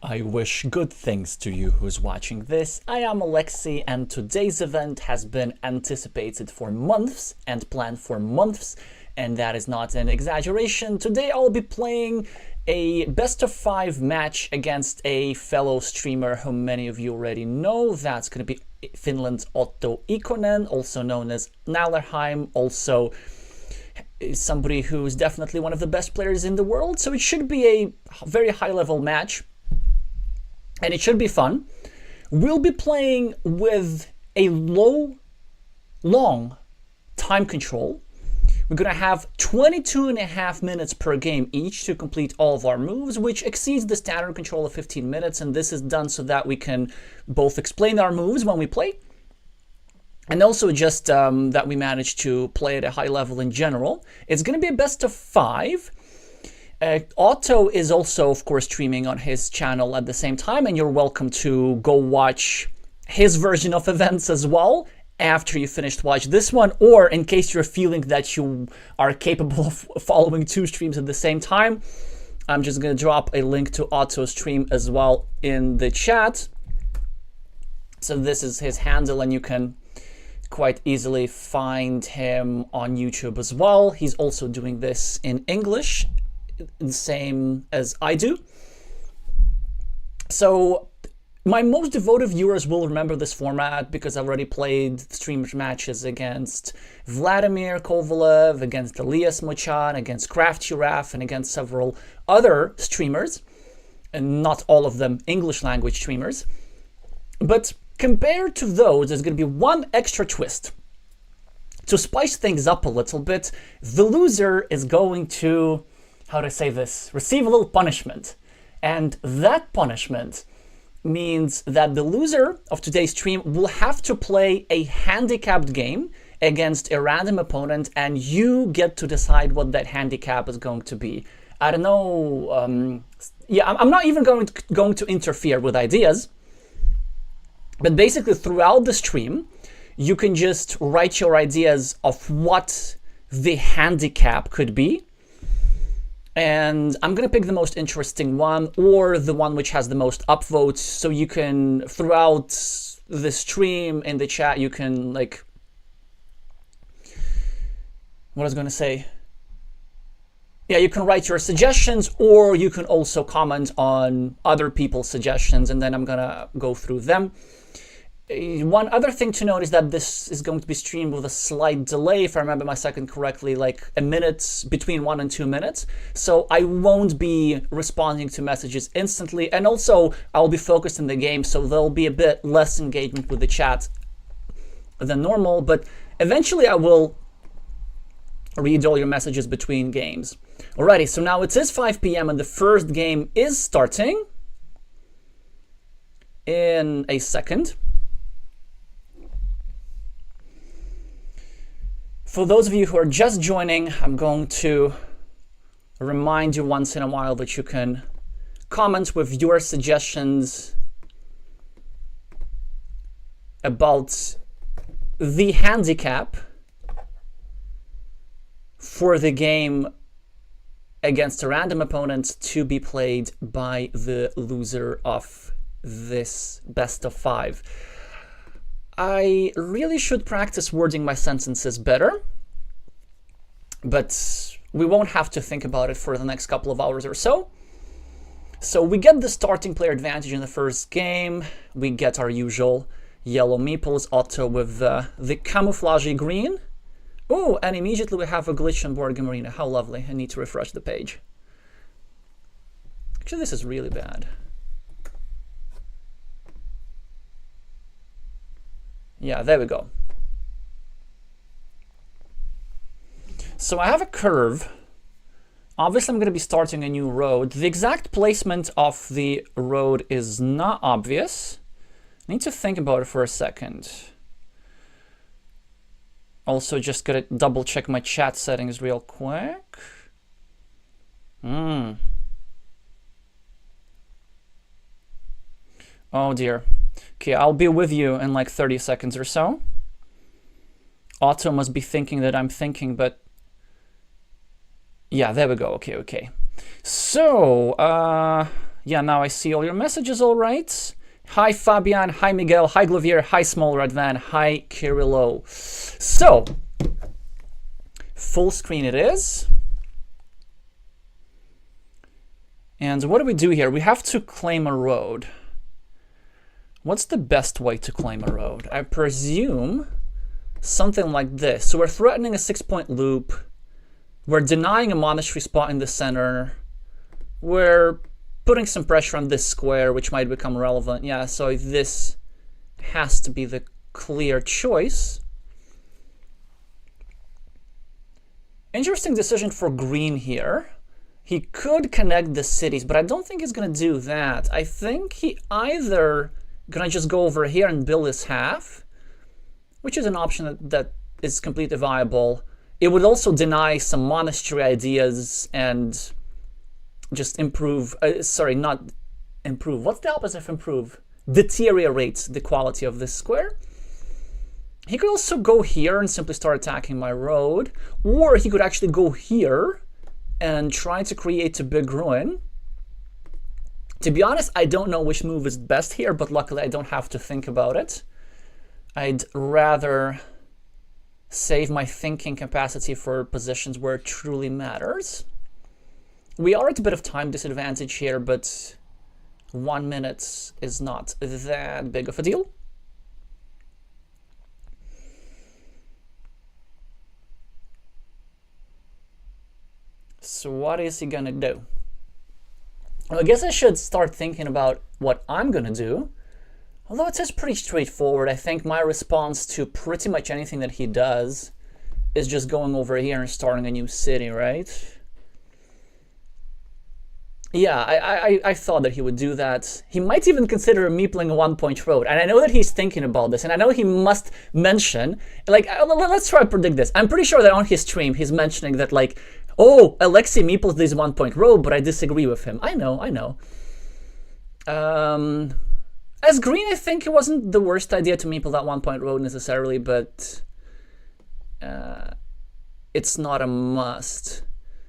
I wish good things to you who's watching this. I am Alexey, and today's event has been anticipated for months and planned for months, and that is not an exaggeration. Today I'll be playing a best of 5 match against a fellow streamer whom many of you already know. That's going to be Finland's Otto Ikonen, also known as Nallerheim, also somebody who's definitely one of the best players in the world. So it should be a very high-level match, and it should be fun. We'll be playing with a long time control. We're going to have 22.5 minutes per game each to complete all of our moves, which exceeds the standard control of 15 minutes. And this is done so that we can both explain our moves when we play, and also just that we manage to play at a high level in general. It's going to be a best of 5. Otto is also, of course, streaming on his channel at the same time, and you're welcome to go watch his version of events as well after you finished watch this one, or in case you're feeling that you are capable of following 2 streams at the same time, I'm just going to drop a link to Otto's stream as well in the chat. So this is his handle, and you can quite easily find him on YouTube as well. He's also doing this in English, the same as I do. So my most devoted viewers will remember this format because I've already played streamer matches against Vladimir Kovalev, against Elias Mochan, against Craft Giraffe, and against several other streamers, and not all of them English language streamers. But compared to those, there's going to be one extra twist. To spice things up a little bit, the loser is going to, how to say this, receive a little punishment. And that punishment means that the loser of today's stream will have to play a handicapped game against a random opponent, and you get to decide what that handicap is going to be. I don't know, yeah, I'm not even going to interfere with ideas, but basically throughout the stream, you can just write your ideas of what the handicap could be. And I'm going to pick the most interesting one, or the one which has the most upvotes, so you can, throughout the stream in the chat, you can, like, what I was going to say? Yeah, you can write your suggestions, or you can also comment on other people's suggestions, and then I'm going to go through them. One other thing to note is that this is going to be streamed with a slight delay, if I remember my second correctly, like a minute, between 1 and 2 minutes. So I won't be responding to messages instantly, and also I'll be focused in the game, so there'll be a bit less engagement with the chat than normal, but eventually I will read all your messages between games. Alrighty, so now it is 5 p.m. and the first game is starting in a second. For those of you who are just joining, I'm going to remind you once in a while that you can comment with your suggestions about the handicap for the game against a random opponent to be played by the loser of this best of 5. I really should practice wording my sentences better, but we won't have to think about it for the next couple of hours or so. So we get the starting player advantage in the first game. We get our usual yellow meeples, Otto with the camouflagey green. Oh, and immediately we have a glitch on board Game Arena. How lovely. I need to refresh the page. Actually, this is really bad. Yeah, there we go. So I have a curve. Obviously, I'm going to be starting a new road. The exact placement of the road is not obvious. I need to think about it for a second. Also, just got to double check my chat settings real quick. Oh dear. Okay, I'll be with you in like 30 seconds or so. Otto must be thinking that I'm thinking, but yeah, there we go. Okay. So, Yeah, now I see all your messages, all right. Hi, Fabian. Hi, Miguel. Hi, Glovier. Hi, Small Red Van. Hi, Kirillo. So, full screen it is. And what do we do here? We have to claim a road. What's the best way to claim a road? I presume something like this. So we're threatening a 6-point loop. We're denying a monastery spot in the center. We're putting some pressure on this square, which might become relevant. Yeah, so this has to be the clear choice. Interesting decision for green here. He could connect the cities, but I don't think he's going to do that. I think he either going to just go over here and build his half, which is an option that is completely viable. It would also deny some monastery ideas and just improve, sorry, not improve. What's the opposite of improve? Deteriorate the quality of this square. He could also go here and simply start attacking my road, or he could actually go here and try to create a big ruin. To be honest, I don't know which move is best here, but luckily I don't have to think about it. I'd rather save my thinking capacity for positions where it truly matters. We are at a bit of time disadvantage here, but 1 minute is not that big of a deal. So what is he gonna do? Well, I guess I should start thinking about what I'm gonna do. Although it is pretty straightforward. I think my response to pretty much anything that he does is just going over here and starting a new city, right? Yeah, I thought that he would do that. He might even consider meepling a 1-point road. And I know that he's thinking about this. And I know he must mention, like, let's try to predict this. I'm pretty sure that on his stream, he's mentioning that, like, oh, Alexey meeples this 1-point road, but I disagree with him. I know. As green, I think it wasn't the worst idea to meeple that 1-point road necessarily, but it's not a must.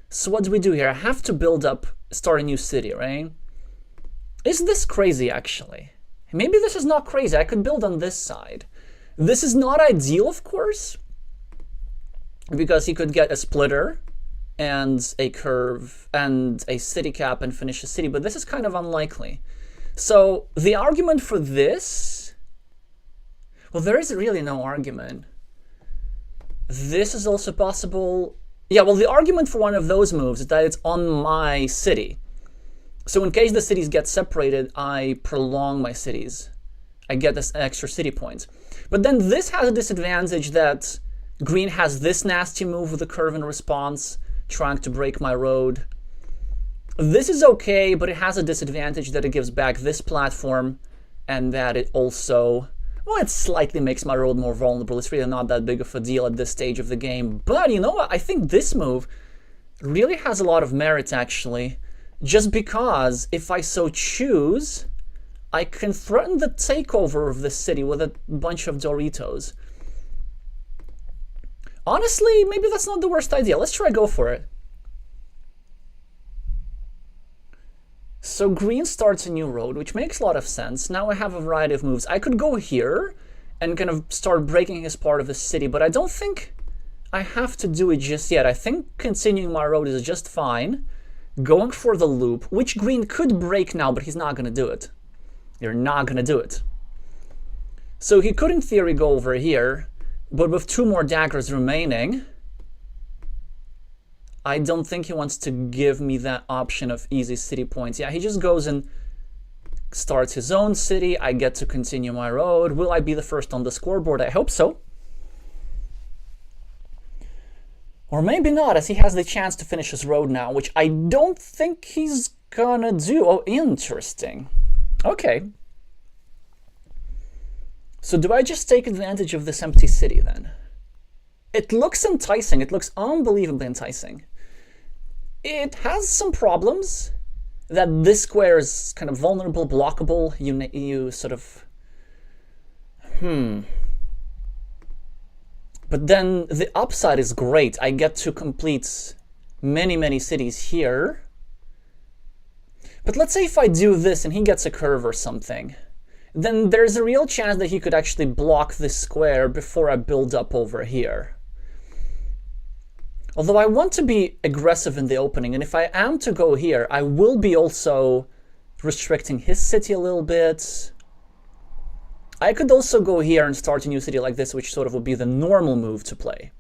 So what do we do here? I have to build up, start a new city, right? Is this crazy, actually? Maybe this is not crazy. I could build on this side. This is not ideal, of course, because he could get a splitter and a curve and a city cap and finish a city, but this is kind of unlikely. So the argument for this, well, there is really no argument. This is also possible. Yeah, well, the argument for one of those moves is that it's on my city. So in case the cities get separated, I prolong my cities. I get this extra city points. But then this has a disadvantage that green has this nasty move with the curve in response, trying to break my road. This is okay, but it has a disadvantage that it gives back this platform, and that it also, well, it slightly makes my road more vulnerable. It's really not that big of a deal at this stage of the game. But you know what? I think this move really has a lot of merit, actually. Just because, if I so choose, I can threaten the takeover of the city with a bunch of Doritos. Honestly, maybe that's not the worst idea. Let's try go for it. So green starts a new road, which makes a lot of sense. Now I have a variety of moves. I could go here and kind of start breaking his part of the city, but I don't think I have to do it just yet. I think continuing my road is just fine. Going for the loop, which green could break now, but he's not going to do it. You're not going to do it. So he could, in theory, go over here, but with 2 more daggers remaining, I don't think he wants to give me that option of easy city points. Yeah, he just goes and starts his own city. I get to continue my road. Will I be the first on the scoreboard? I hope so. Or maybe not, as he has the chance to finish his road now, which I don't think he's gonna do. Oh, interesting. Okay. So do I just take advantage of this empty city then? It looks enticing. It looks unbelievably enticing. It has some problems. That this square is kind of vulnerable, blockable. You sort of... But then the upside is great. I get to complete many, many cities here. But let's say if I do this and he gets a curve or something, then there's a real chance that he could actually block this square before I build up over here. Although I want to be aggressive in the opening, and if I am to go here, I will be also restricting his city a little bit. I could also go here and start a new city like this, which sort of would be the normal move to play.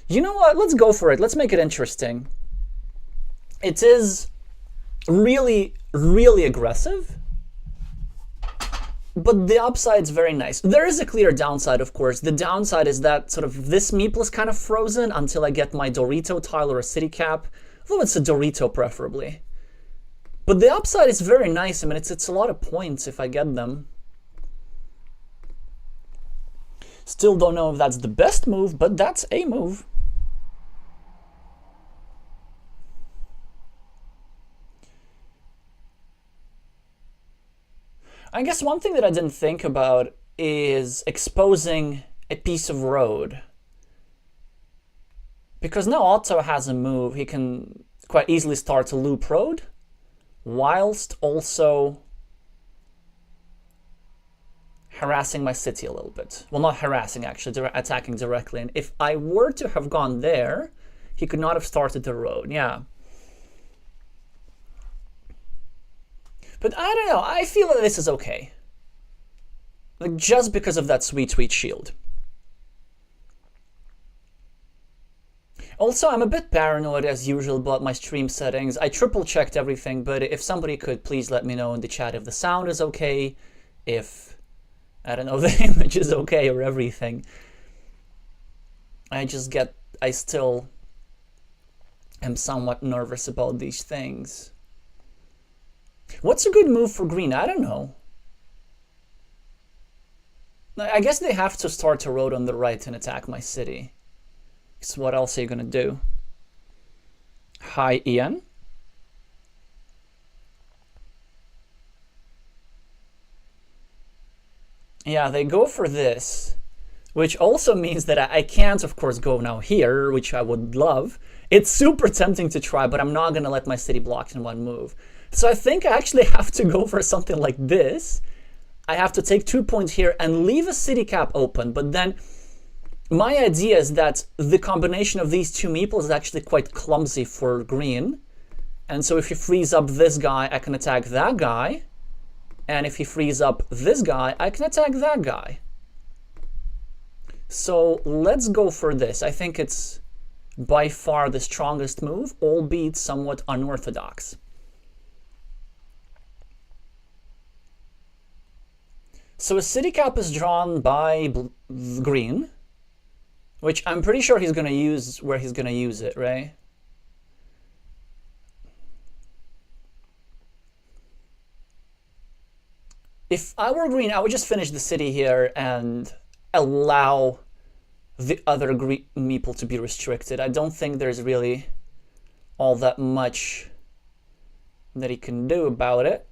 You know what? Let's go for it. Let's make it interesting. It is really, really aggressive, but the upside's very nice. There is a clear downside, of course. The downside is that sort of this meeple is kind of frozen until I get my Dorito tile or a city cap. Although it's a Dorito, preferably. But the upside is very nice. I mean, it's a lot of points if I get them. Still don't know if that's the best move, but that's a move. I guess one thing that I didn't think about is exposing a piece of road. Because now Otto has a move, he can quite easily start a loop road, whilst also harassing my city a little bit. Well, not harassing, actually, attacking directly. And if I were to have gone there, he could not have started the road, yeah. But I don't know, I feel that this is okay. Like, just because of that sweet, sweet shield. Also, I'm a bit paranoid as usual about my stream settings. I triple checked everything, but if somebody could please let me know in the chat if the sound is okay, if, I don't know, the image is okay or everything. I still am somewhat nervous about these things. What's a good move for green? I don't know. I guess they have to start a road on the right and attack my city. So what else are you gonna do? Hi, Ian. Yeah, they go for this, which also means that I can't, of course, go now here, which I would love. It's super tempting to try, but I'm not gonna let my city blocked in one move. So I think I actually have to go for something like this. I have to take 2 points here and leave a city cap open, but then my idea is that the combination of these two meeples is actually quite clumsy for green. And so if he frees up this guy, I can attack that guy. And if he frees up this guy, I can attack that guy. So let's go for this. I think it's by far the strongest move, albeit somewhat unorthodox. So a city cap is drawn by green, which I'm pretty sure he's going to use where he's going to use it, right? If I were green, I would just finish the city here and allow the other green meeple to be restricted. I don't think there's really all that much that he can do about it.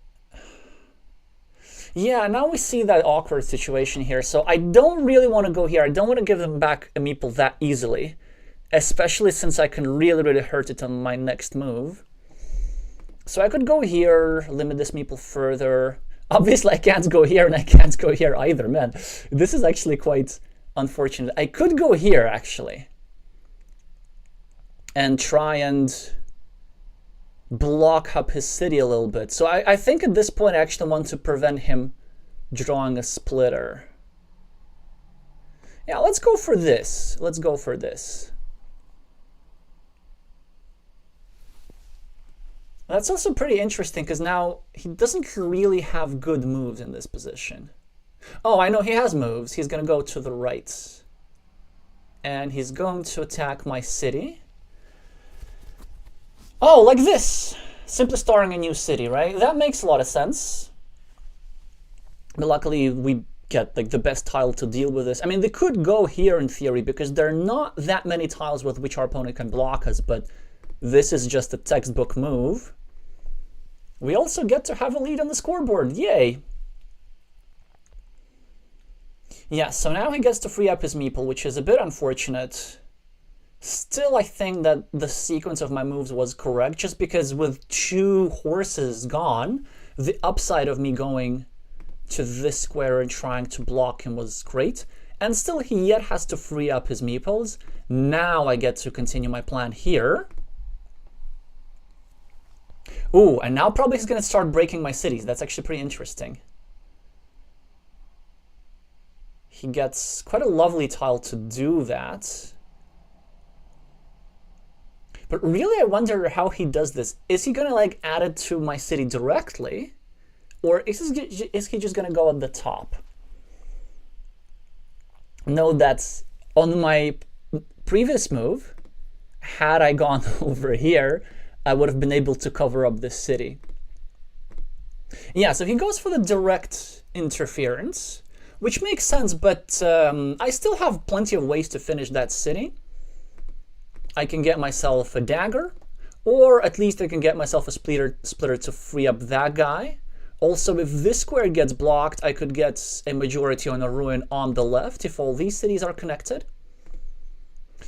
Yeah, now we see that awkward situation here. So I don't really want to go here. I don't want to give them back a meeple that easily, especially since I can really, really hurt it on my next move. So I could go here, limit this meeple further. Obviously, I can't go here, and I can't go here either, man. This is actually quite unfortunate. I could go here, actually, and try and block up his city a little bit. So I think at this point I actually want to prevent him drawing a splitter. Yeah, let's go for this. Let's go for this. That's also pretty interesting because now he doesn't really have good moves in this position. Oh, I know he has moves. He's going to go to the right. And he's going to attack my city. Oh, like this. Simply starting a new city, right? That makes a lot of sense. But luckily, we get like the best tile to deal with this. I mean, they could go here in theory because there are not that many tiles with which our opponent can block us, but this is just a textbook move. We also get to have a lead on the scoreboard. Yay! Yeah, so now he gets to free up his meeple, which is a bit unfortunate. Still, I think that the sequence of my moves was correct, just because with 2 horses gone, the upside of me going to this square and trying to block him was great. And still, he yet has to free up his meeples. Now I get to continue my plan here. Ooh, and now probably he's going to start breaking my cities. That's actually pretty interesting. He gets quite a lovely tile to do that. But really, I wonder how he does this. Is he going to like add it to my city directly? Or is he just going to go at the top? Note that on my previous move, had I gone over here, I would have been able to cover up this city. Yeah, so he goes for the direct interference, which makes sense, but I still have plenty of ways to finish that city. I can get myself a dagger, or at least I can get myself a splitter to free up that guy. Also, if this square gets blocked, I could get a majority on a ruin on the left if all these cities are connected.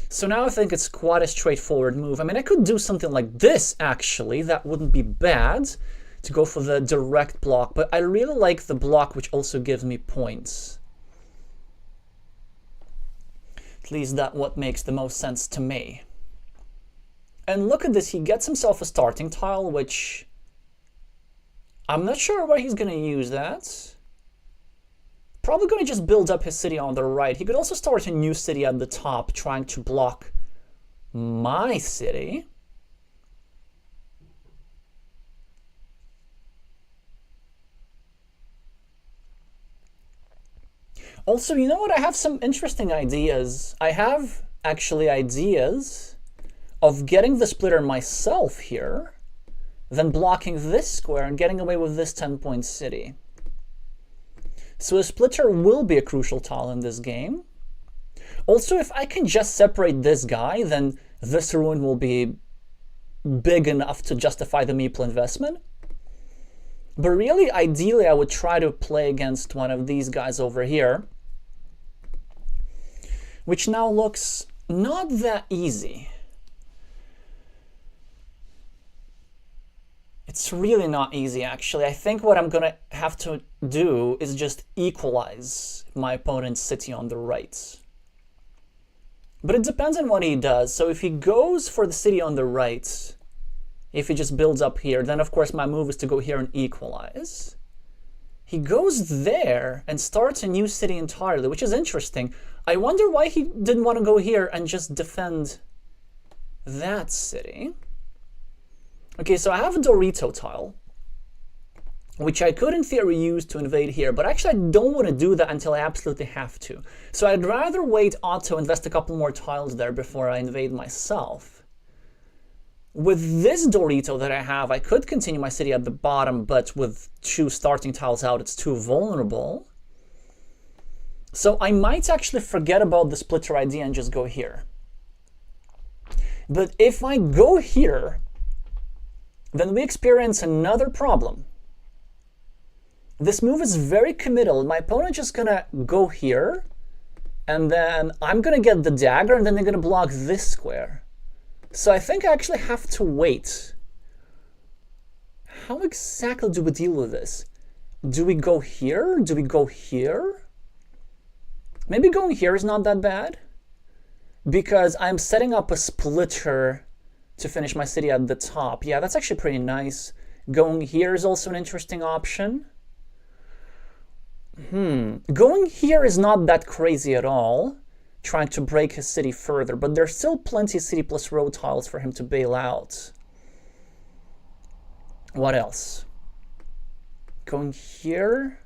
So now I think it's quite a straightforward move. I mean, I could do something like this, actually. That wouldn't be bad, to go for the direct block. But I really like the block, which also gives me points. At least that's what makes the most sense to me. And look at this. He gets himself a starting tile, which I'm not sure where he's going to use that. Probably going to just build up his city on the right. He could also start a new city at the top, trying to block my city. Also, you know what? I have some interesting ideas. I have actually ideas of getting the splitter myself here, then blocking this square and getting away with this 10-point city. So a splitter will be a crucial tile in this game. Also, if I can just separate this guy, then this ruin will be big enough to justify the meeple investment. But really, ideally, I would try to play against one of these guys over here, which now looks not that easy. It's really not easy, actually. I think what I'm going to have to do is just equalize my opponent's city on the right. But it depends on what he does. So if he goes for the city on the right, if he just builds up here, then of course my move is to go here and equalize. He goes there and starts a new city entirely, which is interesting. I wonder why he didn't want to go here and just defend that city. Okay, so I have a Dorito tile, which I could in theory use to invade here, but actually I don't want to do that until I absolutely have to. So I'd rather wait Otto, invest a couple more tiles there before I invade myself. With this Dorito that I have, I could continue my city at the bottom, but with 2 starting tiles out, it's too vulnerable. So I might actually forget about the splitter idea and just go here. But if I go here, then we experience another problem. This move is very committal. My opponent's just going to go here, and then I'm going to get the dagger, and then they're going to block this square. So I think I actually have to wait. How exactly do we deal with this? Do we go here? Do we go here? Maybe going here is not that bad, because I'm setting up a splitter to finish my city at the top. Yeah, that's actually pretty nice. Going here is also an interesting option. Going here is not that crazy at all, trying to break his city further, but there's still plenty of city plus road tiles for him to bail out. What else? Going here,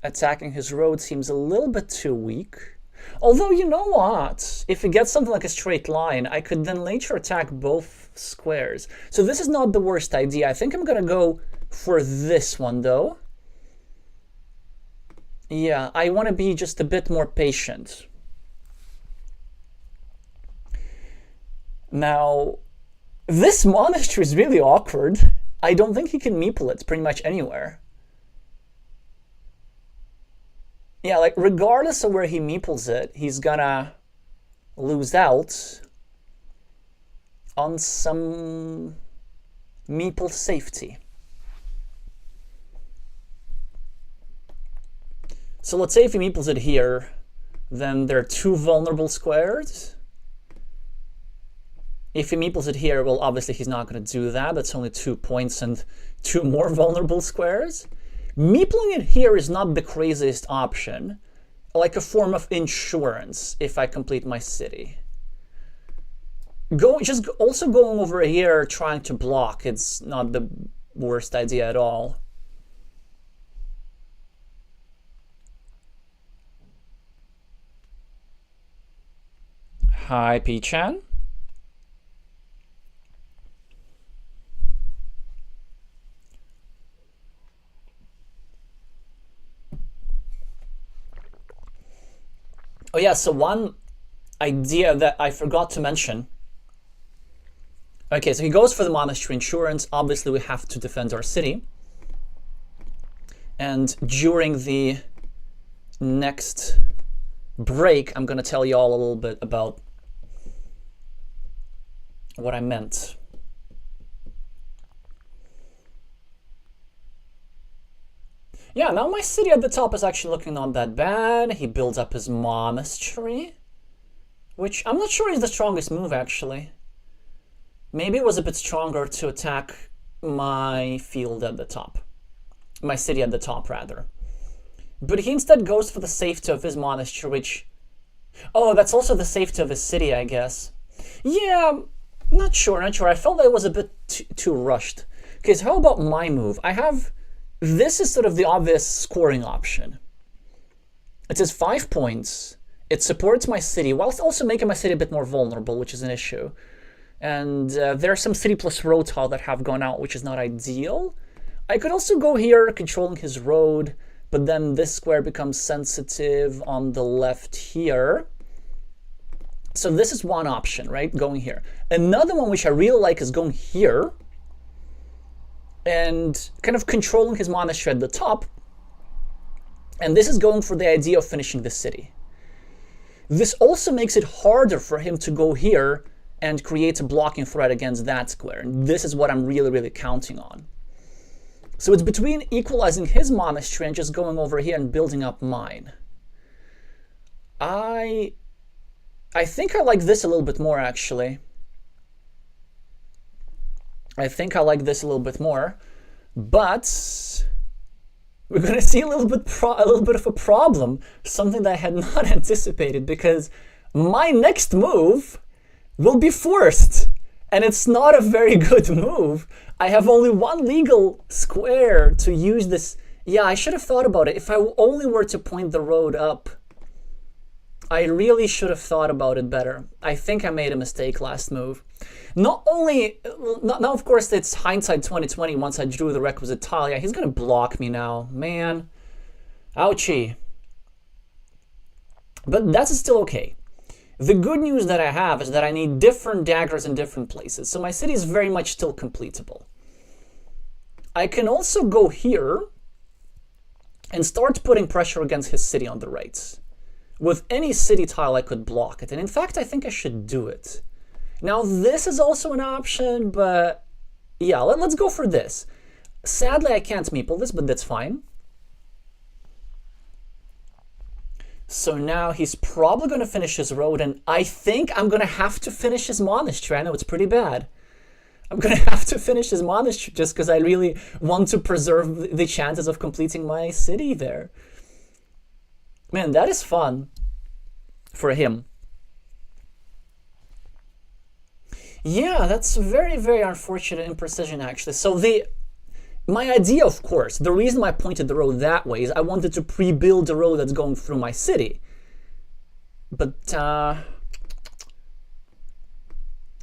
attacking his road seems a little bit too weak. Although, you know what? If he gets something like a straight line, I could then later attack both squares. So this is not the worst idea. I think I'm going to go for this one, though. Yeah, I want to be just a bit more patient. Now, this monastery is really awkward. I don't think he can meeple it pretty much anywhere. Yeah, like regardless of where he meeples it, he's gonna lose out. on some meeple safety. So let's say if he meeples it here, then there are 2 vulnerable squares. If he meeples it here, well, obviously he's not going to do that. That's only 2 points and 2 more vulnerable squares. Meepling it here is not the craziest option, like a form of insurance if I complete my city. Just also going over here trying to block, it's not the worst idea at all. Hi, P-chan. Oh yeah, so one idea that I forgot to mention. Okay, so he goes for the monastery insurance. Obviously, we have to defend our city. And during the next break, I'm going to tell you all a little bit about what I meant. Yeah, now my city at the top is actually looking not that bad. He builds up his monastery, which I'm not sure is the strongest move, actually. Maybe it was a bit stronger to attack my field at the top. My city at the top, rather. But he instead goes for the safety of his monastery, which... Oh, that's also the safety of his city, I guess. Yeah, not sure. I felt that it was a bit too rushed. Okay, so how about my move? I have... This is sort of the obvious scoring option. It says 5 points. It supports my city, whilst also making my city a bit more vulnerable, which is an issue. And there are some city plus road tile that have gone out, which is not ideal. I could also go here, controlling his road, but then this square becomes sensitive on the left here. So this is one option, right? Going here. Another one which I really like is going here and kind of controlling his monastery at the top. And this is going for the idea of finishing the city. This also makes it harder for him to go here and create a blocking threat against that square. And this is what I'm really, really counting on. So it's between equalizing his monastery and just going over here and building up mine. I think I like this a little bit more, actually. I think I like this a little bit more, but we're going to see a little bit of a problem, something that I had not anticipated, because my next move will be forced, and it's not a very good move. I have only 1 legal square to use this. Yeah, I should have thought about it. If I only were to point the road up, I really should have thought about it better. I think I made a mistake last move. Now, of course, it's hindsight 2020 once I drew the requisite tile. Yeah, he's going to block me now. Man. Ouchie. But that's still okay. The good news that I have is that I need different daggers in different places. So my city is very much still completable. I can also go here and start putting pressure against his city on the right. With any city tile, I could block it. And in fact, I think I should do it. Now, this is also an option, but yeah, let's go for this. Sadly, I can't meeple this, but that's fine. So now he's probably going to finish his road, and I think I'm going to have to finish his monastery. I know it's pretty bad. I'm going to have to finish his monastery just because I really want to preserve the chances of completing my city there. Man, that is fun for him. Yeah, that's very, very unfortunate imprecision, actually. So my idea, of course, the reason I pointed the road that way is I wanted to pre-build the road that's going through my city. But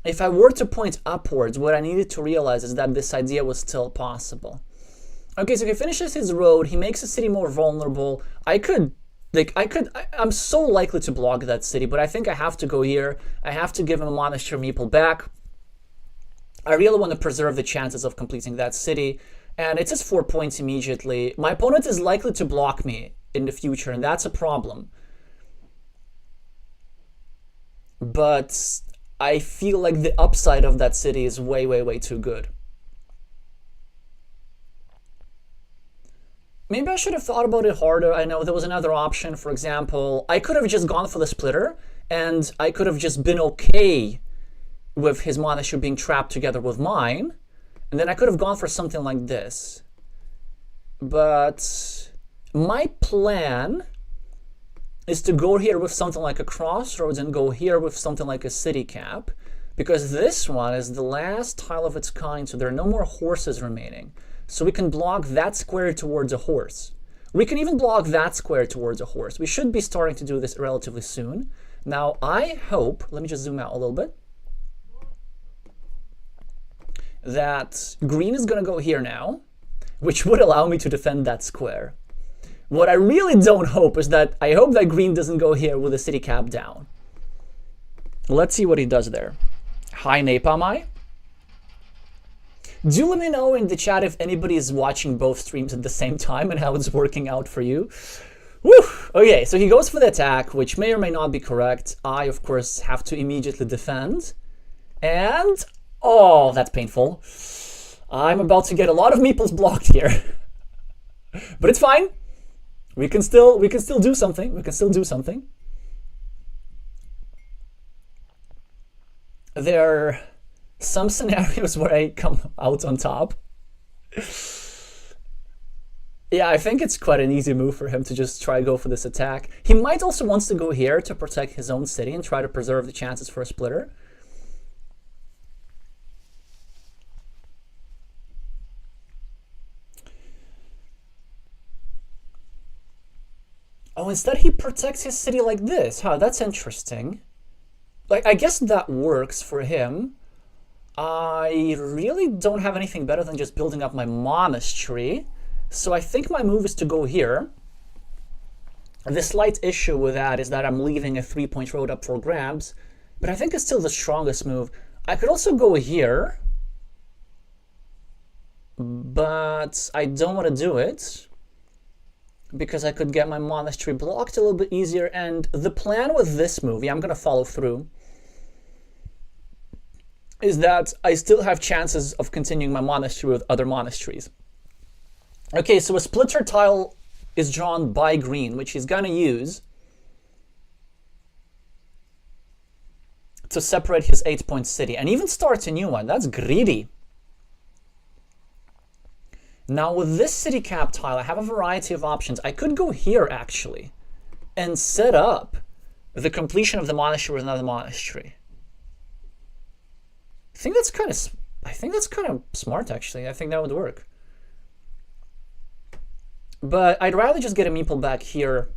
if I were to point upwards, what I needed to realize is that this idea was still possible. Okay, so he finishes his road, he makes the city more vulnerable. I'm so likely to block that city, but I think I have to go here. I have to give him a monastery meeple back. I really want to preserve the chances of completing that city. And it says 4 points immediately. My opponent is likely to block me in the future, and that's a problem. But I feel like the upside of that city is way, way, way too good. Maybe I should have thought about it harder. I know there was another option. For example, I could have just gone for the splitter, and I could have just been okay with his monastery being trapped together with mine, and then I could have gone for something like this. But my plan is to go here with something like a crossroads and go here with something like a city cap, because this one is the last tile of its kind, so there are no more horses remaining. So we can block that square towards a horse. We can even block that square towards a horse. We should be starting to do this relatively soon. Now, I hope, let me just zoom out a little bit, that green is going to go here now, which would allow me to defend that square. What I really don't hope is that I hope that green doesn't go here with the city cap down. Let's see what he does there. High napalm eye. Do let me know in the chat if anybody is watching both streams at the same time and how it's working out for you. Woo! Okay, so he goes for the attack, which may or may not be correct. I, of course, have to immediately defend. And, oh, that's painful. I'm about to get a lot of meeples blocked here. But it's fine. We can still do something. We can still do something. There are some scenarios where I come out on top. Yeah, I think it's quite an easy move for him to just try to go for this attack. He might also want to go here to protect his own city and try to preserve the chances for a splitter. Oh, instead he protects his city like this. Huh, that's interesting. Like, I guess that works for him. I really don't have anything better than just building up my monastery. So I think my move is to go here. The slight issue with that is that I'm leaving a 3-point road up for grabs, but I think it's still the strongest move. I could also go here, but I don't want to do it because I could get my monastery blocked a little bit easier. And the plan with this move, yeah, I'm going to follow through, is that I still have chances of continuing my monastery with other monasteries. Okay, so a splitter tile is drawn by green, which he's going to use to separate his 8-point city and even start a new one. That's greedy. Now with this city cap tile, I have a variety of options. I could go here actually and set up the completion of the monastery with another monastery. I think that's kind of smart actually. I think that would work. But I'd rather just get a meeple back here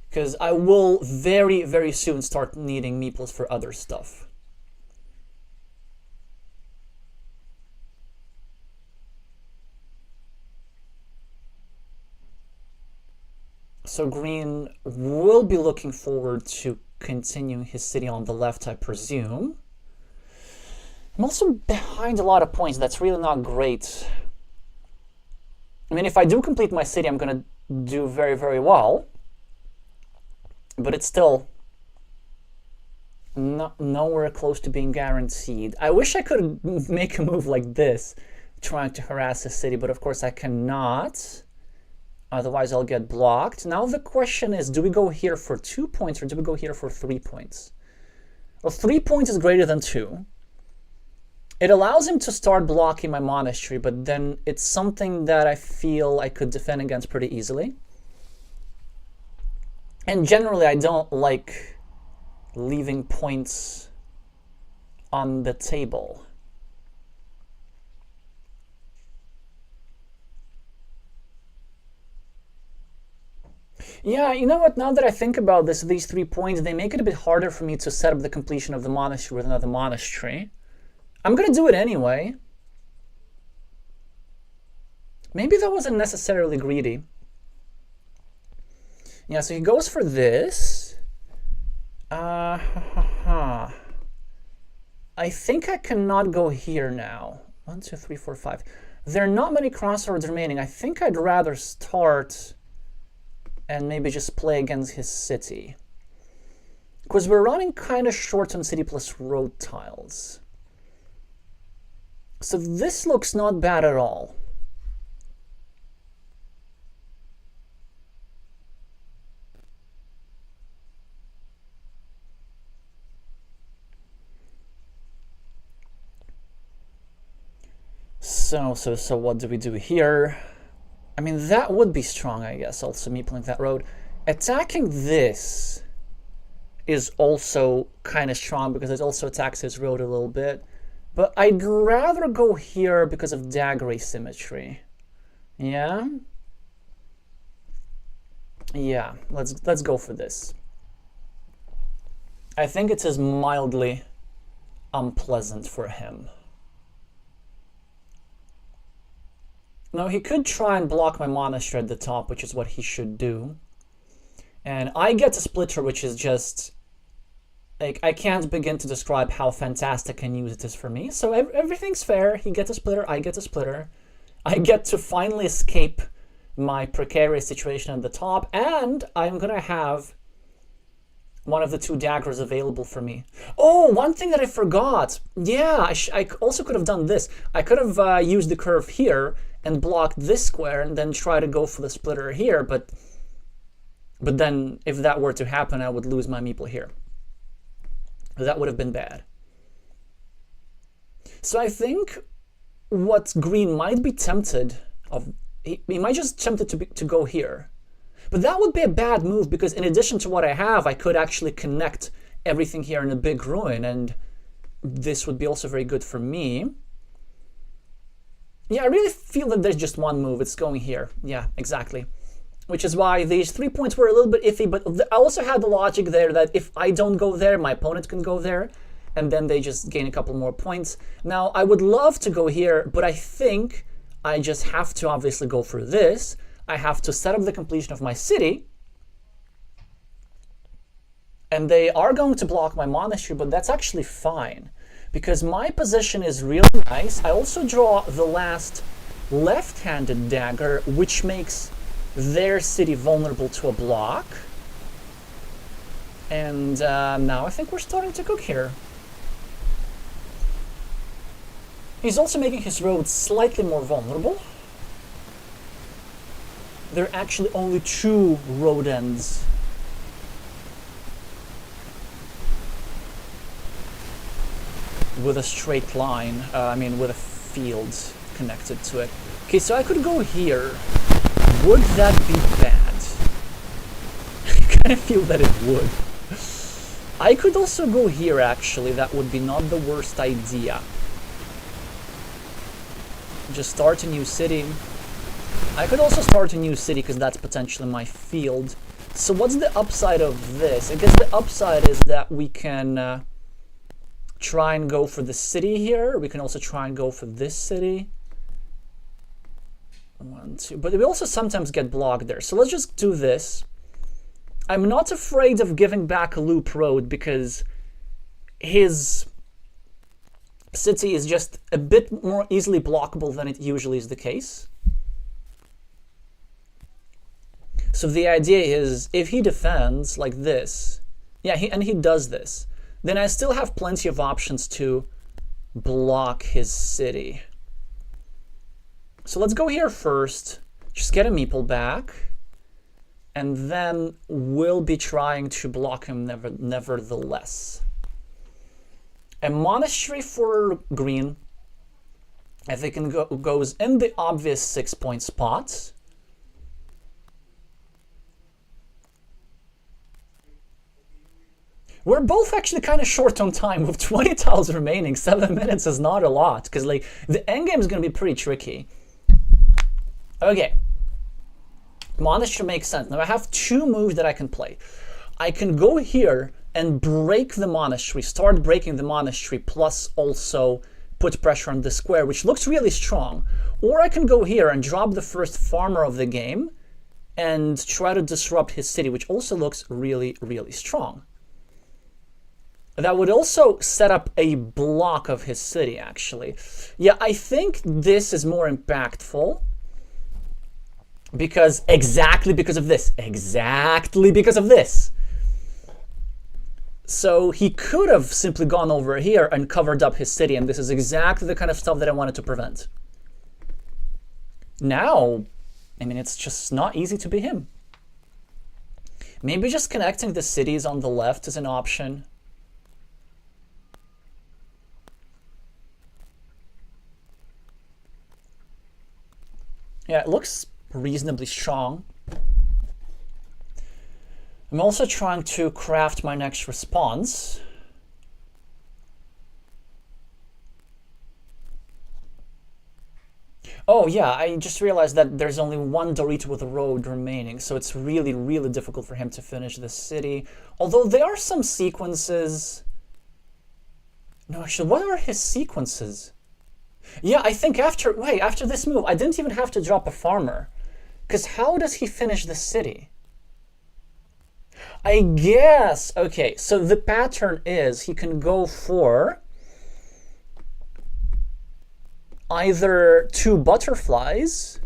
because I will very, very soon start needing meeples for other stuff. So green will be looking forward to continuing his city on the left, I presume. I'm also behind a lot of points. That's really not great. I mean, if I do complete my city, I'm going to do very, very well. But it's still nowhere close to being guaranteed. I wish I could make a move like this, trying to harass a city, but of course I cannot. Otherwise, I'll get blocked. Now the question is, do we go here for 2 points or do we go here for 3 points? Well, 3 points is greater than 2. It allows him to start blocking my monastery, but then it's something that I feel I could defend against pretty easily. And generally, I don't like leaving points on the table. Yeah, you know what, now that I think about this, these 3 points, they make it a bit harder for me to set up the completion of the monastery with another monastery. I'm going to do it anyway. Maybe that wasn't necessarily greedy. Yeah, so he goes for this. I think I cannot go here now. 1, 2, 3, 4, 5. There are not many crossroads remaining. I think I'd rather start and maybe just play against his city. Because we're running kind of short on city plus road tiles. So this looks not bad at all. So what do we do here? I mean, that would be strong, I guess, also me playing that road. Attacking this is also kind of strong because it also attacks his road a little bit. But I'd rather go here because of dagger asymmetry. Yeah? Yeah, let's go for this. I think it is mildly unpleasant for him. Now, he could try and block my monastery at the top, which is what he should do. And I get a splitter, which is just... like, I can't begin to describe how fantastic and news it is for me. So everything's fair. He gets a splitter, I get a splitter. I get to finally escape my precarious situation at the top, and I'm gonna have one of the two daggers available for me. Oh, one thing that I forgot. Yeah, I also could have done this. I could have used the curve here and blocked this square and then try to go for the splitter here, but then if that were to happen, I would lose my meeple here. That would have been bad. So I think what green might be tempted of, he might just tempted to go here. But that would be a bad move because in addition to what I have, I could actually connect everything here in a big ruin, and this would be also very good for me. Yeah, I really feel that there's just one move. It's going here. Yeah, exactly. Which is why these 3 points were a little bit iffy, but I also had the logic there that if I don't go there, my opponent can go there, and then they just gain a couple more points. Now, I would love to go here, but I think I just have to obviously go for this. I have to set up the completion of my city, and they are going to block my monastery, but that's actually fine, because my position is really nice. I also draw the last left-handed dagger, which makes their city vulnerable to a block. And now I think we're starting to cook here. He's also making his road slightly more vulnerable. There are actually only 2 road ends. With a straight line, with a field connected to it. Okay, so I could go here. Would that be bad? I kind of feel that it would. I could also go here, actually. That would be not the worst idea. Just start a new city. I could also start a new city because that's potentially my field. So what's the upside of this? I guess the upside is that we can try and go for the city here. We can also try and go for this city. 1, 2. But we also sometimes get blocked there. So let's just do this. I'm not afraid of giving back a loop road because his city is just a bit more easily blockable than it usually is the case. So the idea is if he defends like this, yeah, he does this, then I still have plenty of options to block his city. So let's go here first, just get a meeple back, and then we'll be trying to block him nevertheless. A monastery for green, I think it goes in the obvious 6-point spot. We're both actually kind of short on time with 20 tiles remaining. 7 minutes is not a lot because like the endgame is going to be pretty tricky. Okay, monastery makes sense. Now I have 2 moves that I can play. I can go here and break the monastery, start breaking the monastery, plus also put pressure on the square, which looks really strong. Or I can go here and drop the first farmer of the game and try to disrupt his city, which also looks really, really strong. That would also set up a block of his city, actually. Yeah, I think this is more impactful. Exactly because of this. Exactly because of this. So he could have simply gone over here and covered up his city, and this is exactly the kind of stuff that I wanted to prevent. Now, I mean, it's just not easy to be him. Maybe just connecting the cities on the left is an option. Yeah, it looks reasonably strong. I'm also trying to craft my next response. Oh yeah, I just realized that there's only one Dorito with a road remaining, so it's really, really difficult for him to finish this city. Although there are some sequences... No, actually, what are his sequences? Yeah, I think after this move, I didn't even have to drop a farmer. Because how does he finish the city? I guess, okay, so the pattern is he can go for either 2 butterflies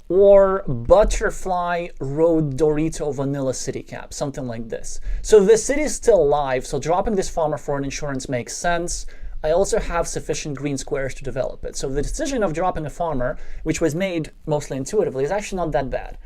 or butterfly road Dorito vanilla city cap, something like this. So the city is still alive, so dropping this farmer for an insurance makes sense. I also have sufficient green squares to develop it. So the decision of dropping a farmer, which was made mostly intuitively, is actually not that bad.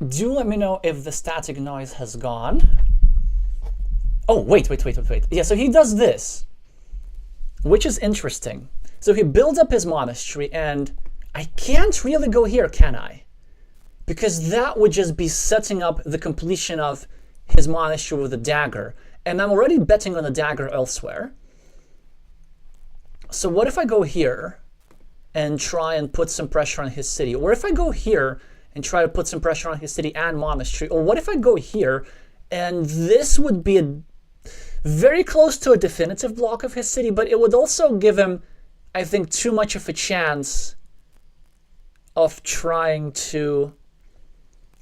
Do let me know if the static noise has gone. Oh, wait. Yeah, so he does this, which is interesting. So he builds up his monastery, and I can't really go here, can I? Because that would just be setting up the completion of his monastery with a dagger, and I'm already betting on a dagger elsewhere. So what if I go here and try and put some pressure on his city? Or if I go here and try to put some pressure on his city and monastery? Or what if I go here and this would be very close to a definitive block of his city, but it would also give him, I think, too much of a chance of trying to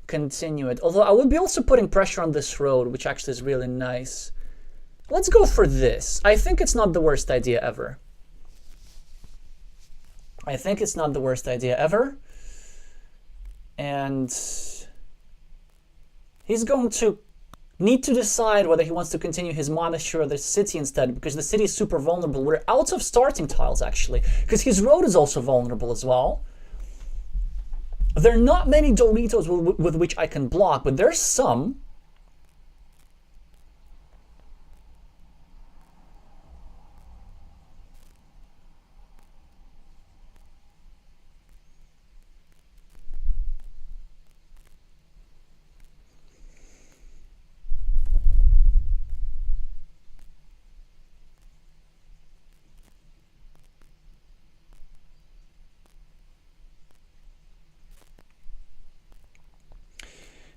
continue it. Although I would be also putting pressure on this road, which actually is really nice. Let's go for this. I think it's not the worst idea ever. And he's going to need to decide whether he wants to continue his monastery or the city instead, because the city is super vulnerable. We're out of starting tiles, actually, because his road is also vulnerable as well. There are not many Doritos with which I can block, but there's some.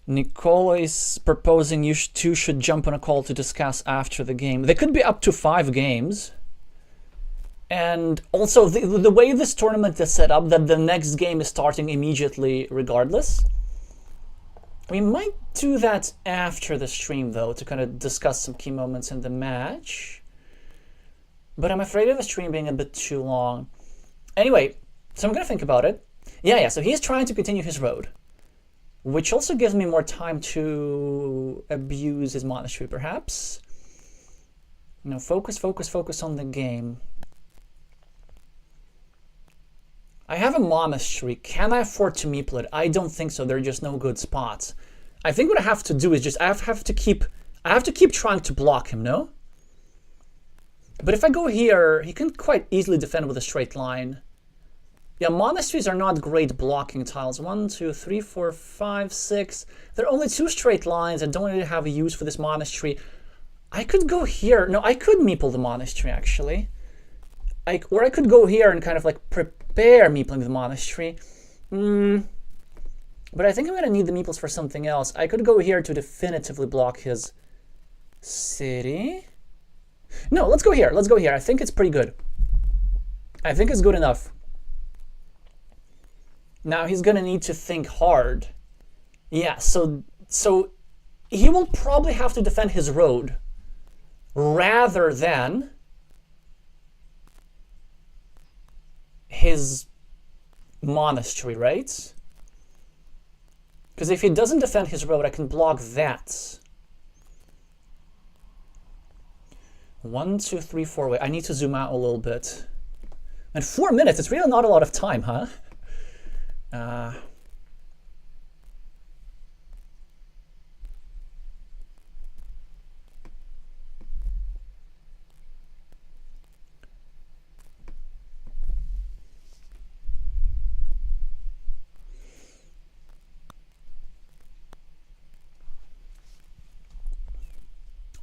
Nicola is proposing you two should jump on a call to discuss after the game. There could be up to 5 games. And also, the way this tournament is set up, that the next game is starting immediately regardless. We might do that after the stream, though, to kind of discuss some key moments in the match. But I'm afraid of the stream being a bit too long. Anyway, so I'm going to think about it. Yeah, so he's trying to continue his road, which also gives me more time to abuse his monastery, perhaps. You know, focus on the game. I have a monastery. Can I afford to meeple it? I don't think so. There are just no good spots. I think what I have to do is just I have to keep trying to block him, no? But if I go here, he can quite easily defend with a straight line. Yeah, monasteries are not great blocking tiles. 1, 2, 3, 4, 5, 6. There are only 2 straight lines. I don't really have a use for this monastery. I could go here. No, I could meeple the monastery, actually. Or I could go here and kind of like prepare meepling the monastery. But I think I'm going to need the meeples for something else. I could go here to definitively block his City. No, let's go here. Let's go here. I think it's pretty good. I think it's good enough. Now he's gonna need to think hard. Yeah, so he will probably have to defend his road rather than his monastery, right? Because if he doesn't defend his road, I can block that. 1, 2, 3, 4. Wait, I need to zoom out a little bit. And 4 minutes, it's really not a lot of time, huh?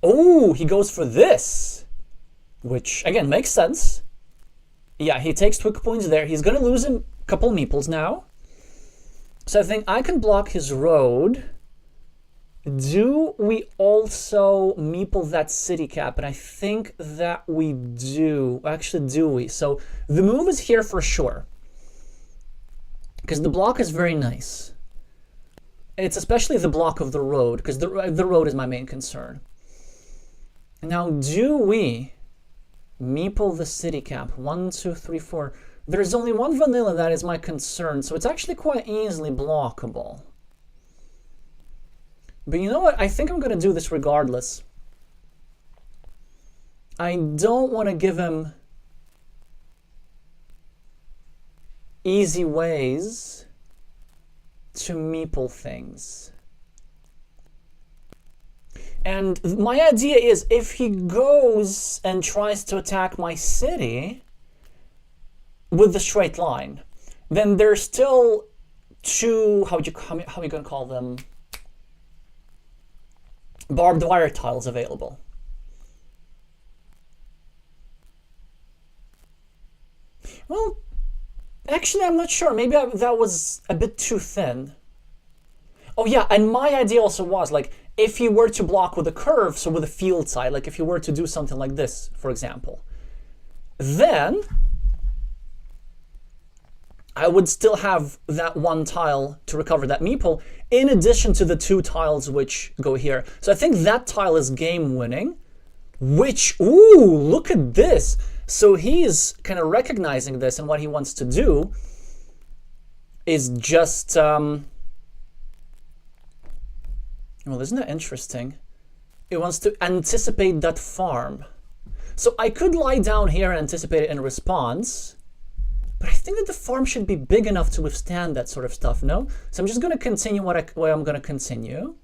Oh, he goes for this, which again makes sense. Yeah, he takes quick points there. He's gonna lose a couple meeples now. So I think I can block his road. Do we also meeple that city cap? And I think that we do. Actually, do we? So the move is here for sure. Because the block is very nice. It's especially the block of the road, because the road is my main concern. Now, do we meeple the city cap? 1, 2, 3, 4. There's only one vanilla that is my concern, so it's actually quite easily blockable. But you know what? I think I'm going to do this regardless. I don't want to give him easy ways to meeple things. And my idea is, if he goes and tries to attack my city with the straight line, then there's still two, how are you going to call them? Barbed wire tiles available. Well, actually, I'm not sure. Maybe that was a bit too thin. Oh yeah, and my idea also was, like, if you were to block with a curve, so with a field side, like if you were to do something like this, for example, then I would still have that one tile to recover that meeple, in addition to the 2 tiles which go here. So I think that tile is game winning, which, ooh, look at this. So he's kind of recognizing this, and what he wants to do is just, well, isn't that interesting? It wants to anticipate that farm. So I could lie down here and anticipate it in response, but I think that the farm should be big enough to withstand that sort of stuff, no? So I'm just going to continue what I'm going to continue.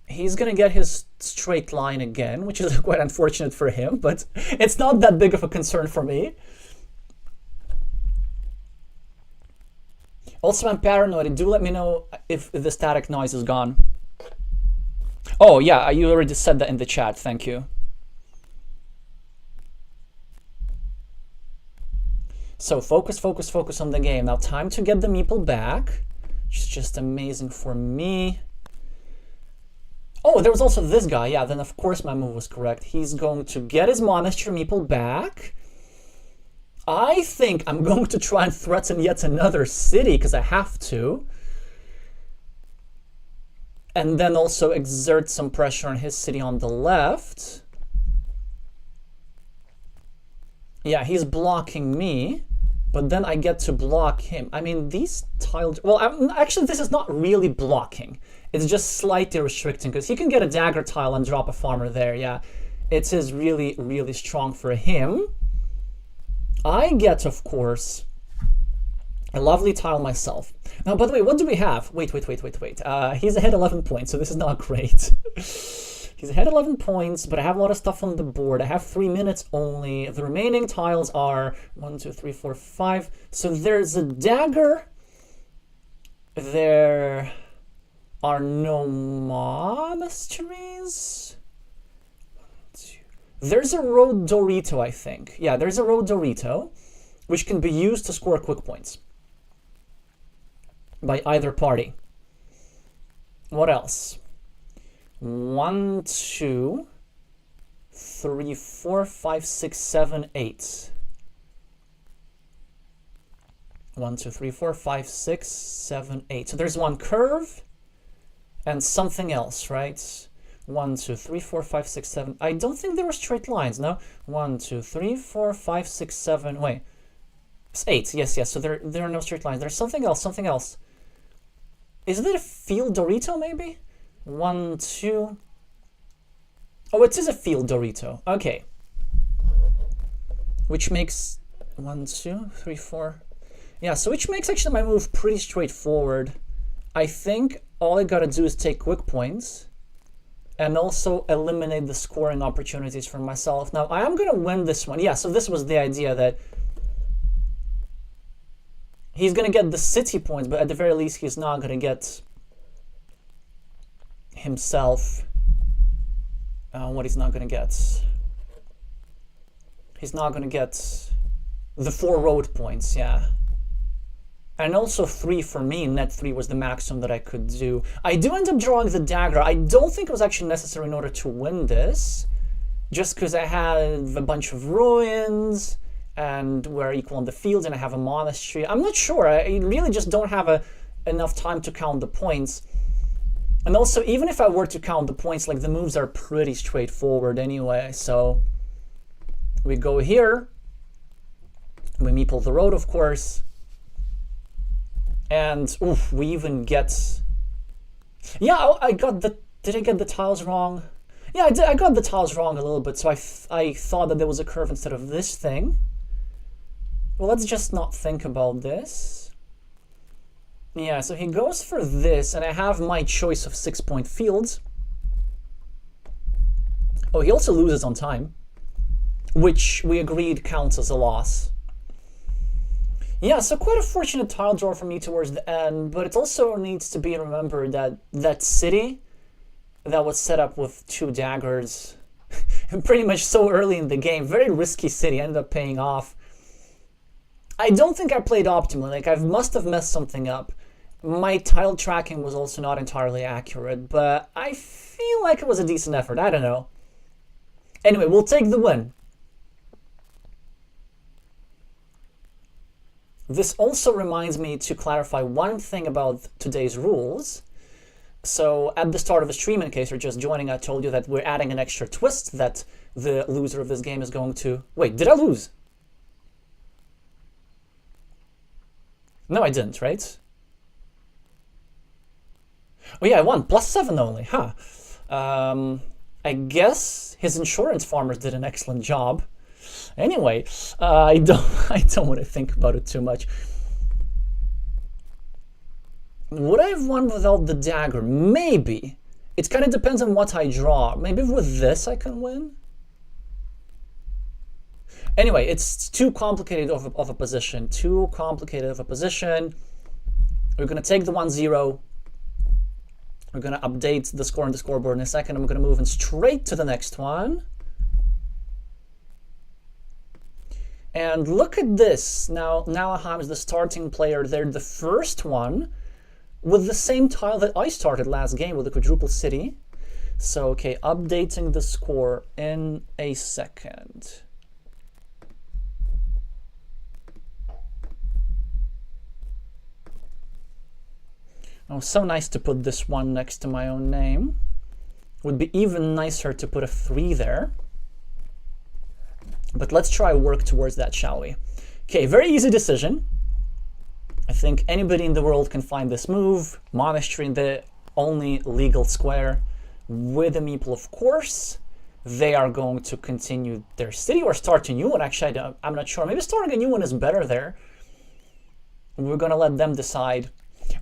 He's going to get his straight line again, which is quite unfortunate for him, but it's not that big of a concern for me. Also, I'm paranoid. Do let me know if the static noise is gone. Oh, yeah, you already said that in the chat. Thank you. So focus, focus, focus on the game. Now, time to get the meeple back, which is just amazing for me. Oh, there was also this guy. Yeah, then of course my move was correct. He's going to get his monastery meeple back. I think I'm going to try and threaten yet another city, because I have to. And then also exert some pressure on his city on the left. Yeah, he's blocking me, but then I get to block him. I mean, these tiles... Well, actually, this is not really blocking. It's just slightly restricting, because he can get a dagger tile and drop a farmer there, yeah. It is really, really strong for him. I get, of course, a lovely tile myself. Now, by the way, what do we have? Wait. He's ahead 11 points, so this is not great. He's ahead 11 points, but I have a lot of stuff on the board. I have 3 minutes only. The remaining tiles are 1, 2, 3, 4, 5. So there's a dagger. There are no monasteries. There's a road Dorito, I think. Yeah, there's a road Dorito, which can be used to score quick points by either party. What else? 1, 2, 3, 4, 5, 6, 7, 8. 1, 2, 3, 4, 5, 6, 7, 8. So there's one curve and something else, right? 1, 2, 3, 4, 5, 6, 7. I don't think there were straight lines, no? 1, 2, 3, 4, 5, 6, 7. Wait. It's 8. Yes, yes. So there are no straight lines. There's something else, something else. Is it a field Dorito, maybe? 1, 2. Oh, it is a field Dorito. Okay. Which makes 1, 2, 3, 4. Yeah, so which makes actually my move pretty straightforward. I think all I gotta do is take quick points and also eliminate the scoring opportunities for myself. Now, I am gonna win this one. Yeah, so this was the idea that he's gonna get the city points, but at the very least, he's not gonna get himself. What he's not gonna get? He's not gonna get the 4 road points, yeah. And also 3 for me, net 3 was the maximum that I could do. I do end up drawing the dagger. I don't think it was actually necessary in order to win this, just because I have a bunch of ruins, and we're equal on the fields, and I have a monastery. I'm not sure. I really just don't have enough time to count the points. And also, even if I were to count the points, like the moves are pretty straightforward anyway. So we go here. We meeple the road, of course. And oof, we even get... Yeah, I got the... Did I get the tiles wrong? Yeah, I did. I got the tiles wrong a little bit, so I thought that there was a curve instead of this thing. Well, let's just not think about this. Yeah, so he goes for this, and I have my choice of 6-point fields. Oh, he also loses on time, which we agreed counts as a loss. Yeah, so quite a fortunate tile draw for me towards the end, but it also needs to be remembered that that city that was set up with 2 daggers pretty much so early in the game, very risky city, ended up paying off. I don't think I played optimally, like I must have messed something up. My tile tracking was also not entirely accurate, but I feel like it was a decent effort, I don't know. Anyway, we'll take the win. This also reminds me to clarify one thing about today's rules. So at the start of the stream, in case you're just joining, I told you that we're adding an extra twist that the loser of this game is going to... Wait, did I lose? No, I didn't, right? Oh yeah, I won. +7 only, huh? I guess his insurance farmers did an excellent job. Anyway, I don't want to think about it too much. Would I have won without the dagger? Maybe. It kind of depends on what I draw. Maybe with this I can win? Anyway, it's too complicated of a position. Too complicated of a position. We're going to take the 1-0. We're going to update the score on the scoreboard in a second. I'm going to move in straight to the next one. And look at this. Now, Nallerheim is the starting player. They're the first one with the same tile that I started last game with the quadruple city. So, okay, updating the score in a second. Oh, so nice to put this one next to my own name. Would be even nicer to put a 3 there. But let's try work towards that, shall we? Okay, very easy decision. I think anybody in the world can find this move. Monastery in the only legal square. With a meeple, of course. They are going to continue their city or start a new one. Actually, I'm not sure. Maybe starting a new one is better there. We're going to let them decide.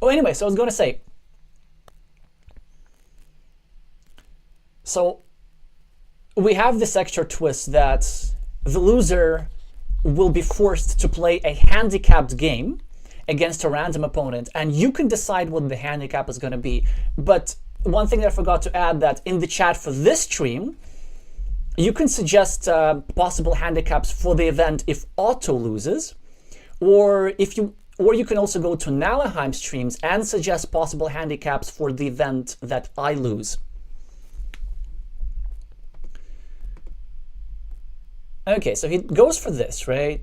Oh, anyway, so I was going to say. So we have this extra twist that the loser will be forced to play a handicapped game against a random opponent, and you can decide what the handicap is going to be. But one thing that I forgot to add, that in the chat for this stream, you can suggest possible handicaps for the event if Otto loses, or you can also go to Nallerheim streams and suggest possible handicaps for the event that I lose. Okay, so he goes for this, right?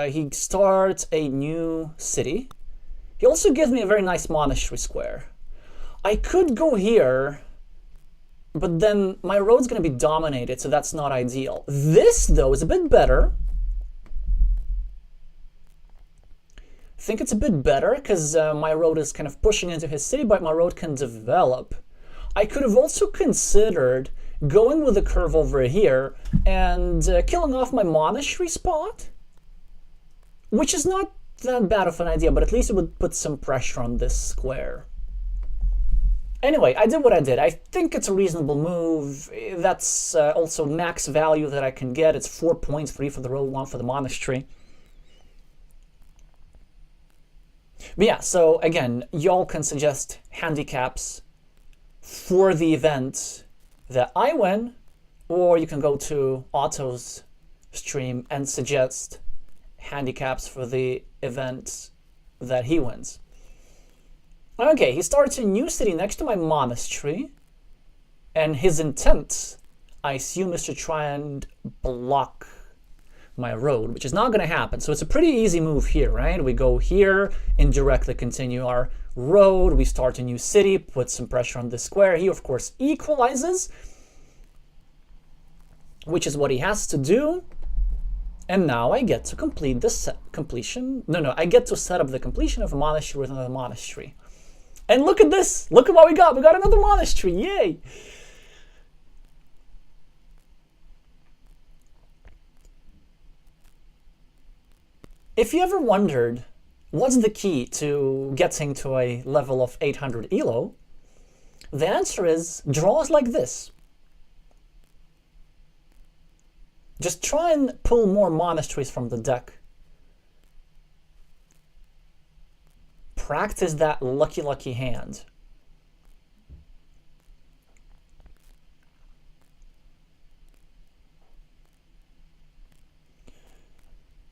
He starts a new city. He also gives me a very nice monastery square. I could go here, but then my road's going to be dominated, so that's not ideal. This, though, is a bit better. I think it's a bit better because my road is kind of pushing into his city, but my road can develop. I could have also considered going with the curve over here and killing off my monastery spot, which is not that bad of an idea, but at least it would put some pressure on this square. Anyway, I did what I did. I think it's a reasonable move. That's also max value that I can get. It's 4 points, 3 for the road, 1 for the monastery. But yeah, so again, y'all can suggest handicaps for the event that I win, or you can go to Otto's stream and suggest handicaps for the event that he wins. Okay, he starts a new city next to my monastery, and his intent, I assume, is to try and block my road, which is not going to happen. So it's a pretty easy move here, right? We go here, indirectly continue our road, we start a new city, put some pressure on this square. He, of course, equalizes, which is what he has to do. And now I get to complete this completion. No, I get to set up the completion of a monastery with another monastery. And look at this! Look at what we got! We got another monastery! Yay! If you ever wondered what's the key to getting to a level of 800 elo, the answer is draws like this. Just try and pull more monasteries from the deck. Practice that lucky hand.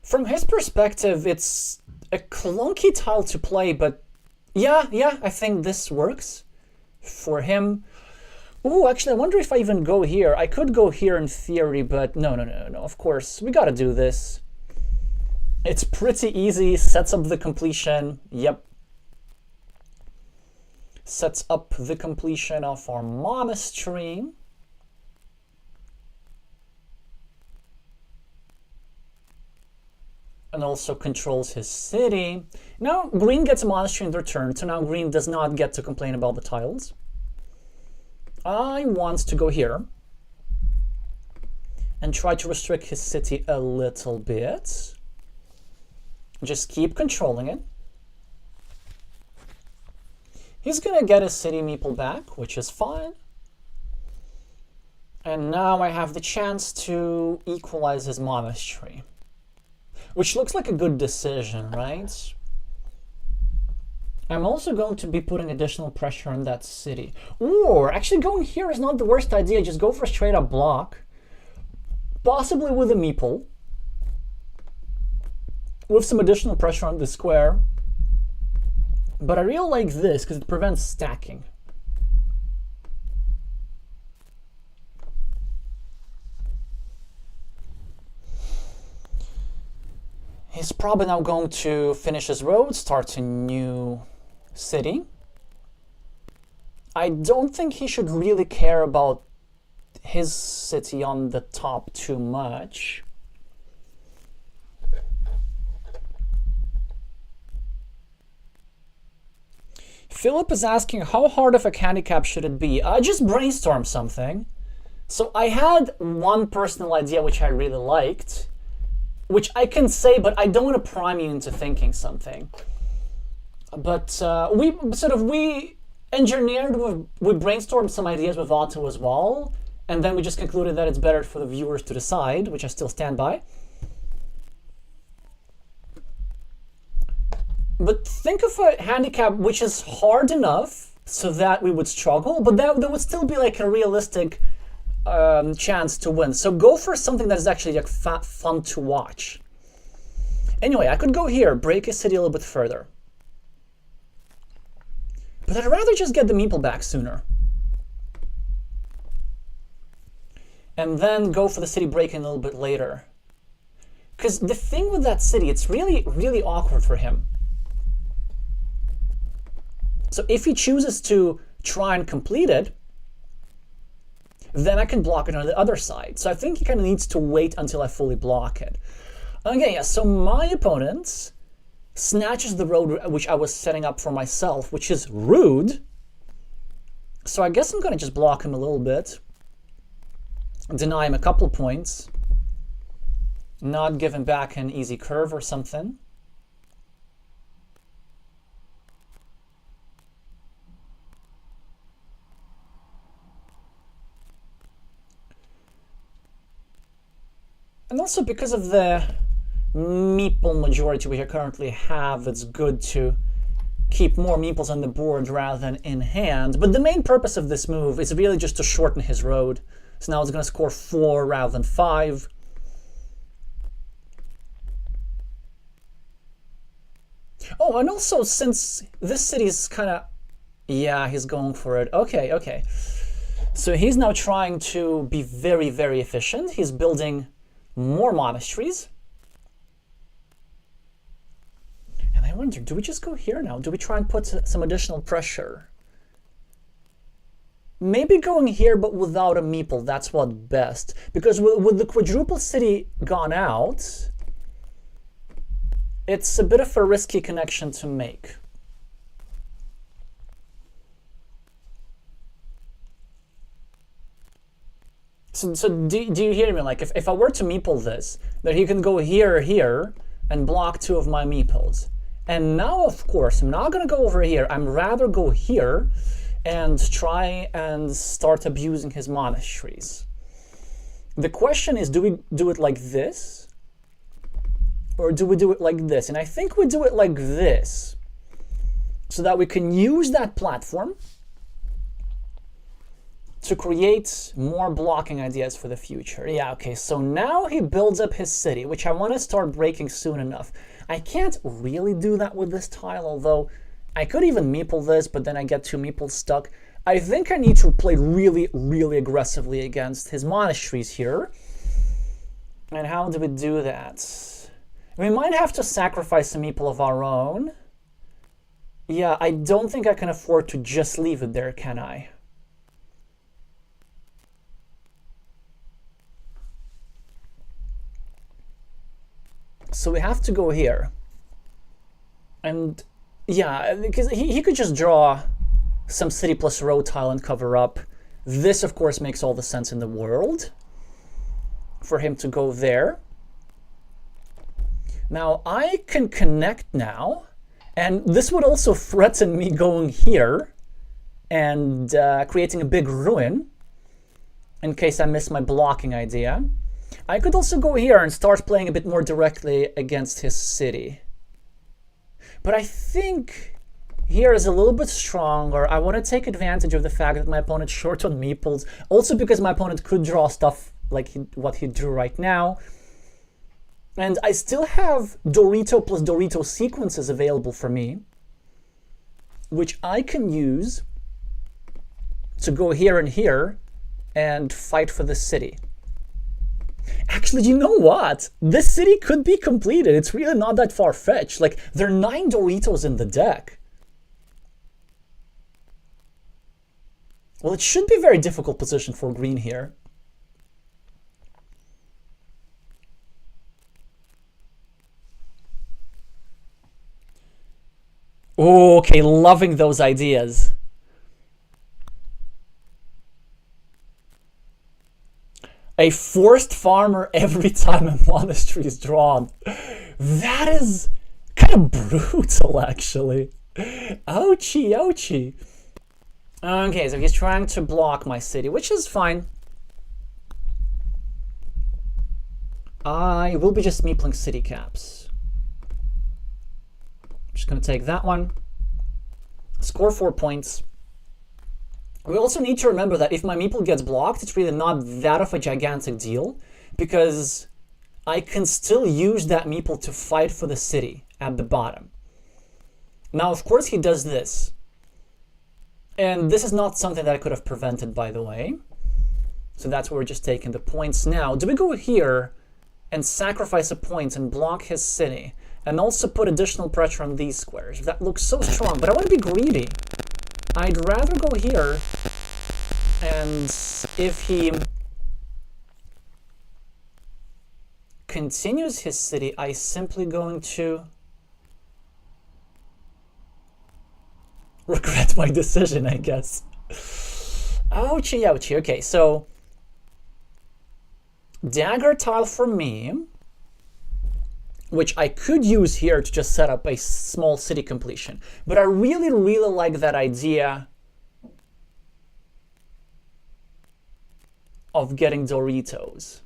From his perspective, it's a clunky tile to play, but yeah, I think this works for him. Ooh, actually, I wonder if I even go here. I could go here in theory, but no, of course, we gotta do this. It's pretty easy, sets up the completion, yep. Sets up the completion of our monastery. And also controls his city. Now, green gets a monastery in return, so now green does not get to complain about the tiles. I want to go here and try to restrict his city a little bit. Just keep controlling it. He's gonna get his city meeple back, which is fine. And now I have the chance to equalize his monastery, which looks like a good decision, right? I'm also going to be putting additional pressure on that city. Or, actually going here is not the worst idea. Just go for a straight up block. Possibly with a meeple. With some additional pressure on the square. But I really like this because it prevents stacking. He's probably now going to finish his road, start a new city. I don't think he should really care about his city on the top too much. Philip is asking, how hard of a handicap should it be? I just brainstorm something. So I had one personal idea which I really liked, which I can say, but I don't want to prime you into thinking something. But we engineered, we brainstormed some ideas with Otto as well, and then we just concluded that it's better for the viewers to decide, which I still stand by. But think of a handicap which is hard enough so that we would struggle, but that would still be like a realistic chance to win. So go for something that is actually like fun to watch. Anyway, I could go here, break a city a little bit further. But I'd rather just get the meeple back sooner. And then go for the city break-in a little bit later. Because the thing with that city, it's really, really awkward for him. So if he chooses to try and complete it, then I can block it on the other side. So I think he kind of needs to wait until I fully block it. Okay, yeah, so my opponent snatches the road which I was setting up for myself, which is rude. So I guess I'm going to just block him a little bit. Deny him a couple points. Not give him back an easy curve or something. And also because of the meeple majority we currently have, it's good to keep more meeples on the board rather than in hand. But the main purpose of this move is really just to shorten his road. So now it's going to score 4 rather than 5. Oh, and also since this city is kind of... Yeah, he's going for it. Okay, okay. So he's now trying to be very, very efficient. He's building more monasteries. And I wonder, do we just go here now? Do we try and put some additional pressure? Maybe going here, but without a meeple. That's what best. Because with the quadruple city gone out, it's a bit of a risky connection to make. So do you hear me? Like, if I were to meeple this, that he can go here or here and block 2 of my meeples. And now, of course, I'm not going to go over here. I'm rather go here and try and start abusing his monasteries. The question is, do we do it like this? Or do we do it like this? And I think we do it like this, so that we can use that platform to create more blocking ideas for the future. Yeah, okay, so now he builds up his city, which I want to start breaking soon enough. I can't really do that with this tile, although I could even meeple this, but then I get 2 meeples stuck. I think I need to play really, really aggressively against his monasteries here. And how do we do that? We might have to sacrifice a meeple of our own. Yeah, I don't think I can afford to just leave it there, can I? So we have to go here. And yeah, because he could just draw some city plus road tile and cover up. This, of course, makes all the sense in the world for him to go there. Now, I can connect now, and this would also threaten me going here and creating a big ruin in case I miss my blocking idea. I could also go here and start playing a bit more directly against his city. But I think here is a little bit stronger. I want to take advantage of the fact that my opponent's short on meeples, also because my opponent could draw stuff like what he drew right now. And I still have Dorito plus Dorito sequences available for me, which I can use to go here and here and fight for the city. Actually, you know what? This city could be completed. It's really not that far-fetched. Like, there are 9 Doritos in the deck. Well, it should be a very difficult position for green here. Oh, okay, loving those ideas. A forced farmer every time a monastery is drawn. That is kind of brutal, actually. Ouchie, ouchie. Okay, so he's trying to block my city, which is fine. I will be just meepling city caps. I'm just going to take that one. Score 4 points. We also need to remember that if my meeple gets blocked, it's really not that of a gigantic deal, because I can still use that meeple to fight for the city at the bottom. Now, of course, he does this. And this is not something that I could have prevented, by the way. So that's where we're just taking the points now. Do we go here and sacrifice a point and block his city, and also put additional pressure on these squares. That looks so strong, but I want to be greedy. I'd rather go here, and if he continues his city, I simply going to regret my decision, I guess. Ouchie, ouchie. Okay, so dagger tile for me, which I could use here to just set up a small city completion. But I really, really like that idea of getting Doritos.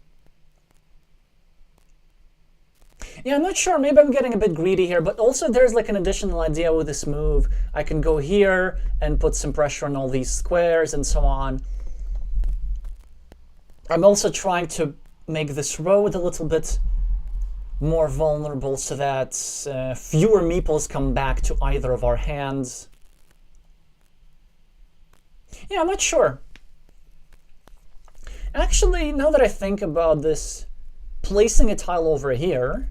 Yeah, I'm not sure. Maybe I'm getting a bit greedy here, but also there's like an additional idea with this move. I can go here and put some pressure on all these squares and so on. I'm also trying to make this road a little bit more vulnerable so that fewer meeples come back to either of our hands. Yeah, I'm not sure. Actually, now that I think about this, placing a tile over here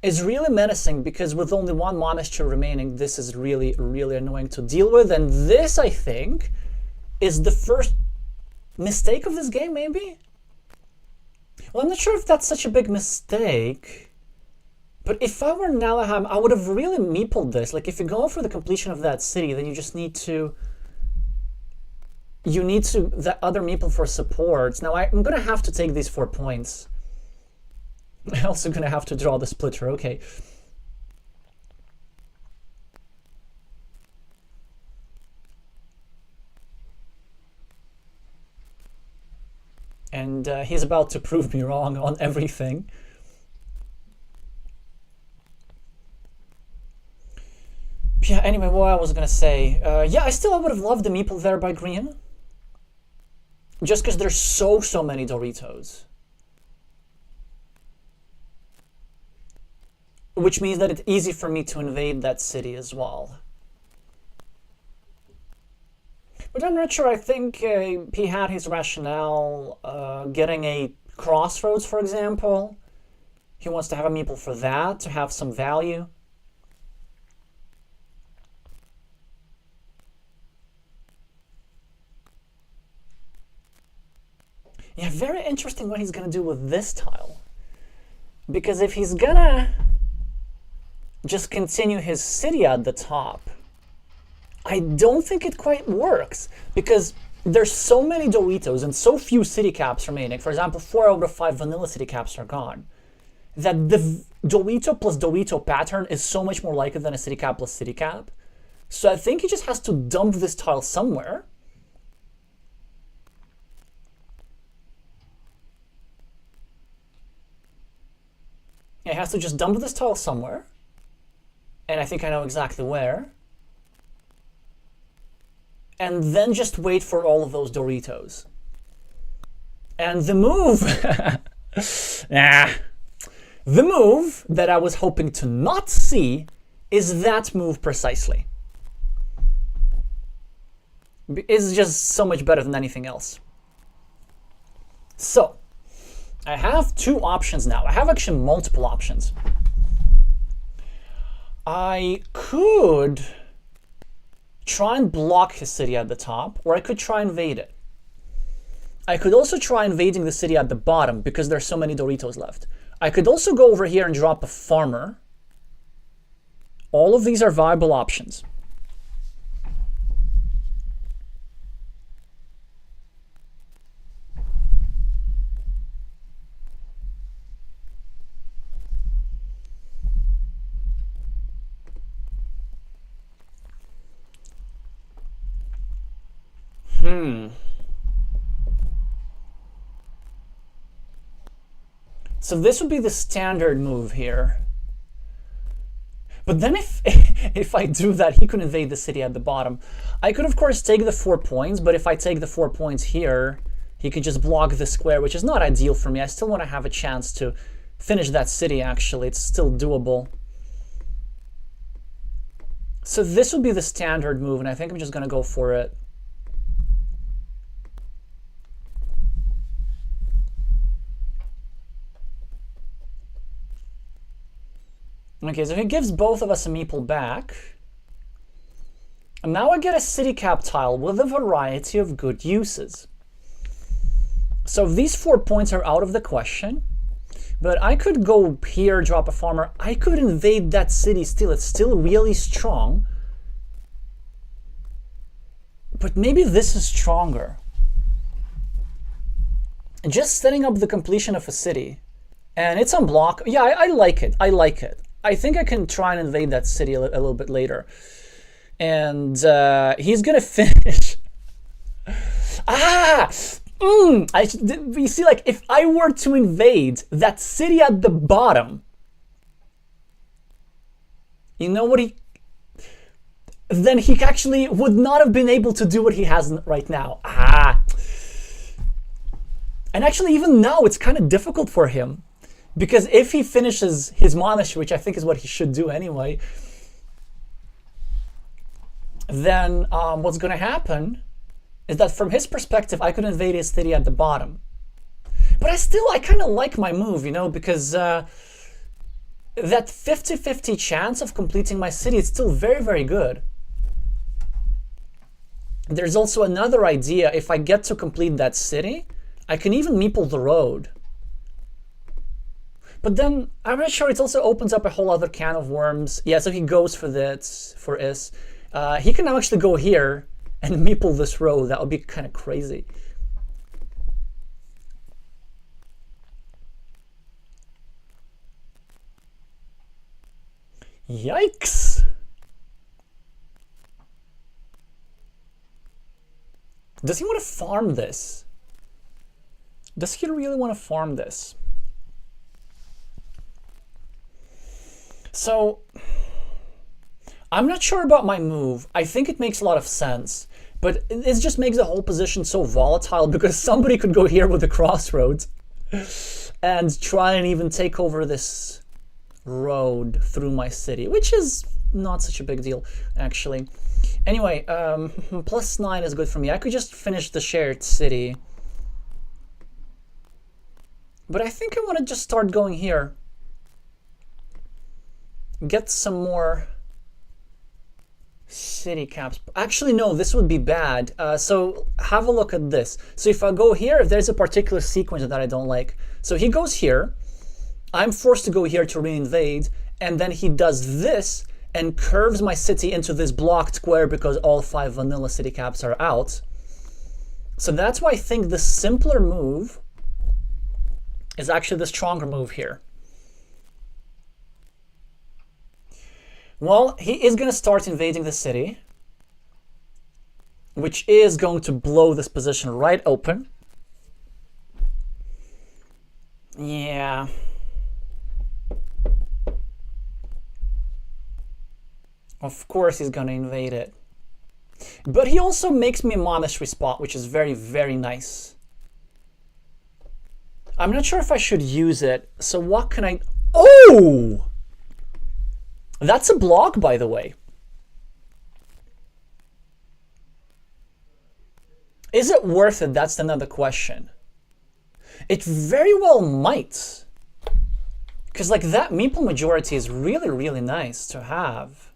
is really menacing, because with only one monastery remaining, this is really, really annoying to deal with. And this, I think, is the first mistake of this game, maybe? Well, I'm not sure if that's such a big mistake. But if I were Nallerheim, I would have really meepled this. Like, if you go for the completion of that city, then you just need to... You need to... the other meeple for supports. Now, I'm going to have to take these 4 points. I'm also going to have to draw the splitter, okay. And he's about to prove me wrong on everything. Yeah, anyway, what I was going to say. Yeah, I would have loved the meeple there by green. Just because there's so many Doritos. Which means that it's easy for me to invade that city as well. But I'm not sure. I think he had his rationale. Getting a crossroads, for example. He wants to have a meeple for that, to have some value. Yeah, very interesting what he's going to do with this tile. Because if he's gonna just continue his city at the top, I don't think it quite works, because there's so many Doritos and so few city caps remaining. For example, 4 out of 5 vanilla city caps are gone. That the Dorito plus Dorito pattern is so much more likely than a city cap plus city cap. So I think he just has to dump this tile somewhere. He has to just dump this tile somewhere. And I think I know exactly where. And then just wait for all of those Doritos. And the move... The move that I was hoping to not see is that move precisely. It's just so much better than anything else. So, I have 2 options now. I have actually multiple options. I could try and block his city at the top, or I could try and invade it. I could also try invading the city at the bottom, because there's so many Doritos left. I could also go over here and drop a farmer. All of these are viable options. So this would be the standard move here. But then if I do that, he could invade the city at the bottom. I could, of course, take the 4 points, but if I take the 4 points here, he could just block the square, which is not ideal for me. I still want to have a chance to finish that city, actually. It's still doable. So this would be the standard move, and I think I'm just going to go for it. Okay, so he gives both of us a meeple back. And now I get a city cap tile with a variety of good uses. So these 4 points are out of the question. But I could go here, drop a farmer. I could invade that city still. It's still really strong. But maybe this is stronger. Just setting up the completion of a city. And it's on block. Yeah, I like it. I like it. I think I can try and invade that city a little bit later. And he's going to finish. You see, like, if I were to invade that city at the bottom, you know what then he actually would not have been able to do what he has right now. And actually, even now, it's kind of difficult for him. Because if he finishes his monastery, which I think is what he should do anyway, then what's going to happen is that from his perspective, I could invade his city at the bottom. But I kind of like my move, you know, because that 50-50 chance of completing my city is still very, very good. There's also another idea. If I get to complete that city, I can even meeple the road. But then, I'm not sure, it also opens up a whole other can of worms. Yeah, so he goes for this, for is. He can now actually go here and meeple this road. That would be kind of crazy. Yikes! Does he want to farm this? Does he really want to farm this? So, I'm not sure about my move. I think it makes a lot of sense, but it just makes the whole position so volatile because somebody could go here with the crossroads and try and even take over this road through my city, which is not such a big deal, actually. Anyway, +9 is good for me. I could just finish the shared city. But I think I want to just start going here. Get some more city caps. Actually, no, this would be bad. So have a look at this. So if I go here, if there's a particular sequence that I don't like. So he goes here. I'm forced to go here to re-invade. And then he does this and curves my city into this blocked square because all 5 vanilla city caps are out. So that's why I think the simpler move is actually the stronger move here. Well, he is going to start invading the city, which is going to blow this position right open. Yeah. Of course he's going to invade it. But he also makes me a monastery spot, which is very, very nice. I'm not sure if I should use it. So what can I... Oh! That's a block, by the way. Is it worth it? That's another question. It very well might. Because like that meeple majority is really, really nice to have.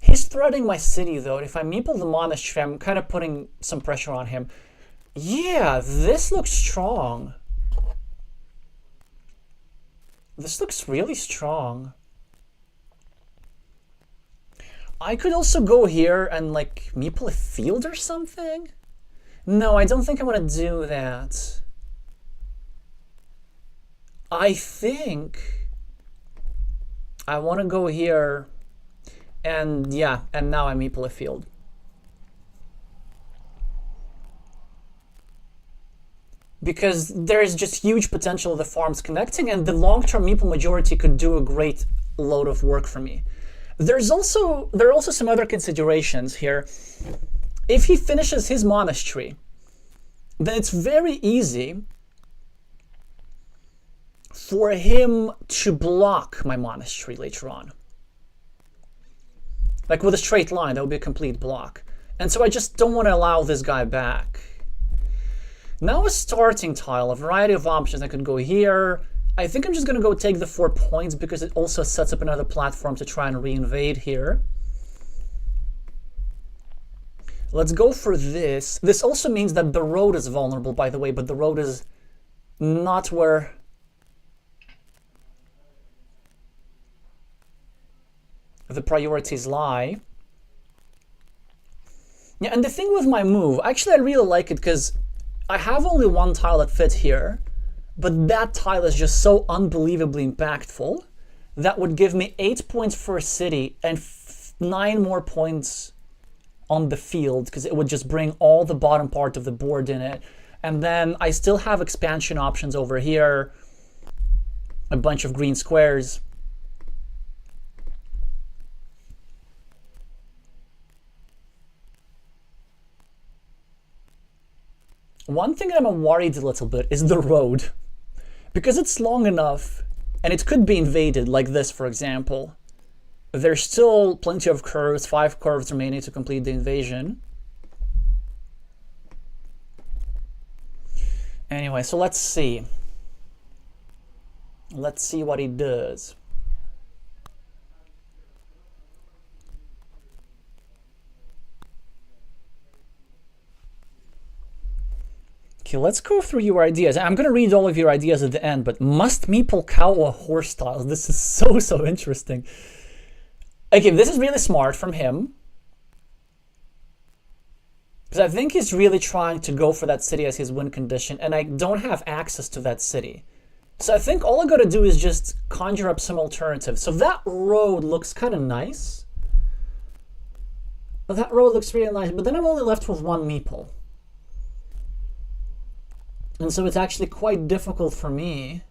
He's threatening my city, though. If I meeple the monastery, I'm kind of putting some pressure on him. Yeah, this looks strong. This looks really strong. I could also go here and like meeple a field or something. No, I don't think I want to do that. I think I want to go here and yeah, and now I meeple a field. Because there is just huge potential of the farms connecting, and the long-term meeple majority could do a great load of work for me. There are also some other considerations here. If he finishes his monastery, then it's very easy for him to block my monastery later on. Like with a straight line, that would be a complete block. And so I just don't want to allow this guy back. Now a starting tile, a variety of options. I could go here. I think I'm just going to go take the 4 points because it also sets up another platform to try and reinvade here. Let's go for this. This also means that the road is vulnerable, by the way, but the road is not where the priorities lie. Yeah, and the thing with my move, actually I really like it because I have only one tile that fits here, but that tile is just so unbelievably impactful. That would give me 8 points for a city and 9 more points on the field, because it would just bring all the bottom part of the board in it. And then I still have expansion options over here, a bunch of green squares. One thing that I'm worried a little bit is the road. Because it's long enough, and it could be invaded, like this, for example. There's still plenty of curves, 5 curves remaining to complete the invasion. Anyway, so let's see. Let's see what he does. Okay, let's go through your ideas. I'm going to read all of your ideas at the end, but must meeple cow or horse tiles? This is so interesting. Okay, this is really smart from him. Because I think he's really trying to go for that city as his win condition, and I don't have access to that city. So I think all I gotta do is just conjure up some alternatives. So that road looks kind of nice. That road looks really nice, but then I'm only left with 1 meeple. And so it's actually quite difficult for me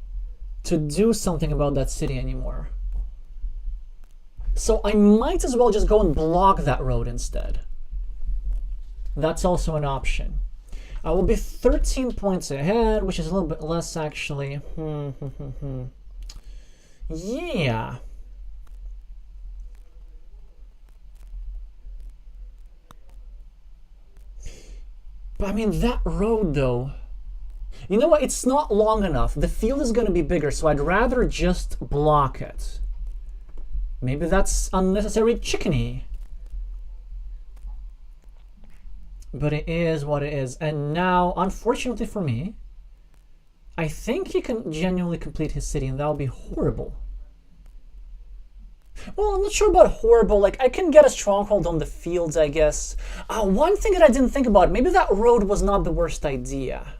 to do something about that city anymore. So I might as well just go and block that road instead. That's also an option. I will be 13 points ahead, which is a little bit less actually. Yeah. But I mean, that road though, you know what? It's not long enough. The field is going to be bigger, so I'd rather just block it. Maybe that's unnecessary chickeny. But it is what it is. And now, unfortunately for me, I think he can genuinely complete his city, and that'll be horrible. Well, I'm not sure about horrible. Like, I can get a stronghold on the fields, I guess. One thing that I didn't think about, maybe that road was not the worst idea.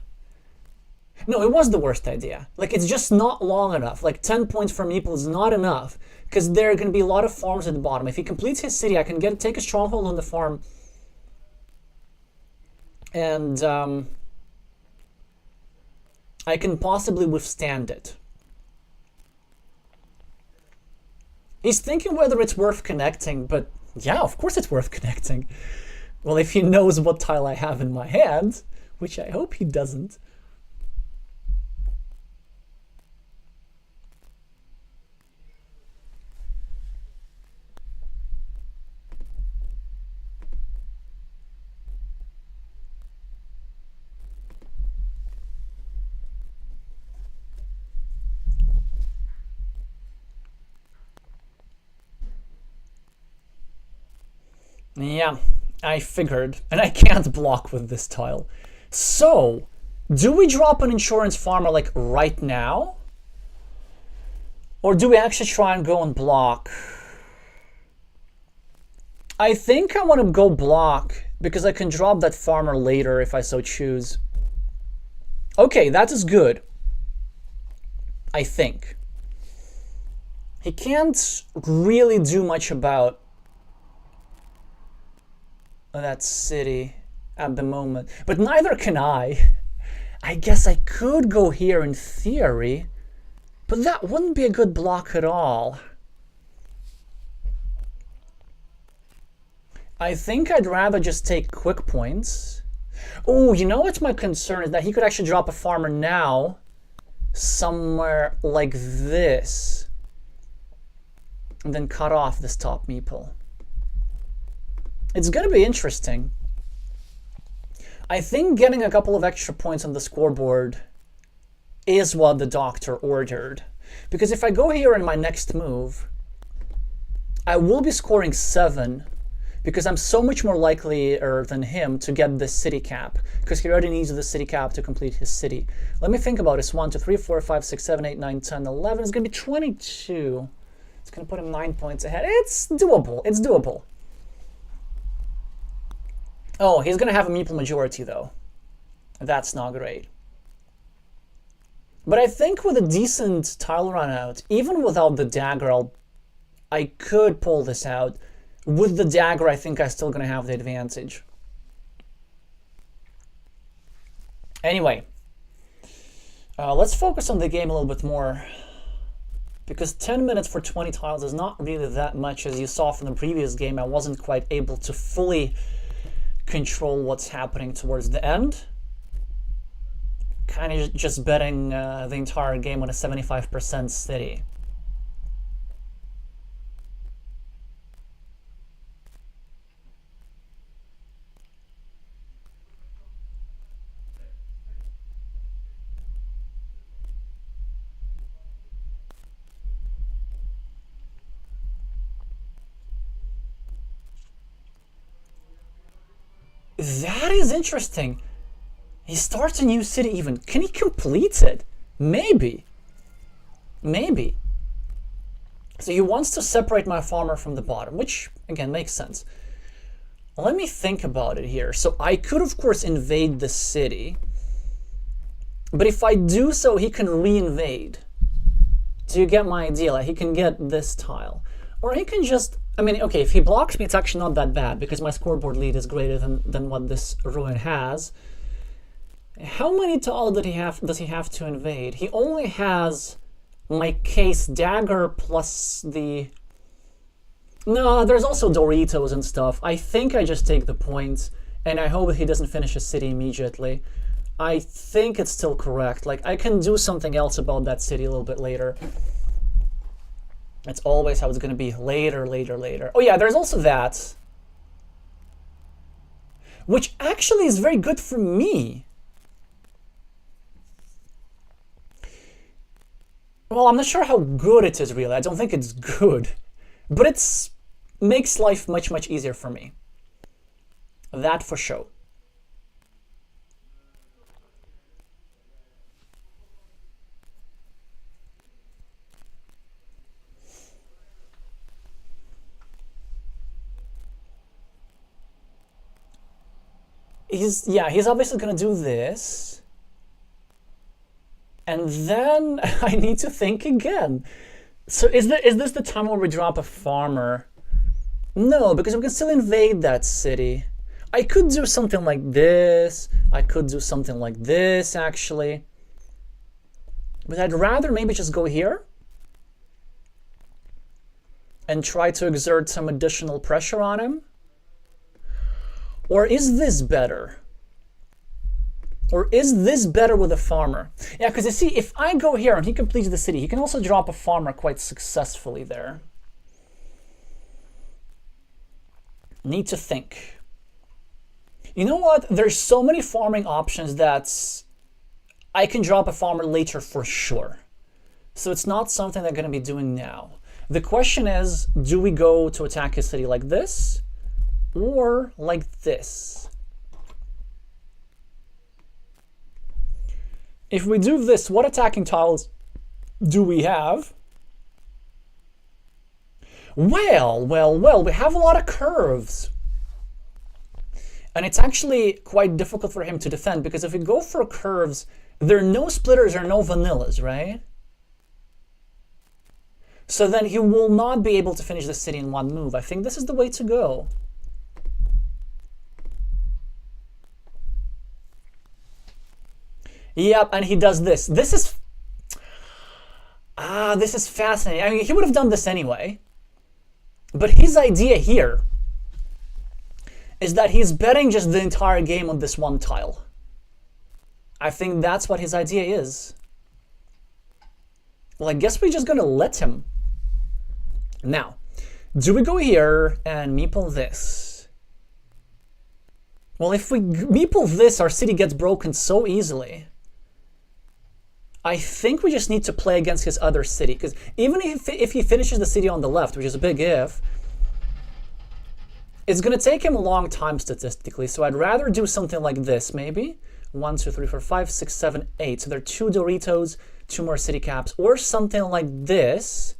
No, it was the worst idea. Like, it's just not long enough. Like, 10 points for meeple is not enough, because there are going to be a lot of farms at the bottom. If he completes his city, I can take a stronghold on the farm, and I can possibly withstand it. He's thinking whether it's worth connecting, but yeah, of course it's worth connecting. Well, if he knows what tile I have in my hand, which I hope he doesn't. Yeah, I figured, and I can't block with this tile. So, do we drop an insurance farmer like right now? Or do we actually try and go and block? I think I want to go block because I can drop that farmer later if I so choose. Okay, that is good. I think. He can't really do much about that city at the moment, but neither can I. I guess I could go here in theory, but that wouldn't be a good block at all. I think I'd rather just take quick points. Oh, you know what's my concern is that he could actually drop a farmer now somewhere like this and then cut off this top meeple. It's going to be interesting. I think getting a couple of extra points on the scoreboard is what the doctor ordered. Because if I go here in my next move, I will be scoring 7, because I'm so much more likelier than him to get this city cap, because he already needs the city cap to complete his city. Let me think about this. 1, 2, 3, 4, 5, 6, 7, 8, 9, 10, 11. It's going to be 22. It's going to put him 9 points ahead. It's doable. It's doable. Oh, he's going to have a meeple majority, though. That's not great. But I think with a decent tile run out, even without the dagger, I could pull this out. With the dagger, I think I'm still going to have the advantage. Anyway, let's focus on the game a little bit more. Because 10 minutes for 20 tiles is not really that much. As you saw from the previous game, I wasn't quite able to fully control what's happening towards the end. Kind of just betting the entire game on a 75% city. That is interesting. He starts a new city even. Can he complete it? Maybe. Maybe. So he wants to separate my farmer from the bottom, which, again, makes sense. Let me think about it here. So I could, of course, invade the city. But if I do so, he can re-invade. Do you get my idea? Like, he can get this tile. Or he can just... I mean, okay, if he blocks me, it's actually not that bad, because my scoreboard lead is greater than what this ruin has. How many tiles does he have to invade? He only has my case dagger plus the... No, there's also Doritos and stuff. I think I just take the points, and I hope he doesn't finish his city immediately. I think it's still correct. Like, I can do something else about that city a little bit later. It's always how it's going to be. Later, later, later. Oh yeah, there's also that. Which actually is very good for me. Well, I'm not sure how good it is, really. I don't think it's good. But it makes life much, much easier for me. That for sure. He's obviously going to do this. And then I need to think again. So is this the time where we drop a farmer? No, because we can still invade that city. I could do something like this. I could do something like this, actually. But I'd rather maybe just go here and try to exert some additional pressure on him. Or is this better? Or is this better with a farmer? Yeah, because you see, if I go here and he completes the city, he can also drop a farmer quite successfully there. Need to think. You know what? There's so many farming options that I can drop a farmer later for sure. So it's not something I'm going to be doing now. The question is, do we go to attack his city like this? Or like this? If we do this, what attacking tiles do we have? Well, we have a lot of curves. And it's actually quite difficult for him to defend, because if we go for curves, there are no splitters or no vanillas, right? So then he will not be able to finish the city in one move. I think this is the way to go. Yep, and he does this. This is fascinating. I mean, he would have done this anyway. But his idea here is that he's betting just the entire game on this one tile. I think that's what his idea is. Well, I guess we're just gonna let him. Now, do we go here and meeple this? Well, if we meeple this, our city gets broken so easily. I think we just need to play against his other city, because even if he finishes the city on the left, which is a big if, it's going to take him a long time statistically, so I'd rather do something like this, maybe. 1, 2, 3, 4, 5, 6, 7, 8. So there are 2 Doritos, 2 more city caps, or something like this,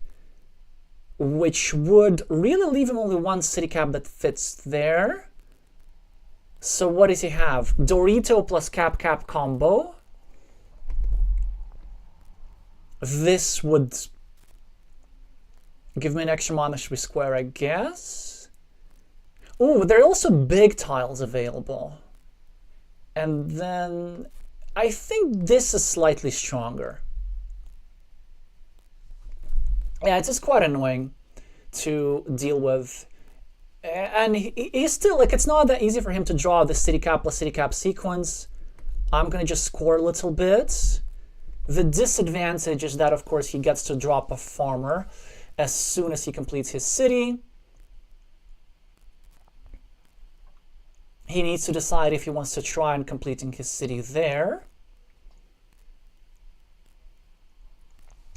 which would really leave him only 1 city cap that fits there. So what does he have? Dorito plus cap combo. This would give me an extra monastery square, I guess. Oh, there are also big tiles available. And then I think this is slightly stronger. Yeah, it's just quite annoying to deal with. And he's still, like, it's not that easy for him to draw the city cap plus city cap sequence. I'm going to just score a little bit. The disadvantage is that, of course, he gets to drop a farmer as soon as he completes his city. He needs to decide if he wants to try and completing his city there.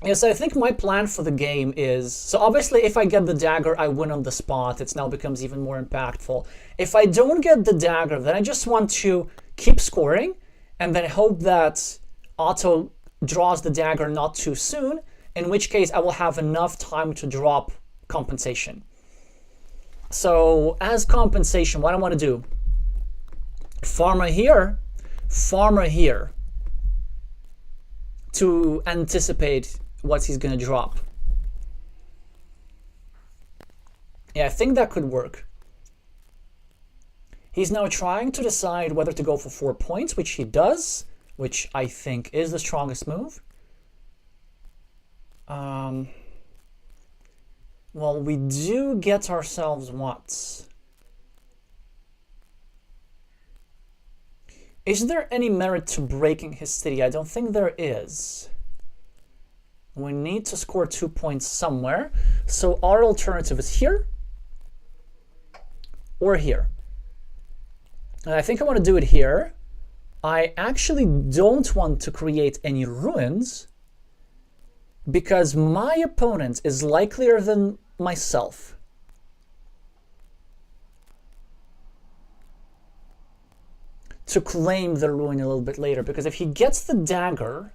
Yes, I think my plan for the game is, so obviously if I get the dagger, I win on the spot. It now becomes even more impactful. If I don't get the dagger, then I just want to keep scoring and then hope that Otto draws the dagger not too soon, in which case I will have enough time to drop compensation. So as compensation, what I want to do, farmer here to anticipate what he's going to drop. Yeah, I think that could work. He's now trying to decide whether to go for 4 points, which he does, which I think is the strongest move. Well, we do get ourselves what? Is there any merit to breaking his city? I don't think there is. We need to score 2 points somewhere. So our alternative is here or here. And I think I want to do it here. I actually don't want to create any ruins because my opponent is likelier than myself to claim the ruin a little bit later, because if he gets the dagger,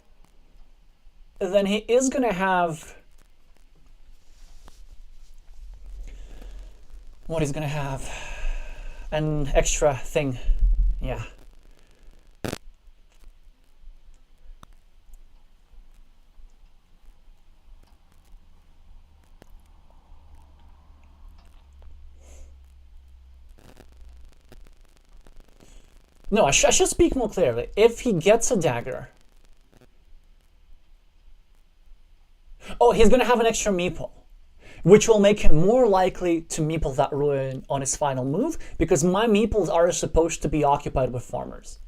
then he is going to have... What he's going to have? An extra thing. Yeah. No, I should speak more clearly. If he gets a dagger... Oh, he's going to have an extra meeple, which will make him more likely to meeple that ruin on his final move, because my meeples are supposed to be occupied with farmers.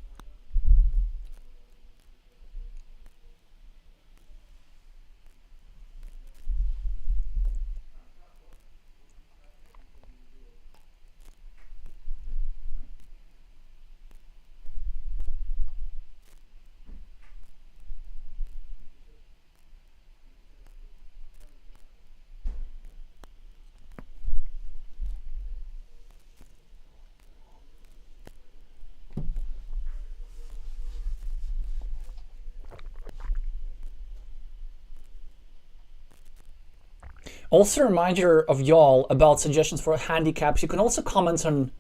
Also, a reminder of y'all about suggestions for handicaps. You can also comment on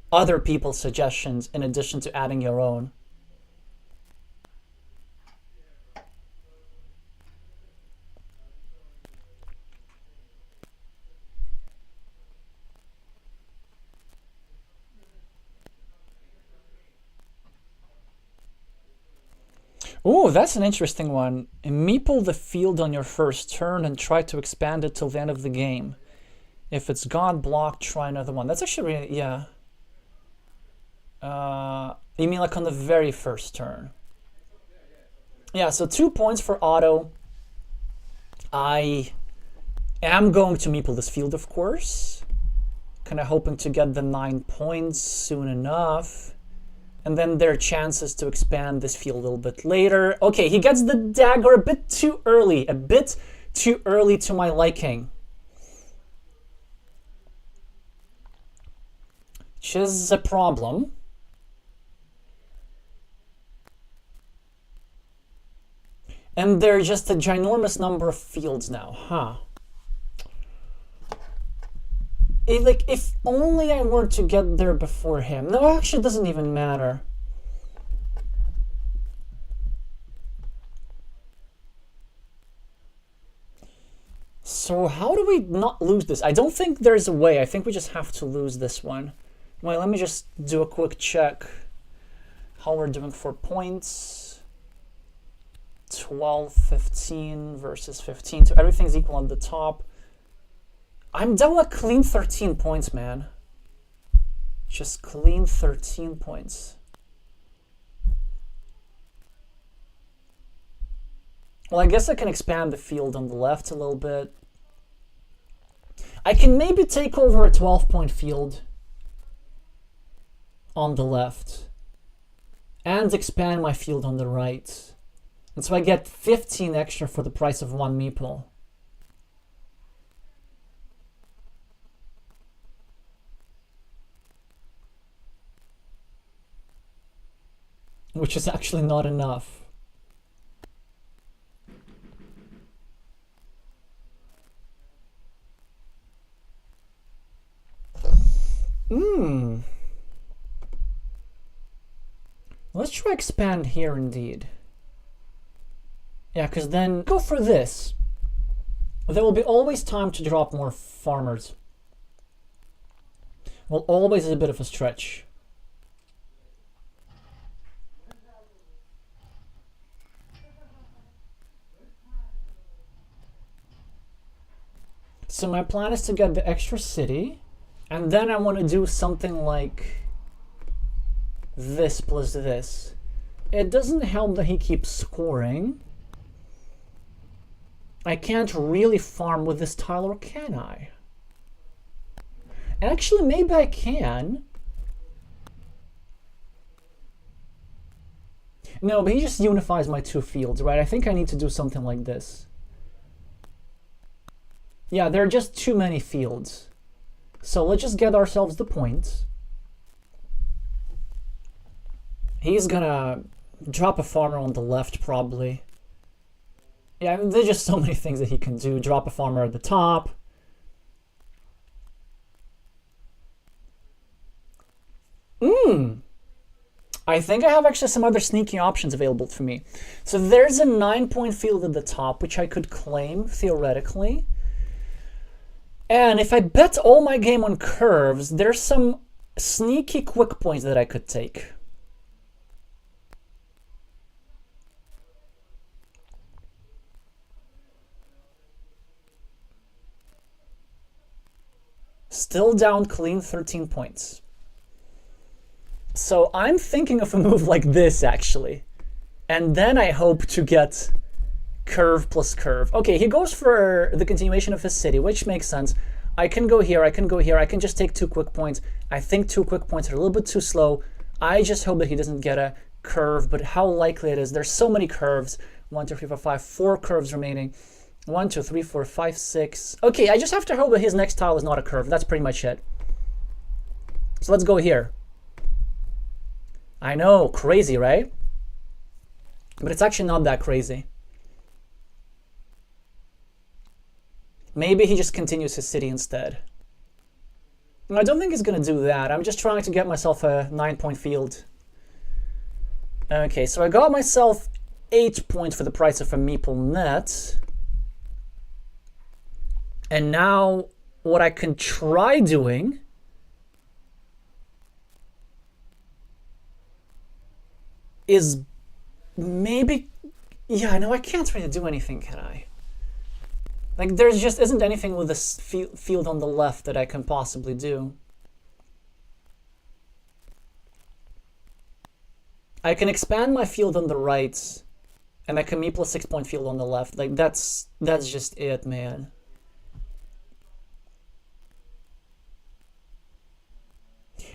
other people's suggestions in addition to adding your own. Oh, that's an interesting one. Meeple the field on your first turn and try to expand it till the end of the game. If it's God blocked, try another one. That's actually really, yeah. You mean like on the very first turn? Yeah, so 2 points for Otto. I am going to meeple this field, of course. Kind of hoping to get the 9 points soon enough. And then there are chances to expand this field a little bit later. Okay, he gets the dagger a bit too early. A bit too early to my liking. Which is a problem. And there are just a ginormous number of fields now, huh? If only I were to get there before him. No, actually, it doesn't even matter. So how do we not lose this? I don't think there's a way. I think we just have to lose this one. Wait, let me just do a quick check how we're doing for points. 12, 15 versus 15. So everything's equal at the top. I'm down like clean 13 points, man. Just clean 13 points. Well, I guess I can expand the field on the left a little bit. I can maybe take over a 12-point field on the left and expand my field on the right. And so I get 15 extra for the price of 1 meeple. Which is actually not enough. Let's try expand here indeed. Yeah, because then go for this. There will be always time to drop more farmers. Well, always is a bit of a stretch. So my plan is to get the extra city, and then I want to do something like this plus this. It doesn't help that he keeps scoring. I can't really farm with this tile, or can I? Actually, maybe I can. No, but he just unifies my 2 fields, right? I think I need to do something like this. Yeah, there are just too many fields. So let's just get ourselves the points. He's gonna drop a farmer on the left, probably. Yeah, I mean, there's just so many things that he can do. Drop a farmer at the top. I think I have actually some other sneaky options available for me. So there's a 9-point field at the top, which I could claim, theoretically. And if I bet all my game on curves, there's some sneaky quick points that I could take. Still down clean 13 points. So I'm thinking of a move like this, actually. And then I hope to get curve plus curve. Okay, he goes for the continuation of his city, which makes sense. I can go here, I can go here, I can just take 2 quick points. I think 2 quick points are a little bit too slow. I just hope that he doesn't get a curve, but how likely it is. There's so many curves. 1, 2, 3, 4, 5, 4 curves remaining. 1, 2, 3, 4, 5, 6. Okay, I just have to hope that his next tile is not a curve. That's pretty much it. So let's go here. I know, crazy, right? But it's actually not that crazy. Maybe he just continues his city instead. I don't think he's going to do that. I'm just trying to get myself a 9-point field. Okay, so I got myself 8 points for the price of a meeple net. And now what I can try doing is maybe, yeah, no, I can't really do anything, can I? Like, there just isn't anything with this field on the left that I can possibly do. I can expand my field on the right, and I can meeple a 6-point field on the left. Like, that's just it, man.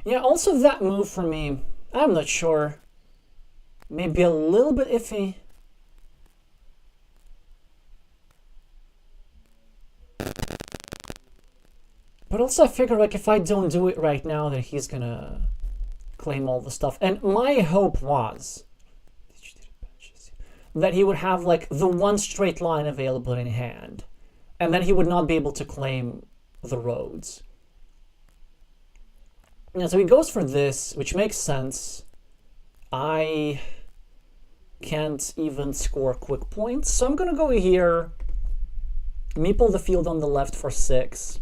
Yeah, also that move for me, I'm not sure. Maybe a little bit iffy. But also I figure like if I don't do it right now, then he's gonna claim all the stuff. And my hope was that he would have like the one straight line available in hand. And then he would not be able to claim the roads. Yeah, so he goes for this, which makes sense. I can't even score quick points, so I'm gonna go here, meeple the field on the left for 6.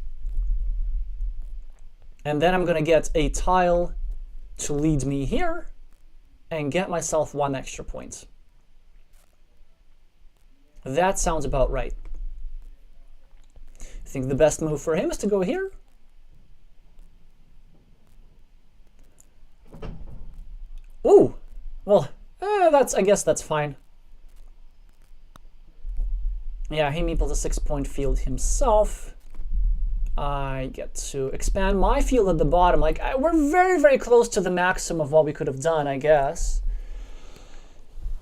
And then I'm gonna get a tile to lead me here and get myself 1 extra point. That sounds about right. I think the best move for him is to go here. Ooh, well, I guess that's fine. Yeah, he meeples a 6-point field himself. I get to expand my field at the bottom. Like, we're very, very close to the maximum of what we could have done, I guess.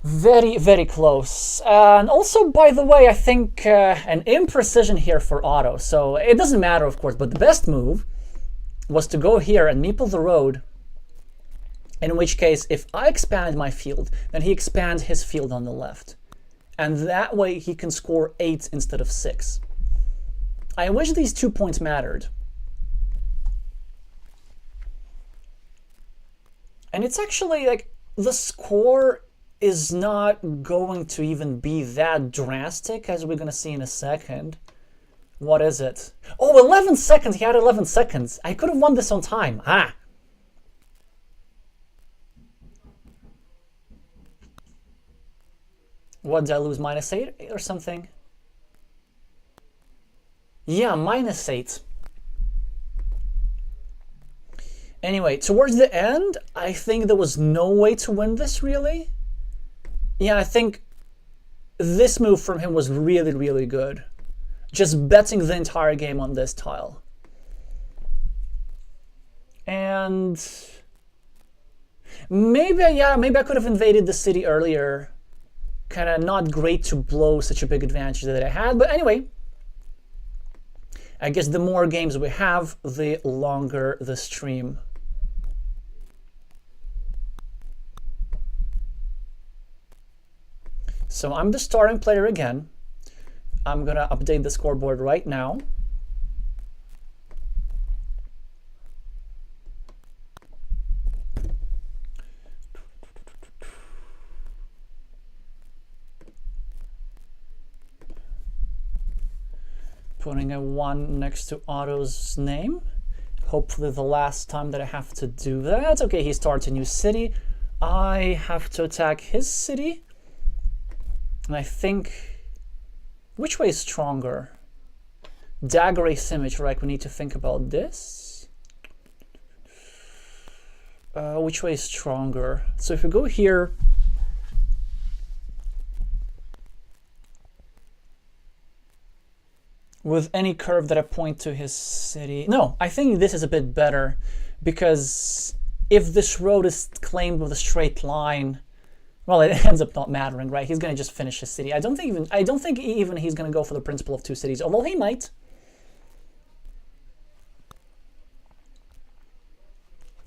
Very, very close. And also, by the way, I think an imprecision here for Otto. So it doesn't matter, of course, but the best move was to go here and meeple the road. In which case, if I expand my field, then he expands his field on the left. And that way he can score 8 instead of 6. I wish these 2 points mattered. And it's actually like the score is not going to even be that drastic, as we're going to see in a second. What is it? Oh, 11 seconds. He had 11 seconds. I could have won this on time. Ah. What, did I lose? -8 or something? Yeah, -8. Anyway, towards the end, I think there was no way to win this, really. Yeah, I think this move from him was really, really good. Just betting the entire game on this tile. And maybe I could have invaded the city earlier. Kind of not great to blow such a big advantage that I had. But anyway, I guess the more games we have, the longer the stream. So I'm the starting player again. I'm going to update the scoreboard right now. Putting a 1 next to Otto's name. Hopefully the last time that I have to do that. Okay, he starts a new city. I have to attack his city. And I think... which way is stronger? Dagger asymmetry, right? We need to think about this. Which way is stronger? So if we go here... with any curve that I point to his city. No, I think this is a bit better, because if this road is claimed with a straight line, well, it ends up not mattering, right? He's going to just finish his city. I don't think even he's going to go for the principle of 2 cities, although he might.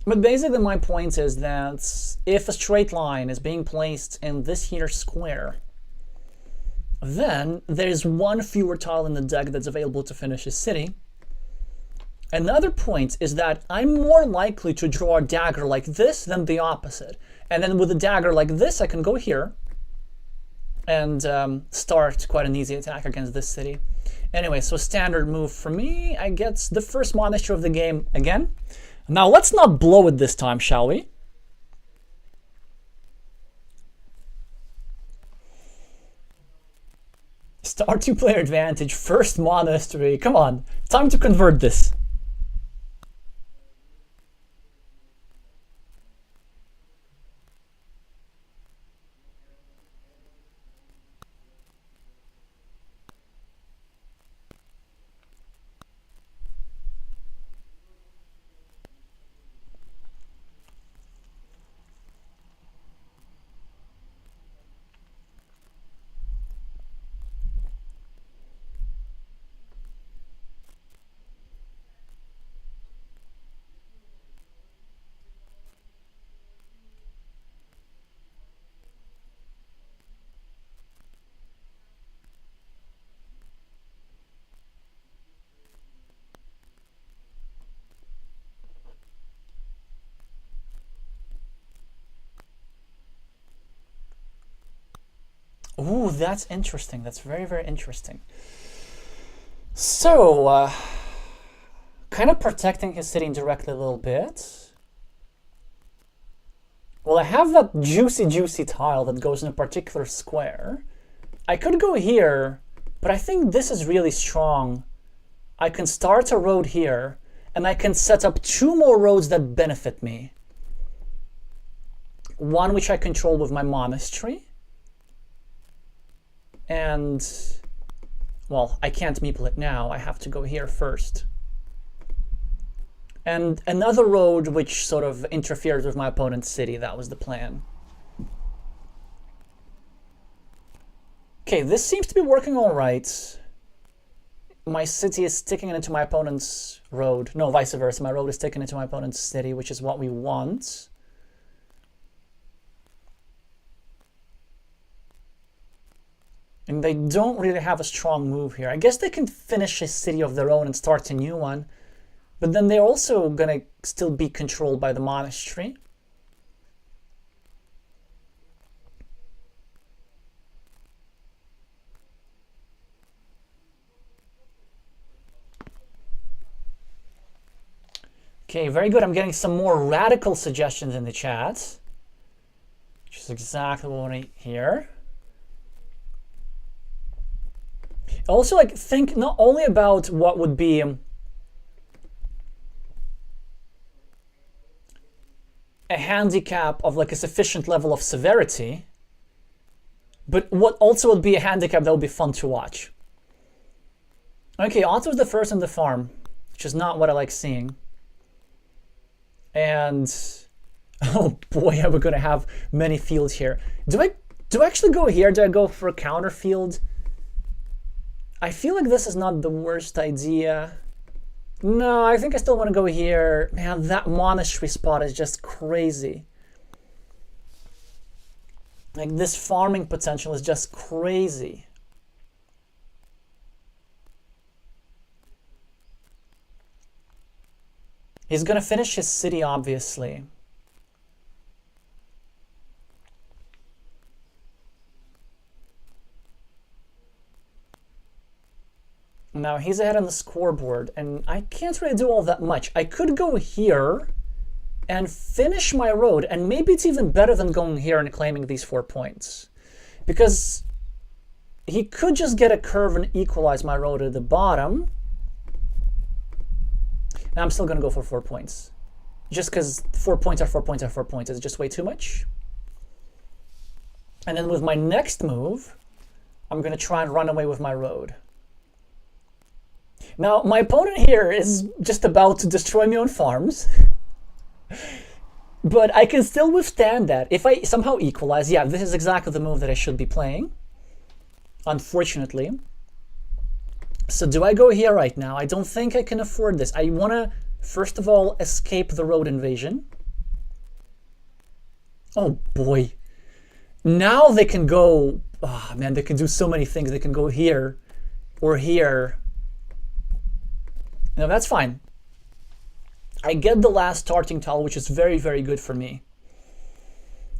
But basically my point is that if a straight line is being placed in this here square, then there's 1 fewer tile in the deck that's available to finish his city. Another point is that I'm more likely to draw a dagger like this than the opposite. And then with a dagger like this, I can go here and start quite an easy attack against this city. Anyway, so standard move for me. I get the first monastery of the game again. Now let's not blow it this time, shall we? Star 2-player advantage, first monastery. Come on, time to convert this. Ooh, that's interesting. That's very, very interesting. So, kind of protecting his city indirectly a little bit. Well, I have that juicy, juicy tile that goes in a particular square. I could go here, but I think this is really strong. I can start a road here, and I can set up 2 more roads that benefit me. One which I control with my monastery. And, well, I can't meeple it now. I have to go here first. And another road which sort of interferes with my opponent's city. That was the plan. Okay, this seems to be working all right. My city is sticking into my opponent's road. No, vice versa. My road is sticking into my opponent's city, which is what we want. And they don't really have a strong move here. I guess they can finish a city of their own and start a new one. But then they're also going to still be controlled by the monastery. Okay, very good. I'm getting some more radical suggestions in the chat. Which is exactly what I want to hear. Also, like, think not only about what would be a handicap of like a sufficient level of severity, but what also would be a handicap that would be fun to watch. Okay, Otto's the first in the farm, which is not what I like seeing. And oh boy, we're gonna have many fields here. Do I actually go here? Do I go for a counter field? I feel like this is not the worst idea. No, I think I still want to go here. Man, that monastery spot is just crazy. Like, this farming potential is just crazy. He's gonna finish his city, obviously. Now he's ahead on the scoreboard, and I can't really do all that much. I could go here and finish my road, and maybe it's even better than going here and claiming these 4 points. Because he could just get a curve and equalize my road at the bottom. And I'm still going to go for 4 points. Just because 4 points are 4 points are 4 points. It's just way too much. And then with my next move, I'm going to try and run away with my road. Now, my opponent here is just about to destroy my own farms. But I can still withstand that. If I somehow equalize, yeah, this is exactly the move that I should be playing. Unfortunately. So do I go here right now? I don't think I can afford this. I want to, first of all, escape the road invasion. Oh, boy. Now they can go... Oh, man, they can do so many things. They can go here or here. No, that's fine. I get the last starting tile, which is very, very good for me.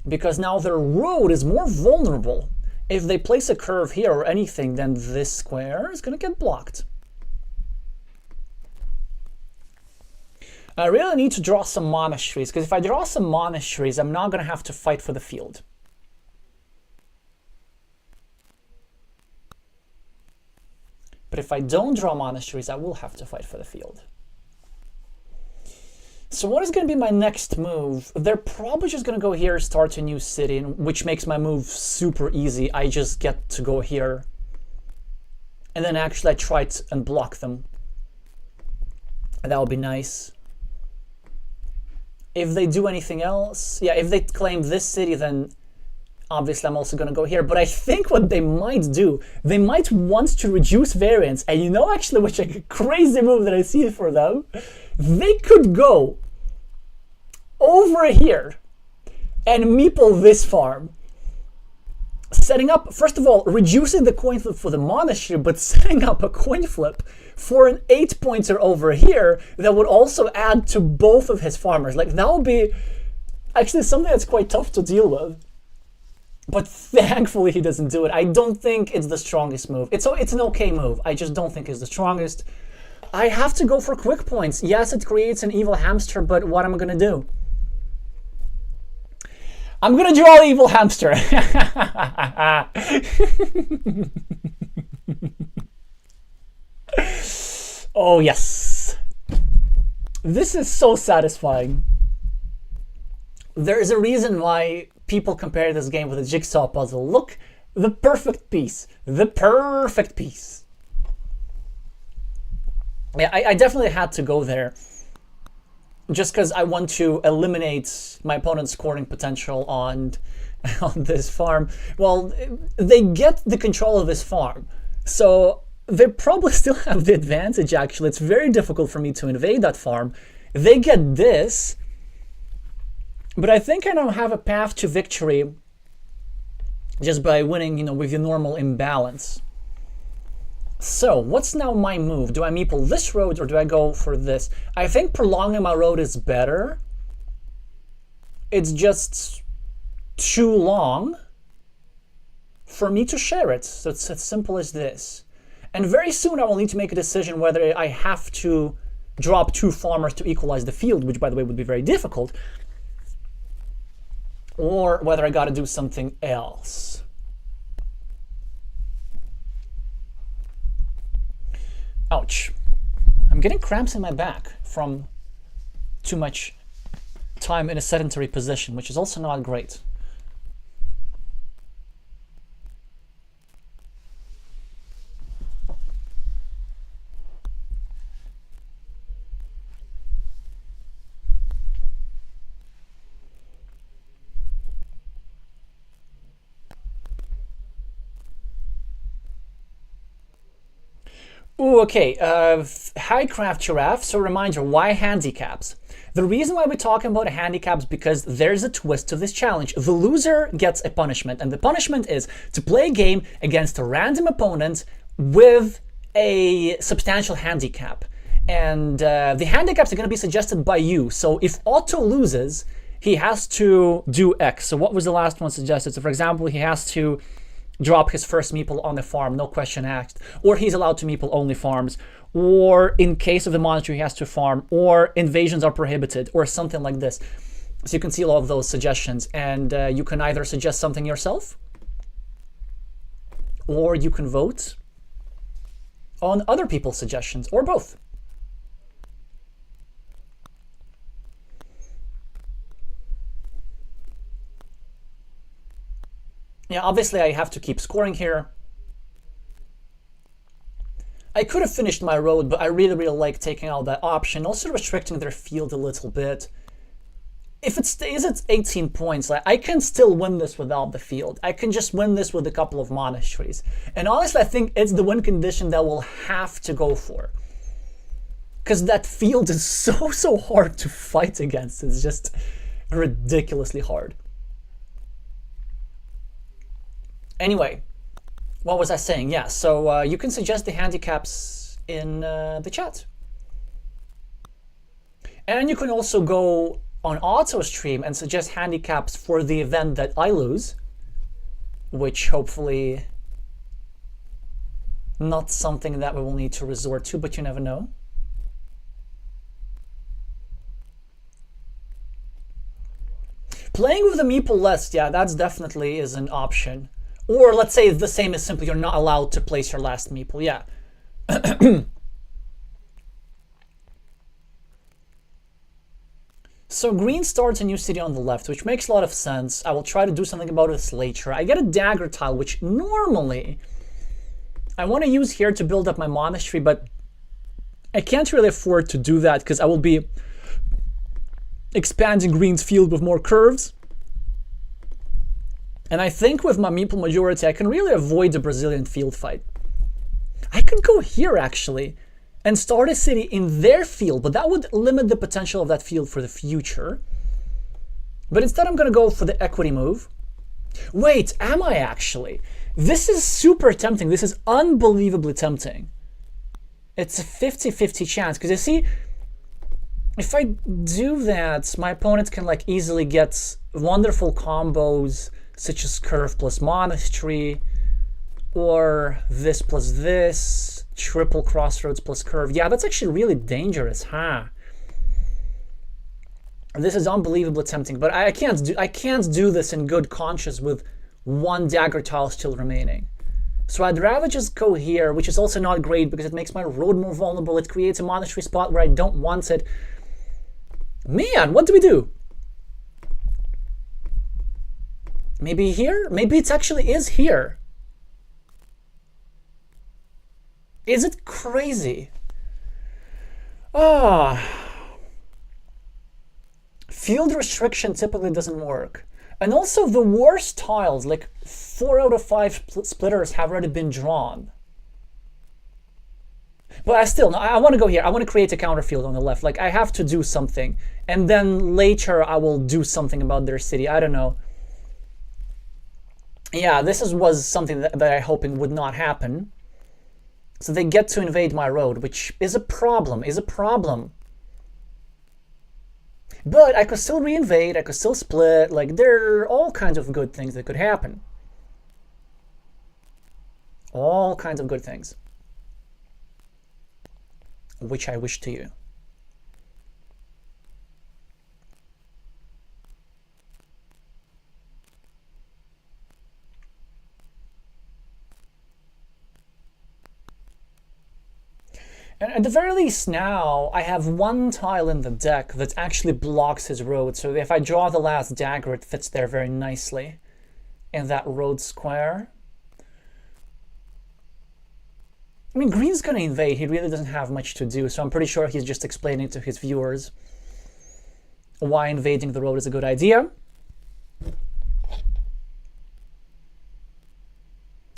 Because now their road is more vulnerable. If they place a curve here or anything, then this square is going to get blocked. I really need to draw some monasteries, because if I draw some monasteries, I'm not going to have to fight for the field. But if I don't draw monasteries, I will have to fight for the field. So what is going to be my next move? They're probably just going to go here, start a new city, which makes my move super easy. I just get to go here. And then actually I try and block them. That would be nice. If they do anything else, yeah, if they claim this city, then obviously I'm also going to go here. But I think what they might do, they might want to reduce variance. And you know actually which a crazy move that I see for them? They could go over here and meeple this farm. Setting up, first of all, reducing the coin flip for the monastery, but setting up a coin flip for an 8-pointer over here that would also add to both of his farmers. Like, that would be actually something that's quite tough to deal with. But thankfully he doesn't do it. I don't think it's the strongest move. It's an okay move. I just don't think it's the strongest. I have to go for quick points. Yes, it creates an evil hamster, but what am I going to do? I'm going to draw the evil hamster. Oh, yes. This is so satisfying. There is a reason why people compare this game with a jigsaw puzzle. Look, the perfect piece. The perfect piece. Yeah, I definitely had to go there. Just because I want to eliminate my opponent's scoring potential on this farm. Well, they get the control of this farm. So they probably still have the advantage, actually. It's very difficult for me to invade that farm. They get this. But I think I now have a path to victory just by winning, you know, with the normal imbalance. So, what's now my move? Do I meeple this road or do I go for this? I think prolonging my road is better. It's just too long for me to share it. So it's as simple as this. And very soon I will need to make a decision whether I have to drop 2 farmers to equalize the field, which by the way would be very difficult, or whether I gotta do something else. Ouch. I'm getting cramps in my back from too much time in a sedentary position, which is also not great. Ooh, okay, High Craft Giraffe, so reminder, why handicaps? The reason why we're talking about handicaps is because there's a twist to this challenge. The loser gets a punishment, and the punishment is to play a game against a random opponent with a substantial handicap. And the handicaps are going to be suggested by you. So if Otto loses, he has to do X. So what was the last one suggested? So for example, he has to drop his first meeple on the farm, no question asked, or he's allowed to meeple only farms, or in case of the monastery he has to farm, or invasions are prohibited, or something like this. So you can see all of those suggestions, and you can either suggest something yourself, or you can vote on other people's suggestions, or both. Yeah, obviously I have to keep scoring here. I could have finished my road, but I really like taking out that option, also restricting their field a little bit. If it stays at 18 points, like, I can still win this without the field. I can just win this with a couple of monasteries. And honestly, I think it's the win condition that we'll have to go for. Because that field is so hard to fight against. It's just ridiculously hard. Anyway, what was I saying? Yeah, so you can suggest the handicaps in the chat. And you can also go on Otto's stream and suggest handicaps for the event that I lose, which hopefully not something that we will need to resort to, but you never know. Playing with the meeple list, yeah, that's definitely is an option. Or let's say the same as simply you're not allowed to place your last meeple, yeah. So green starts a new city on the left, which makes a lot of sense. I will try to do something about this later. I get a dagger tile, which normally I want to use here to build up my monastery, but I can't really afford to do that because I will be expanding green's field with more curves. And I think with my meeple majority, I can really avoid the Brazilian field fight. I could go here, actually, and start a city in their field, but that would limit the potential of that field for the future. But instead, I'm going to go for the equity move. Wait, am I actually? This is super tempting. This is unbelievably tempting. It's a 50-50 chance, because you see, if I do that, my opponents can like easily get wonderful combos such as curve plus monastery, or this plus this, triple crossroads plus curve. Yeah, that's actually really dangerous, huh? This is unbelievably tempting, but I can't do this in good conscience with one dagger tile still remaining. So I'd rather just go here, which is also not great because it makes my road more vulnerable. It creates a monastery spot where I don't want it. Man, what do we do? Maybe here? Maybe it actually is here. Is it crazy? Ah. Field restriction typically doesn't work. And also the worst tiles, like 4 out of 5 splitters have already been drawn. But I want to go here. I want to create a counter field on the left. Like, I have to do something. And then later I will do something about their city. I don't know. Yeah, was something that I hoping would not happen. So they get to invade my road, which is a problem, But I could still reinvade, I could still split, like there are all kinds of good things that could happen. All kinds of good things. Which I wish to you. And at the very least now, I have one tile in the deck that actually blocks his road, so if I draw the last dagger, it fits there very nicely in that road square. I mean, green's gonna invade, he really doesn't have much to do, so I'm pretty sure he's just explaining to his viewers why invading the road is a good idea.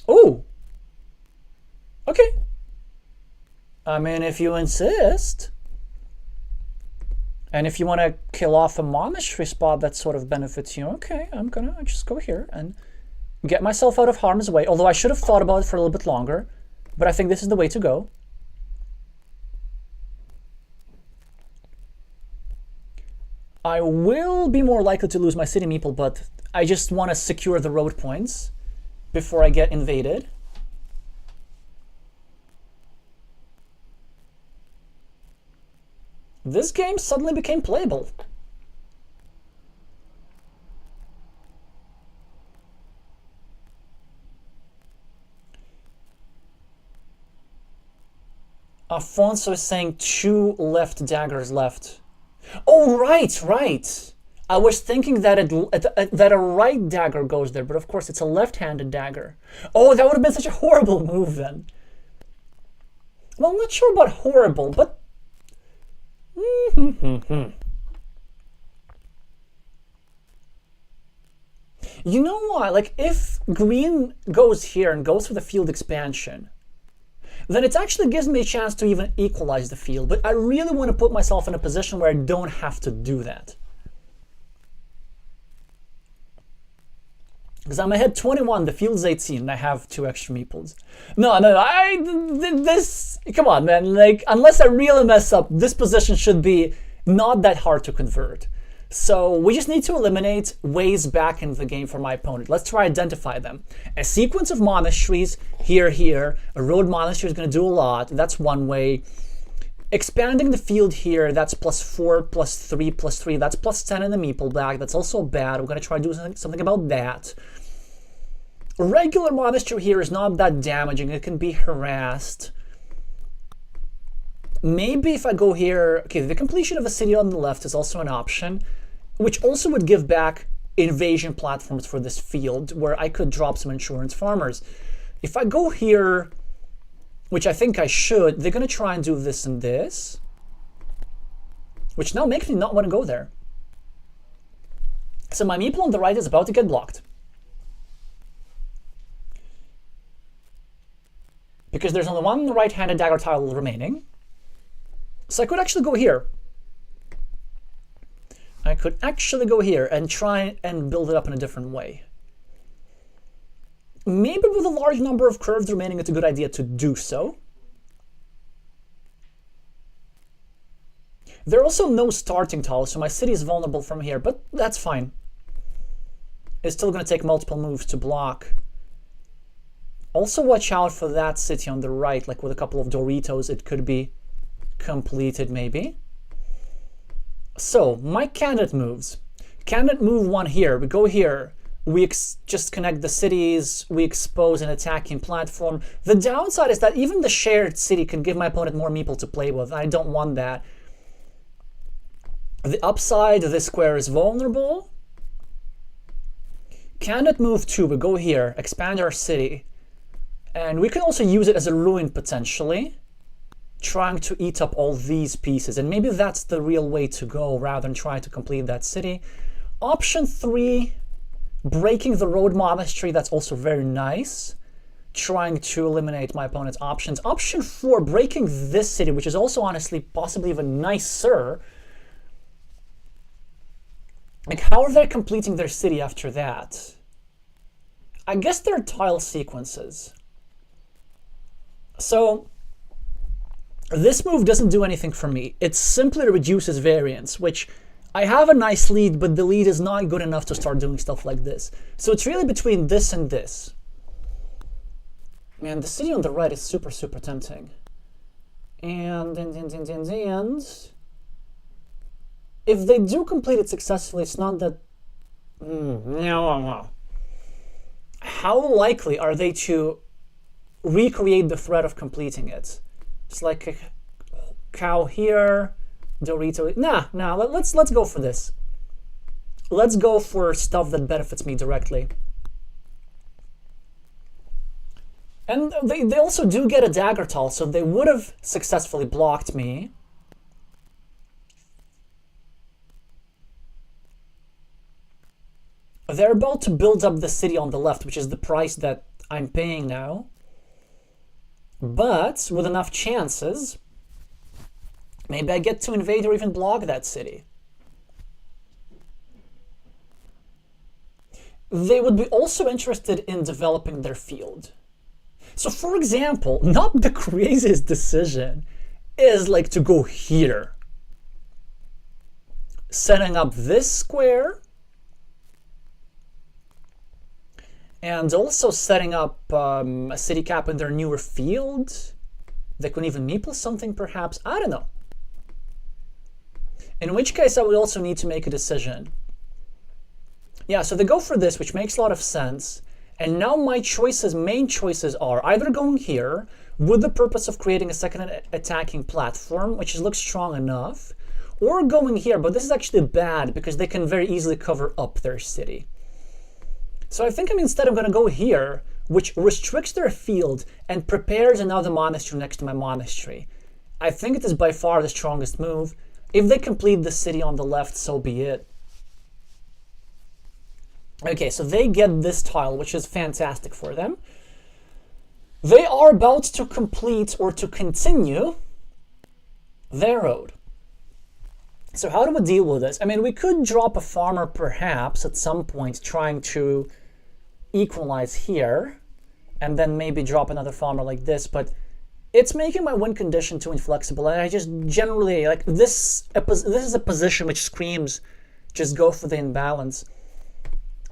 Oh! Okay. I mean, if you insist. And if you want to kill off a monastery spot that sort of benefits you, okay, I'm gonna just go here and get myself out of harm's way. Although I should have thought about it for a little bit longer, but I think this is the way to go. I will be more likely to lose my city meeple, but I just want to secure the road points before I get invaded. This game suddenly became playable. Afonso is saying 2 left daggers left. Oh, right. I was thinking that that a right dagger goes there, but of course it's a left-handed dagger. Oh, that would have been such a horrible move then. Well, I'm not sure about horrible, but you know what? Like, if green goes here and goes for the field expansion, then it actually gives me a chance to even equalize the field. But I really want to put myself in a position where I don't have to do that. Because I'm ahead 21, the field's 18, and I have 2 extra meeples. No, come on, man. Like, unless I really mess up, this position should be not that hard to convert. So we just need to eliminate ways back into the game for my opponent. Let's try to identify them. A sequence of monasteries, here. A road monastery is going to do a lot. That's one way. Expanding the field here, that's +4, +3, +3. That's +10 in the meeple bag. That's also bad. We're going to try to do something about that. A regular monastery here is not that damaging. It can be harassed. Maybe if I go here... Okay, the completion of a city on the left is also an option, which also would give back invasion platforms for this field, where I could drop some insurance farmers. If I go here, which I think I should, they're going to try and do this and this, which now makes me not want to go there. So my meeple on the right is about to get blocked. Because there's only one right-handed dagger tile remaining. So I could actually go here. I could actually go here and try and build it up in a different way. Maybe with a large number of curves remaining, it's a good idea to do so. There are also no starting tiles, so my city is vulnerable from here, but that's fine. It's still going to take multiple moves to block. Also watch out for that city on the right, like with a couple of Doritos, it could be completed maybe. So, my candidate moves. Candidate move 1 here, we go here. We just connect the cities, we expose an attacking platform. The downside is that even the shared city can give my opponent more meeple to play with. I don't want that. The upside, this square is vulnerable. Candidate move 2, we go here, expand our city. And we can also use it as a ruin potentially, trying to eat up all these pieces. And maybe that's the real way to go rather than trying to complete that city. Option 3, breaking the road monastery, that's also very nice. Trying to eliminate my opponent's options. Option 4, breaking this city, which is also honestly possibly even nicer. Like, how are they completing their city after that? I guess they're tile sequences. So, this move doesn't do anything for me. It simply reduces variance, which I have a nice lead, but the lead is not good enough to start doing stuff like this. So it's really between this and this. Man, the city on the right is super, super tempting. And if they do complete it successfully, it's not that... How likely are they to recreate the threat of completing it? It's like a cow here, Dorito. Nah, let's go for this. Let's go for stuff that benefits me directly. And they also do get a dagger tall, so they would have successfully blocked me. They're about to build up the city on the left, which is the price that I'm paying now. But with enough chances, maybe I get to invade or even block that city. They would be also interested in developing their field. So for example, not the craziest decision is like to go here. Setting up this square. And also setting up a city cap in their newer field. They could even meeple something perhaps. I don't know. In which case I would also need to make a decision. Yeah, so they go for this, which makes a lot of sense. And now my main choices are either going here with the purpose of creating a second attacking platform, which looks strong enough, or going here, but this is actually bad because they can very easily cover up their city. So I think instead I'm going to go here, which restricts their field and prepares another monastery next to my monastery. I think it is by far the strongest move. If they complete the city on the left, so be it. Okay, so they get this tile, which is fantastic for them. They are about to complete or to continue their road. So how do we deal with this? I mean, we could drop a farmer perhaps at some point trying to equalize here and then maybe drop another farmer like this, but it's making my win condition too inflexible, and I just generally like this is a position which screams just go for the imbalance.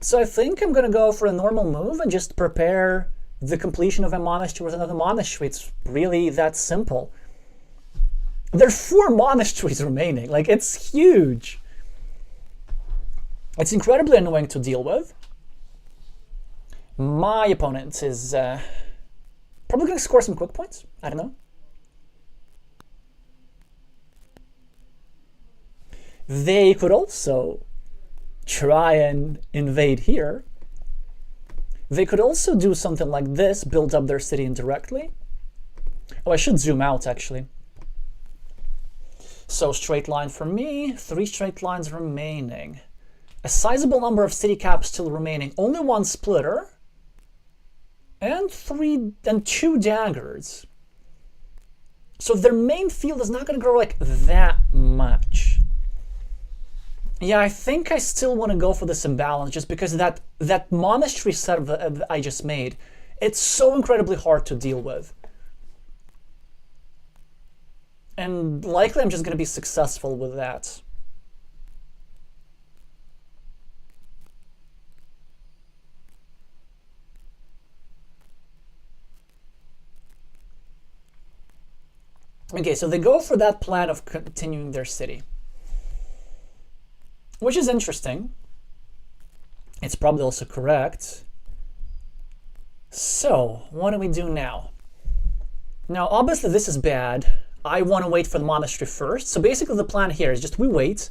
So I think I'm going to go for a normal move and just prepare the completion of a monastery with another monastery. It's really that simple. There are 4 monasteries remaining. Like, it's huge. It's incredibly annoying to deal with. My opponent is probably going to score some quick points. I don't know. They could also try and invade here. They could also do something like this, build up their city indirectly. Oh, I should zoom out actually. So straight line for me, 3 straight lines remaining. A sizable number of city caps still remaining. Only 1 splitter. And 2 daggers. So their main field is not going to grow like that much. Yeah, I think I still want to go for this imbalance just because that monastery setup that I just made, it's so incredibly hard to deal with. And likely I'm just going to be successful with that. Okay, so they go for that plan of continuing their city, which is interesting. It's probably also correct. So, what do we do now? Now, obviously this is bad. I want to wait for the monastery first. So basically the plan here is just we wait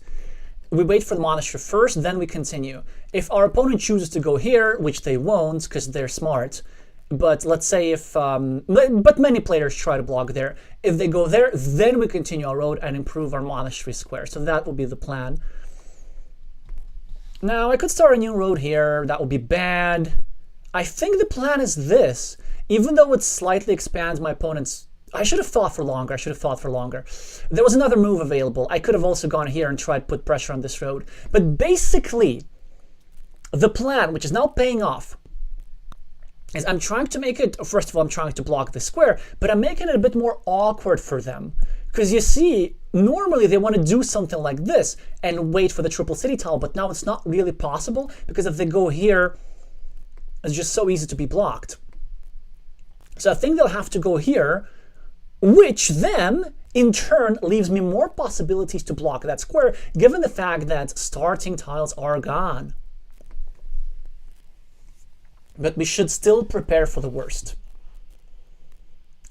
for the monastery first, then we continue. If our opponent chooses to go here, which they won't because they're smart, but let's say if, but many players try to block there. If they go there, then we continue our road and improve our monastery square. So that will be the plan. Now, I could start a new road here. That would be bad. I think the plan is this. Even though it slightly expands my opponent's... I should have thought for longer. There was another move available. I could have also gone here and tried to put pressure on this road. But basically, the plan, which is now paying off, is I'm trying to make it... First of all, I'm trying to block the square, but I'm making it a bit more awkward for them. Because you see, normally they want to do something like this and wait for the triple city tile, but now it's not really possible, because if they go here, it's just so easy to be blocked. So I think they'll have to go here, which then, in turn, leaves me more possibilities to block that square, given the fact that starting tiles are gone. But we should still prepare for the worst.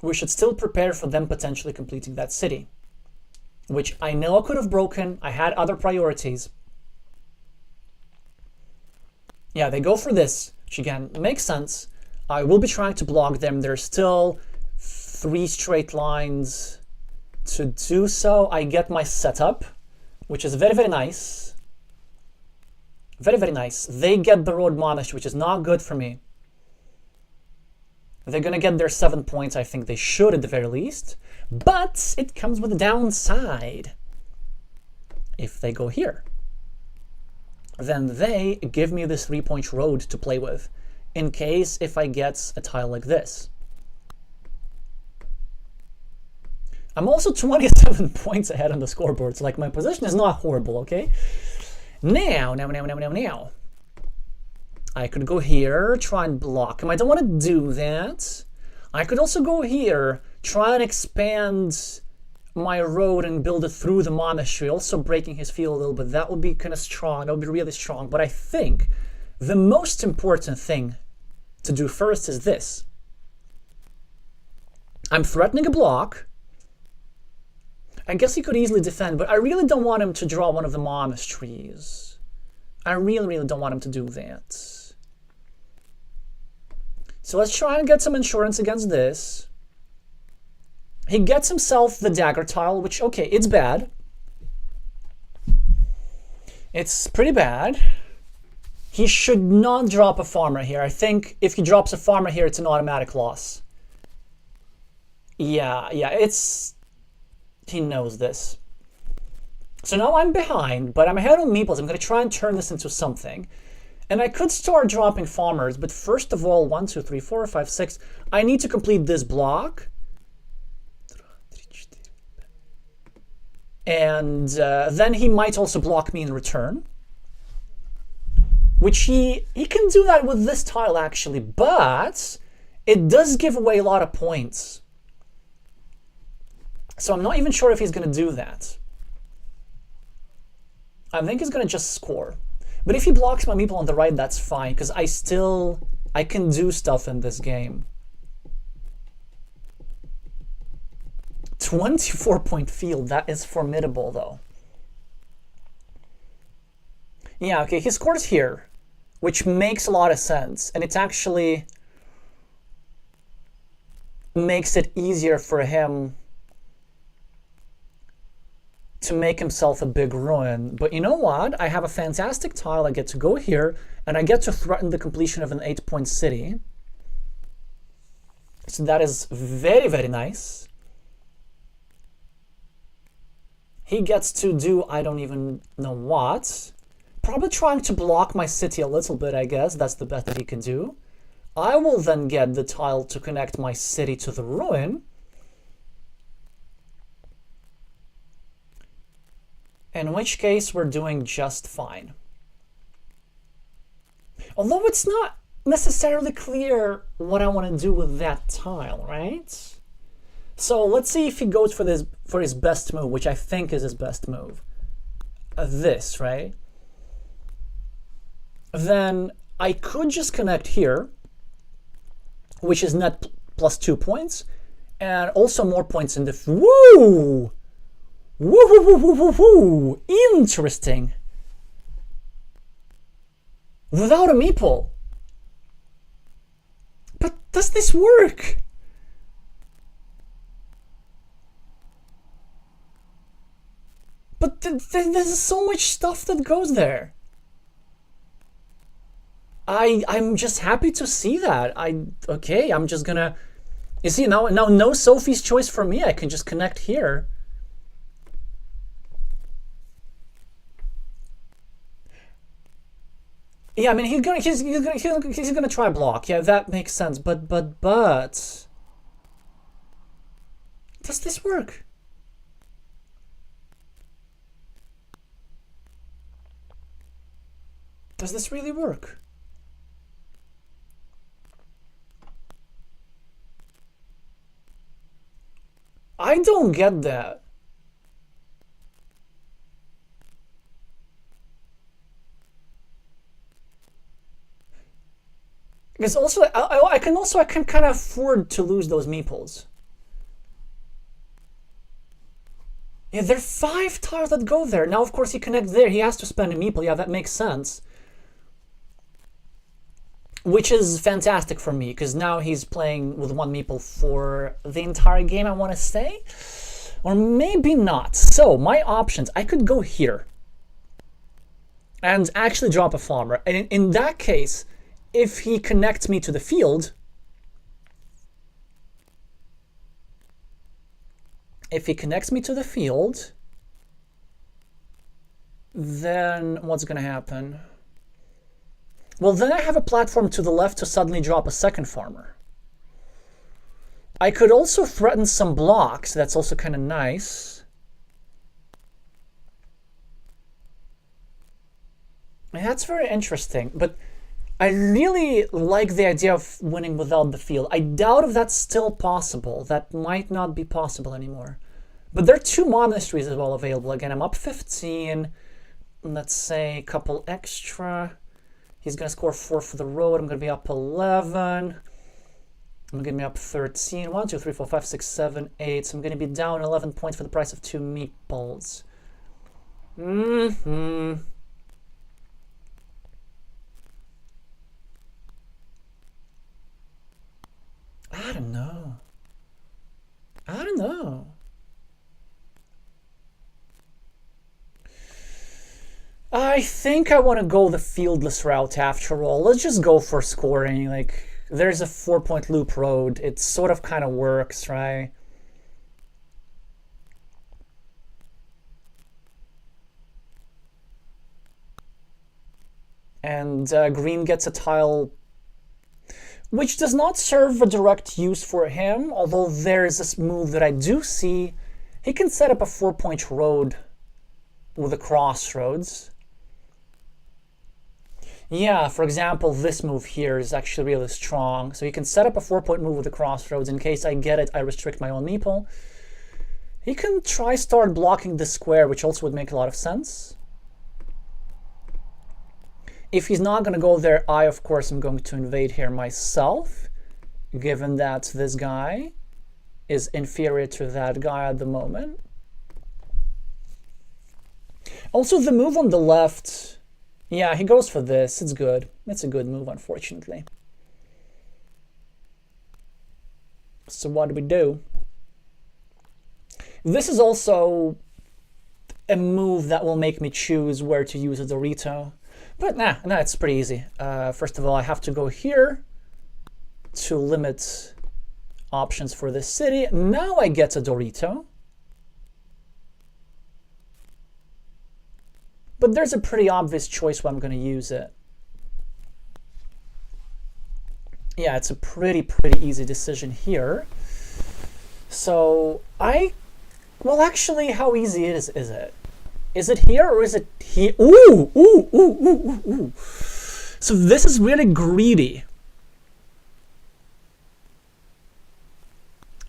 We should still prepare for them potentially completing that city, which I know I could have broken. I had other priorities. Yeah, they go for this, which again makes sense. I will be trying to block them. There's still 3 straight lines to do so. I get my setup, which is very, very nice. Very, very nice. They get the road monastery, which is not good for me. They're going to get their 7 points. I think they should at the very least. But it comes with a downside. If they go here, then they give me this 3-point road to play with, in case if I get a tile like this. I'm also 27 points ahead on the scoreboard, so like my position is not horrible, okay? Now. I could go here, try and block him. I don't want to do that. I could also go here, try and expand my road and build it through the monastery, also breaking his field a little bit. That would be kind of strong. That would be really strong. But I think the most important thing to do first is this. I'm threatening a block. I guess he could easily defend, but I really don't want him to draw one of the monasteries. I really, really don't want him to do that. So let's try and get some insurance against this. He gets himself the dagger tile, which, okay, it's bad. It's pretty bad. He should not drop a farmer here. I think if he drops a farmer here, it's an automatic loss. Yeah, it's... He knows this. So now I'm behind, but I'm ahead on meeples. I'm going to try and turn this into something. And I could start dropping farmers, but first of all, 1, 2, 3, 4, 5, 6. I need to complete this block. And then he might also block me in return. Which he can do that with this tile, actually. But it does give away a lot of points. So I'm not even sure if he's going to do that. I think he's going to just score. But if he blocks my meeple on the right, that's fine, because I can do stuff in this game. 24-point field, that is formidable, though. Yeah, okay, he scores here, which makes a lot of sense, and it actually makes it easier for him to make himself a big ruin. But you know what? I have a fantastic tile. I get to go here, and I get to threaten the completion of an 8-point city. So that is very, very nice. He gets to do I don't even know what. Probably trying to block my city a little bit, I guess. That's the best that he can do. I will then get the tile to connect my city to the ruin. In which case, we're doing just fine. Although it's not necessarily clear what I want to do with that tile, right? So let's see if he goes for his best move, which I think is his best move. This, right? Then I could just connect here, which is net plus 2 points, and also more points in the... Woo! Woo, woo, woo, woo, woo, woo! Interesting. Without a meeple. But does this work? But there's so much stuff that goes there. I'm just happy to see that. Okay, I'm just gonna... You see, now no Sophie's choice for me. I can just connect here. Yeah, I mean, he's gonna try block. Yeah, that makes sense. But does this work? Does this really work? I don't get that. Because also, I can kind of afford to lose those meeples. Yeah, there are 5 tiles that go there. Now, of course, he connects there. He has to spend a meeple. Yeah, that makes sense. Which is fantastic for me, because now he's playing with 1 meeple for the entire game, I want to say. Or maybe not. So, my options, I could go here and actually drop a farmer. And in that case, if he connects me to the field, then what's going to happen? Well, then I have a platform to the left to suddenly drop a second farmer. I could also threaten some blocks. That's also kind of nice. And that's very interesting. But I really like the idea of winning without the field. I doubt if that's still possible. That might not be possible anymore. But there are 2 monasteries as well available. Again, I'm up 15. Let's say a couple extra. He's going to score 4 for the road. I'm going to be up 11. I'm going to be up 13. 1, 2, 3, 4, 5, 6, 7, 8. So I'm going to be down 11 points for the price of 2 meatballs. I don't know. I think I want to go the fieldless route after all. Let's just go for scoring. Like, there's a 4-point loop road. It sort of kind of works, right? And green gets a tile which does not serve a direct use for him, although there's this move that I do see. He can set up a 4-point road with a crossroads. Yeah, for example, this move here is actually really strong. So he can set up a 4-point move with the crossroads. In case I get it, I restrict my own meeple. He can try start blocking the square, which also would make a lot of sense. If he's not going to go there, I, of course, am going to invade here myself, given that this guy is inferior to that guy at the moment. Also, the move on the left, yeah, he goes for this. It's good. It's a good move, unfortunately. So what do we do? This is also a move that will make me choose where to use a Dorito. But nah, it's pretty easy. First of all, I have to go here to limit options for this city. Now I get a Dorito. But there's a pretty obvious choice where I'm going to use it. Yeah, it's a pretty easy decision here. So well, actually, how easy is it? Is it here or is it here? Ooh. So this is really greedy.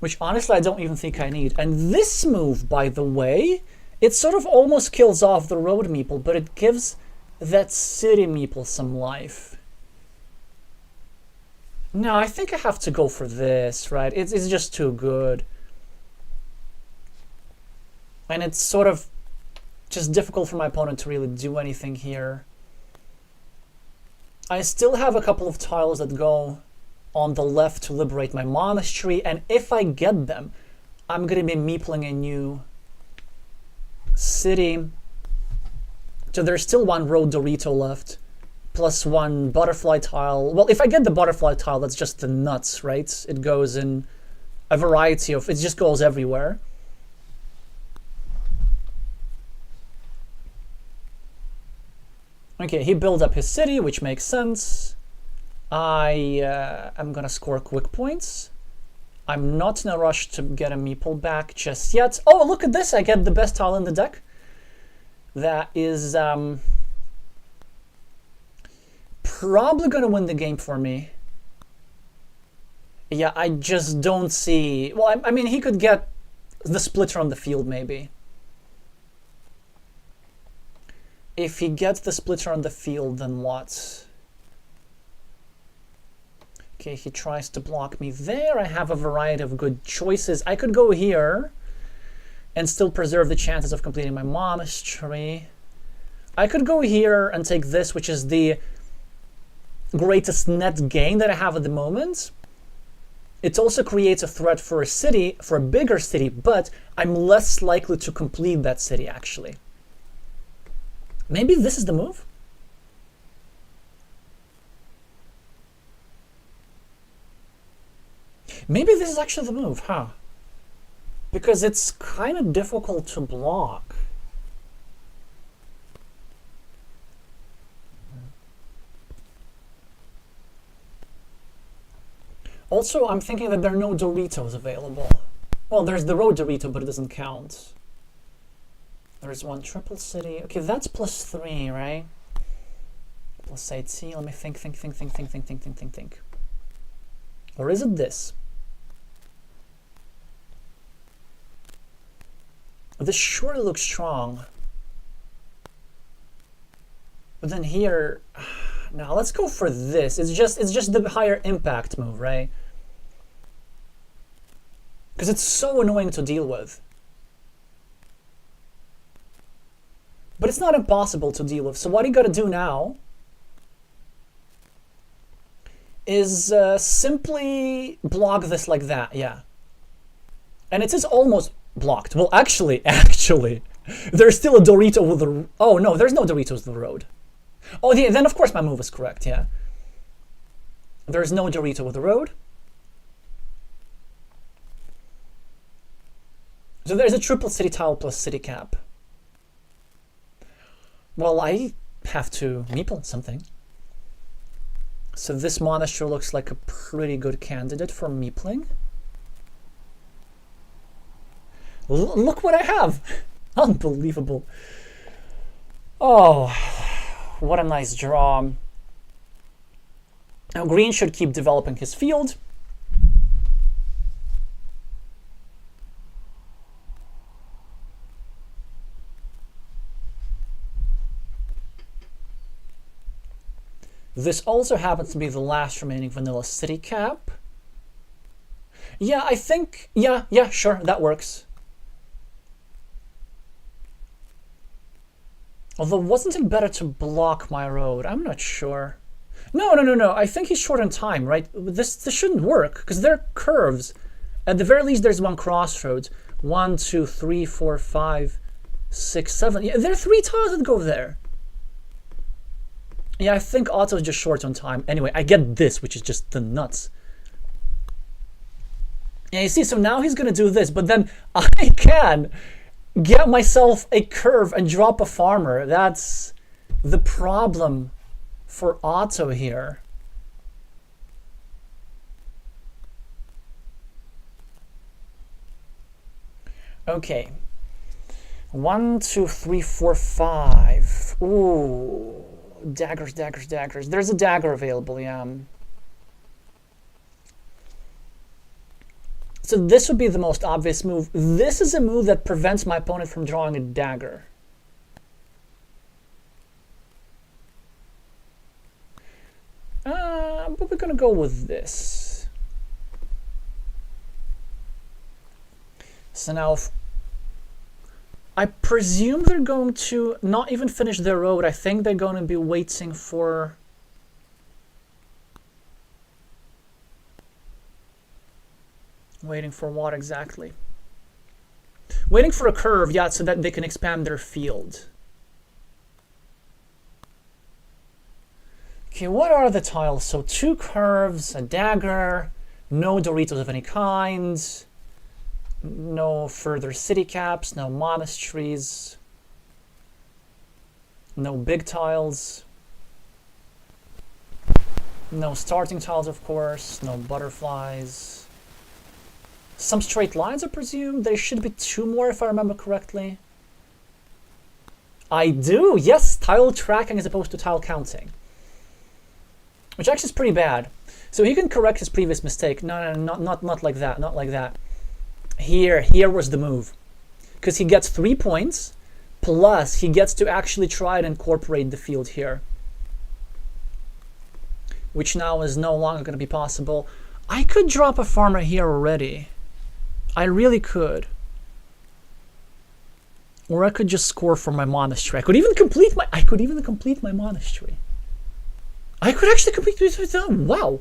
which honestly I don't even think I need. And this move, by the way, it sort of almost kills off the road meeple, but it gives that city meeple some life. No, I think I have to go for this, right? It's just too good. And it's sort of just difficult for my opponent to really do anything here. I still have a couple of tiles that go on the left to liberate my monastery, and if I get them, I'm going to be meepling a new city. So there's still one road Dorito left, plus one butterfly tile. Well, if I get the butterfly tile, that's just the nuts, right? It goes in a variety of... It just goes everywhere. Okay, he built up his city, which makes sense. I'm gonna score quick points. I'm not in a rush to get a meeple back just yet. Oh, look at this! I get the best tile in the deck. That is probably gonna win the game for me. Yeah, I just don't see... Well, I mean, he could get the splitter on the field, maybe. If he gets the splitter on the field, then what? Okay, he tries to block me there. I have a variety of good choices. I could go here and still preserve the chances of completing my monastery. I could go here and take this, which is the greatest net gain that I have at the moment. It also creates a threat for a city, for a bigger city, but I'm less likely to complete that city, actually. Maybe this is the move? Maybe this is actually the move, huh? Because it's kind of difficult to block. Also, I'm thinking that there are no Doritos available. Well, there's the road Dorito, but it doesn't count. There's one triple city. Okay, that's +3, right? +8. Let me think. Or is it this? This surely looks strong. But then here, now let's go for this. It's just the higher impact move, right? Because it's so annoying to deal with. But it's not impossible to deal with. So what you gotta do now is simply block this like that, yeah. And it is almost blocked. Well, actually, there's still a Dorito with the... Oh, no, there's no Doritos with the road. Oh, yeah, then of course my move is correct, yeah. There's no Dorito with the road. So there's a triple city tile plus city cap. Well, I have to meeple something. So this monastery looks like a pretty good candidate for meepling. Look what I have! Unbelievable. Oh, what a nice draw. Now green should keep developing his field. This also happens to be the last remaining vanilla city cap. Yeah, I think, yeah, sure, that works. Although, wasn't it better to block my road? I'm not sure. No, I think he's short on time, right? This shouldn't work, because they're curves. At the very least, there's one crossroads. 1, 2, 3, 4, 5, 6, 7. Yeah, there are 3 tiles that go there. Yeah, I think Otto's just short on time. Anyway, I get this, which is just the nuts. Yeah, you see, so now he's gonna do this, but then I can get myself a curve and drop a farmer. That's the problem for Otto here. Okay. 1, 2, 3, 4, 5. Ooh. Daggers. There's a dagger available, yeah. So this would be the most obvious move. This is a move that prevents my opponent from drawing a dagger. But we're gonna go with this. So now, I presume they're going to not even finish their road. I think they're going to be waiting for... Waiting for what exactly? Waiting for a curve, yeah, so that they can expand their field. Okay, what are the tiles? So 2 curves, a dagger, no Doritos of any kind, no further city caps, no monasteries, no big tiles, no starting tiles, of course, no butterflies. Some straight lines, I presume. There should be 2 more if I remember correctly. I do, yes, tile tracking as opposed to tile counting. Which actually is pretty bad. So he can correct his previous mistake. No, not like that, not like that. Here was the move. Because he gets 3 points, plus he gets to actually try and incorporate the field here. Which now is no longer going to be possible. I could drop a farmer here already. I really could. Or I could just score for my monastery. I could even complete my monastery. I could actually complete this. Wow.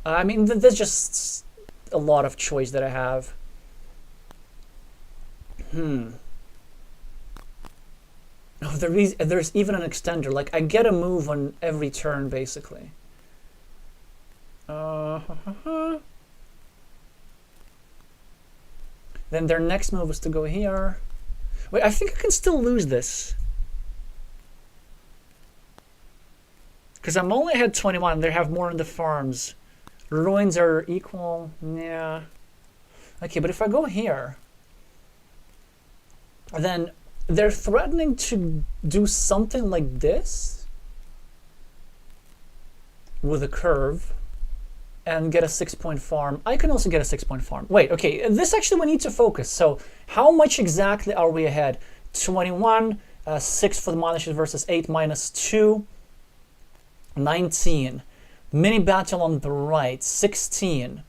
I mean, there's just a lot of choice that I have. Oh, there's even an extender. Like, I get a move on every turn, basically. Then their next move is to go here. Wait, I think I can still lose this. Because I'm only ahead 21, and they have more in the farms. Ruins are equal, yeah. Okay, but if I go here, then they're threatening to do something like this with a curve and get a 6-point farm. I can also get a 6-point farm. Wait, okay, this actually we need to focus. So how much exactly are we ahead? 21, 6 for the monasteries versus 8 minus 2. 19. Mini battle on the right. 16.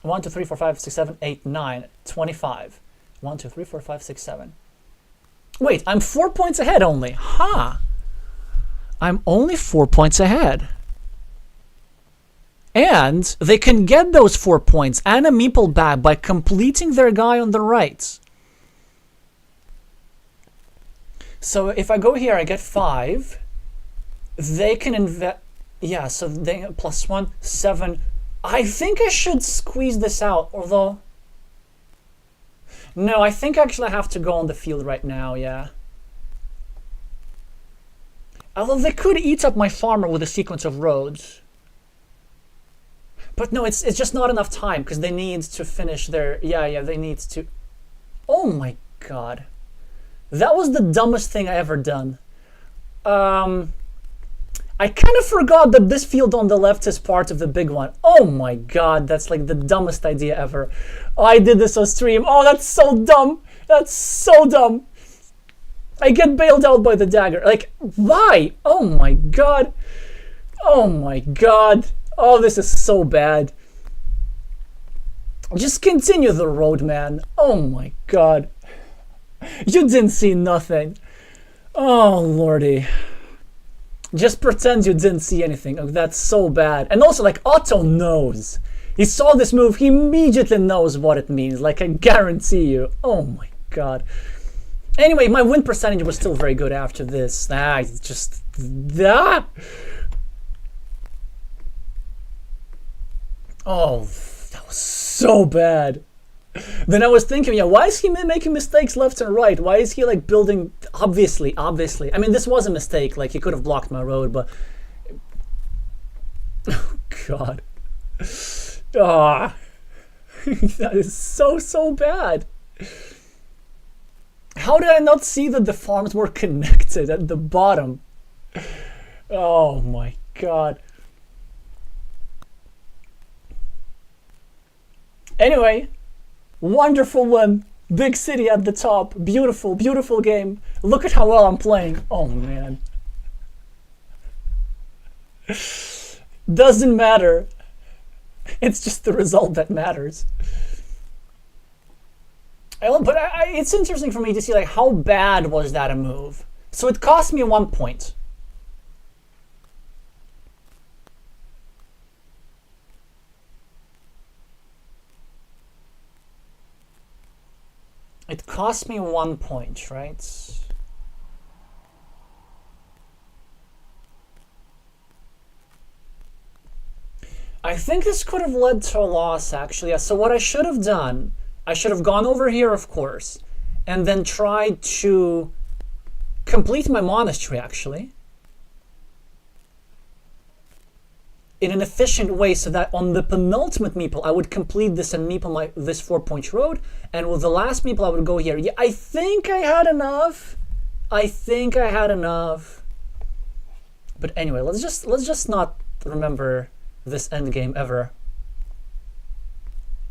1, 2, 3, 4, 5, 6, 7, 8, 9. 25. 1, 2, 3, 4, 5, 6, 7. Wait, I'm 4 points ahead only. Huh. I'm only 4 points ahead. And they can get those 4 points and a meeple back by completing their guy on the right. So if I go here, I get 5. They can invest. Yeah, so they plus 1, 7. I think I should squeeze this out, although. No, I think actually I have to go on the field right now, yeah. Although they could eat up my farmer with a sequence of roads. But no, it's just not enough time, because they need to finish their. Yeah, they need to. Oh my god. That was the dumbest thing I ever done. I kind of forgot that this field on the left is part of the big one. Oh my god, that's like the dumbest idea ever. Oh, I did this on stream. Oh, that's so dumb. That's so dumb. I get bailed out by the dagger. Like, why? Oh my god. Oh my god. Oh, this is so bad. Just continue the road, man. Oh my god. You didn't see nothing. Oh, lordy. Just pretend you didn't see anything. Oh, that's so bad. And also, like, Otto knows. He saw this move. He immediately knows what it means. Like, I guarantee you. Oh, my God. Anyway, my win percentage was still very good after this. It's just... Oh, that was so bad. Then I was thinking, yeah, why is he making mistakes left and right? Why is he like building? Obviously. I mean, this was a mistake. Like, he could have blocked my road, but oh god, that is so bad. How did I not see that the farms were connected at the bottom? Oh my god. Anyway, wonderful win. Big city at the top. Beautiful, beautiful game. Look at how well I'm playing. Oh, man. Doesn't matter. It's just the result that matters. But it's interesting for me to see, like, how bad was that a move? So it cost me 1 point. It cost me 1 point, right? I think this could have led to a loss, actually. Yeah, so what I should have done, I should have gone over here, of course, and then tried to complete my monastery, actually, in an efficient way, so that on the penultimate meeple, I would complete this and meeple this 4-point road, and with the last meeple, I would go here. Yeah, I think I had enough. But anyway, let's just not remember this endgame ever.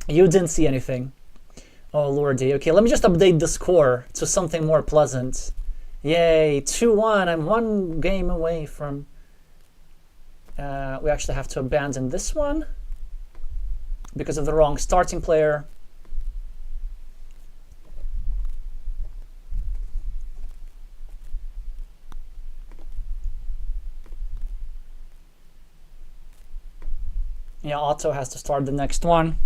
You didn't see anything. Oh lordy. Okay, let me just update the score to something more pleasant. Yay, 2-1. I'm 1 game away from... we actually have to abandon this one because of the wrong starting player. Yeah, Otto has to start the next one.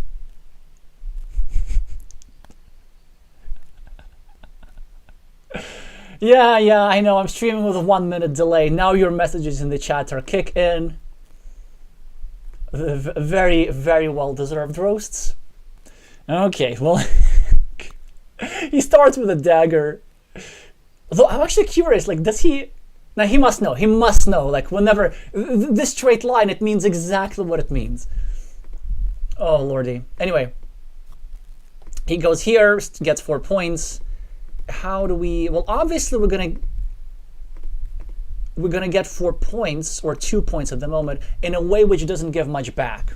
Yeah, I know. I'm streaming with a 1-minute delay. Now your messages in the chat are kick in. Very, very well-deserved roasts. Okay, well, he starts with a dagger. Although I'm actually curious, like, does he... Now, he must know. He must know. Like, whenever... This straight line, it means exactly what it means. Oh, lordy. Anyway. He goes here, gets 4 points. How do we... Well, obviously, we're gonna get 4 points, or 2 points at the moment, in a way which doesn't give much back.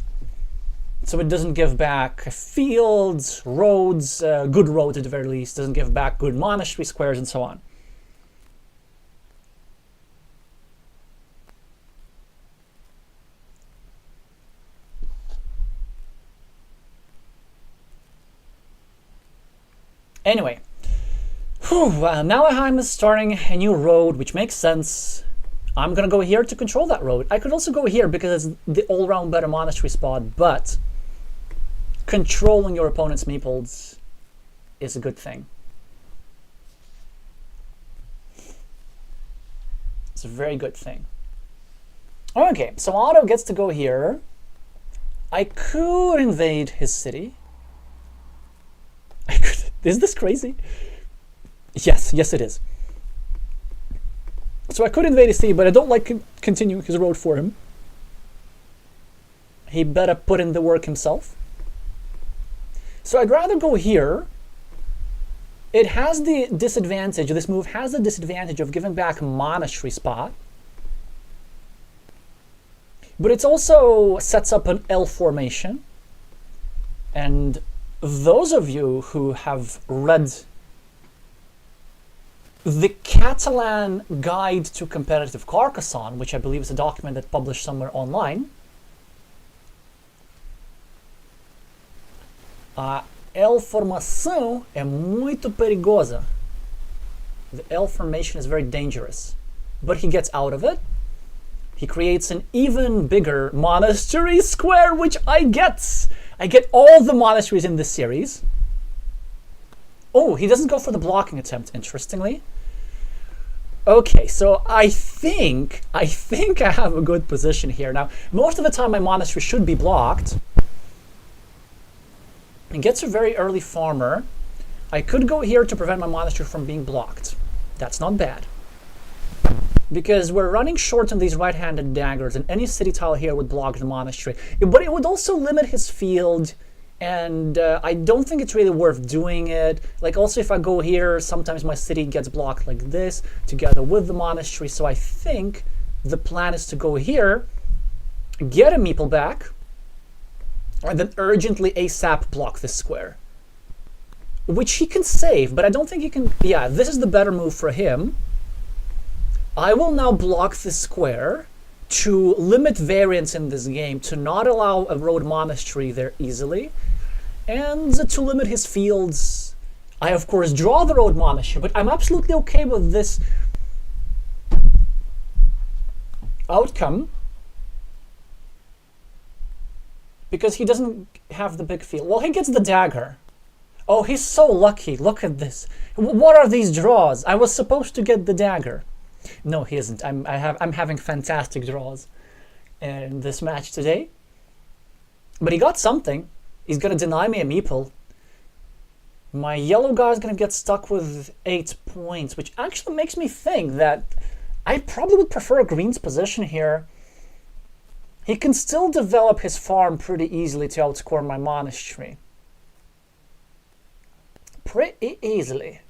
So it doesn't give back fields, roads, good roads at the very least. Doesn't give back good monastery squares, and so on. Anyway. Nallerheim is starting a new road, which makes sense. I'm going to go here to control that road. I could also go here because it's the all-round better monastery spot, but controlling your opponent's meeples is a good thing. It's a very good thing. Okay, so Otto gets to go here. I could invade his city. Is this crazy? Yes, it is. So I could invade his city, but I don't like continuing his road for him. He better put in the work himself. So I'd rather go here. It has the disadvantage, this move has the disadvantage of giving back a monastery spot. But it also sets up an L formation. And those of you who have read the Catalan Guide to Competitive Carcassonne, which I believe is a document that's published somewhere online, a L formação é muito perigosa. The L formation is very dangerous, but he gets out of it. He creates an even bigger monastery square, which I get. I get all the monasteries in this series. Oh, he doesn't go for the blocking attempt, interestingly. Okay, so I think I have a good position here. Now, most of the time my monastery should be blocked. It gets a very early farmer. I could go here to prevent my monastery from being blocked. That's not bad. Because we're running short on these right-handed daggers, and any city tile here would block the monastery. But it would also limit his field, and I don't think it's really worth doing it. Like, also, if I go here, sometimes my city gets blocked like this, together with the monastery. So I think the plan is to go here, get a meeple back, and then urgently ASAP block this square. Which he can save, but I don't think he can... Yeah, this is the better move for him. I will now block this square to limit variance in this game, to not allow a road monastery there easily, and to limit his fields. I, of course, draw the road monastery, but I'm absolutely okay with this outcome because he doesn't have the big field. Well, he gets the dagger. Oh, he's so lucky. Look at this. What are these draws? I was supposed to get the dagger. No, he isn't. I'm having fantastic draws in this match today. But he got something. He's going to deny me a meeple. My yellow guy is going to get stuck with 8 points, which actually makes me think that I probably would prefer green's position here. He can still develop his farm pretty easily to outscore my monastery. Pretty easily.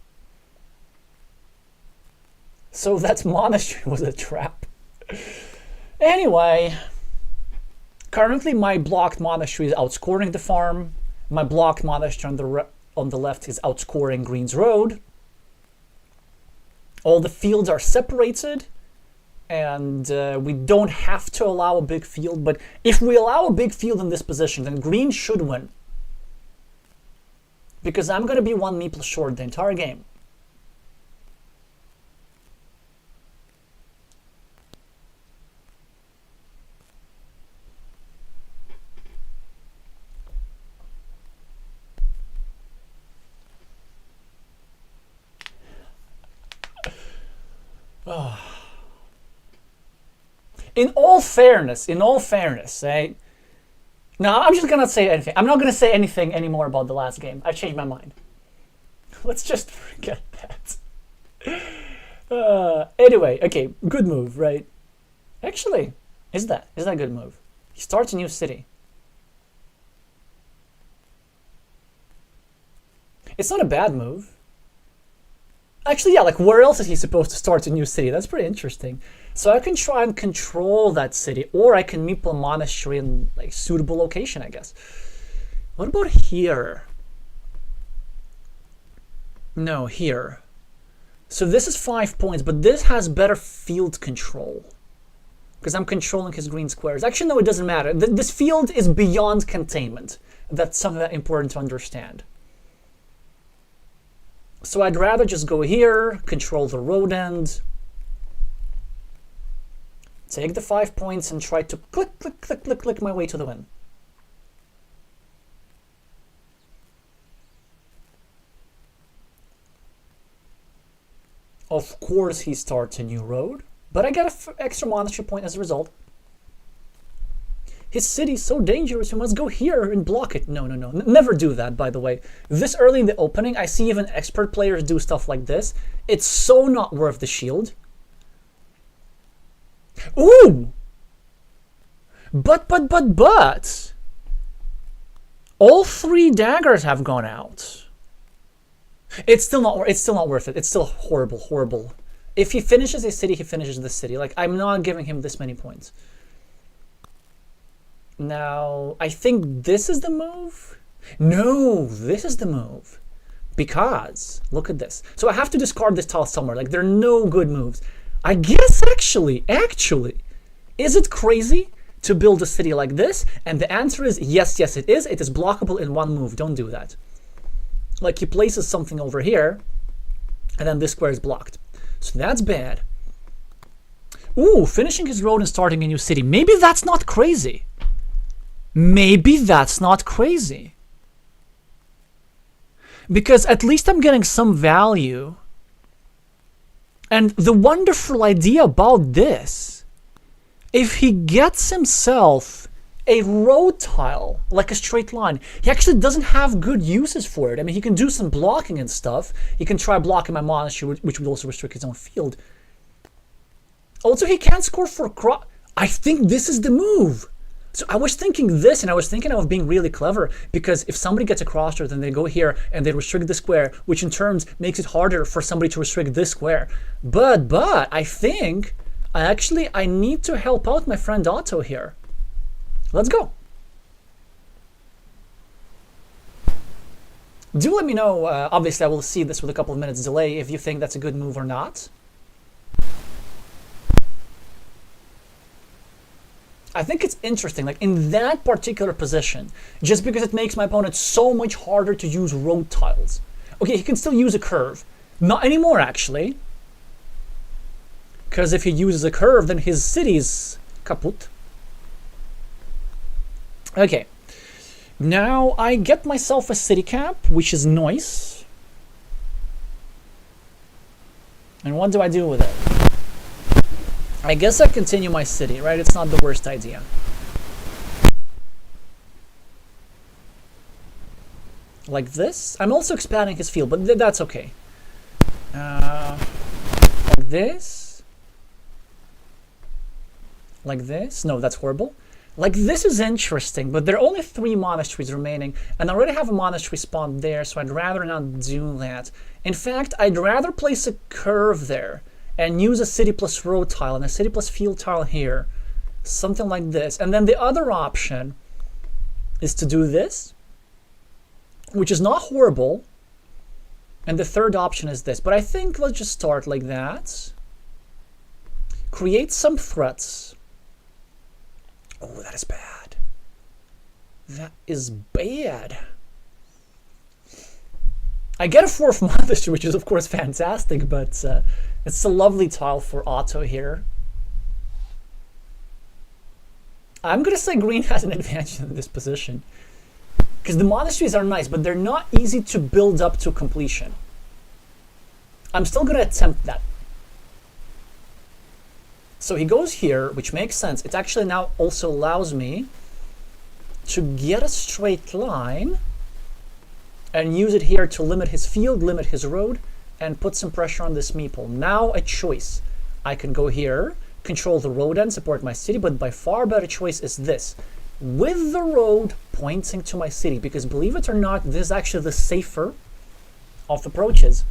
So that monastery was a trap. Anyway, currently my blocked monastery is outscoring the farm. My blocked monastery on the left is outscoring green's road. All the fields are separated, and we don't have to allow a big field, but if we allow a big field in this position, then green should win. Because I'm going to be 1 meeple short the entire game. Oh. In all fairness, eh? No, I'm just gonna say anything. I'm not gonna say anything anymore about the last game. I've changed my mind. Let's just forget that. Anyway, okay, good move, right? Actually, is that a good move? He starts a new city. It's not a bad move. Actually, yeah, like where else is he supposed to start a new city? That's pretty interesting. So I can try and control that city, or I can meeple a monastery in like suitable location, I guess. What about here? No, here. So this is 5 points, but this has better field control. Because I'm controlling his green squares. Actually, no, it doesn't matter. This field is beyond containment. That's something that's important to understand. So I'd rather just go here, control the road end, take the 5 points and try to click my way to the win. Of course he starts a new road, but I get an extra monastery point as a result. His city's so dangerous, we must go here and block it. No. Never do that, by the way. This early in the opening, I see even expert players do stuff like this. It's so not worth the shield. Ooh! But. All 3 daggers have gone out. It's still not worth it. It's still horrible. If he finishes a city, he finishes the city. Like, I'm not giving him this many points. Now, I think this is the move. No, this is the move. Because, look at this. So I have to discard this tile somewhere. Like, there are no good moves. I guess actually, is it crazy to build a city like this? And the answer is yes, it is. It is blockable in 1 move. Don't do that. Like, he places something over here, and then this square is blocked. So that's bad. Ooh, finishing his road and starting a new city. Maybe that's not crazy. Because at least I'm getting some value. And the wonderful idea about this, if he gets himself a road tile, like a straight line, he actually doesn't have good uses for it. I mean, he can do some blocking and stuff. He can try blocking my monastery, which would also restrict his own field. Also, he can't score for crop. I think this is the move. So I was thinking this, and I was thinking I was being really clever, because if somebody gets a crossroad, then they go here and they restrict the square, which in turn makes it harder for somebody to restrict this square. But I think I need to help out my friend Otto here. Let's go. Do let me know, obviously I will see this with a couple of minutes delay, if you think that's a good move or not. I think it's interesting, like in that particular position, just because it makes my opponent so much harder to use road tiles. Okay, he can still use a curve. Not anymore, actually. Because if he uses a curve, then his city's kaput. Okay. Now I get myself a city cap, which is nice. And what do I do with it? I guess I continue my city, right? It's not the worst idea. Like this. I'm also expanding his field, but that's okay. Like this. Like this. No, that's horrible. Like this is interesting, but there are only 3 monasteries remaining, and I already have a monastery spawned there, so I'd rather not do that. In fact, I'd rather place a curve there and use a city plus road tile and a city plus field tile here. Something like this. And then the other option is to do this, which is not horrible. And the third option is this. But I think let's just start like that. Create some threats. Oh, that is bad. That is bad. I get a 4th monastery, which is of course fantastic, but it's a lovely tile for Otto here. I'm gonna say green has an advantage in this position. Because the monasteries are nice, but they're not easy to build up to completion. I'm still gonna attempt that. So he goes here, which makes sense. It actually now also allows me to get a straight line and use it here to limit his field, limit his road, and put some pressure on this meeple. Now a choice. I can go here, control the road and support my city, but by far better choice is this. With the road pointing to my city, because believe it or not, this is actually the safer of approaches.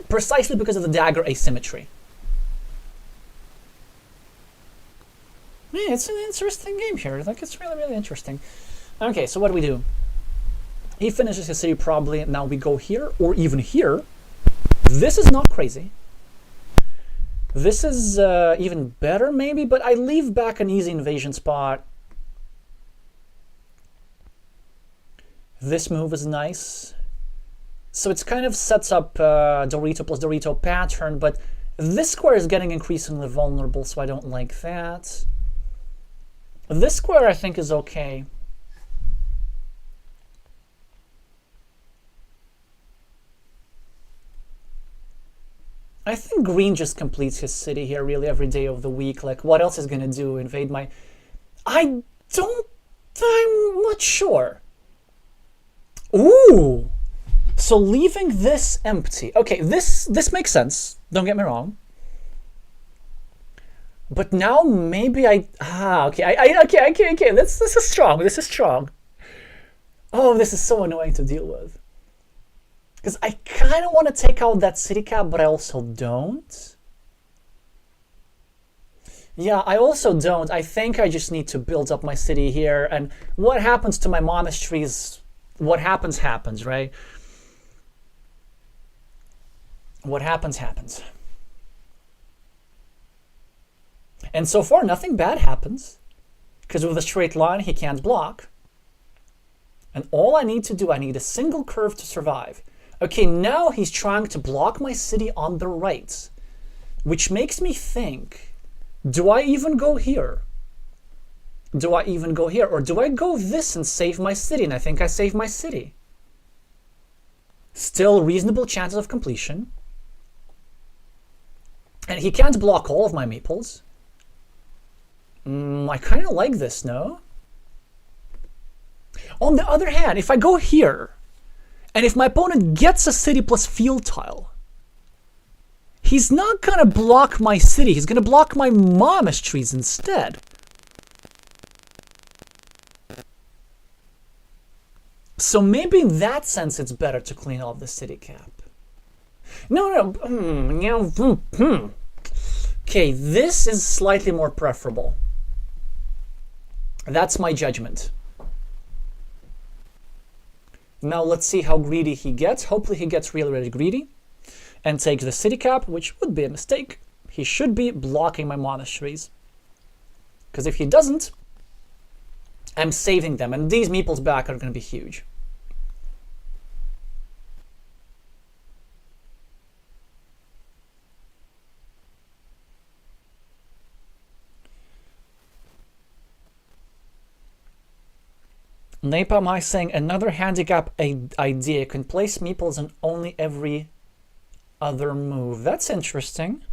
Precisely because of the dagger asymmetry. Yeah, it's an interesting game here. Like, it's really, really interesting. Okay, so what do we do? He finishes his city probably. Now we go here, or even here. This is not crazy. This is even better, maybe, but I leave back an easy invasion spot. This move is nice. So it's kind of sets up Dorito plus Dorito pattern, but this square is getting increasingly vulnerable, so I don't like that. This square I think is okay. I think green just completes his city here really every day of the week. Like, what else is gonna do? Invade my... I'm not sure. Ooh! So leaving this empty. Okay, this makes sense. Don't get me wrong. But now maybe okay. Okay. This is strong. This is strong. Oh, this is so annoying to deal with. Because I kind of want to take out that city cap, but I also don't. Yeah, I also don't. I think I just need to build up my city here. And what happens to my monasteries, what happens, happens, right? What happens, happens. And so far, nothing bad happens. Because with a straight line, he can't block. And all I need to do, I need a single curve to survive. Okay, now he's trying to block my city on the right. Which makes me think, do I even go here? Do I even go here? Or do I go this and save my city? And I think I save my city. Still reasonable chances of completion. And he can't block all of my meeples. I kind of like this, no? On the other hand, if I go here, and if my opponent gets a city plus field tile, he's not gonna block my city, he's gonna block my monasteries instead. So maybe in that sense it's better to clean off the city cap. No. Okay, this is slightly more preferable. That's my judgment. Now let's see how greedy he gets. Hopefully he gets really, really greedy and takes the city cap, which would be a mistake. He should be blocking my monasteries. Because if he doesn't, I'm saving them. And these meeples back are going to be huge. Napalm Eye saying another handicap idea. Can place meeples on only every other move. That's interesting.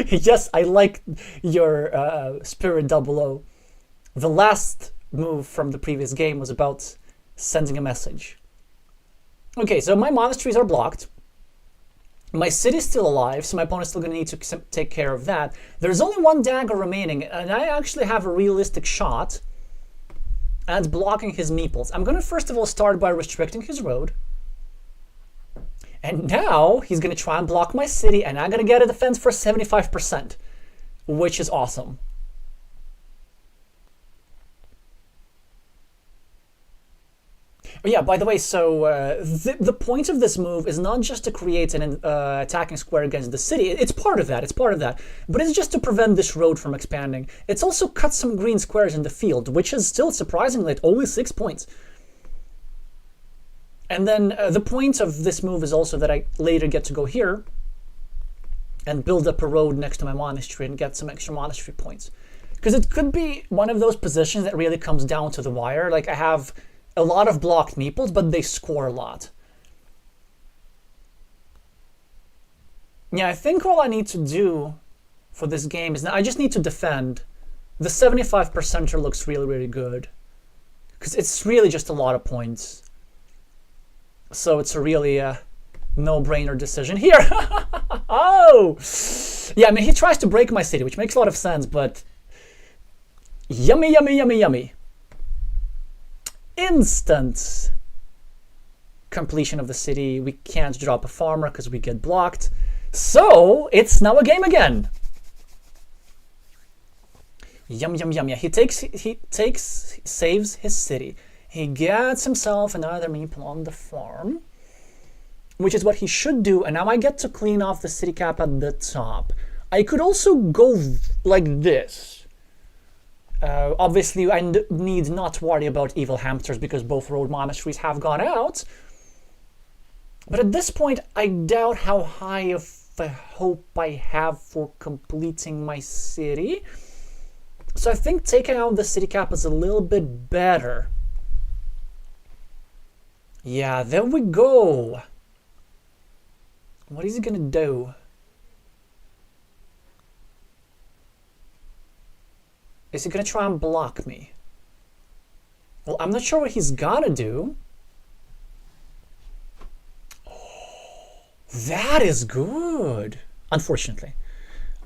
Yes, I like your Spirit 00. The last move from the previous game was about sending a message. Okay, so my monasteries are blocked. My city's still alive, so my opponent's still going to need to take care of that. There's only one dagger remaining, and I actually have a realistic shot at blocking his meeples. I'm going to first of all start by restricting his road. And now he's going to try and block my city, and I'm going to get a defense for 75%, which is awesome. Oh yeah, by the way, so the point of this move is not just to create an attacking square against the city. It's part of that, but it's just to prevent this road from expanding. It's also cut some green squares in the field, which is still surprisingly at only 6 points. And then the point of this move is also that I later get to go here and build up a road next to my monastery and get some extra monastery points. Because it could be one of those positions that really comes down to the wire. Like I have a lot of blocked meeples, but they score a lot. Yeah, I think all I need to do for this game is now I just need to defend. The 75%er looks really, really good. Because it's really just a lot of points. So it's a really no-brainer decision here. Oh! Yeah, I mean, he tries to break my city, which makes a lot of sense, but yummy, yummy, yummy, yummy. Instant completion of the city. We can't drop a farmer because we get blocked. So it's now a game again. Yum, yum, yum. Yeah, he saves his city. He gets himself another meeple on the farm, which is what he should do. And now I get to clean off the city cap at the top. I could also go like this. Obviously, I need not worry about evil hamsters because both road monasteries have gone out. But at this point, I doubt how high of a hope I have for completing my city. So I think taking out the city cap is a little bit better. Yeah, there we go. What is he gonna do? Is he gonna try and block me? Well, I'm not sure what he's gonna do. Oh, that is good. Unfortunately.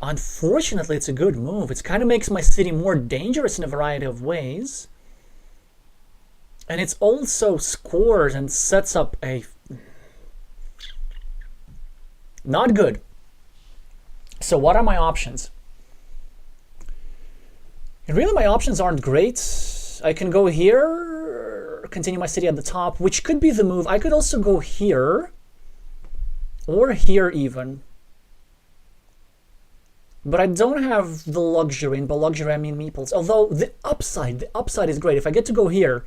Unfortunately, it's a good move. It kind of makes my city more dangerous in a variety of ways. And it's also scores and sets up a... Not good. So what are my options? And really, my options aren't great. I can go here, continue my city at the top, which could be the move. I could also go here, or here even. But I don't have the luxury, and by luxury I mean meeples. Although the upside is great. If I get to go here,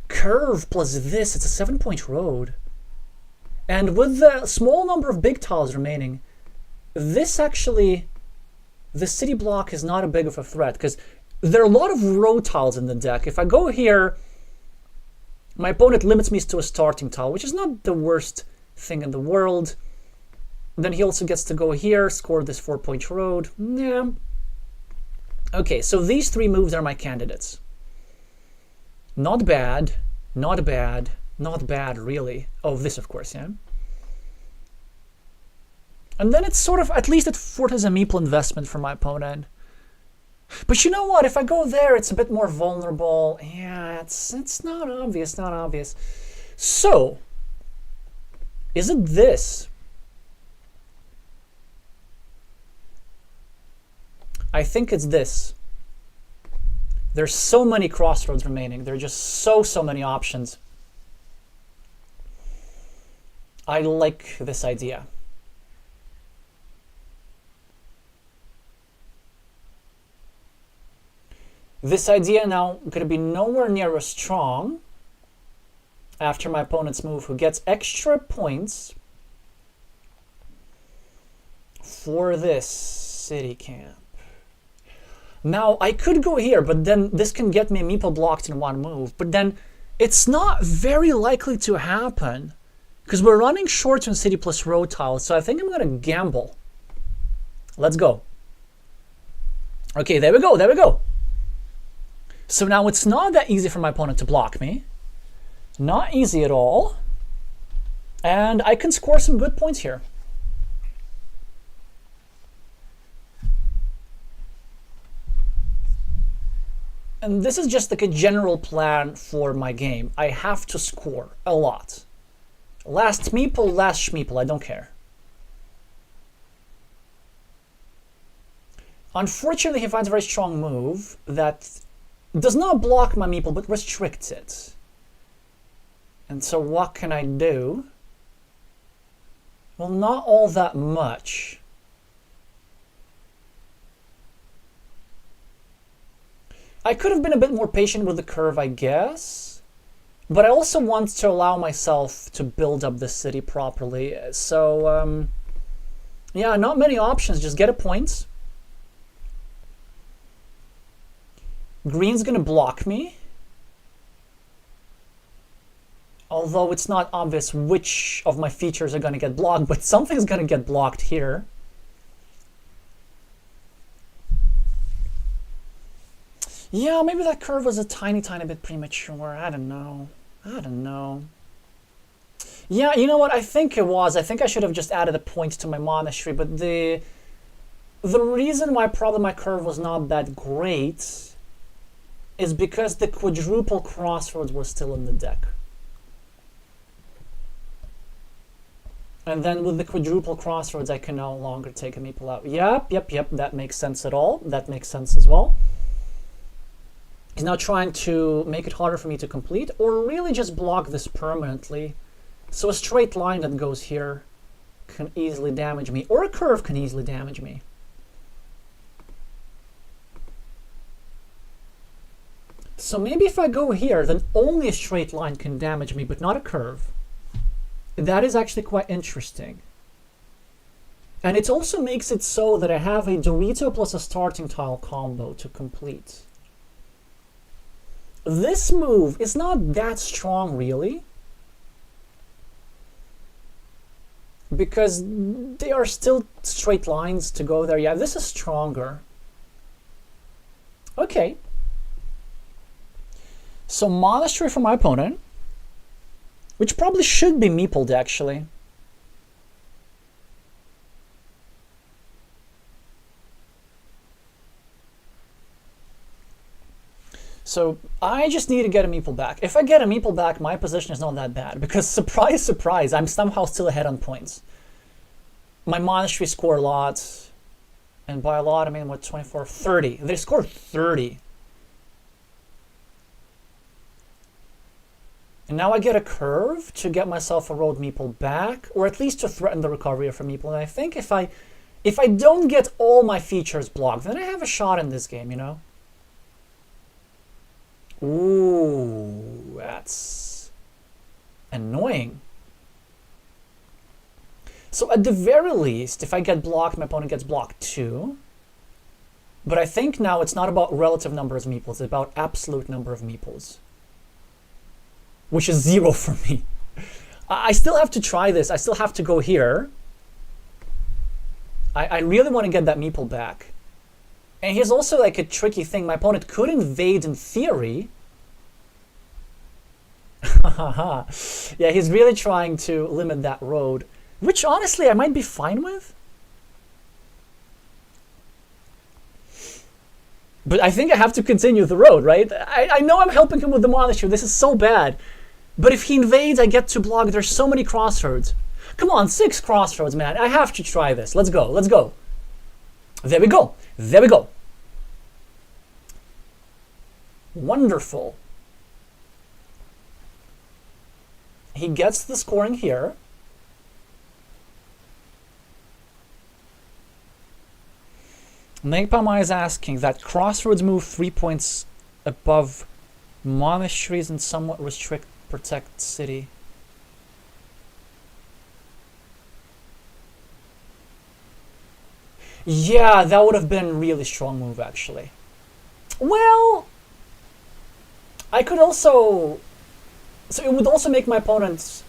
curve plus this, it's a 7-point road. And with the small number of big tiles remaining, this actually, the city block is not a big of a threat, because there are a lot of road tiles in the deck. If I go here, my opponent limits me to a starting tile, which is not the worst thing in the world. Then he also gets to go here, score this 4-point road. Yeah. Okay, so these three moves are my candidates. Not bad, not bad, not bad, really. Oh, this, of course, yeah. And then it's sort of, at least it forces a meeple investment for my opponent. But you know what? If I go there, it's a bit more vulnerable. Yeah, it's not obvious, not obvious. So, is it this? I think it's this. There's so many crossroads remaining. There are just so many options. I like this idea. This idea now going to be nowhere near as strong after my opponent's move, who gets extra points for this city camp. Now, I could go here, but then this can get me a meeple blocked in one move. But then it's not very likely to happen because we're running short on city plus road tiles. So I think I'm going to gamble. Let's go. Okay, there we go. There we go. So now it's not that easy for my opponent to block me. Not easy at all. And I can score some good points here. And this is just like a general plan for my game. I have to score a lot. Last meeple, last schmeeple, I don't care. Unfortunately, he finds a very strong move that does not block my meeple, but restricts it. And so what can I do? Well, not all that much. I could have been a bit more patient with the curve, I guess. But I also want to allow myself to build up the city properly. So, yeah, not many options. Just get a point. Green's going to block me. Although it's not obvious which of my features are going to get blocked, but something's going to get blocked here. Yeah, maybe that curve was a tiny bit premature. I don't know. I don't know. Yeah, you know what? I think it was. I think I should have just added a point to my monastery, but the reason why probably my curve was not that great is because the quadruple crossroads were still in the deck. And then with the quadruple crossroads, I can no longer take a meeple out. Yep, that makes sense at all. That makes sense as well. He's now trying to make it harder for me to complete, or really just block this permanently. So a straight line that goes here can easily damage me, or a curve can easily damage me. So maybe if I go here, then only a straight line can damage me, but not a curve. That is actually quite interesting. And it also makes it so that I have a Dorito plus a starting tile combo to complete. This move is not that strong, really, because they are still straight lines to go there. Yeah, this is stronger. Okay. So monastery for my opponent, which probably should be meepled, actually. So I just need to get a meeple back. If I get a meeple back, my position is not that bad, because surprise, surprise, I'm somehow still ahead on points. My monastery score a lot, and by a lot I mean what, 24, 30. They scored 30. And now I get a curve to get myself a road meeple back, or at least to threaten the recovery of a meeple. And I think if I don't get all my features blocked, then I have a shot in this game, you know? Ooh, that's annoying. So at the very least, if I get blocked, my opponent gets blocked too. But I think now it's not about relative numbers of meeples, it's about absolute number of meeples, which is 0 for me. I still have to try this. I still have to go here. I really want to get that meeple back. And here's also like a tricky thing. My opponent could invade in theory. Yeah, he's really trying to limit that road, which honestly I might be fine with. But I think I have to continue the road, right? I know I'm helping him with the monastery. This is so bad. But if he invades, I get to block. There's so many crossroads. Come on, 6 crossroads, man. I have to try this. Let's go. Let's go. There we go. There we go. Wonderful. He gets the scoring here. Napalm is asking that crossroads move 3 points above monasteries and somewhat restrict protect city. Yeah, that would have been a really strong move, actually. Well, I could also... So it would also make my opponents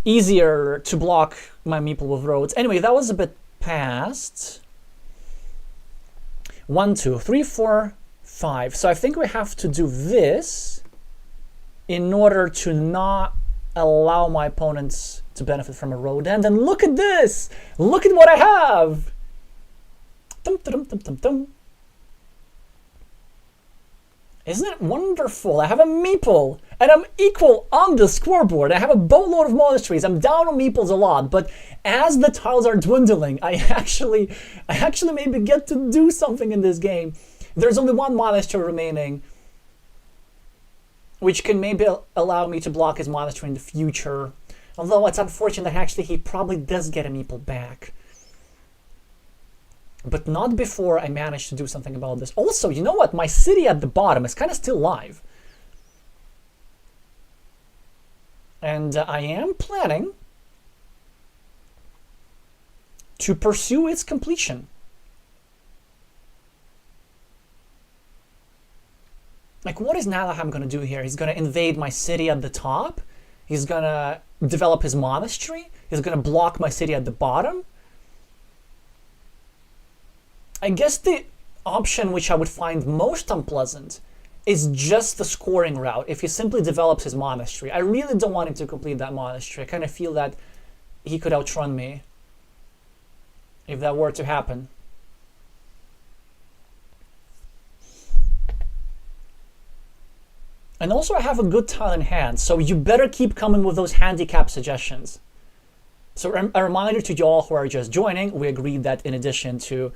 easier to block my meeple with roads. Anyway, that was a bit past. 1, 2, 3, 4, 5. So I think we have to do this in order to not allow my opponents to benefit from a road end. And look at this! Look at what I have! Dum, dum, dum, dum, dum. Isn't it wonderful? I have a meeple, and I'm equal on the scoreboard. I have a boatload of monasteries. I'm down on meeples a lot, but as the tiles are dwindling, I actually maybe get to do something in this game. There's only one monastery remaining, which can maybe allow me to block his monastery in the future. Although it's unfortunate that actually he probably does get a meeple back. But not before I manage to do something about this. Also, you know what? My city at the bottom is kind of still live. And I am planning to pursue its completion. Like, what is Nallerheim going to do here? He's going to invade my city at the top. He's going to develop his monastery. He's going to block my city at the bottom. I guess the option which I would find most unpleasant is just the scoring route, if he simply develops his monastery. I really don't want him to complete that monastery. I kind of feel that he could outrun me if that were to happen. And also I have a good tile in hand, so you better keep coming with those handicap suggestions. So a reminder to y'all who are just joining, we agreed that in addition to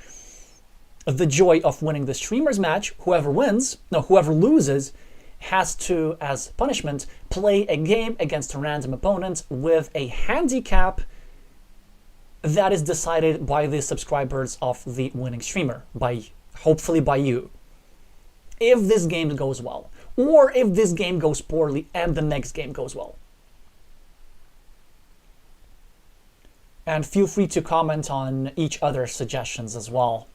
the joy of winning the streamers match, whoever loses has to, as punishment, play a game against a random opponent with a handicap that is decided by the subscribers of the winning streamer, hopefully by you. If this game goes well, or if this game goes poorly and the next game goes well. And feel free to comment on each other's suggestions as well.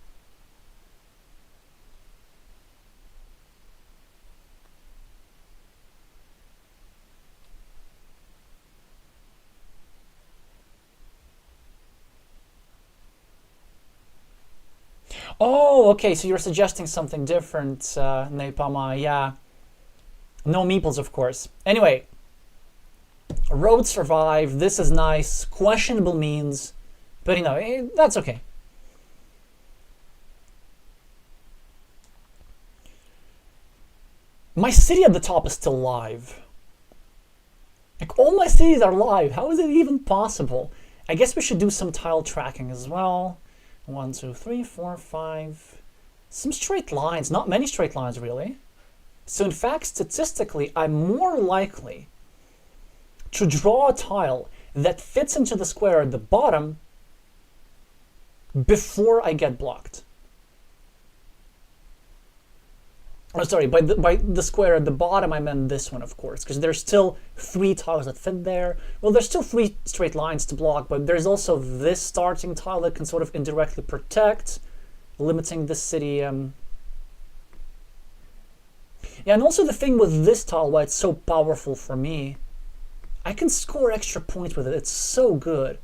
Oh, okay, so you're suggesting something different, Napalm. Yeah. No meeples, of course. Anyway, road survive. This is nice. Questionable means, but you know, that's okay. My city at the top is still live. Like, all my cities are live. How is it even possible? I guess we should do some tile tracking as well. 1, 2, 3, 4, 5. Some straight lines. Not many straight lines, really. So in fact, statistically, I'm more likely to draw a tile that fits into the square at the bottom before I get blocked. Oh, sorry, by the square at the bottom, I meant this one, of course, because there's still 3 tiles that fit there. Well, there's still 3 straight lines to block, but there's also this starting tile that can sort of indirectly protect, limiting the city. Yeah, and also the thing with this tile, why it's so powerful for me, I can score extra points with it. It's so good.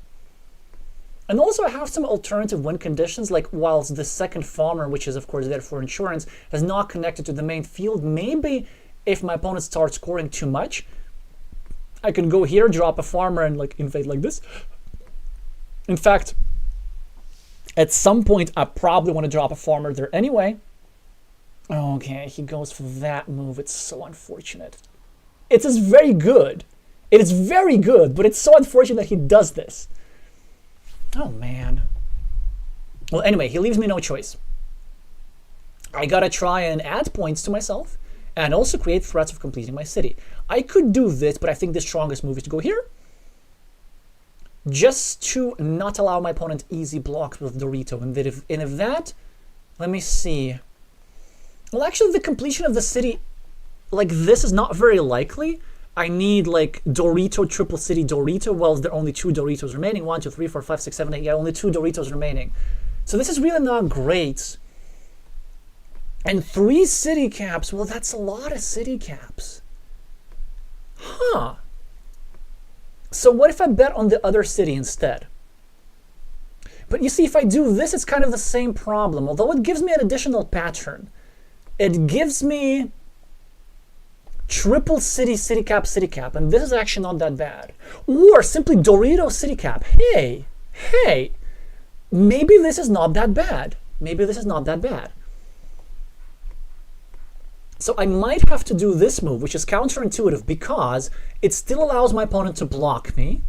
And also I have some alternative win conditions, like whilst the second farmer, which is of course there for insurance, is not connected to the main field, maybe if my opponent starts scoring too much, I can go here, drop a farmer, and like invade like this. In fact, at some point I probably want to drop a farmer there anyway. Okay, he goes for that move. It's so unfortunate. It is very good. It is very good, but it's so unfortunate that he does this. Oh, man. Well, anyway, he leaves me no choice. I gotta try and add points to myself and also create threats of completing my city. I could do this, but I think the strongest move is to go here, just to not allow my opponent easy blocks with Dorito. And if that, let me see. Well, actually, the completion of the city like this is not very likely. I need like Dorito, triple city, Dorito. Well, there are only 2 Doritos remaining. 1, 2, 3, 4, 5, 6, 7, 8. Yeah, only 2 Doritos remaining. So this is really not great. And 3 city caps. Well, that's a lot of city caps. Huh. So what if I bet on the other city instead? But you see, if I do this, it's kind of the same problem. Although it gives me an additional pattern. It gives me triple city, city cap, and this is actually not that bad. Or simply Dorito city cap. Hey, maybe this is not that bad. Maybe this is not that bad. So I might have to do this move, which is counterintuitive because it still allows my opponent to block me.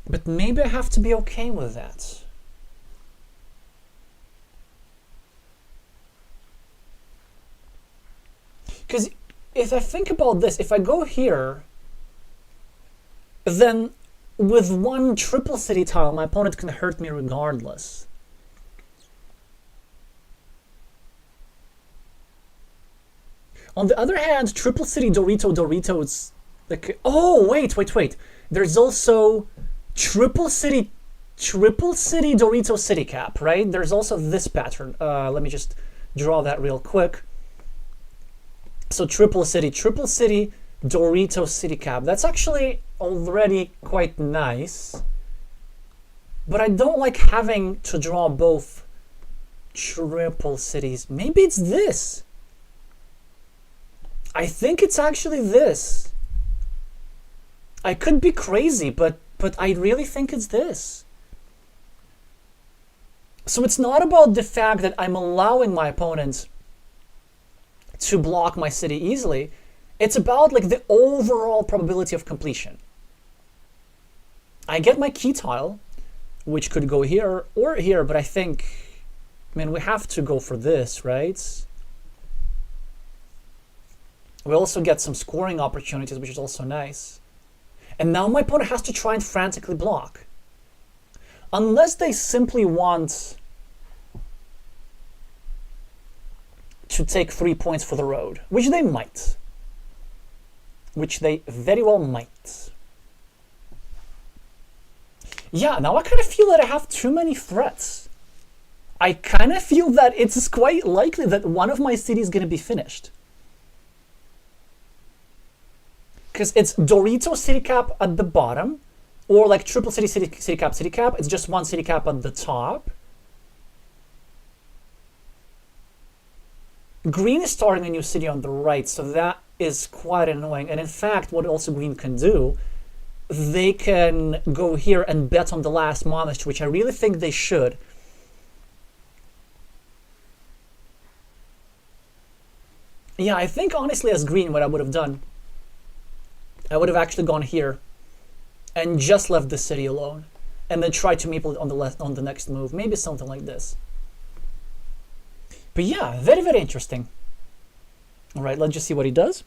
But maybe I have to be okay with that. Because if I think about this, if I go here, then with 1 triple city tile, my opponent can hurt me regardless. On the other hand, triple city Dorito is like, oh, wait. There's also triple city Dorito city cap, right? There's also this pattern. Let me just draw that real quick. So triple city Dorito city cap. That's actually already quite nice. But I don't like having to draw both triple cities. Maybe it's this. I think it's actually this. I could be crazy, but I really think it's this. So it's not about the fact that I'm allowing my opponent to block my city easily. It's about like the overall probability of completion. I get my key tile, which could go here or here, but I think, I mean, we have to go for this, right? We also get some scoring opportunities, which is also nice. And now my opponent has to try and frantically block. Unless they simply want to take 3 points for the road, which they might. Which they very well might. Yeah, now I kind of feel that I have too many threats. I kind of feel that it's quite likely that one of my cities is going to be finished. Because it's Dorito city cap at the bottom, or like triple city cap. It's just 1 city cap at the top. Green is starting a new city on the right, so that is quite annoying. And in fact, what also green can do, they can go here and bet on the last monastery, which I really think they should. Yeah, I think honestly as green what I would have done, I would have actually gone here and just left the city alone and then tried to maple it on the next move. Maybe something like this. But yeah, very, very interesting. All right, let's just see what he does.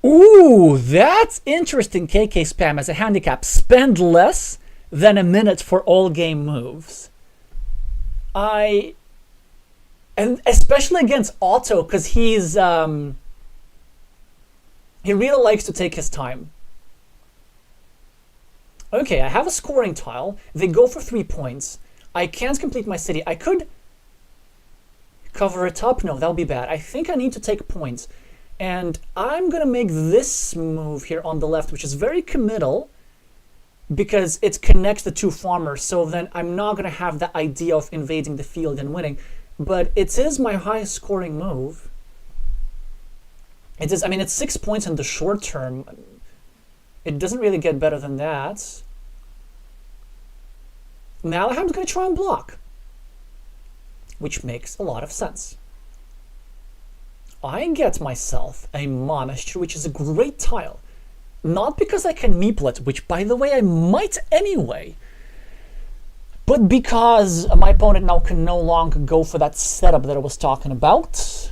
Ooh, that's interesting. KK Spam as a handicap. Spend less than a minute for all game moves. And especially against Otto, because he's he really likes to take his time. Okay, I have a scoring tile. They go for 3 points. I can't complete my city. I could cover it up. No, that'll be bad. I think I need to take points. And I'm going to make this move here on the left, which is very committal because it connects the 2 farmers. So then I'm not going to have the idea of invading the field and winning. But it is my highest scoring move. It is, I mean, it's 6 points in the short term. It doesn't really get better than that. Nallerheim's going to try and block, which makes a lot of sense. I get myself a monastery, which is a great tile. Not because I can meeple it, which, by the way, I might anyway, But because my opponent now can no longer go for that setup that I was talking about.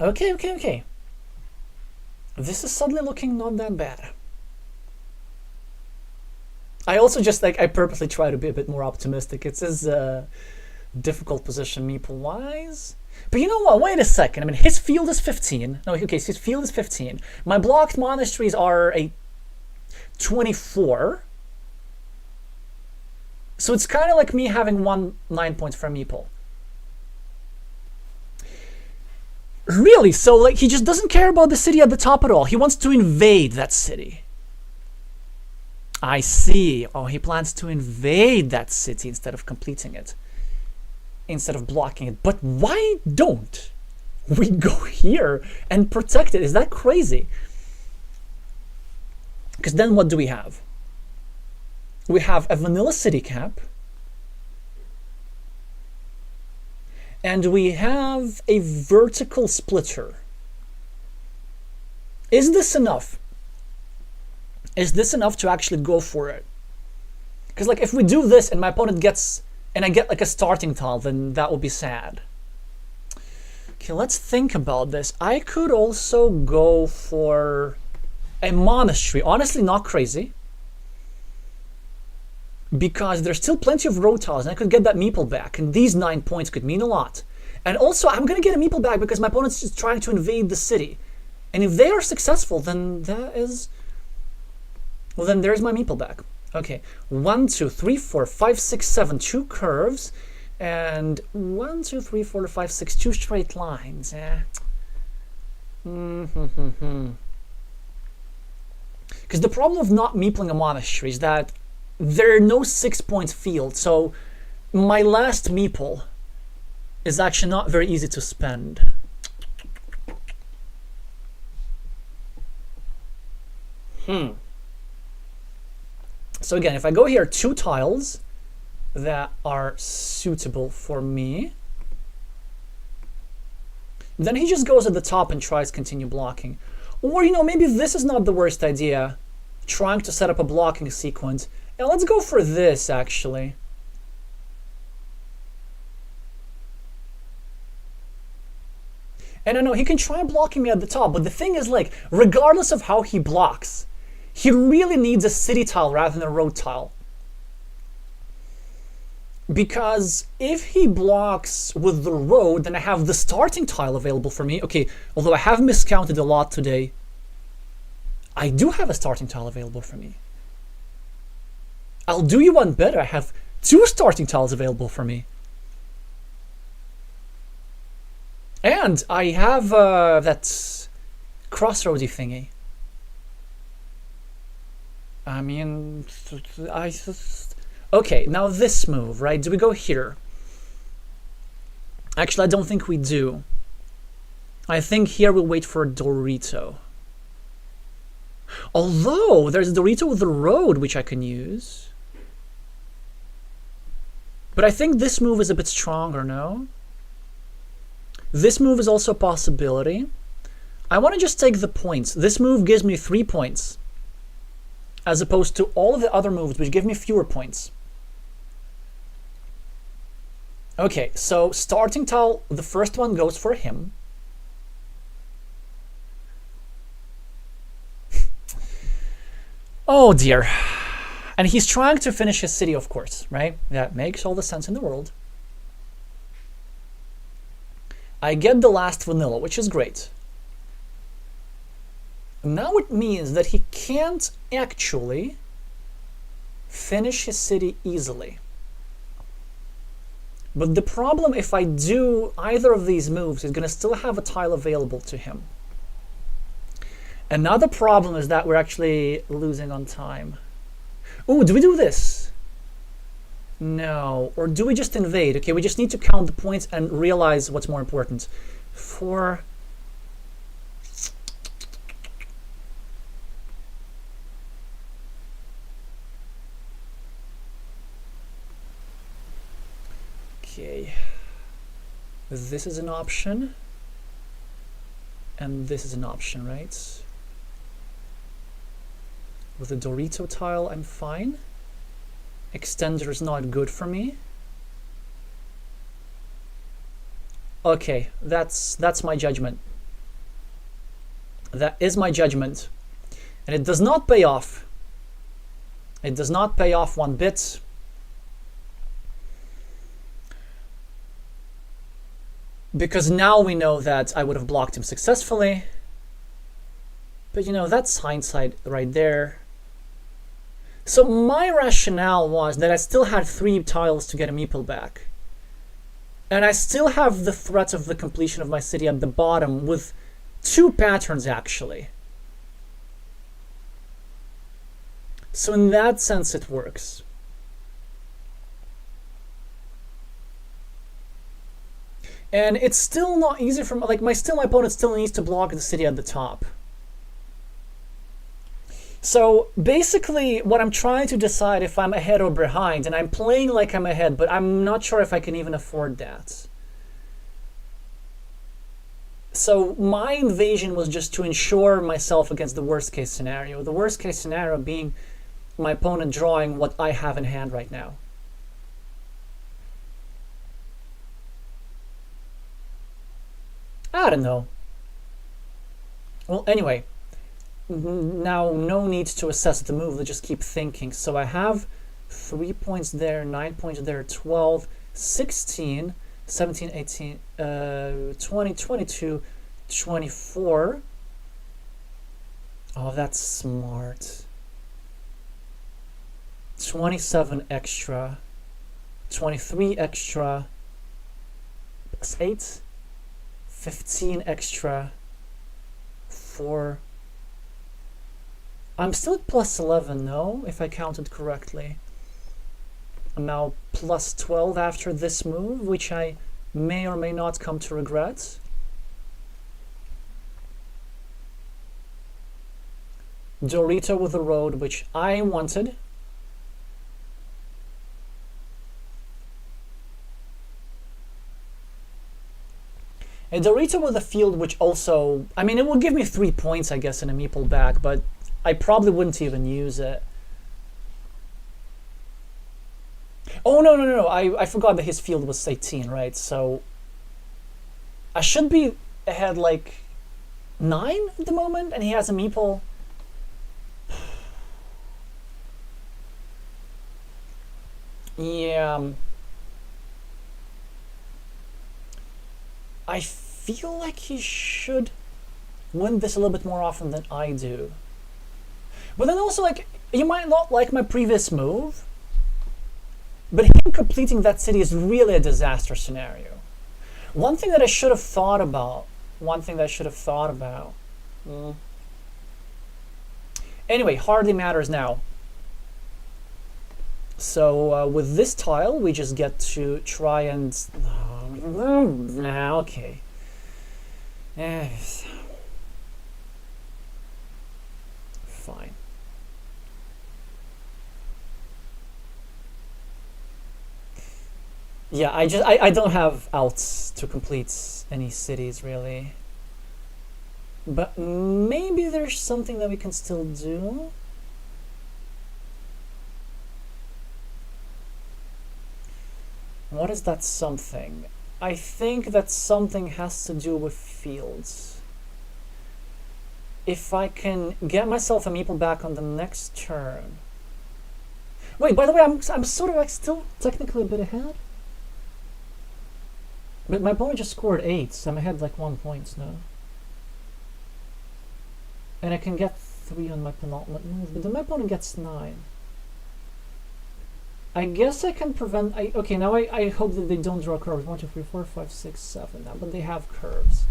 Okay. This is suddenly looking not that bad. I also just I purposely try to be a bit more optimistic. It's his difficult position meeple-wise. But you know what? Wait a second. I mean, his field is 15. No, okay, so his field is 15. My blocked monasteries are a 24. So it's kind of like me having 9 points for a meeple. Really? So like he just doesn't care about the city at the top at all. He wants to invade that city. I see. Oh, he plans to invade that city instead of completing it. Instead of blocking it. But why don't we go here and protect it? Is that crazy? Because then what do we have? We have a vanilla city cap. And we have a vertical splitter. Is this enough? Is this enough to actually go for it? Because like if we do this and my opponent gets, and I get like a starting tile, then that would be sad. Okay, let's think about this. I could also go for a monastery. Honestly, not crazy. Because there's still plenty of road tiles and I could get that meeple back. And these 9 points could mean a lot. And also, I'm going to get a meeple back because my opponent's just trying to invade the city. And if they are successful, then that is... Well, then there's my meeple back. Okay, 1, 2, 3, 4, 5, 6, 7, 2 curves. And 1, 2, 3, 4, 5, 6, 2 straight lines. Because the problem of not meepling a monastery is that there are no 6 points field, so my last meeple is actually not very easy to spend. So again, if I go here, 2 tiles that are suitable for me, then he just goes at the top and tries to continue blocking. Or, you know, maybe this is not the worst idea, trying to set up a blocking sequence. Now let's go for this, actually. And I know he can try blocking me at the top, but the thing is, like, regardless of how he blocks, he really needs a city tile rather than a road tile. Because if he blocks with the road, then I have the starting tile available for me. Okay, although I have miscounted a lot today, I do have a starting tile available for me. I'll do you one better. I have 2 starting tiles available for me. And I have that crossroady thingy. I mean, okay, now this move, right? Do we go here? Actually, I don't think we do. I think here we'll wait for a Dorito. Although, there's a Dorito with the road, which I can use. But I think this move is a bit stronger, no? This move is also a possibility. I want to just take the points. This move gives me 3 points. As opposed to all of the other moves, which give me fewer points. Okay, so starting tile, the first one goes for him. Oh dear. And he's trying to finish his city, of course, right? That makes all the sense in the world. I get the last vanilla, which is great. Now it means that he can't actually finish his city easily. But the problem, if I do either of these moves, he's going to still have a tile available to him. Another problem is that we're actually losing on time. Ooh, do we do this? No. Or do we just invade? Okay, we just need to count the points and realize what's more important. 4... Okay. This is an option. And this is an option, right? With the Dorito tile, I'm fine. Extender is not good for me. Okay, that's my judgment. That is my judgment. And it does not pay off. It does not pay off one bit. Because now we know that I would have blocked him successfully. But you know, that's hindsight right there. So my rationale was that I still had 3 tiles to get a meeple back. And I still have the threat of the completion of my city at the bottom with 2 patterns actually. So in that sense it works. And it's still not easy for like my opponent still needs to block the city at the top. So basically what I'm trying to decide if I'm ahead or behind, and I'm playing like I'm ahead, but I'm not sure if I can even afford that. So my invasion was just to ensure myself against the worst case scenario. The worst case scenario being my opponent drawing what I have in hand right now. I don't know. Well, anyway, now no need to assess the move, let's just keep thinking. So I have 3 points there, 9 points there, 12, 16, 17, 18, 20, 22, 24. Oh, that's smart. 27 extra, 23 extra, plus 8, 15 extra, 4. I'm still at plus 11, no, if I counted correctly. I'm now plus 12 after this move, which I may or may not come to regret. Dorito with the road, which I wanted. A Dorito with a field, which also, I mean, it will give me 3 points, I guess, in a meeple back, but I probably wouldn't even use it. Oh, no, I forgot that his field was 18, right? So I should be ahead like 9 at the moment, and he has a meeple. Yeah. I feel like he should win this a little bit more often than I do. But then also, like, you might not like my previous move, but him completing that city is really a disaster scenario. One thing that I should have thought about, Anyway, hardly matters now. So with this tile, we just get to try and... okay. Yes. Fine. Yeah, I don't have outs to complete any cities really. But maybe there's something that we can still do. What is that something? I think that something has to do with fields. If I can get myself a meeple back on the next turn. Wait, by the way, I'm sort of like still technically a bit ahead. But my opponent just scored 8, so I'm ahead like 1 point now. And I can get 3 on my penultimate move, but then my opponent gets 9. I guess I can prevent... okay, now I hope that they don't draw curves. 1, 2, 3, 4, 5, 6, 7 now, but they have curves.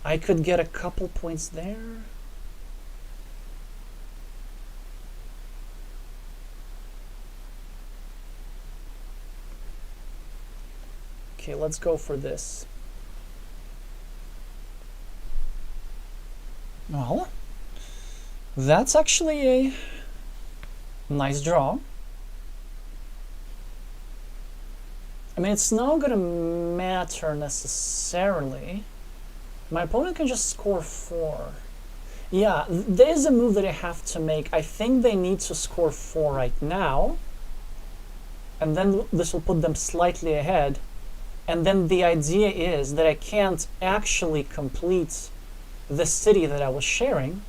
I could get a couple points there. Okay, let's go for this. Well, that's actually a nice draw. I mean, it's not gonna matter necessarily. My opponent can just score 4. Yeah, there's a move that I have to make. I think they need to score 4 right now. And then this will put them slightly ahead. And then the idea is that I can't actually complete the city that I was sharing,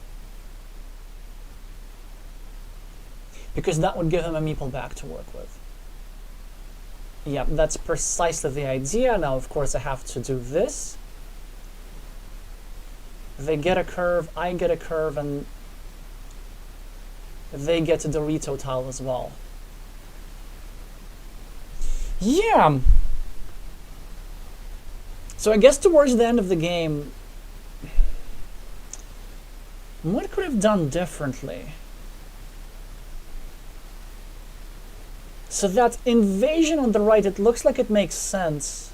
because that would give him a meeple back to work with. Yeah, that's precisely the idea. Now, of course, I have to do this. They get a curve, I get a curve, and they get a Dorito tile as well. Yeah. So I guess towards the end of the game, what could I have done differently? So that invasion on the right, it looks like it makes sense.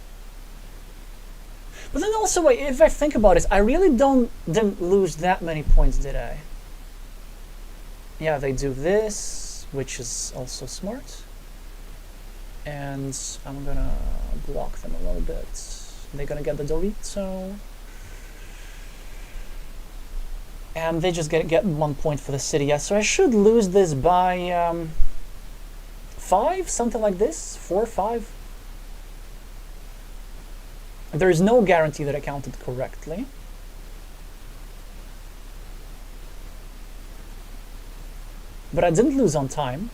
But then also, if I think about it, I really didn't lose that many points, did I? Yeah, they do this, which is also smart. And I'm gonna block them a little bit. They're gonna get the Dorito. And they just get 1 point for the city. Yeah, so I should lose this by 5, something like this, 4 or 5. There is no guarantee that I counted correctly. But I didn't lose on time.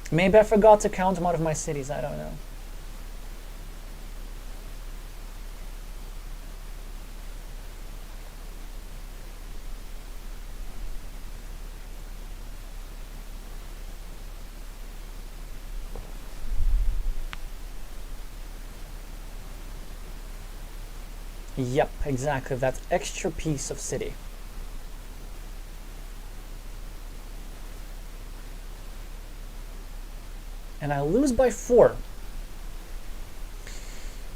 Maybe I forgot to count one of my cities, I don't know. Yep, exactly, that extra piece of city. And I lose by 4.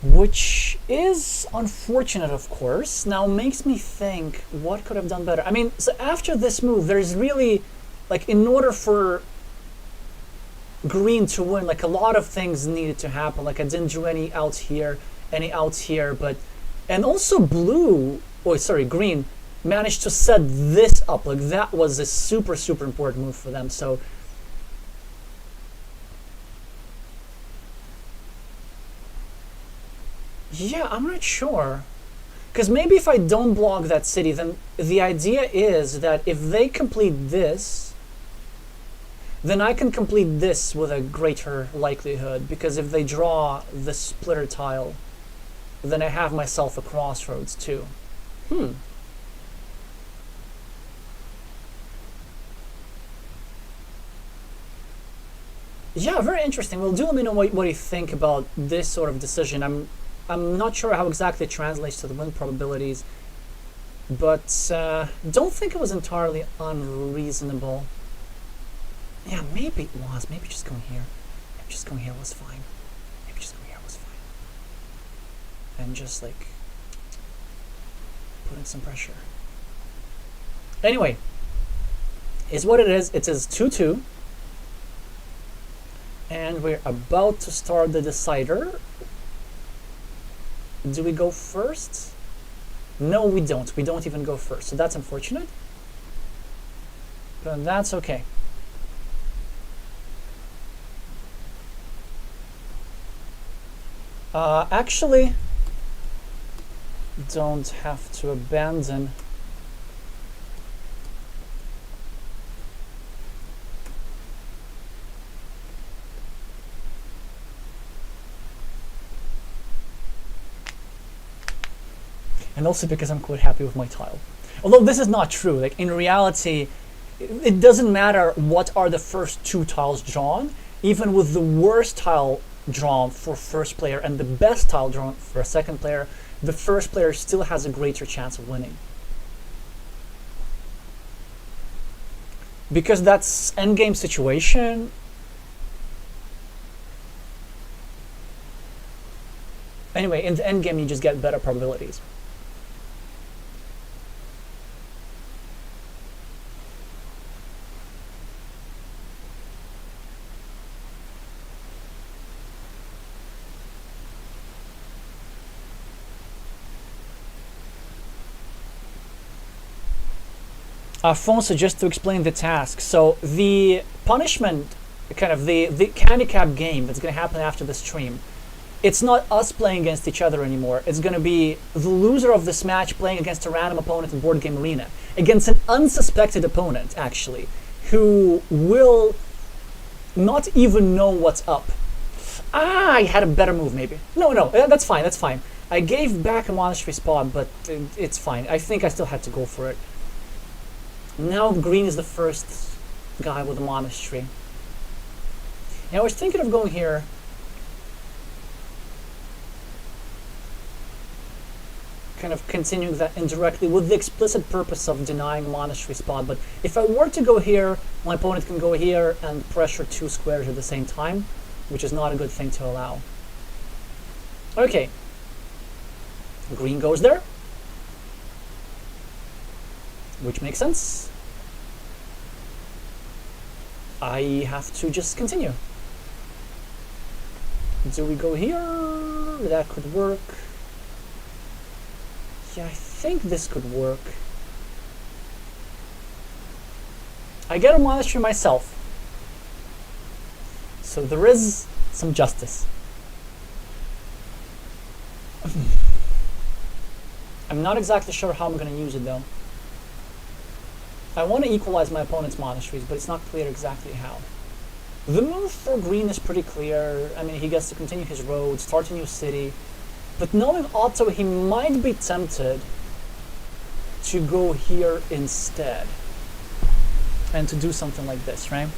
Which is unfortunate, of course. Now makes me think, what could I have done better? I mean, so after this move, there's really, like, in order for green to win, like, a lot of things needed to happen. Like, I didn't do any outs here, but... And also green managed to set this up. Like, that was a super, super important move for them. So... yeah, I'm not sure. Because maybe if I don't block that city, then the idea is that if they complete this, then I can complete this with a greater likelihood. Because if they draw the splitter tile, then I have myself a crossroads too. Yeah, very interesting. Well, do let me know what you think about this sort of decision. I'm not sure how exactly it translates to the win probabilities, but don't think it was entirely unreasonable. Yeah, maybe it was. Maybe just going here. Maybe just going here was fine. Maybe just going here was fine. And just, like, putting some pressure. Anyway, is what it is. It is 2-2. And we're about to start the decider. Do we go first? No, we don't. We don't even go first. So that's unfortunate. But that's okay. Actually, don't have to abandon. And also because I'm quite happy with my tile. Although this is not true. Like, in reality, it doesn't matter what are the first 2 tiles drawn. Even with the worst tile drawn for first player and the best tile drawn for a second player, the first player still has a greater chance of winning. Because that's endgame situation. Anyway, in the endgame you just get better probabilities. Afonso, just to explain the task. So the punishment, kind of the handicap game that's going to happen after the stream, it's not us playing against each other anymore. It's going to be the loser of this match playing against a random opponent in Board Game Arena. Against an unsuspected opponent, actually, who will not even know what's up. Ah, I had a better move, maybe. No, that's fine, that's fine. I gave back a monastery spot, but it's fine. I think I still had to go for it. Now green is the first guy with a monastery. Now I was thinking of going here. Kind of continuing that indirectly with the explicit purpose of denying a monastery spot. But if I were to go here, my opponent can go here and pressure 2 squares at the same time, which is not a good thing to allow. Okay. Green goes there, which makes sense. I have to just continue. Do we go here? That could work. Yeah, I think this could work. I get a monastery myself, so there is some justice. I'm not exactly sure how I'm going to use it though. I want to equalize my opponent's monasteries, but it's not clear exactly how. The move for green is pretty clear. I mean, he gets to continue his road, start a new city. But knowing Otto, he might be tempted to go here instead. And to do something like this, right?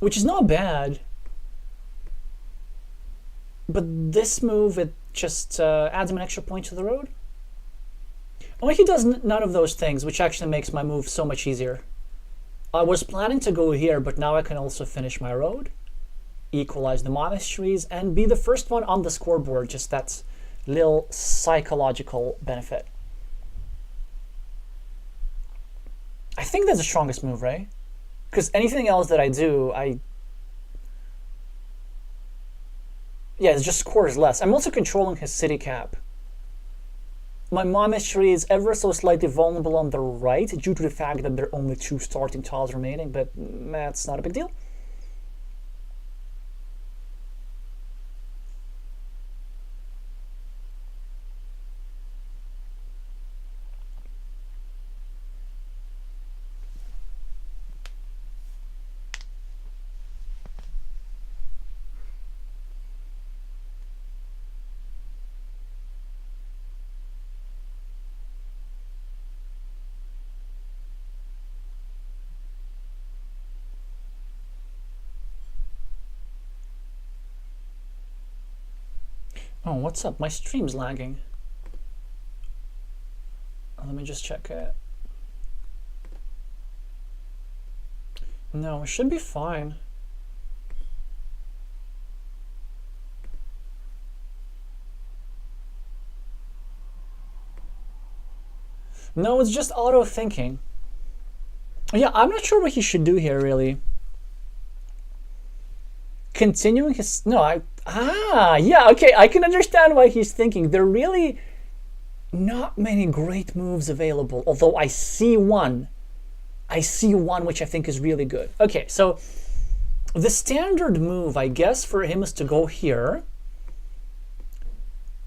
Which is not bad. But this move, it just adds him an extra point to the road. Only he does none of those things, which actually makes my move so much easier. I was planning to go here, but now I can also finish my road, equalize the monasteries, and be the first one on the scoreboard. Just that little psychological benefit. I think that's the strongest move, right? Because anything else that I do, yeah, it just scores less. I'm also controlling his city cap. My monastery is ever so slightly vulnerable on the right due to the fact that there are only 2 starting tiles remaining, but that's not a big deal. Oh, what's up? My stream's lagging. Let me just check it. No, it should be fine. No, it's just auto thinking. Yeah, I'm not sure what he should do here, really. Continuing his... No, yeah, okay, I can understand why he's thinking. There are really not many great moves available, although I see one. I see one which I think is really good. Okay, so the standard move, I guess, for him is to go here,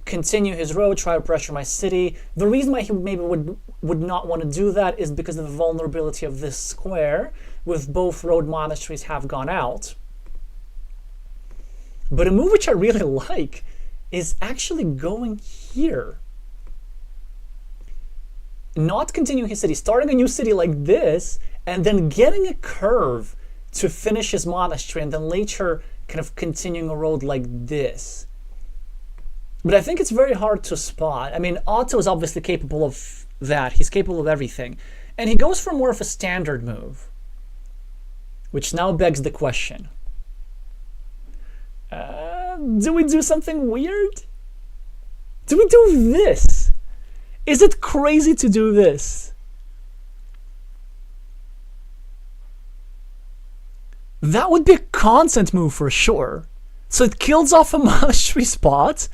continue his road, try to pressure my city. The reason why he maybe would not want to do that is because of the vulnerability of this square, with both road monasteries have gone out. But a move which I really like is actually going here. Not continuing his city, starting a new city like this, and then getting a curve to finish his monastery, and then later kind of continuing a road like this. But I think it's very hard to spot. I mean, Otto is obviously capable of that. He's capable of everything. And he goes for more of a standard move, which now begs the question. Do we do something weird? Do we do this? Is it crazy to do this? That would be a consent move for sure. So it kills off a monastery spot.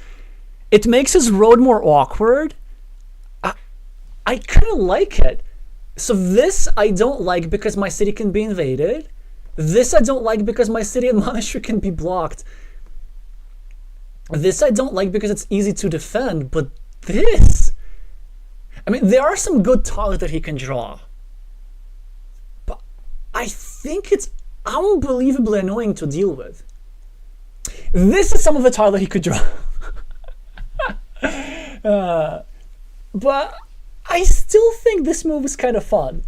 It makes his road more awkward. I kind of like it. So this I don't like because my city can be invaded. This I don't like because my city and monastery can be blocked. This I don't like because it's easy to defend, but this... I mean, there are some good tiles that he can draw. But I think it's unbelievably annoying to deal with. This is some of the tile that he could draw. But I still think this move is kind of fun.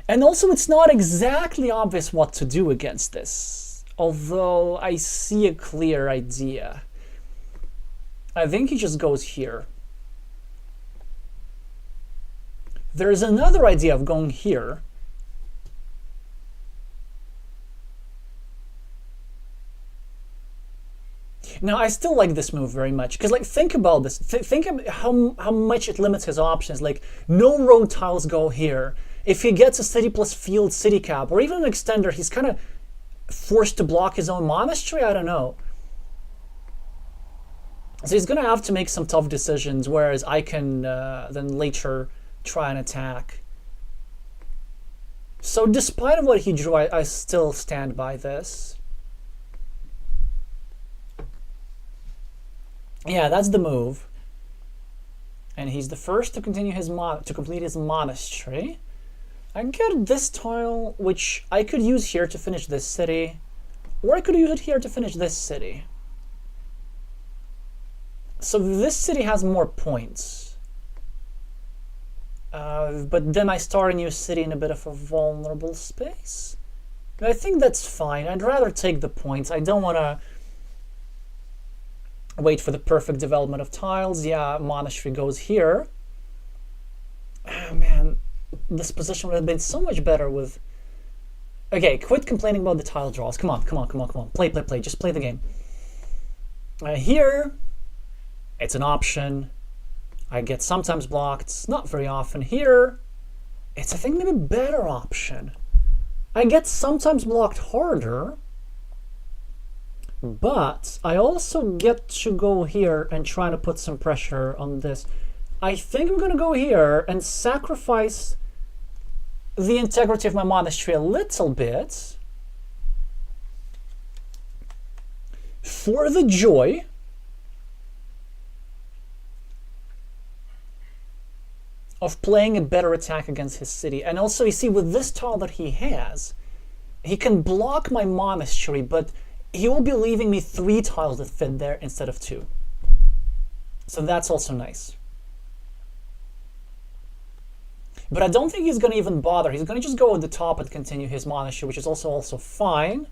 And also it's not exactly obvious what to do against this, although I see a clear idea. I think he just goes here. There's another idea of going here. Now, I still like this move very much, because, like, think about this. Think of how much it limits his options. Like, no road tiles go here. If he gets a city plus field city cap, or even an extender, he's kind of forced to block his own monastery? I don't know. So he's going to have to make some tough decisions, whereas I can then later try and attack. So despite what he drew, I still stand by this. Yeah, that's the move. And he's the first to continue his complete his monastery. I get this tile, which I could use here to finish this city, or I could use it here to finish this city. So this city has more points. But then I start a new city in a bit of a vulnerable space. But I think that's fine. I'd rather take the points. I don't want to wait for the perfect development of tiles. Yeah, monastery goes here. Oh, man, this position would have been so much better with... Okay, quit complaining about the tile draws. Come on, come on, come on, come on. Play, play, play. Just play the game. Here, it's an option. I get sometimes blocked, not very often. Here, it's, I think, maybe a better option. I get sometimes blocked harder, but I also get to go here and try to put some pressure on this. I think I'm going to go here and sacrifice the integrity of my monastery a little bit for the joy of playing a better attack against his city. And also, you see, with this tile that he has, he can block my monastery, but he will be leaving me 3 tiles that fit there instead of 2. So that's also nice. But I don't think he's going to even bother. He's going to just go at the top and continue his monastery, which is also fine.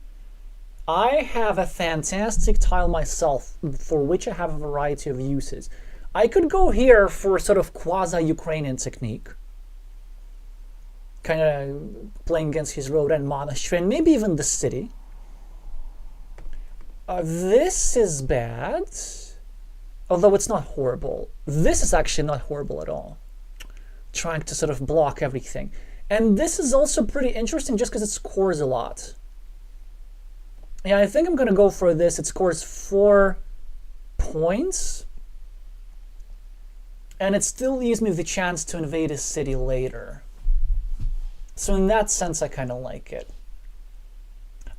I have a fantastic tile myself, for which I have a variety of uses. I could go here for sort of quasi-Ukrainian technique, kind of playing against his road and monastery, and maybe even the city. This is bad, although it's not horrible. This is actually not horrible at all, trying to sort of block everything. And this is also pretty interesting just because it scores a lot. Yeah, I think I'm going to go for this. It scores 4 points. And it still leaves me the chance to invade a city later. So in that sense, I kind of like it.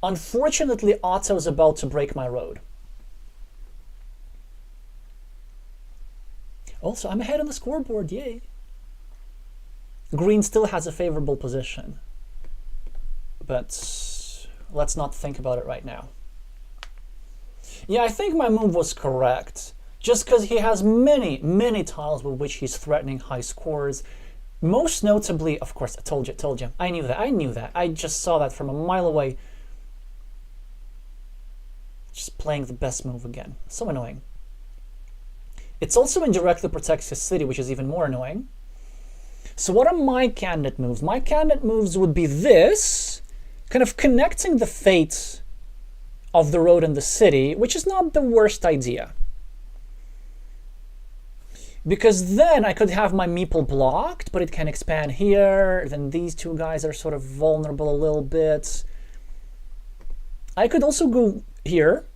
Unfortunately, Otto's about to break my road. Also, I'm ahead on the scoreboard, yay. Green still has a favorable position. But let's not think about it right now. Yeah, I think my move was correct. Just because he has many, many tiles with which he's threatening high scores. Most notably, of course, I told you. I knew that. I just saw that from a mile away. Just playing the best move again. So annoying. It's also indirectly protects his city, which is even more annoying. So what are my candidate moves? My candidate moves would be this, kind of connecting the fate of the road and the city, which is not the worst idea. Because then I could have my meeple blocked, but it can expand here. Then these 2 guys are sort of vulnerable a little bit. I could also go here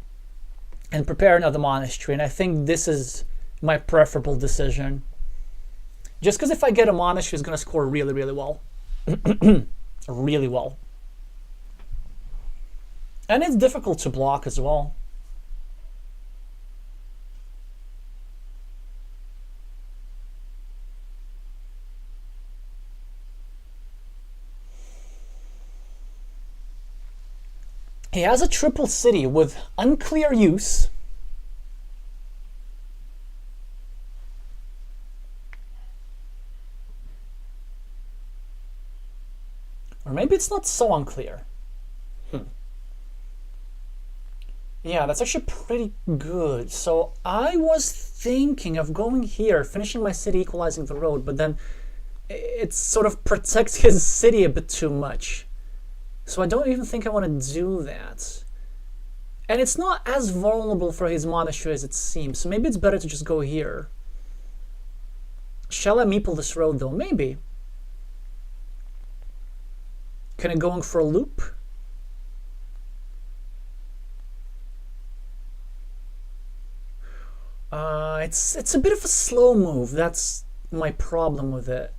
and prepare another monastery, and I think this is my preferable decision. Just because if I get a monastery, it's going to score really, really well. Really well. And it's difficult to block as well. He has a triple city with unclear use. Or maybe it's not so unclear. Yeah, that's actually pretty good. So I was thinking of going here, finishing my city, equalizing the road, but then it sort of protects his city a bit too much. So I don't even think I want to do that. And it's not as vulnerable for his monastery as it seems, so maybe it's better to just go here. Shall I meeple this road though? Maybe. Can I go in for a loop? It's a bit of a slow move. That's my problem with it.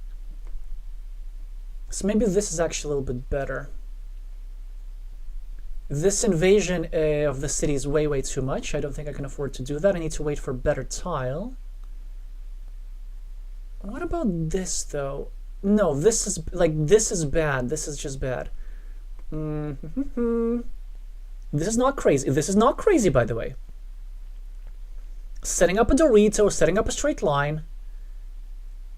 So maybe this is actually a little bit better. This invasion of the city is way, way too much. I don't think I can afford to do that. I need to wait for better tile. What about this though? No, this is bad. This is just bad. This is not crazy. This is not crazy, by the way. Setting up a Dorito, setting up a straight line,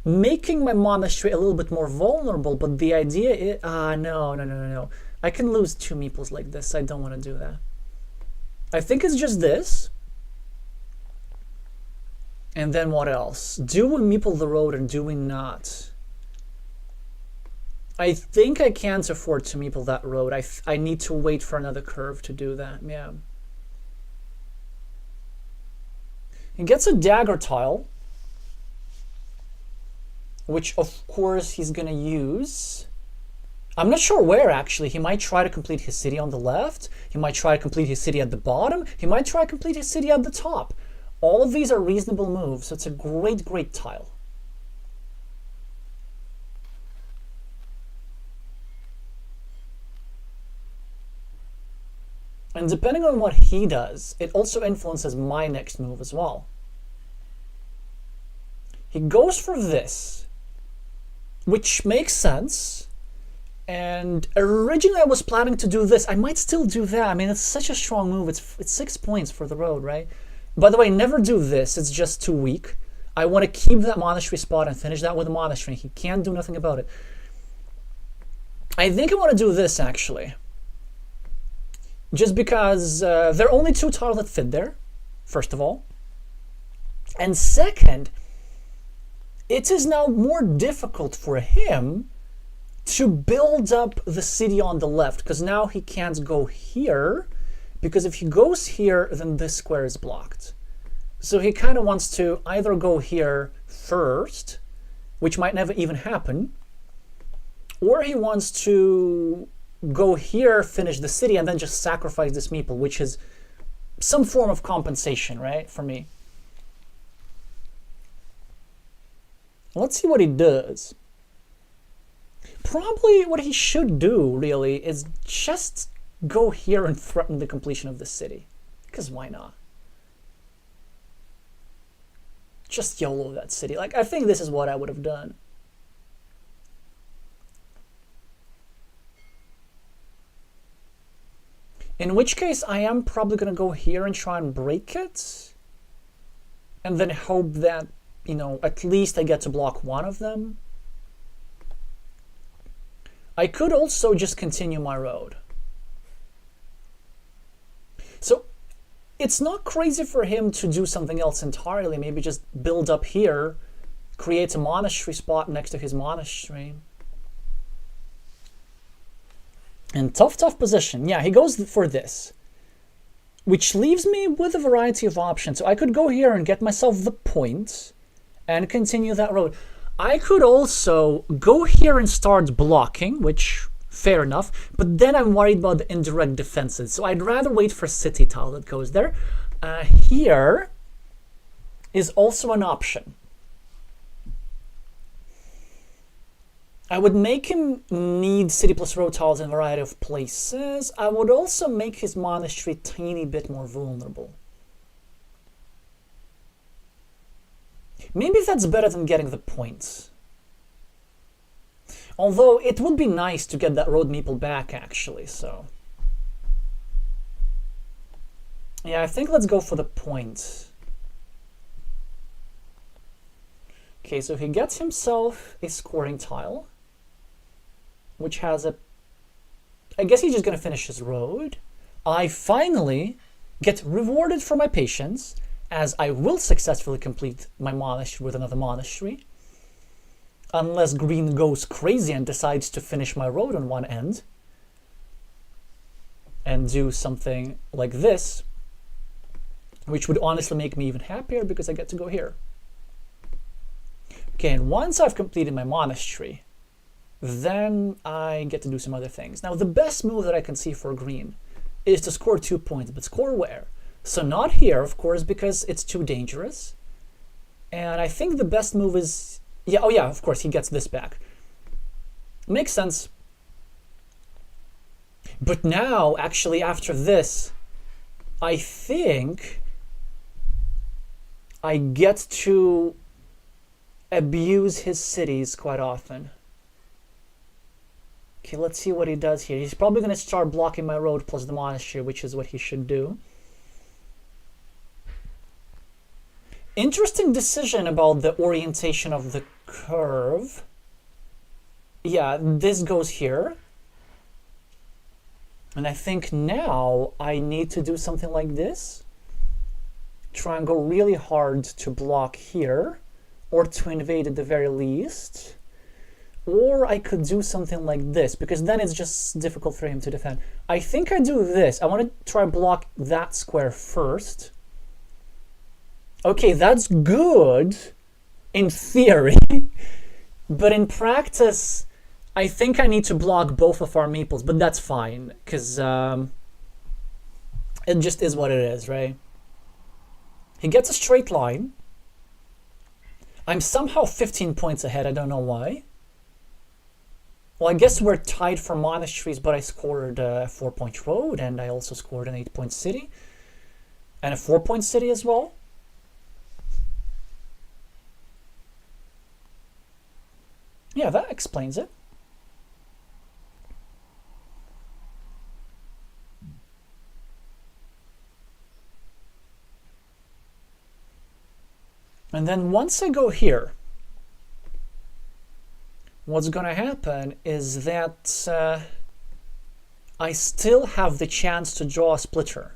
making my monastery a little bit more vulnerable, but the idea is... no. I can lose 2 meeples like this. I don't want to do that. I think it's just this. And then what else? Do we meeple the road or do we not? I think I can't afford to meeple that road. I need to wait for another curve to do that, yeah. He gets a dagger tile, which of course he's gonna use. I'm not sure where actually. He might try to complete his city on the left. He might try to complete his city at the bottom. He might try to complete his city at the top. All of these are reasonable moves, so it's a great, great tile. And depending on what he does, it also influences my next move as well. He goes for this, which makes sense. And originally I was planning to do this. I might still do that. I mean, it's such a strong move. It's 6 points for the road, right? By the way, never do this. It's just too weak. I want to keep that monastery spot and finish that with a monastery. He can't do nothing about it. I think I want to do this, actually. Just because there are only 2 tiles that fit there, first of all. And second, it is now more difficult for him to build up the city on the left, because now he can't go here, because if he goes here, then this square is blocked. So he kind of wants to either go here first, which might never even happen, or he wants to go here, finish the city, and then just sacrifice this meeple, which is some form of compensation, right, for me. Let's see what he does. Probably what he should do, really, is just go here and threaten the completion of the city. Because why not? Just YOLO that city. Like, I think this is what I would have done. In which case, I am probably going to go here and try and break it. And then hope that, you know, at least I get to block one of them. I could also just continue my road. So it's not crazy for him to do something else entirely. Maybe just build up here, create a monastery spot next to his monastery. And tough position. Yeah, he goes for this, which leaves me with a variety of options. So I could go here and get myself the point and continue that road. I could also go here and start blocking, which, fair enough, but then I'm worried about the indirect defenses. So I'd rather wait for city tile that goes there. Here is also an option. I would make him need city plus road tiles in a variety of places. I would also make his monastery a tiny bit more vulnerable. Maybe that's better than getting the points. Although it would be nice to get that road meeple back, actually, so. Yeah, I think let's go for the point. Okay, so he gets himself a scoring tile, which has a... I guess he's just going to finish his road. I finally get rewarded for my patience, as I will successfully complete my monastery with another monastery. Unless green goes crazy and decides to finish my road on one end and do something like this, which would honestly make me even happier because I get to go here. Okay, and once I've completed my monastery, then I get to do some other things. Now, the best move that I can see for green is to score 2 points, but score where? So not here, of course, because it's too dangerous. And I think the best move is... Yeah, oh yeah, of course, he gets this back. Makes sense. But now, actually, after this, I think I get to abuse his cities quite often. Okay, let's see what he does here. He's probably going to start blocking my road plus the monastery, which is what he should do. Interesting decision about the orientation of the curve. Yeah, this goes here. And I think now I need to do something like this. Try and go really hard to block here, or to invade at the very least. Or I could do something like this, because then it's just difficult for him to defend. I think I do this. I want to try and block that square first. Okay, that's good in theory, but in practice, I think I need to block both of our meeples, but that's fine, because it just is what it is, right? He gets a straight line. I'm somehow 15 points ahead, I don't know why. Well, I guess we're tied for monasteries, but I scored a 4-point road, and I also scored an 8-point city, and a 4-point city as well. Yeah, that explains it. And then once I go here, what's going to happen is that I still have the chance to draw a splitter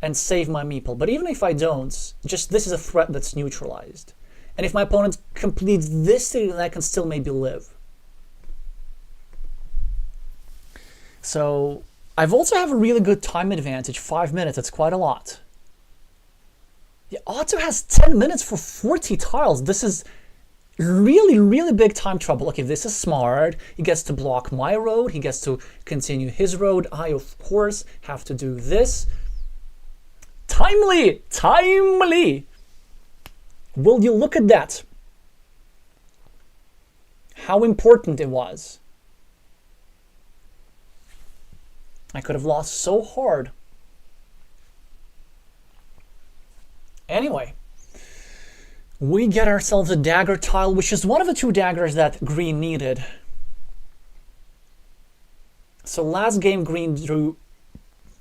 and save my meeple. But even if I don't, just this is a threat that's neutralized. And if my opponent completes this city, then I can still maybe live. So I've also have a really good time advantage, 5 minutes, that's quite a lot. Yeah, Otto has 10 minutes for 40 tiles. This is really, really big time trouble. Okay, this is smart. He gets to block my road. He gets to continue his road. I, of course, have to do this. Timely! Timely! Will you look at that? How important it was. I could have lost so hard. Anyway, we get ourselves a dagger tile, which is one of the 2 daggers that green needed. So last game green drew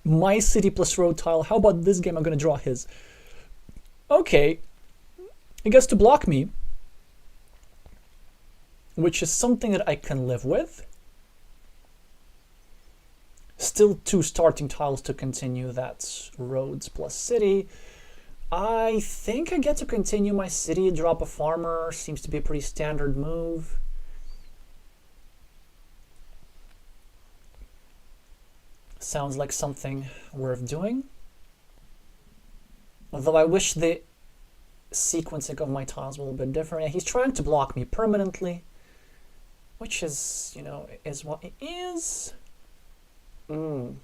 my city plus road tile. How about this game I'm going to draw his? Okay. He gets to block me, which is something that I can live with. Still 2 starting tiles to continue. That's roads plus city. I think I get to continue my city, drop a farmer. Seems to be a pretty standard move. Sounds like something worth doing. Although I wish the sequencing of my tiles a little bit different. Yeah, he's trying to block me permanently, which is, you know, is what it is. So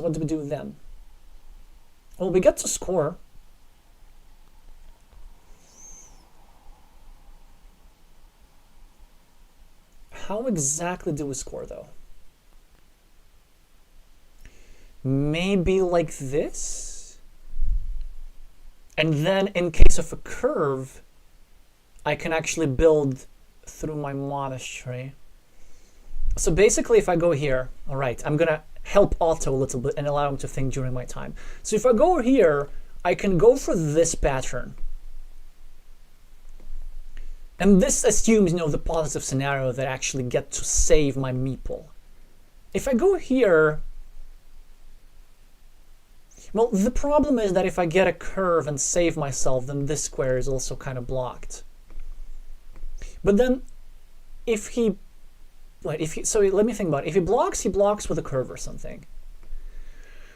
what do we do then? Well, we get to score. How exactly do we score, though? Maybe like this? And then in case of a curve, I can actually build through my monastery. So basically, if I go here, all right, I'm going to help Otto a little bit and allow him to think during my time. So if I go here, I can go for this pattern. And this assumes, the positive scenario that I actually get to save my meeple. If I go here, well, the problem is that if I get a curve and save myself, then this square is also kind of blocked. But then, if he, so let me think about it. If he blocks with a curve or something.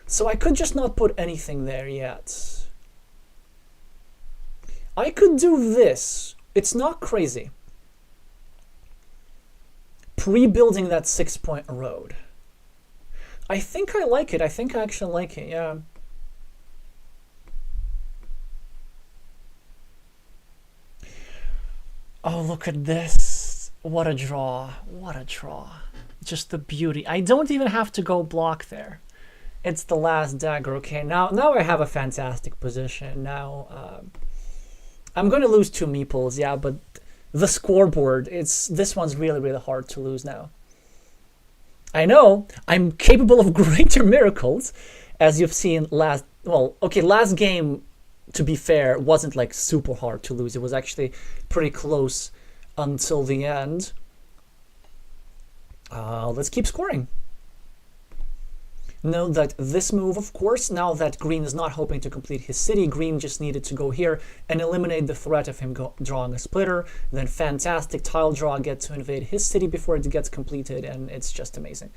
So I could just not put anything there yet. I could do this. It's not crazy. Pre-building that 6-point road. I think I like it. I think I actually like it, yeah. Oh, look at this. What a draw. What a draw. Just the beauty. I don't even have to go block there. It's the last dagger. Okay, now I have a fantastic position. Now, I'm going to lose 2 meeples, yeah, but the scoreboard, this one's really, really hard to lose now. I know, I'm capable of greater miracles, as you've seen last game, to be fair, wasn't like super hard to lose. It was actually pretty close until the end. Let's keep scoring. Note that this move, of course, now that green is not hoping to complete his city, green just needed to go here and eliminate the threat of him drawing a splitter. Then fantastic tile draw, get to invade his city before it gets completed, and it's just amazing.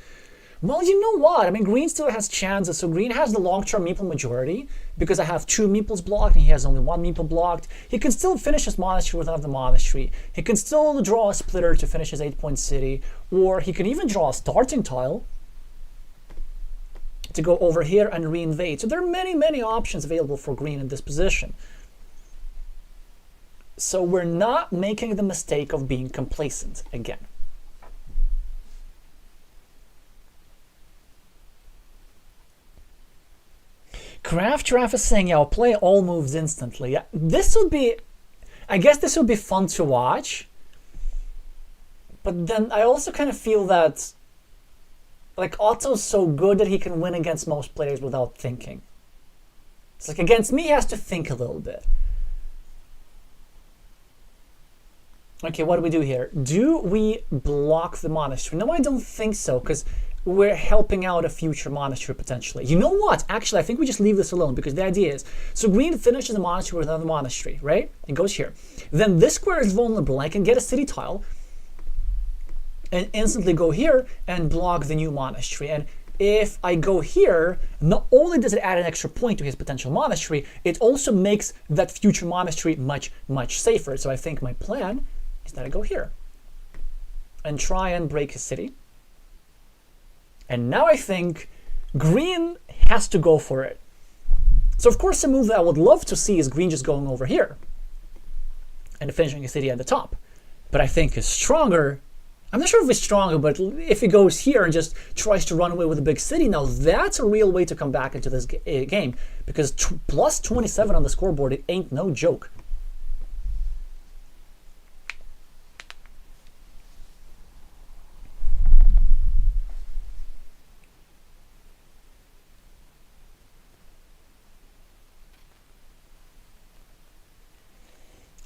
Well, you know what? I mean, green still has chances. So green has the long-term meeple majority because I have 2 meeples blocked and he has only 1 meeple blocked. He can still finish his monastery with another monastery. He can still draw a splitter to finish his 8-point city, or he can even draw a starting tile to go over here and reinvade. So there are many, many options available for green in this position. So we're not making the mistake of being complacent again. Craft Giraffe is saying, yeah, I'll play all moves instantly. Yeah, I guess this would be fun to watch. But then I also kind of feel that like Otto's so good that he can win against most players without thinking. It's like against me, he has to think a little bit. Okay, what do we do here? Do we block the monastery? No, I don't think so, because we're helping out a future monastery potentially. You know what? Actually, I think we just leave this alone, because the idea is, so green finishes the monastery with another monastery, right? It goes here. Then this square is vulnerable. I can get a city tile and instantly go here and block the new monastery. And if I go here, not only does it add an extra point to his potential monastery, it also makes that future monastery much, much safer. So I think my plan is that I go here and try and break his city. And now I think green has to go for it. So of course, a move that I would love to see is green just going over here and finishing his city at the top. But I think is stronger. I'm not sure if it's stronger, but if he goes here and just tries to run away with a big city, now that's a real way to come back into this game, because plus 27 on the scoreboard, it ain't no joke.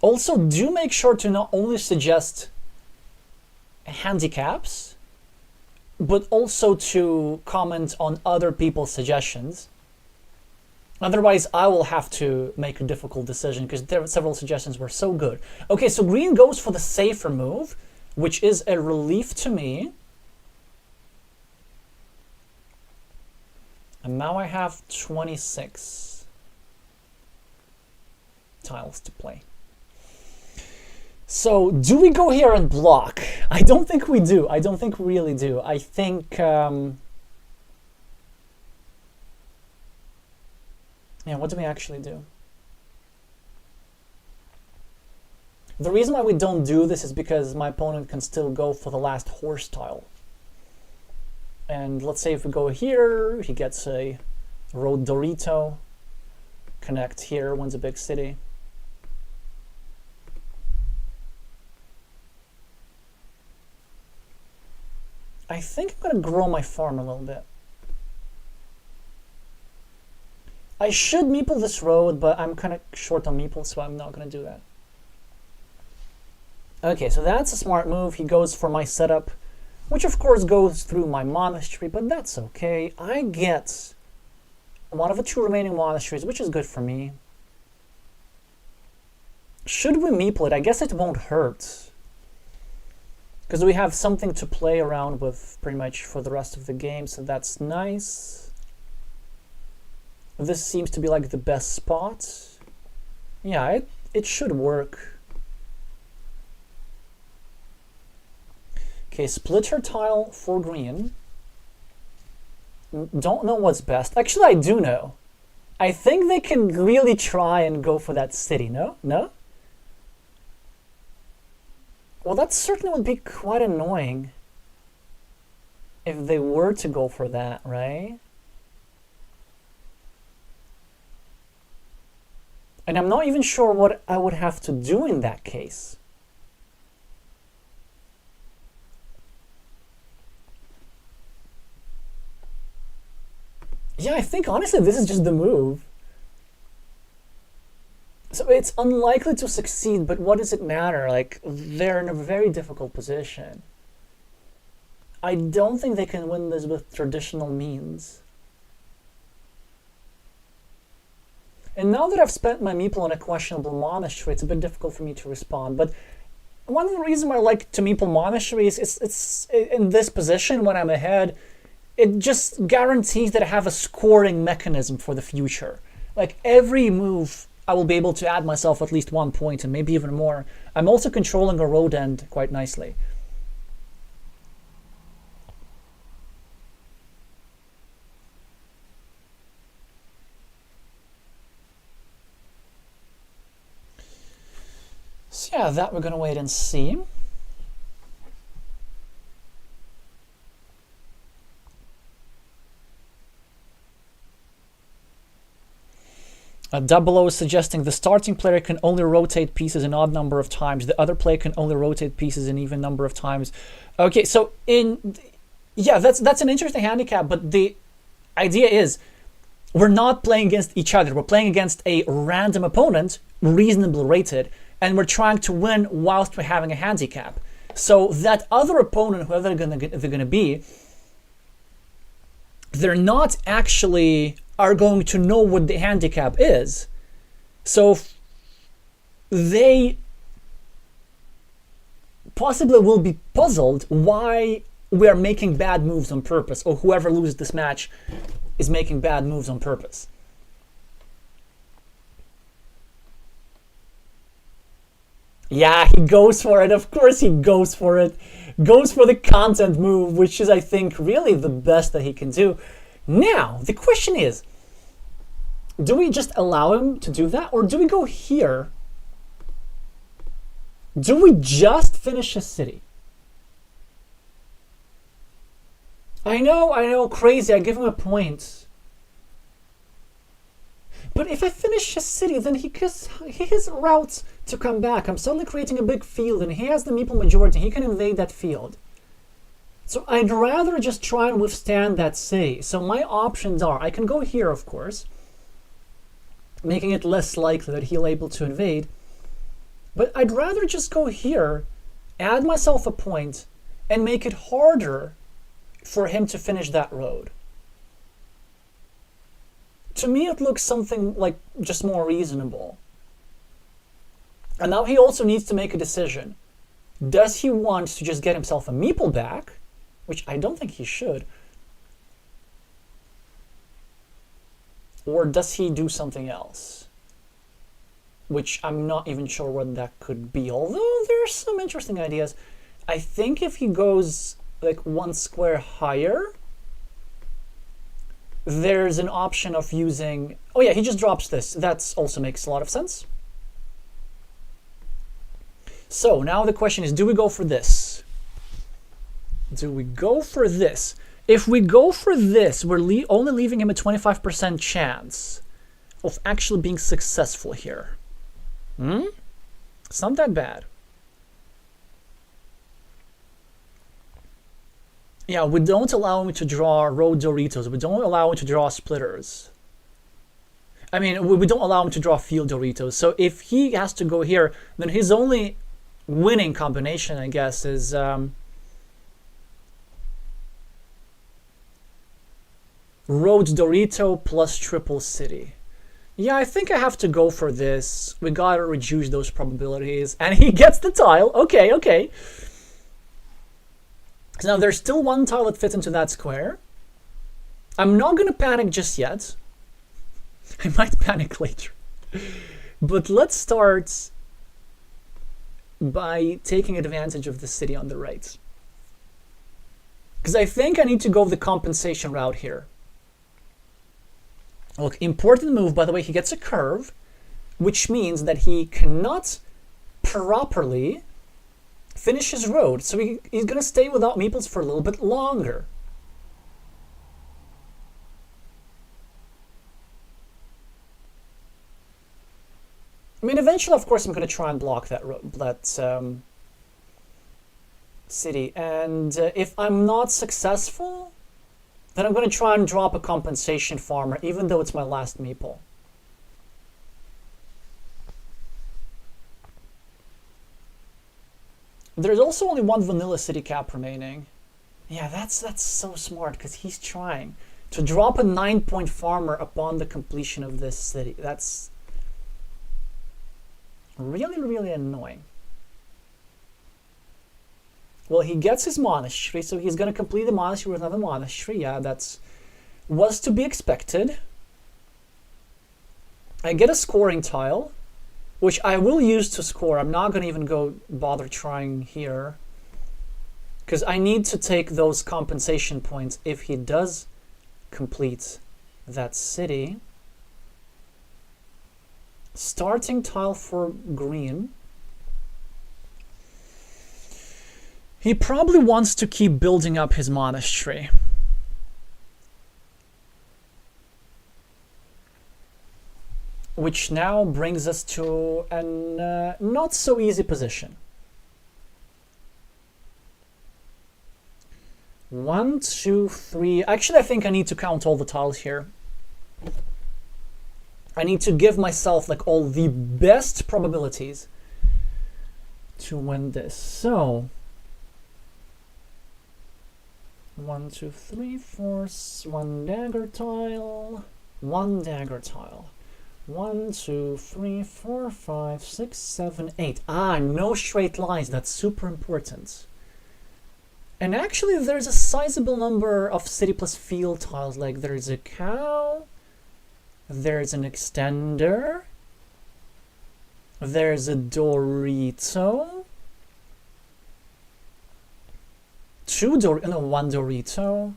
Also, do make sure to not only suggest handicaps, but also to comment on other people's suggestions. Otherwise, I will have to make a difficult decision because there several suggestions were so good. Okay, so green goes for the safer move, which is a relief to me. And now I have 26 tiles to play. So, do we go here and block? I don't think we do. I don't think we really do. I think... yeah, what do we actually do? The reason why we don't do this is because my opponent can still go for the last horse tile. And let's say if we go here, he gets a road Dorito, connect here, wins a big city. I think I'm going to grow my farm a little bit. I should meeple this road, but I'm kind of short on meeple, so I'm not going to do that. Okay, so that's a smart move. He goes for my setup, which of course goes through my monastery, but that's okay. I get one of the 2 remaining monasteries, which is good for me. Should we meeple it? I guess it won't hurt, because we have something to play around with pretty much for the rest of the game, so that's nice. This seems to be like the best spot. Yeah, it should work. Okay, split her tile for green. Don't know what's best. Actually, I do know. I think they can really try and go for that city, no? No? Well, that certainly would be quite annoying if they were to go for that, right? And I'm not even sure what I would have to do in that case. Yeah, I think honestly this is just the move. So it's unlikely to succeed, but what does it matter? Like, they're in a very difficult position. I don't think they can win this with traditional means. And now that I've spent my meeple on a questionable monastery, it's a bit difficult for me to respond. But one of the reasons why I like to meeple monasteries is it's in this position when I'm ahead, it just guarantees that I have a scoring mechanism for the future. Like every move, I will be able to add myself at least 1 point and maybe even more. I'm also controlling a road end quite nicely. So yeah, that we're gonna wait and see. Double O is suggesting the starting player can only rotate pieces an odd number of times. The other player can only rotate pieces an even number of times. Okay, so yeah, that's an interesting handicap, but the idea is we're not playing against each other. We're playing against a random opponent, reasonably rated, and we're trying to win whilst we're having a handicap. So that other opponent, whoever they're gonna be, they're not actually are going to know what the handicap is. So they possibly will be puzzled why we are making bad moves on purpose, or whoever loses this match is making bad moves on purpose. Yeah, he goes for it. Of course he goes for it. Goes for the content move, which is, I think, really the best that he can do. Now, the question is, do we just allow him to do that? Or do we go here? Do we just finish his city? I know, crazy. I give him a point. But if I finish his city, then he has routes to come back. I'm suddenly creating a big field, and he has the meeple majority. He can invade that field. So I'd rather just try and withstand that city. So my options are, I can go here, of course, making it less likely that he'll able to invade. But I'd rather just go here, add myself a point, and make it harder for him to finish that road. To me, it looks something like just more reasonable. And now he also needs to make a decision. Does he want to just get himself a meeple back, which I don't think he should, or does he do something else, which I'm not even sure what that could be, although there's some interesting ideas. I think if he goes like 1 square higher, there's an option of using, oh yeah, he just drops this. That also makes a lot of sense. So now the question is, do we go for this? Do we go for this? If we go for this, we're only leaving him a 25% chance of actually being successful here. It's not that bad. Yeah, we don't allow him to draw road Doritos. We don't allow him to draw splitters. I mean, we don't allow him to draw field Doritos. So if he has to go here, then his only winning combination, I guess, is road Dorito plus triple city. Yeah, I think I have to go for this. We gotta reduce those probabilities. And he gets the tile. Okay, okay. So now there's still one tile that fits into that square. I'm not gonna panic just yet. I might panic later. But let's start by taking advantage of the city on the right. Because I think I need to go the compensation route here. Look, important move, by the way, he gets a curve, which means that he cannot properly finish his road. So he's going to stay without meeples for a little bit longer. I mean, eventually, of course, I'm going to try and block that city. And if I'm not successful, then I'm going to try and drop a compensation farmer, even though it's my last meeple. There's also only one vanilla city cap remaining. Yeah, that's so smart, because he's trying to drop a 9-point farmer upon the completion of this city. That's really, really annoying. Well, he gets his monastery, so he's going to complete the monastery with another monastery. Yeah, that's was to be expected. I get a scoring tile, which I will use to score. I'm not going to even bother trying here, because I need to take those compensation points if he does complete that city. Starting tile for green. He probably wants to keep building up his monastery. Which now brings us to an not so easy position. 1, 2, 3. Actually, I think I need to count all the tiles here. I need to give myself like all the best probabilities to win this. So 1, 2, 3, 4, 1 dagger tile, 1 dagger tile. 1, 2, 3, 4, 5, 6, 7, 8. Ah, no straight lines. That's super important. And actually, there's a sizable number of city plus field tiles. Like there's a cow, there's an extender, there's a Dorito, one Dorito.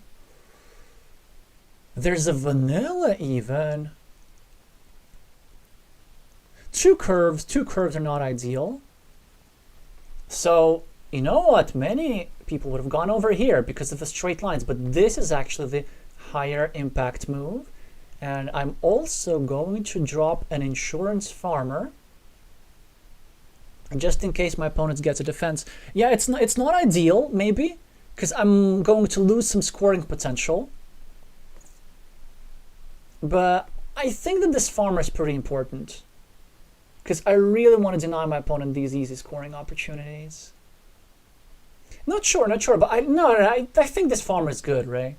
There's a vanilla even. 2 curves. 2 curves are not ideal. So, you know what? Many people would have gone over here because of the straight lines, but this is actually the higher impact move. And I'm also going to drop an insurance farmer just in case my opponent gets a defense. Yeah, it's not ideal, maybe, because I'm going to lose some scoring potential. But I think that this farmer is pretty important, because I really want to deny my opponent these easy scoring opportunities. Not sure, but I think this farmer is good, right?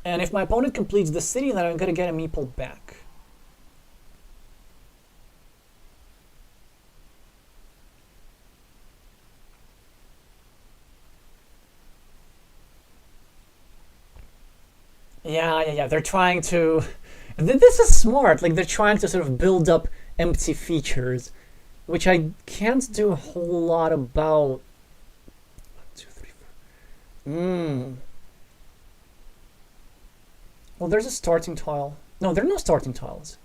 And if my opponent completes the city, then I'm going to get a meeple back. Yeah. They're trying to... This is smart. Like, they're trying to sort of build up empty features, which I can't do a whole lot about. 1, 2, 3, 4. Well, there's a starting tile. No, there are no starting tiles.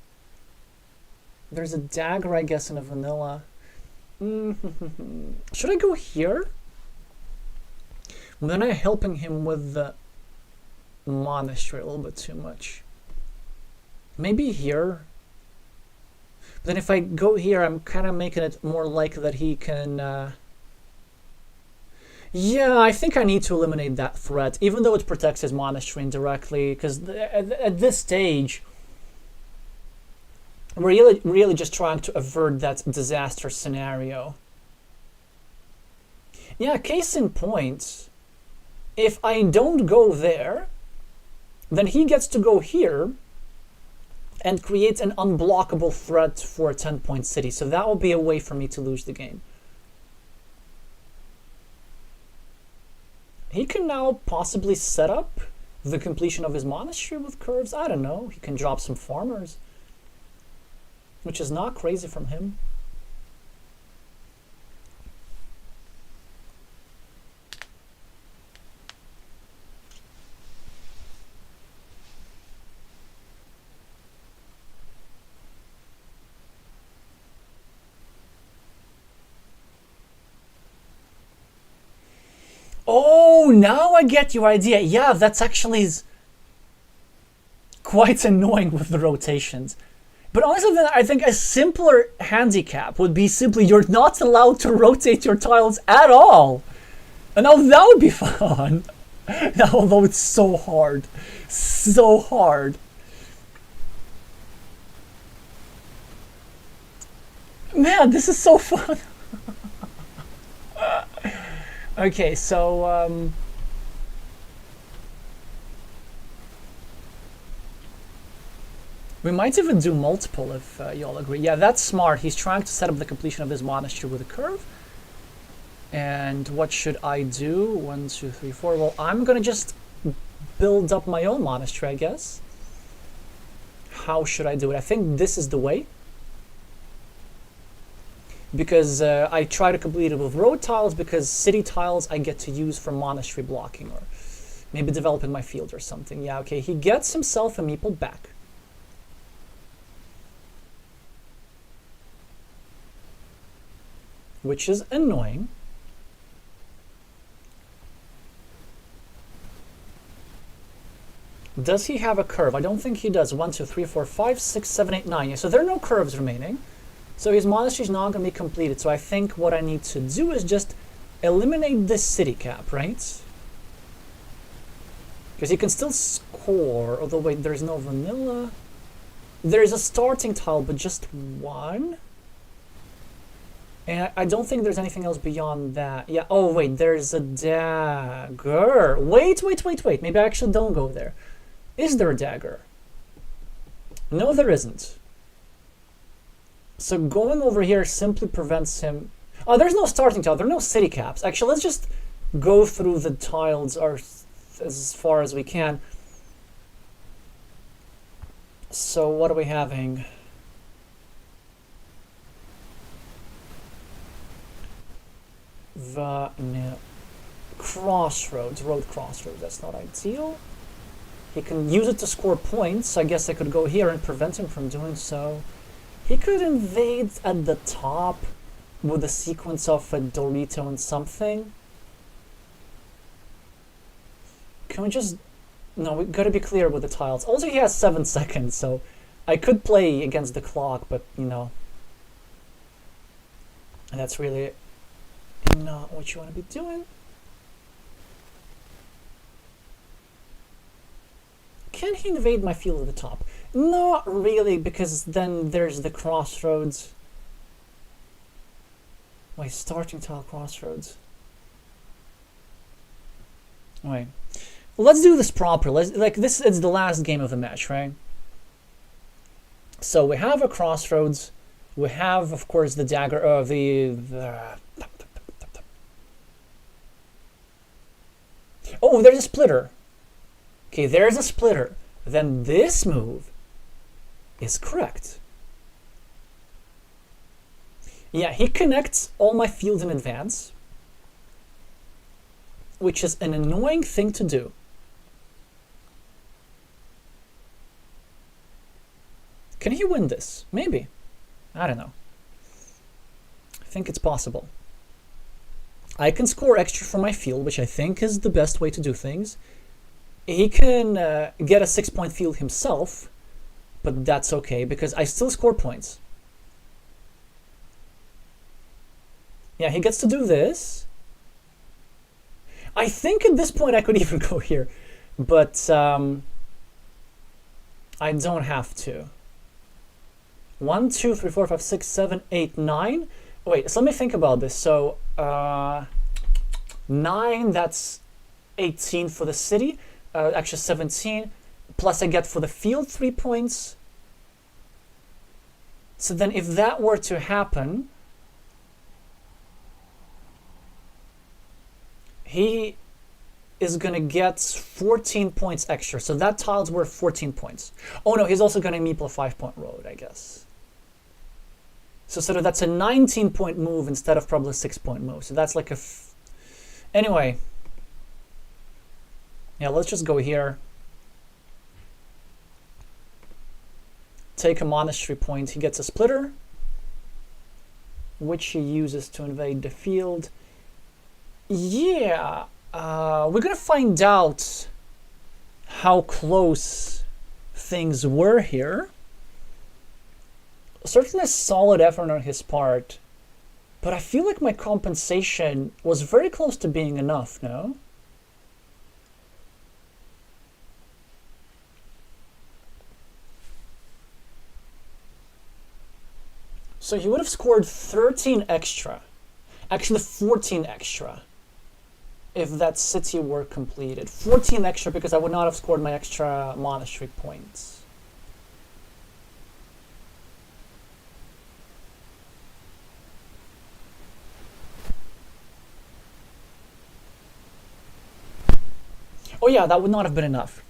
There's a dagger, I guess, and a vanilla. Should I go here? Well, then I'm helping him with the monastery a little bit too much. Maybe here. But then if I go here, I'm kind of making it more likely that he can... Yeah, I think I need to eliminate that threat, even though it protects his monastery indirectly, because at this stage, we're really just trying to avert that disaster scenario. Yeah, case in point, if I don't go there, then he gets to go here and create an unblockable threat for a 10-point city. So that will be a way for me to lose the game. He can now possibly set up the completion of his monastery with curves. I don't know. He can drop some farmers, which is not crazy from him. Oh, now I get your idea. Yeah, that's actually quite annoying with the rotations. But honestly, I think a simpler handicap would be simply you're not allowed to rotate your tiles at all. And now that would be fun. Now, although it's so hard. So hard. Man, this is so fun. Okay, so we might even do multiple if y'all agree. Yeah, that's smart. He's trying to set up the completion of his monastery with a curve. And what should I do? 1, 2, 3, 4. Well, I'm gonna just build up my own monastery, I guess. How should I do it? I think this is the way. Because I try to complete it with road tiles, because city tiles I get to use for monastery blocking, or maybe developing my field or something. Yeah, okay, he gets himself a meeple back. Which is annoying. Does he have a curve? I don't think he does. 1, 2, 3, 4, 5, 6, 7, 8, 9. Yeah, so there are no curves remaining. So his monastery is not going to be completed. So I think what I need to do is just eliminate this city cap, right? Because he can still score. Although, wait, there's no vanilla. There's a starting tile, but just one. And I don't think there's anything else beyond that. Yeah, oh, wait, there's a dagger. Wait. Maybe I actually don't go there. Is there a dagger? No, there isn't. So going over here simply prevents him... Oh, there's no starting tile. There are no city caps. Actually, let's just go through the tiles as far as we can. So what are we having? Crossroads. Road crossroads. That's not ideal. He can use it to score points. I guess I could go here and prevent him from doing so. He could invade at the top with a sequence of a Dorito and something. Can we just... No, we gotta be clear with the tiles. Also, he has 7 seconds, so I could play against the clock, but, you know, that's really not what you want to be doing. Can he invade my field at the top? Not really, because then there's the crossroads. Wait, starting tile crossroads. Wait. Let's do this properly. This is the last game of the match, right? So we have a crossroads. We have, of course, the dagger of Oh, there's a splitter. Okay, there's a splitter. Then this move is correct. Yeah, he connects all my fields in advance, which is an annoying thing to do. Can he win this? Maybe. I don't know. I think it's possible. I can score extra from my field, which I think is the best way to do things. He can get a 6-point field himself, but that's okay because I still score points. Yeah, he gets to do this. I think at this point I could even go here, but I don't have to. 1, 2, 3, 4, 5, 6, 7, 8, 9. Wait, so let me think about this. So 9, that's 18 for the city. Actually 17. Plus I get for the field 3 points. So then if that were to happen, he is going to get 14 points extra. So that tile's worth 14 points. Oh no, he's also going to meeple a 5-point road, I guess. So sort of that's a 19-point move instead of probably a 6-point move. So that's like a... Anyway. Yeah, let's just go here. Take a monastery point. He gets a splitter, which he uses to invade the field. Yeah, we're gonna find out how close things were here. Certainly a solid effort on his part, but I feel like my compensation was very close to being enough, no? So he would have scored 13 extra, actually 14 extra, if that city were completed. 14 extra because I would not have scored my extra monastery points. Oh yeah, that would not have been enough.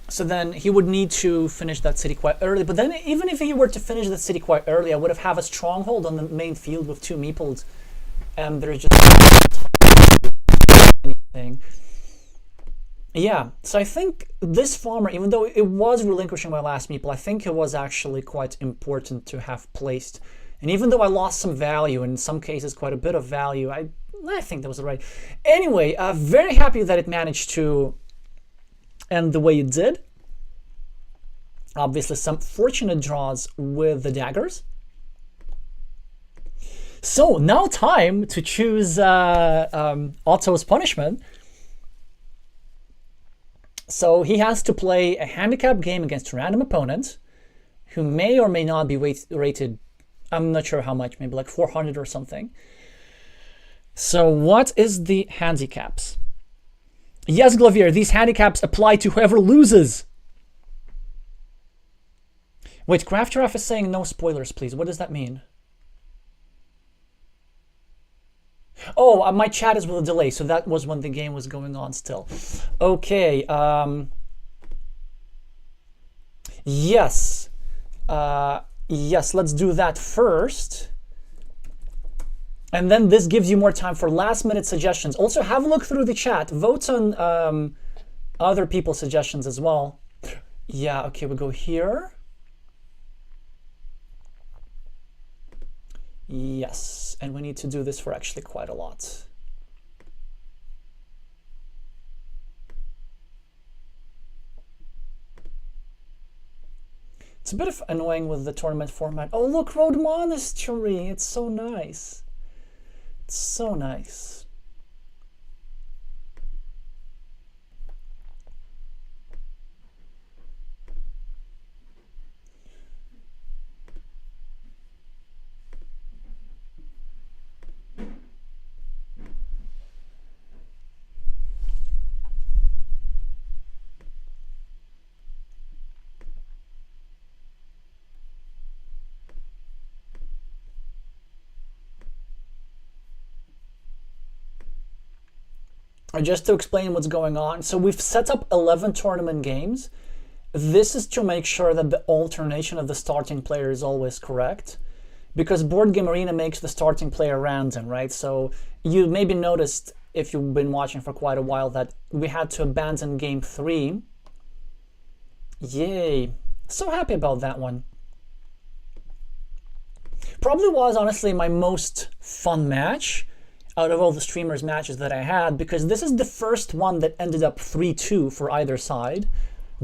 So then he would need to finish that city quite early. But then even if he were to finish that city quite early, I would have a stronghold on the main field with 2 meeples. And there's just anything. Yeah, so I think this farmer, even though it was relinquishing my last meeple, I think it was actually quite important to have placed. And even though I lost some value, in some cases quite a bit of value, I think that was right. Anyway, very happy that it managed to end the way it did. Obviously some fortunate draws with the daggers. So now time to choose Otto's punishment. So he has to play a handicap game against a random opponent who may or may not be rated, I'm not sure how much, maybe like 400 or something. So what is the handicaps? Yes, Glavier, these handicaps apply to whoever loses. Wait, Craft Giraffe is saying no spoilers, please. What does that mean? Oh, my chat is with a delay, so that was when the game was going on still. Okay. Yes. Yes, let's do that first. And then this gives you more time for last-minute suggestions. Also, have a look through the chat. Vote on other people's suggestions as well. Yeah, okay, we go here. Yes, and we need to do this for actually quite a lot. It's a bit of annoying with the tournament format. Oh, look, Road Monastery. It's so nice. It's so nice. Just to explain what's going on, so we've set up 11 tournament games. This is to make sure that the alternation of the starting player is always correct, because Board Game Arena makes the starting player random, right? So you maybe noticed, if you've been watching for quite a while, that we had to abandon game 3. Yay! So happy about that one. Probably was, honestly, my most fun match out of all the streamers matches that I had, because this is the first one that ended up 3-2 for either side.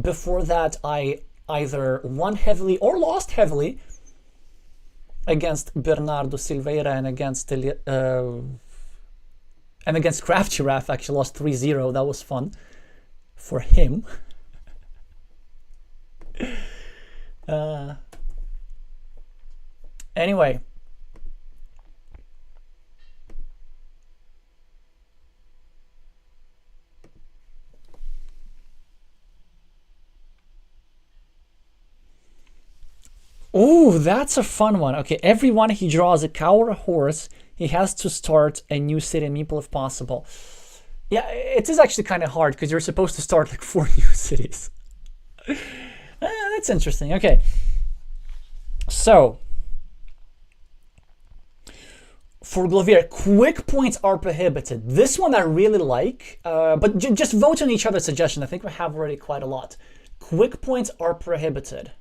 Before that, I either won heavily or lost heavily against Bernardo Silveira and against Craft Giraffe. Actually lost 3-0. That was fun for him. Anyway. Oh, that's a fun one. Okay, everyone he draws a cow or a horse, he has to start a new city meeple if possible. Yeah, it is actually kind of hard because you're supposed to start like 4 new cities. That's interesting. Okay, so for Glovier, quick points are prohibited. This one I really like, but just vote on each other's suggestion. I think we have already quite a lot. Quick points are prohibited.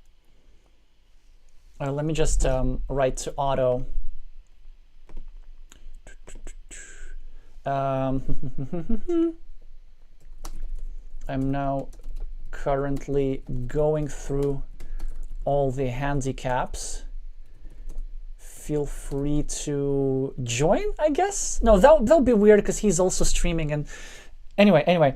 Let me just write to Otto. I'm now currently going through all the handicaps. Feel free to join, I guess. No, that'll be weird because he's also streaming. And anyway.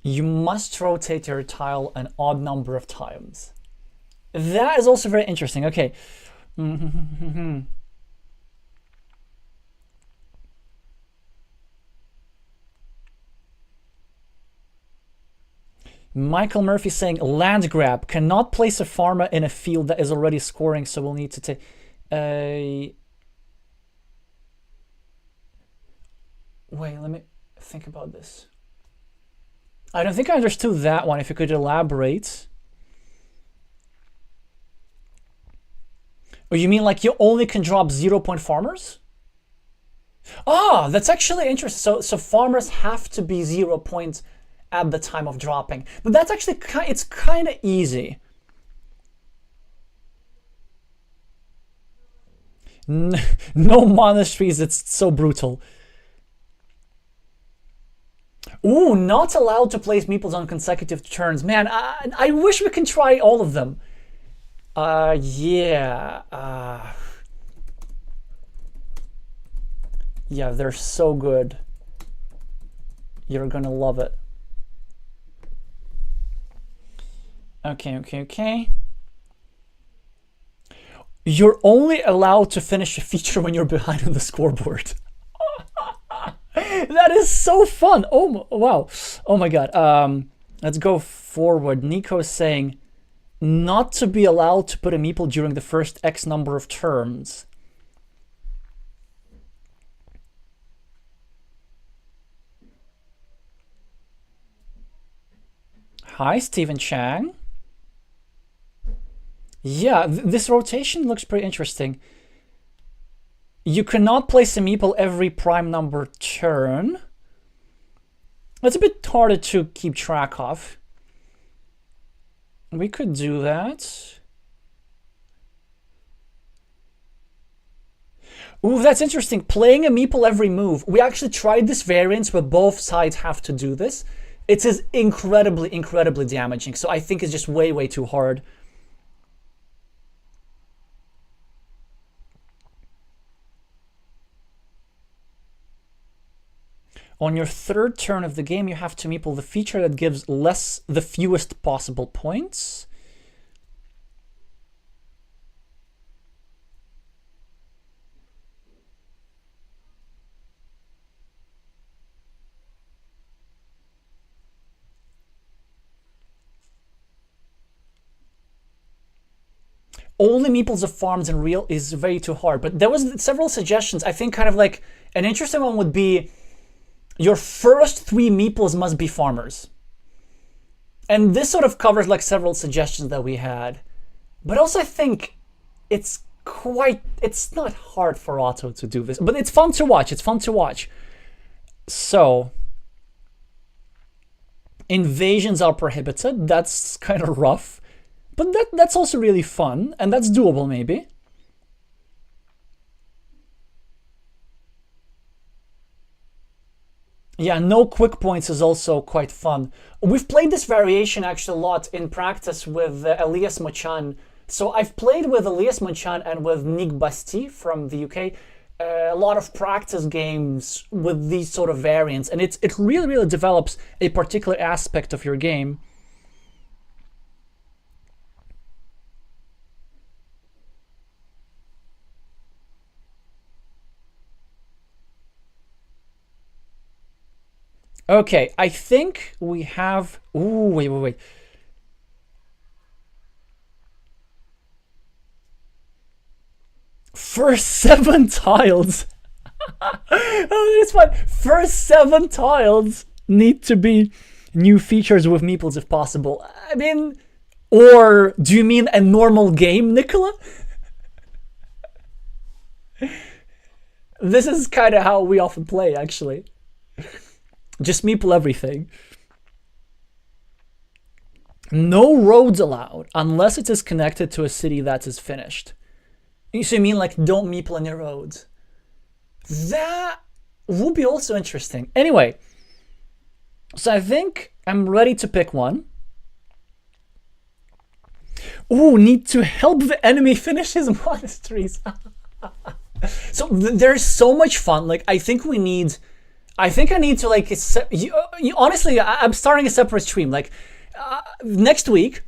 You must rotate your tile an odd number of times. That is also very interesting. Okay. Michael Murphy saying land grab. Cannot place a farmer in a field that is already scoring, so we'll need to take wait, let me think about this. I don't think I understood that one. If you could elaborate. Or you mean like you only can drop 0-point farmers? Ah, that's actually interesting. So farmers have to be 0 points at the time of dropping. But that's actually it's kind of easy. No monasteries. It's so brutal. Ooh, not allowed to place meeples on consecutive turns. Man, I wish we can try all of them. Yeah. Yeah, they're so good. You're gonna love it. Okay. You're only allowed to finish a feature when you're behind on the scoreboard. That is so fun. Oh, wow. Oh my god. Let's go forward. Nico is saying not to be allowed to put a meeple during the first X number of turns. Hi, Stephen Chang. Yeah, this rotation looks pretty interesting. You cannot place a meeple every prime number turn. That's a bit harder to keep track of. We could do that. Ooh, that's interesting. Playing a meeple every move. We actually tried this variance where both sides have to do this. It is incredibly damaging. So I think it's just way too hard. On your third turn of the game, you have to meeple the feature that gives the fewest possible points. Only meeples of farms and real is way too hard. But there was several suggestions. I think kind of like an interesting one would be your first 3 meeples must be farmers. And this sort of covers like several suggestions that we had. But also I think it's it's not hard for Otto to do this, but it's fun to watch. It's fun to watch. So, invasions are prohibited. That's kind of rough, but that's also really fun, and that's doable maybe. Yeah, no quick points is also quite fun. We've played this variation actually a lot in practice with Elias Mochan. So I've played with Elias Mochan and with Nick Basti from the UK. A lot of practice games with these sort of variants, and it really, really develops a particular aspect of your game. Okay, I think we have... Ooh, wait. First 7 tiles. Oh, that's fun. First 7 tiles need to be new features with meeples if possible. I mean, or do you mean a normal game, Nicola? This is kind of how we often play, actually. Just meeple everything. No roads allowed unless it is connected to a city that is finished. So you mean like don't meeple any roads? That would be also interesting. Anyway, so I think I'm ready to pick one. Ooh, need to help the enemy finish his monasteries. So there's so much fun. Like I think I need to like, honestly, I'm starting a separate stream. Like next week,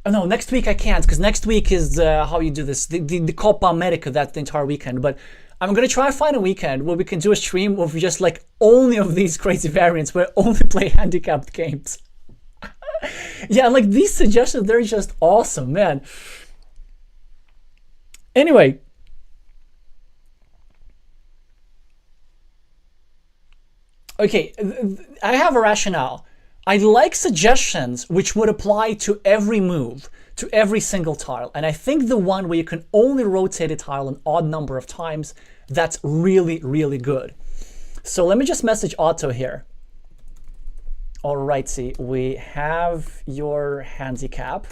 no, next week I can't because next week is how you do this, the Copa America, that the entire weekend. But I'm gonna try to find a weekend where we can do a stream with just like only of these crazy variants where I only play handicapped games. Yeah, like these suggestions, they're just awesome, man. Anyway. Okay, I have a rationale. I like suggestions which would apply to every move, to every single tile. And I think the one where you can only rotate a tile an odd number of times, that's really, really good. So let me just message Otto here. Alrighty, we have your handicap.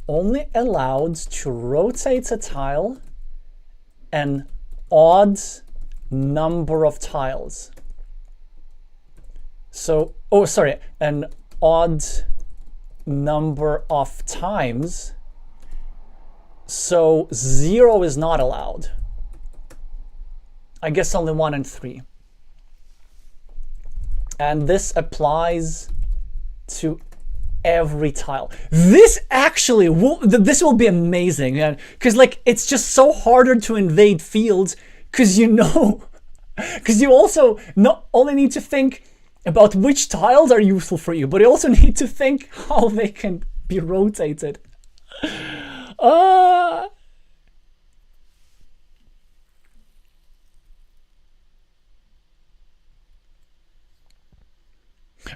Only allowed to rotate a tile an odd number of tiles. So, oh, sorry, an odd number of times. So 0 is not allowed. I guess only 1 and 3. And this applies to every tile. This actually this will be amazing, man, because like it's just so harder to invade fields because you also not only need to think about which tiles are useful for you, but you also need to think how they can be rotated.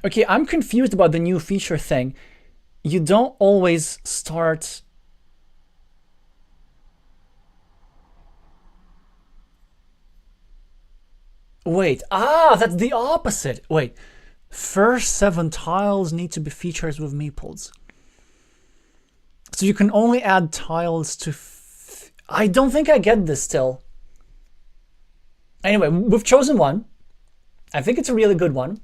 Okay, I'm confused about the new feature thing. You don't always start... Wait, that's the opposite. Wait, first 7 tiles need to be features with meeples. So you can only add tiles to... I don't think I get this still. Anyway, we've chosen one. I think it's a really good one.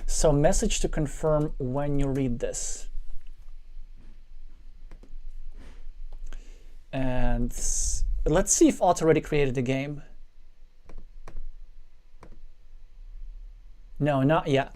So message to confirm when you read this. And let's see if Otto already created the game. No, not yet.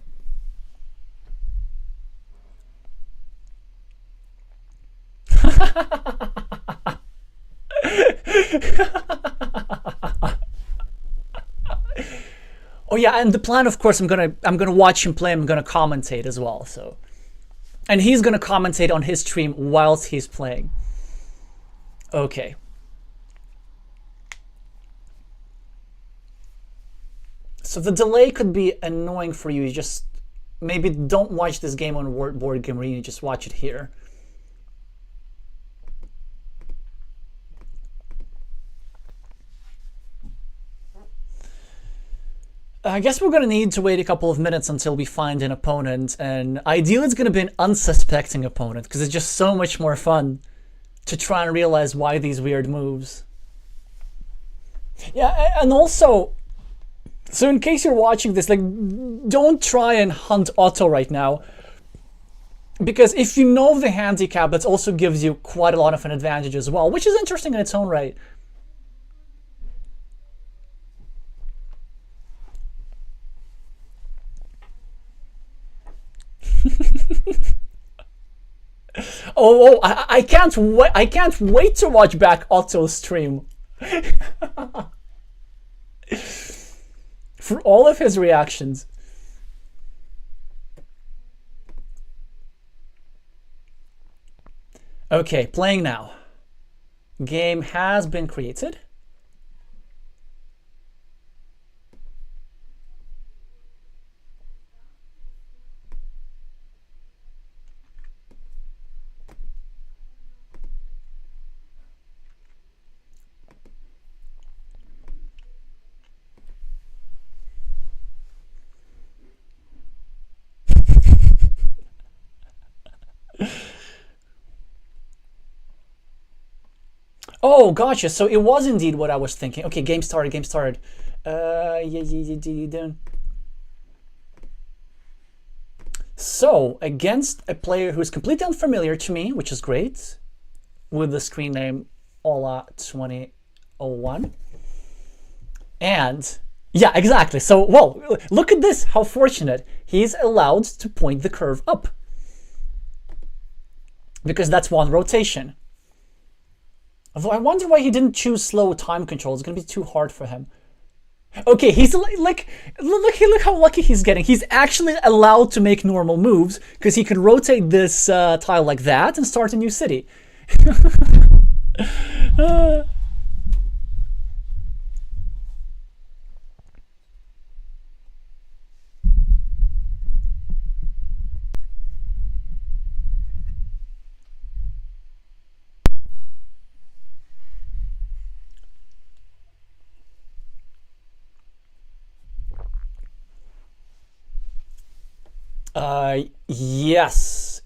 Oh yeah, and the plan, of course, I'm gonna watch him play. I'm gonna commentate as well. So, and he's gonna commentate on his stream whilst he's playing. Okay. So the delay could be annoying for you. You just maybe don't watch this game on Board Game Arena, just watch it here. I guess we're going to need to wait a couple of minutes until we find an opponent, and ideally it's going to be an unsuspecting opponent, because it's just so much more fun to try and realize why these weird moves. Yeah, and also, so in case you're watching this, like, don't try and hunt Otto right now, because if you know the handicap, that also gives you quite a lot of an advantage as well, which is interesting in its own right. I can't wait! I can't wait to watch back Otto's stream for all of his reactions. Okay, playing now. Game has been created. Oh, gotcha. So it was indeed what I was thinking. Okay, game started, game started. Yeah. So, against a player who is completely unfamiliar to me, which is great, with the screen name Ola2001. And, yeah, exactly. So, well, look at this. How fortunate. He's allowed to point the curve up. Because that's one rotation. Although I wonder why he didn't choose slow time control. It's going to be too hard for him. Okay, he's like, look how lucky he's getting. He's actually allowed to make normal moves because he can rotate this tile like that and start a new city. Yes.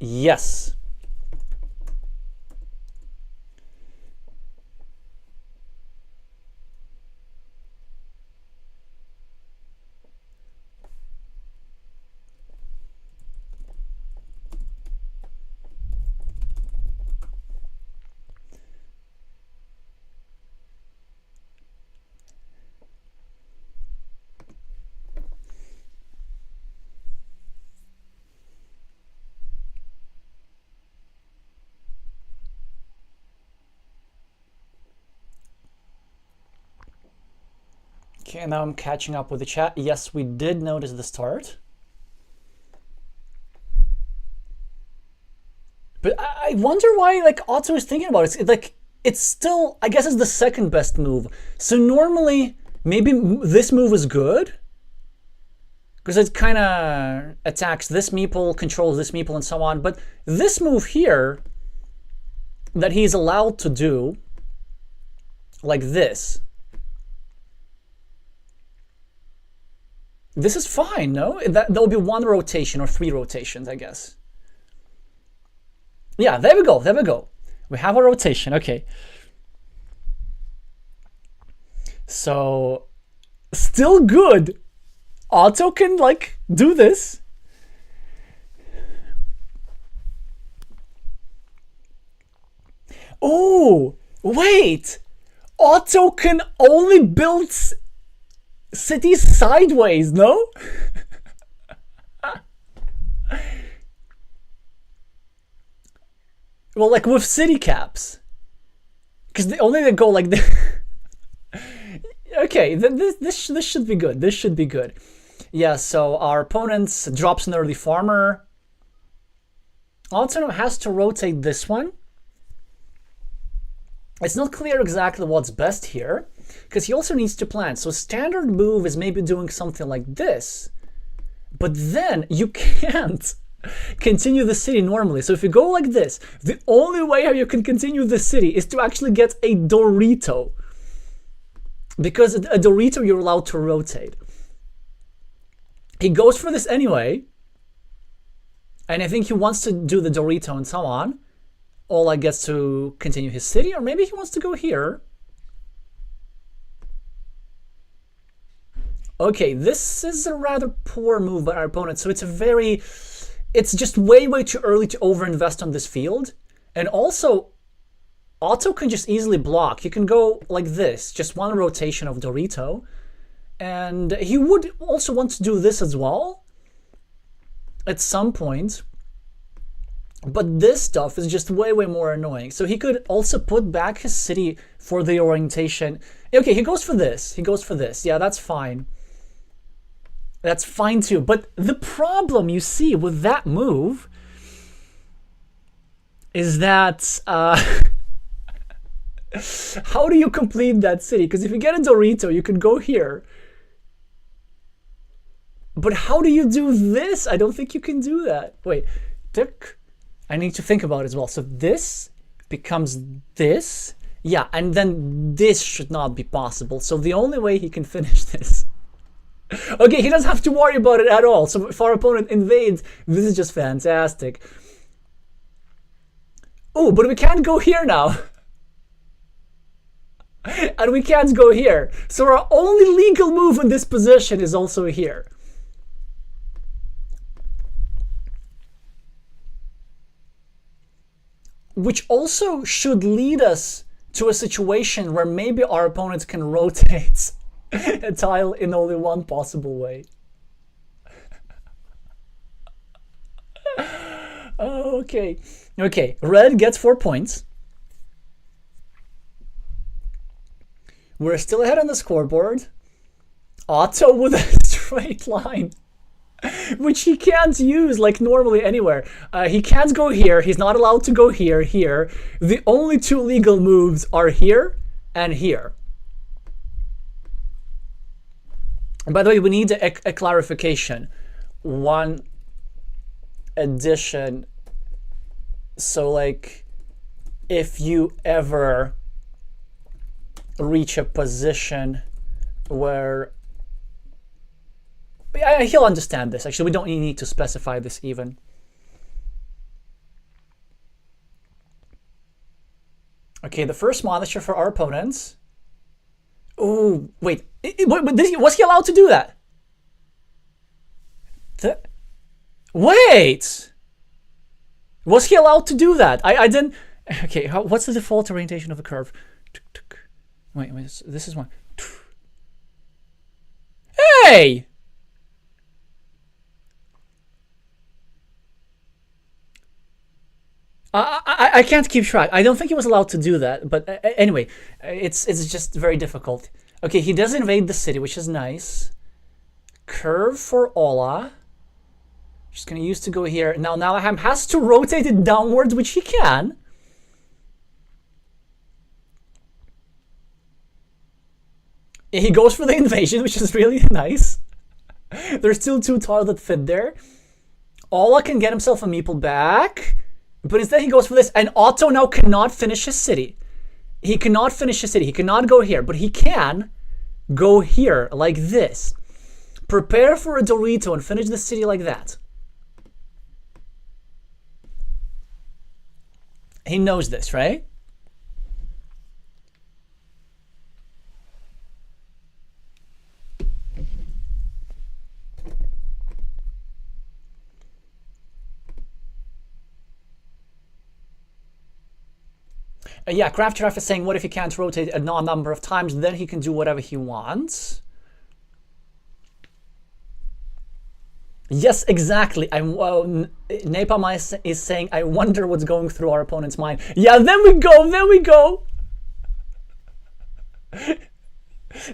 Okay, now I'm catching up with the chat. Yes, we did notice the start. But I wonder why, like, Otto is thinking about it. It's like, it's still, I guess it's the second best move. So normally, maybe this move is good. Because it kind of attacks this meeple, controls this meeple, and so on. But this move here, that he's allowed to do, like this, this is fine, no? There'll be one rotation or 3 rotations, I guess. Yeah, there we go. We have a rotation, okay. So, still good. Otto can, like, do this. Oh, wait. Otto can only build cities sideways, no? Well, like with city caps. Because they go like this. Okay, this should be good. This should be good. Yeah, so our opponent drops an early farmer. Otto has to rotate this one. It's not clear exactly what's best here, because he also needs to plan. So standard move is maybe doing something like this. But then you can't continue the city normally. So if you go like this, the only way how you can continue the city is to actually get a Dorito. Because a Dorito you're allowed to rotate. He goes for this anyway. And I think he wants to do the Dorito and so on. Ola gets to continue his city, or maybe he wants to go here. Okay, this is a rather poor move by our opponent. So it's just way too early to overinvest on this field. And also, Otto can just easily block. You can go like this, just one rotation of Dorito. And he would also want to do this as well at some point. But this stuff is just way more annoying. So he could also put back his city for the orientation. Okay, he goes for this. He goes for this. Yeah, that's fine. That's fine too. But the problem you see with that move is that how do you complete that city? Because if you get a Dorito, you can go here. But how do you do this? I don't think you can do that. Wait, tick. I need to think about it as well. So this becomes this. Yeah, and then this should not be possible. So the only way he can finish this. Okay, he doesn't have to worry about it at all. So if our opponent invades, this is just fantastic. Oh, but we can't go here now. And we can't go here. So our only legal move in this position is also here. Which also should lead us to a situation where maybe our opponents can rotate a tile in only one possible way. Okay. Okay, red gets 4 points. We're still ahead on the scoreboard. Otto with a straight line, which he can't use like normally anywhere. He can't go here. He's not allowed to go here, here. The only two legal moves are here and here. And by the way, we need a clarification. One addition. So like, if you ever reach a position where he'll understand this. Actually, we don't need to specify this even. Okay, the first monastery for our opponents. Oh, wait. Was he allowed to do that? Wait! Was he allowed to do that? I didn't... Okay, what's the default orientation of the curve? Wait, this is one. Hey! I can't keep track. I don't think he was allowed to do that. But anyway, it's just very difficult. Okay, he does invade the city, which is nice. Curve for Ola. Just going to use to go here. Now Nallerheim has to rotate it downwards, which he can. He goes for the invasion, which is really nice. There's still two tiles that fit there. Ola can get himself a meeple back. But instead he goes for this. And Otto now cannot finish his city. He cannot finish his city. He cannot go here. But he can go here like this. Prepare for a Dorito and finish the city like that. He knows this, right? Yeah, Craft Giraffe is saying, what if he can't rotate a number of times? Then he can do whatever he wants. Yes, exactly. Napalm is saying, I wonder what's going through our opponent's mind. Yeah, there we go, there we go.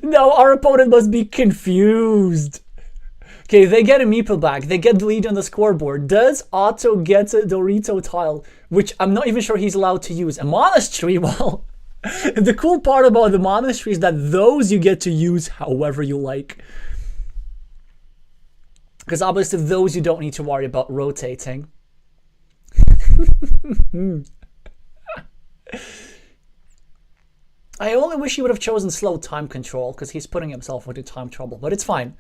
Now our opponent must be confused. Okay, they get a meeple back. They get the lead on the scoreboard. Does Otto get a Dorito tile, which I'm not even sure he's allowed to use? A monastery? Well, the cool part about the monastery is that those you get to use however you like. Because obviously those you don't need to worry about rotating. I only wish he would have chosen slow time control, because he's putting himself into time trouble, but it's fine.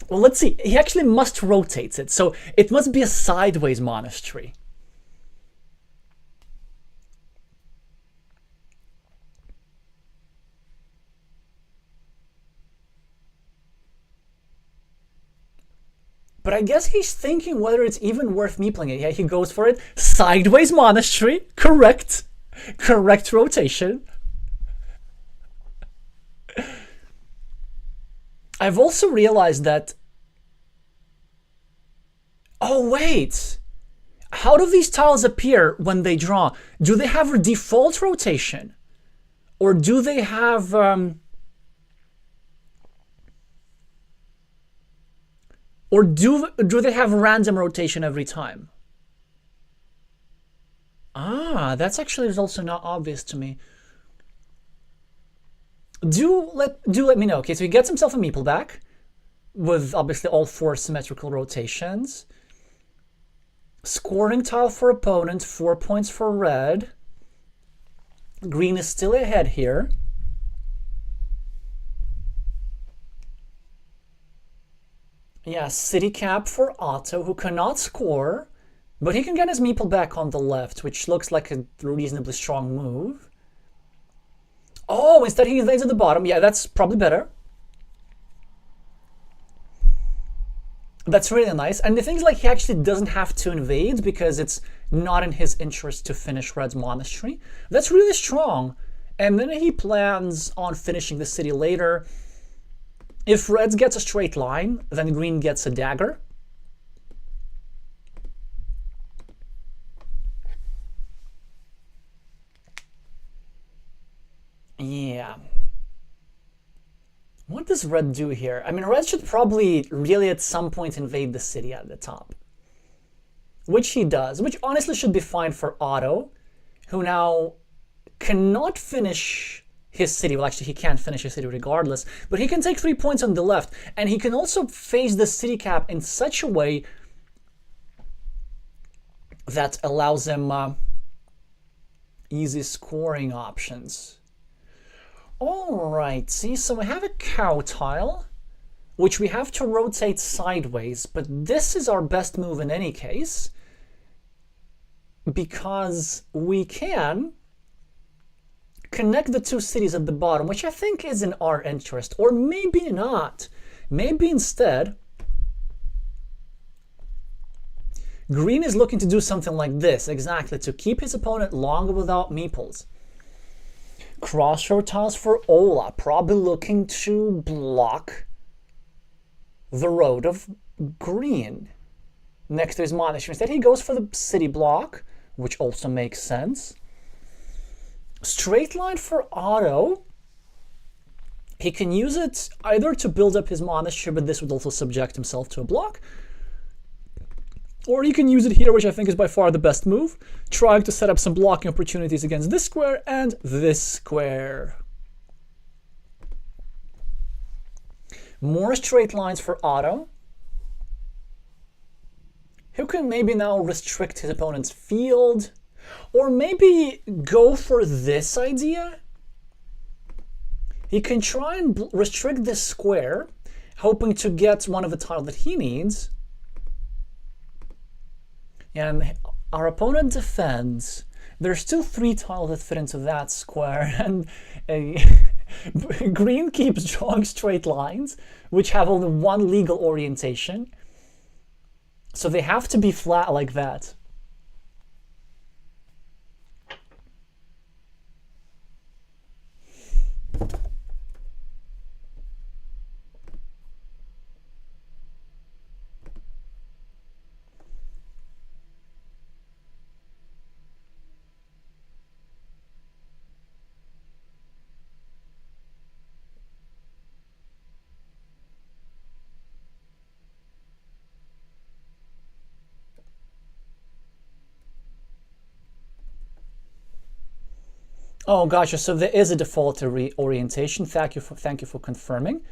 Well, let's see. He actually must rotate it, so it must be a sideways monastery. But I guess he's thinking whether it's even worth me playing it. Yeah, he goes for it. Sideways monastery. Correct. Correct rotation. I've also realized that... Oh, wait. How do these tiles appear when they draw? Do they have a default rotation? Or do they have... Or do they have random rotation every time? Ah, that's actually also not obvious to me. Do let me know. Okay, so he gets himself a meeple back with obviously all 4 symmetrical rotations. Scoring tile for opponent, 4 points for red. Green is still ahead here. Yeah, city cap for Otto, who cannot score, but he can get his meeple back on the left, which looks like a reasonably strong move. Oh, instead he invades at the bottom. Yeah, that's probably better. That's really nice. And the thing is, like, he actually doesn't have to invade because it's not in his interest to finish Red's monastery. That's really strong. And then he plans on finishing the city later. If Red gets a straight line, then Green gets a dagger. Yeah. What does Red do here? I mean, Red should probably really at some point invade the city at the top. Which he does, which honestly should be fine for Otto, who now cannot finish his city. Well, actually, he can't finish his city regardless, but he can take 3 points on the left, and he can also face the city cap in such a way that allows him easy scoring options. Alright, see, so we have a cow tile, which we have to rotate sideways, but this is our best move in any case, because we can connect the 2 cities at the bottom, which I think is in our interest, or maybe not. Maybe instead, Green is looking to do something like this, exactly, to keep his opponent longer without meeples. Crossroad tiles for Ola, probably looking to block the road of Green next to his monastery. Instead, he goes for the city block, which also makes sense. Straight line for Otto. He can use it either to build up his monastery, but this would also subject himself to a block. Or he can use it here, which I think is by far the best move, trying to set up some blocking opportunities against this square and this square. More straight lines for Otto, who can maybe now restrict his opponent's field, or maybe go for this idea. He can try and restrict this square, hoping to get one of the tiles that he needs. And our opponent defends. There's still 3 tiles that fit into that square, and Green keeps drawing straight lines, which have only 1 legal orientation. So they have to be flat like that. Oh gosh, so there is a default orientation. Thank you for confirming.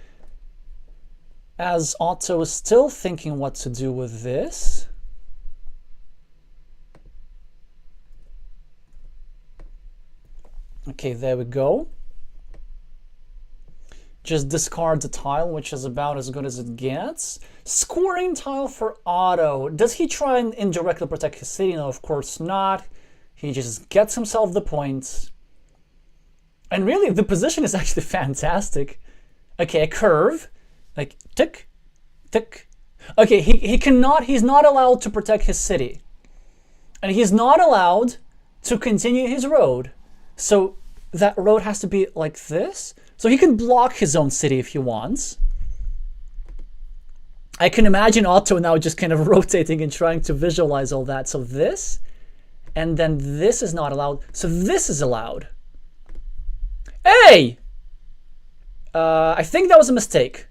As Otto is still thinking what to do with this. Okay, there we go. Just discard the tile, which is about as good as it gets. Scoring tile for Otto. Does he try and indirectly protect his city? No, of course not. He just gets himself the points. And really, the position is actually fantastic. Okay, a curve. Like, tick, tick. Okay, he's not allowed to protect his city. And he's not allowed to continue his road. So that road has to be like this. So he can block his own city if he wants. I can imagine Otto now just kind of rotating and trying to visualize all that. So this, and then this is not allowed. So this is allowed. Hey! I think that was a mistake.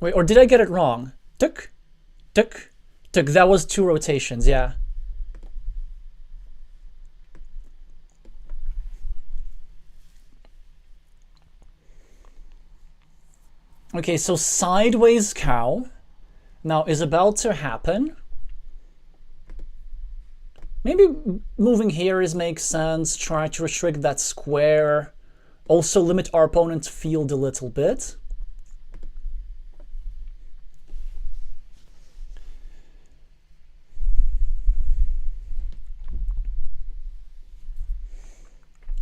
Wait, or did I get it wrong? Tuk, tuk, tuk. That was 2 rotations, yeah. Okay, so sideways cow now is about to happen. Maybe moving here makes sense. Try to restrict that square. Also limit our opponent's field a little bit.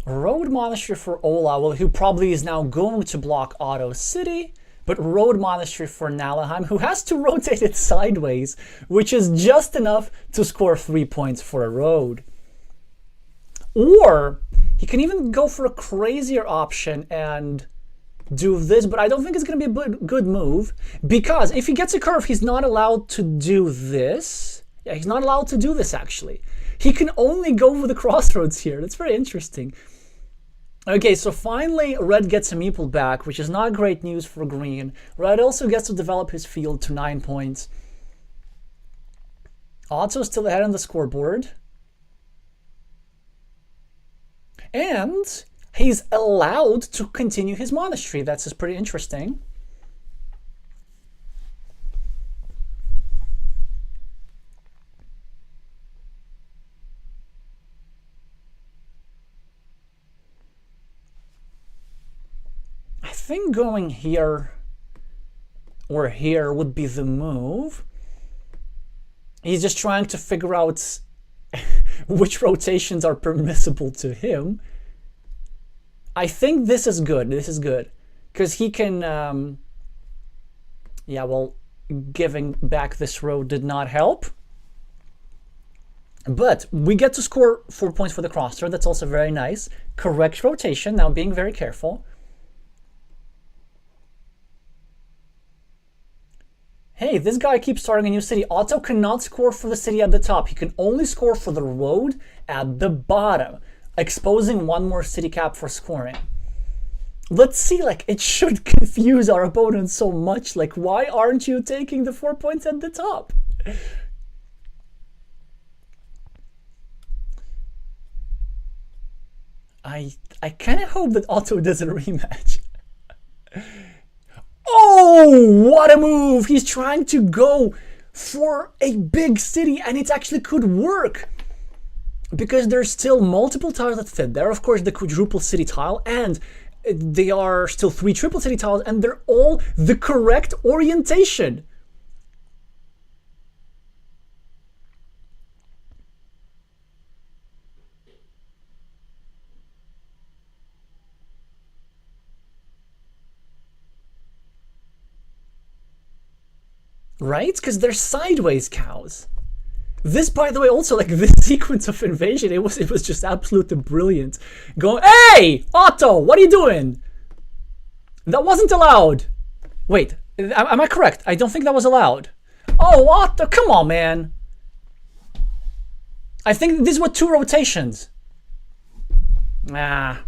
Road Monastery for Ola, well, who probably is now going to block Otto's city, but Road Monastery for Nallerheim, who has to rotate it sideways, which is just enough to score 3 points for a road. Or he can even go for a crazier option and do this, but I don't think it's going to be a good move, because if he gets a curve, he's not allowed to do this. Yeah, he's not allowed to do this, actually. He can only go for the crossroads here. That's very interesting. Okay, so finally Red gets a meeple back, which is not great news for Green. Red also gets to develop his field to 9 points. Otto still ahead on the scoreboard. And he's allowed to continue his monastery. That's pretty interesting. I think going here or here would be the move. He's just trying to figure out which rotations are permissible to him. I think this is good. This is good. Because he can... yeah, well, giving back this road did not help. But we get to score 4 points for the crossroad. That's also very nice. Correct rotation. Now being very careful. Hey, this guy keeps starting a new city. Otto cannot score for the city at the top. He can only score for the road at the bottom, exposing one more city cap for scoring. Let's see, like, it should confuse our opponent so much. Like, why aren't you taking the 4 points at the top? I kind of hope that Otto does a rematch. Oh, what a move! He's trying to go for a big city, and it actually could work. Because there's still multiple tiles that fit there. Of course, the quadruple city tile, and they are still 3 triple city tiles, and they're all the correct orientation. Right? Because they're sideways cows. This, by the way, also, like, this sequence of invasion, it was just absolutely brilliant. Going, hey, Otto, what are you doing? That wasn't allowed. Wait, am I correct? I don't think that was allowed. Oh, Otto, come on, man. I think these were 2 rotations. Ah.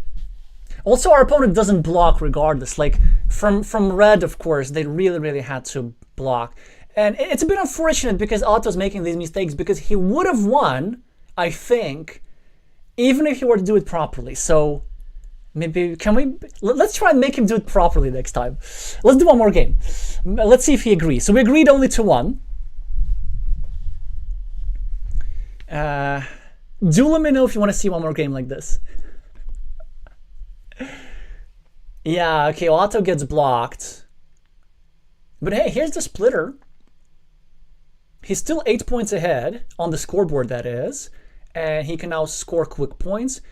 Also, our opponent doesn't block regardless. Like, From red, of course, they really had to block. And it's a bit unfortunate because Otto's making these mistakes because he would have won, I think, even if he were to do it properly. So maybe, let's try and make him do it properly next time. Let's do one more game. Let's see if he agrees. So we agreed only to one. Do let me know if you want to see one more game like this. Yeah, okay, Otto gets blocked. But hey, here's the splitter. He's still 8 points ahead on the scoreboard, that is. And he can now score quick points.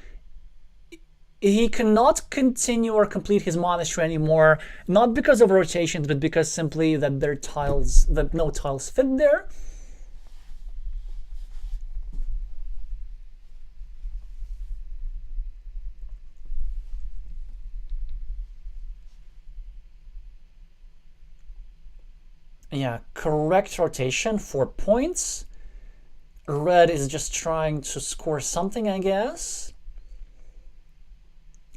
He cannot continue or complete his monastery anymore, not because of rotations, but because simply that no tiles fit there. Yeah, correct rotation, 4 points. Red is just trying to score something, I guess.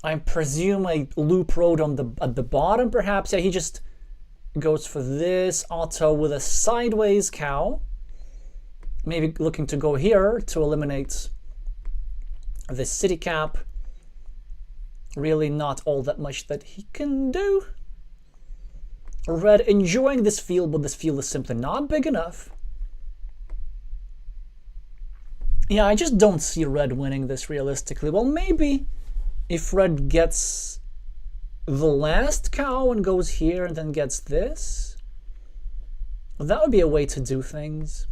I presume a loop road at the bottom, perhaps. Yeah, he just goes for this. Otto with a sideways cow. Maybe looking to go here to eliminate the city cap. Really not all that much that he can do. Red enjoying this field, but this field is simply not big enough. Yeah, I just don't see Red winning this realistically. Well, maybe if Red gets the last cow and goes here and then gets this, that would be a way to do things.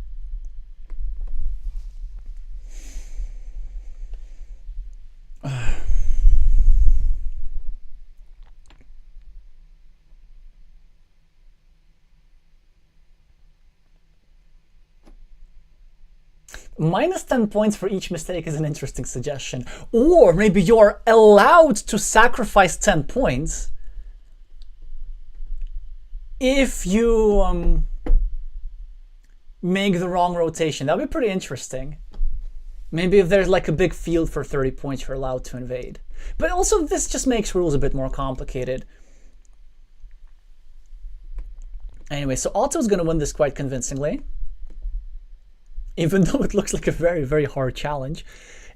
Minus 10 points for each mistake is an interesting suggestion. Or maybe you're allowed to sacrifice 10 points if you make the wrong rotation. That would be pretty interesting. Maybe if there's like a big field for 30 points, you're allowed to invade. But also this just makes rules a bit more complicated. Anyway, so Otto's going to win this quite convincingly. Even though it looks like a very hard challenge.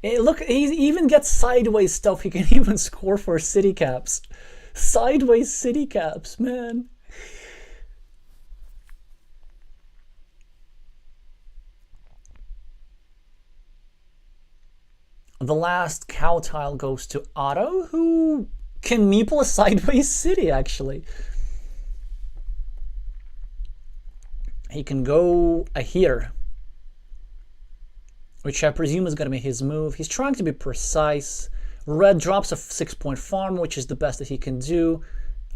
Look, he even gets sideways stuff. He can even score for city caps. Sideways city caps, man. The last cow tile goes to Otto, who can meeple a sideways city, actually. He can go here, which I presume is going to be his move. He's trying to be precise. Red drops a 6-point farm, which is the best that he can do.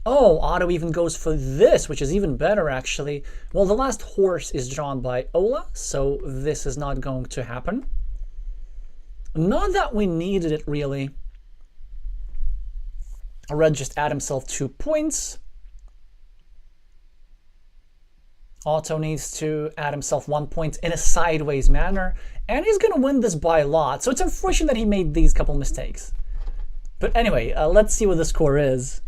Oh, Otto even goes for this, which is even better, actually. Well, the last horse is drawn by Ola, so this is not going to happen. Not that we needed it, really. Red just add himself 2 points. Otto needs to add himself 1 point in a sideways manner, and he's going to win this by a lot. So it's unfortunate that he made these couple mistakes. But anyway, let's see what the score is.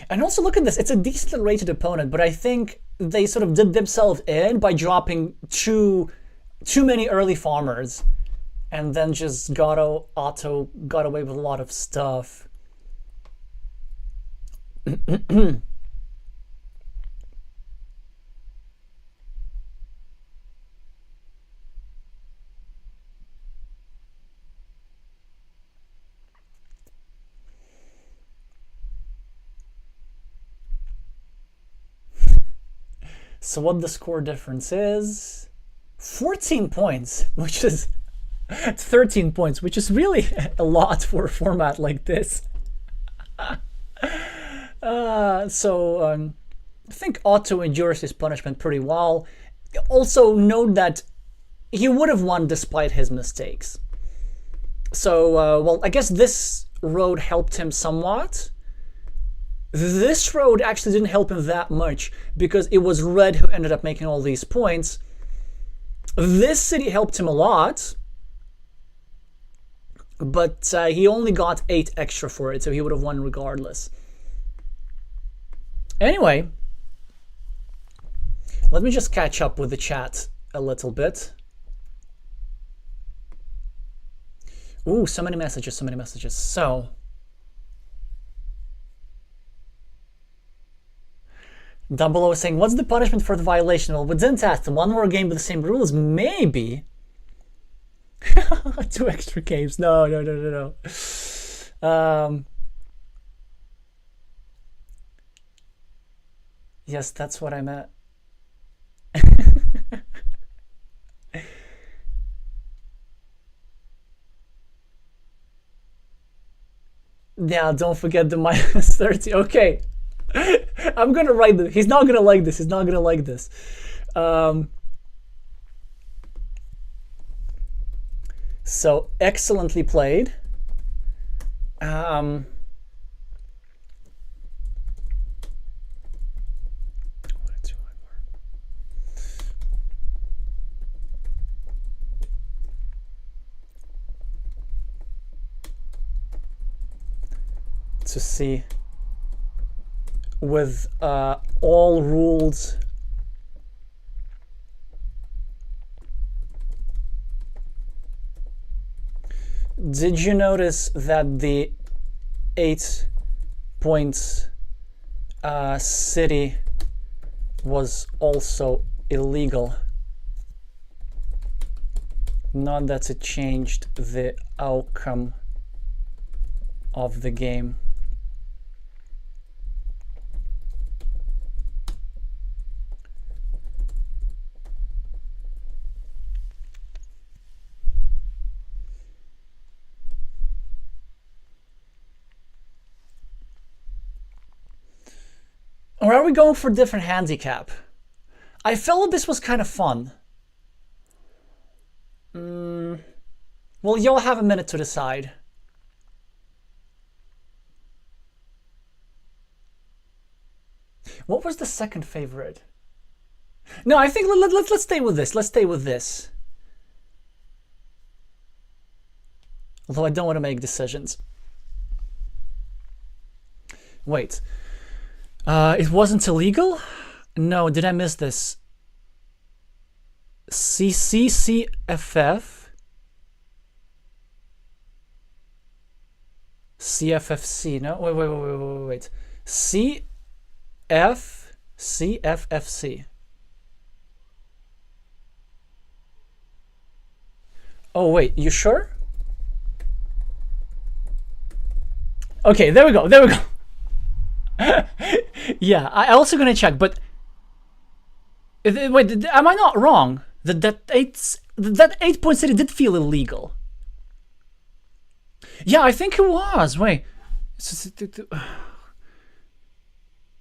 And also look at this, it's a decently rated opponent, but I think they sort of did themselves in by dropping too many early farmers, and then just Otto got away with a lot of stuff. So what the score difference is? 14 points, which is 13 points, which is really a lot for a format like this. I think Otto endures his punishment pretty well. Also note that he would have won despite his mistakes. So, well, I guess this road helped him somewhat. This road actually didn't help him that much because it was Red who ended up making all these points. This city helped him a lot. but he only got 8 extra for it, so he would have won regardless. Anyway, let me just catch up with the chat a little bit. Ooh, so many messages, so many messages. So, Double O is saying, what's the punishment for the violation? Well, we didn't ask them. One more game with the same rules? Maybe. 2 extra games. No. Yes, that's what I meant. Yeah, don't forget the -30. Okay. I'm gonna write this. He's not gonna like this. He's not gonna like this. So excellently played. To see with all rules did you notice that the 8 points city was also illegal? Not that it changed the outcome of the game. Or are we going for different handicap? I felt this was kind of fun. Well, you'll have a minute to decide. What was the second favorite? No, I think let's stay with this. Let's stay with this. Although I don't want to make decisions. Wait. It wasn't illegal? No, did I miss this? CFF? CFFC, no? Wait. CFFC. Oh, wait, you sure? Okay, there we go. Yeah, I also gonna check, but wait, am I not wrong? That 8 point city did feel illegal. Yeah, I think it was. Wait,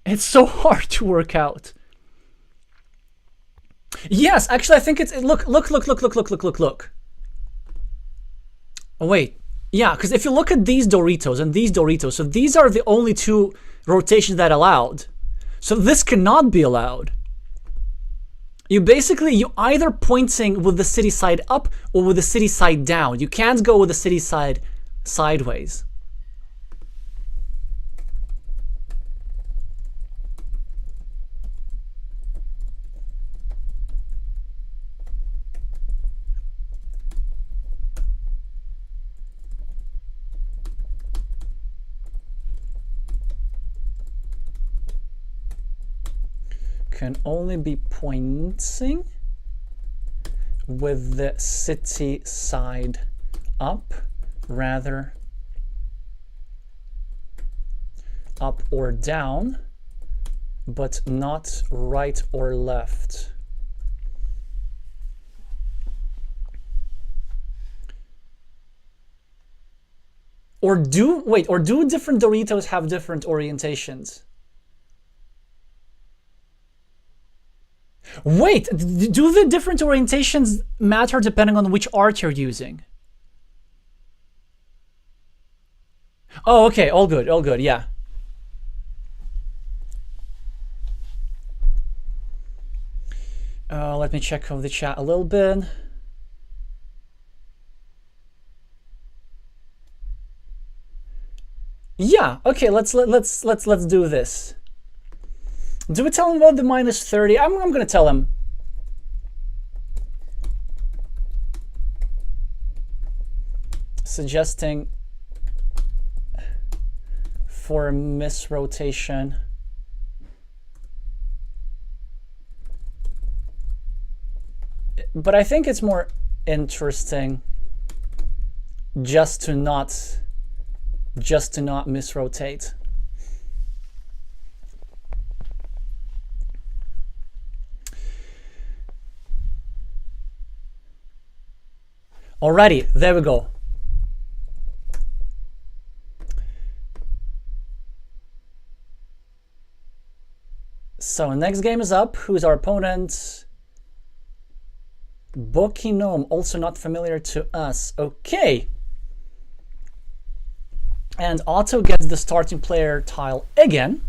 it's so hard to work out. Yes, actually, I think it's look. Oh, wait. Yeah, because if you look at these Doritos and these Doritos, so these are the only 2 rotations that allowed. So this cannot be allowed. You either pointing with the city side up or with the city side down. You can't go with the city side sideways. Can only be pointing with the city side up, rather up or down, but not right or left. Or do different Doritos have different orientations? Wait, do the different orientations matter depending on which art you're using? Oh, okay, all good, yeah. Let me check on the chat a little bit. Yeah, okay, let's do this. Do we tell him about the -30? I'm gonna tell him. Suggesting for misrotation. But I think it's more interesting just to not misrotate. Alrighty, there we go. So next game is up. Who's our opponent? Bokinome, also not familiar to us. Okay. And Otto gets the starting player tile again.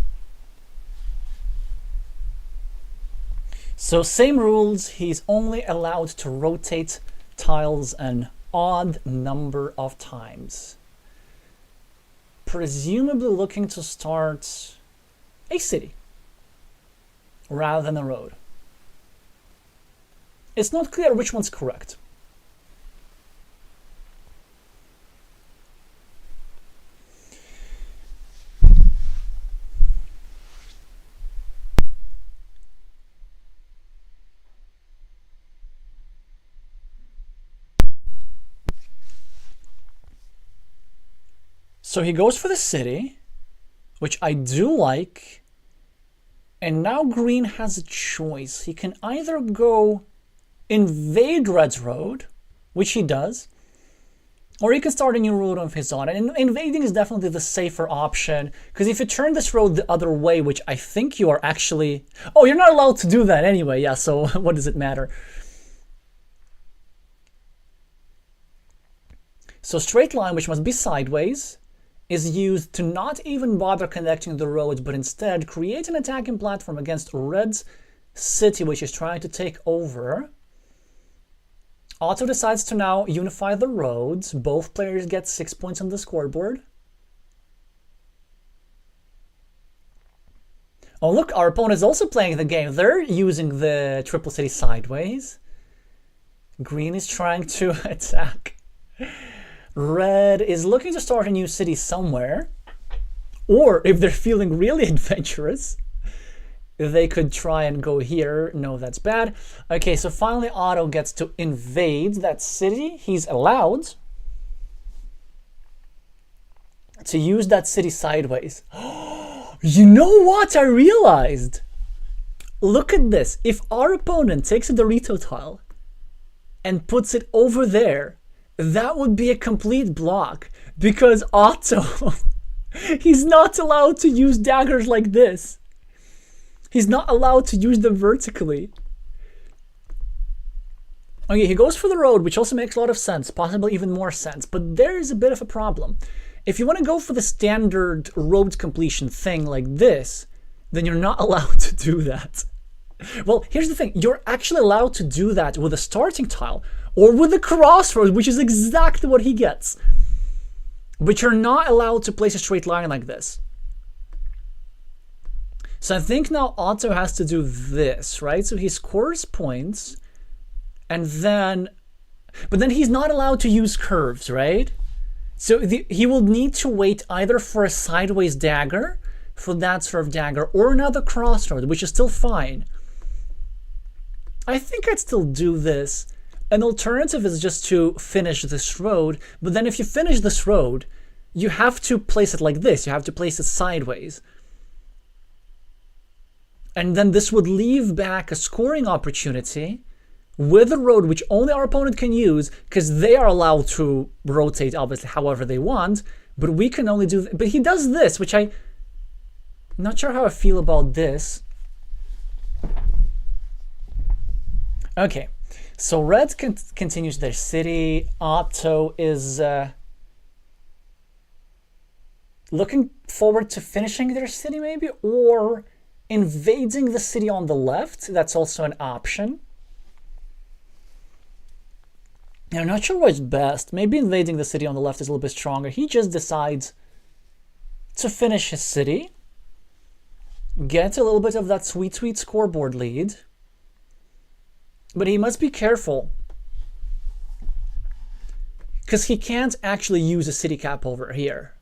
So same rules, he's only allowed to rotate tiles an odd number of times. Presumably looking to start a city rather than a road. It's not clear which one's correct. So he goes for the city, which I do like. And now green has a choice. He can either go invade red's road, which he does, or he can start a new road of his own. And invading is definitely the safer option, because if you turn this road the other way, which I think you are actually... Oh, you're not allowed to do that anyway, yeah, so what does it matter? So straight line, which must be sideways, is used to not even bother connecting the roads, but instead create an attacking platform against red's city, which is trying to take over. Otto decides to now unify the roads. Both players get 6 points on the scoreboard. Oh look, our opponent is also playing the game. They're using the triple city sideways. Green is trying to attack. Red is looking to start a new city somewhere. Or if they're feeling really adventurous, they could try and go here. No, that's bad. Okay, so finally Otto gets to invade that city. He's allowed to use that city sideways. You know what I realized? Look at this. If our opponent takes a Dorito tile and puts it over there, that would be a complete block, because Otto, he's not allowed to use daggers like this. He's not allowed to use them vertically. Okay, he goes for the road, which also makes a lot of sense, possibly even more sense, but there is a bit of a problem. If you want to go for the standard road completion thing like this, then you're not allowed to do that. Well, here's the thing. You're actually allowed to do that with a starting tile or with a crossroads, which is exactly what he gets. But you're not allowed to place a straight line like this. So I think now Otto has to do this, right? So he scores points, and then... But then he's not allowed to use curves, right? So he will need to wait either for a sideways dagger, for that sort of dagger, or another crossroad, which is still fine. I think I'd still do this. An alternative is just to finish this road, but then if you finish this road, you have to place it like this. You have to place it sideways. And then this would leave back a scoring opportunity with a road which only our opponent can use, because they are allowed to rotate, obviously, however they want, but we can only do... But he does this, which I'm not sure how I feel about this. Okay, so red continues their city. Otto is looking forward to finishing their city, maybe, or invading the city on the left. That's also an option. I'm not sure what's best. Maybe invading the city on the left is a little bit stronger. He just decides to finish his city, get a little bit of that sweet, sweet scoreboard lead. But he must be careful, because he can't actually use a city cap over here.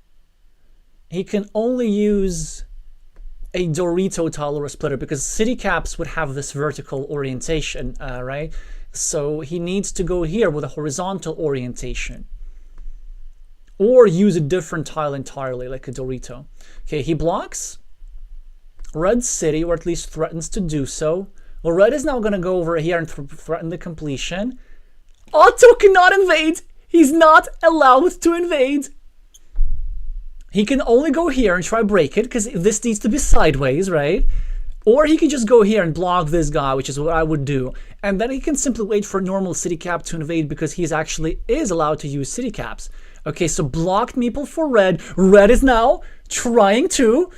He can only use a Dorito tile or a splitter, because city caps would have this vertical orientation, right? So he needs to go here with a horizontal orientation, or use a different tile entirely, like a Dorito. Okay, he blocks red city, or at least threatens to do so. Well, red is now going to go over here and threaten the completion. Otto cannot invade. He's not allowed to invade. He can only go here and try break it, because this needs to be sideways, right? Or he can just go here and block this guy, which is what I would do. And then he can simply wait for normal city cap to invade, because he's actually is allowed to use city caps. Okay, so blocked meeple for red. Red is now trying to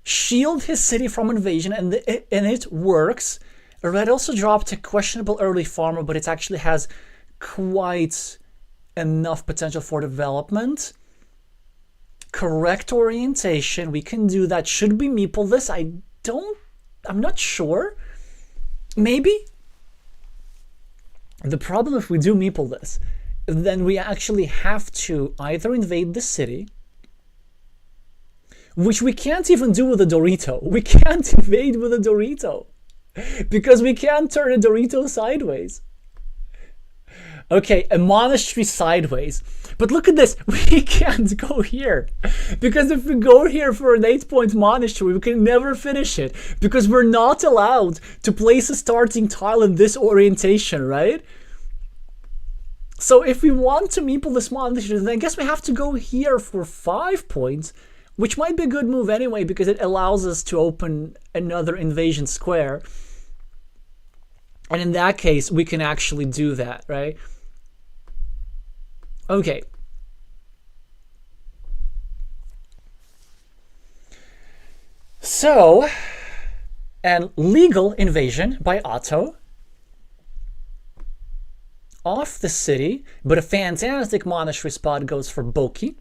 shield his city from invasion, and it works. Red also dropped a questionable early farmer, but it actually has quite enough potential for development. Correct orientation, we can do that. Should we meeple this? I'm not sure. Maybe. The problem if we do meeple this, then we actually have to either invade the city, which we can't even do with a Dorito. We can't invade with a Dorito, because we can't turn a Dorito sideways. Okay, a monastery sideways. But look at this, we can't go here. Because if we go here for an 8-point monastery, we can never finish it. Because we're not allowed to place a starting tile in this orientation, right? So if we want to meeple this monastery, then I guess we have to go here for 5 points. Which might be a good move anyway, because it allows us to open another invasion square. And in that case, we can actually do that, right? Okay. So, an legal invasion by Otto. Off the city, but a fantastic monastery spot goes for Boki.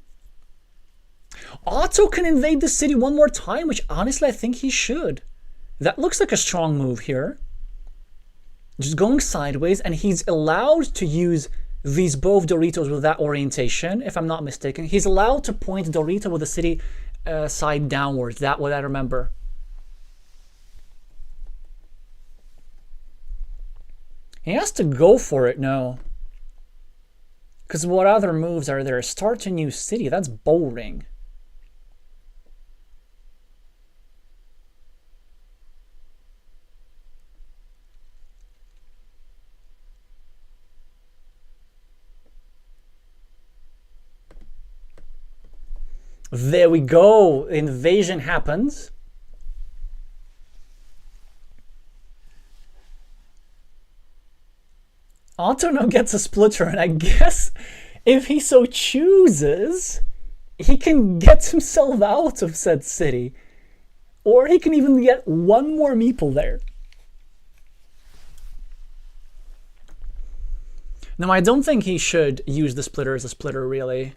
Otto can invade the city one more time, which honestly I think he should. That looks like a strong move here. Just going sideways, and he's allowed to use these both Doritos with that orientation, if I'm not mistaken. He's allowed to point Dorito with the city side downwards. That what I remember. He has to go for it, no. Because what other moves are there? Start a new city, that's boring. There we go, invasion happens. Otto now gets a splitter, and I guess if he so chooses, he can get himself out of said city. Or he can even get one more meeple there. Now, I don't think he should use the splitter as a splitter, really.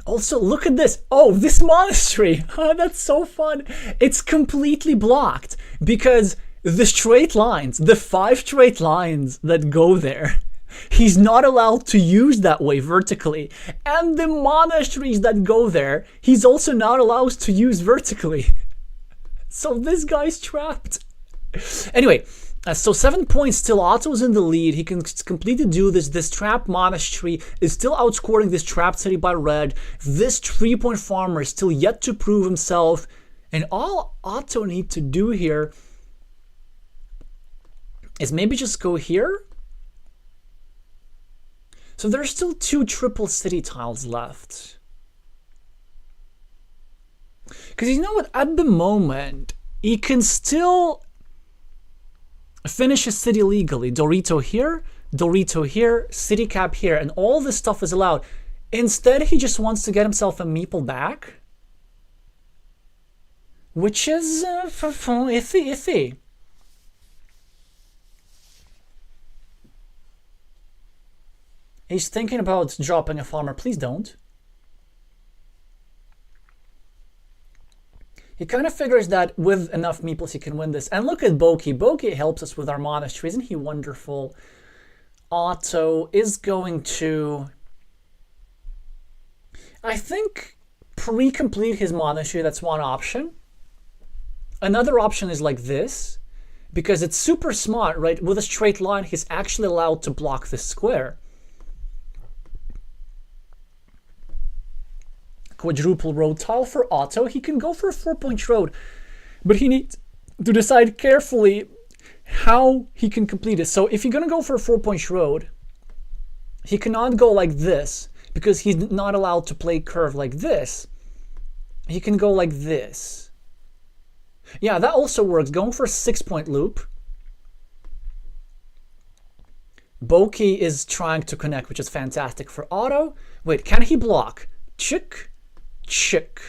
Also, look at this. Oh, this monastery. Oh, that's so fun. It's completely blocked because the straight lines, the 5 straight lines that go there, he's not allowed to use that way vertically. And the monasteries that go there, he's also not allowed to use vertically. So this guy's trapped. Anyway, so 7 points still. Otto's in the lead. He can completely do this. This trapped monastery is still outscoring this trapped city by red. This 3-point farmer is still yet to prove himself. And all Otto needs to do here is maybe just go here. So there's still 2 triple city tiles left. Because you know what? At the moment, he can still finish a city legally. Dorito here, city cap here, and all this stuff is allowed. Instead, he just wants to get himself a meeple back, which is iffy. He's thinking about dropping a farmer. Please don't. He kind of figures that with enough meeples he can win this. And look at Boki. Boki helps us with our monastery. Isn't he wonderful? Otto is going to, I think, pre-complete his monastery. That's one option. Another option is like this, because it's super smart, right? With a straight line, he's actually allowed to block this square. Quadruple road tile for Otto. He can go for a 4-point road, but he needs to decide carefully how he can complete it. So if you're going to go for a 4-point road, he cannot go like this because he's not allowed to play curve like this. He can go like this. Yeah, that also works. Going for a 6-point loop. Boki is trying to connect, which is fantastic for Otto. Wait, can he block? Chick. Chick,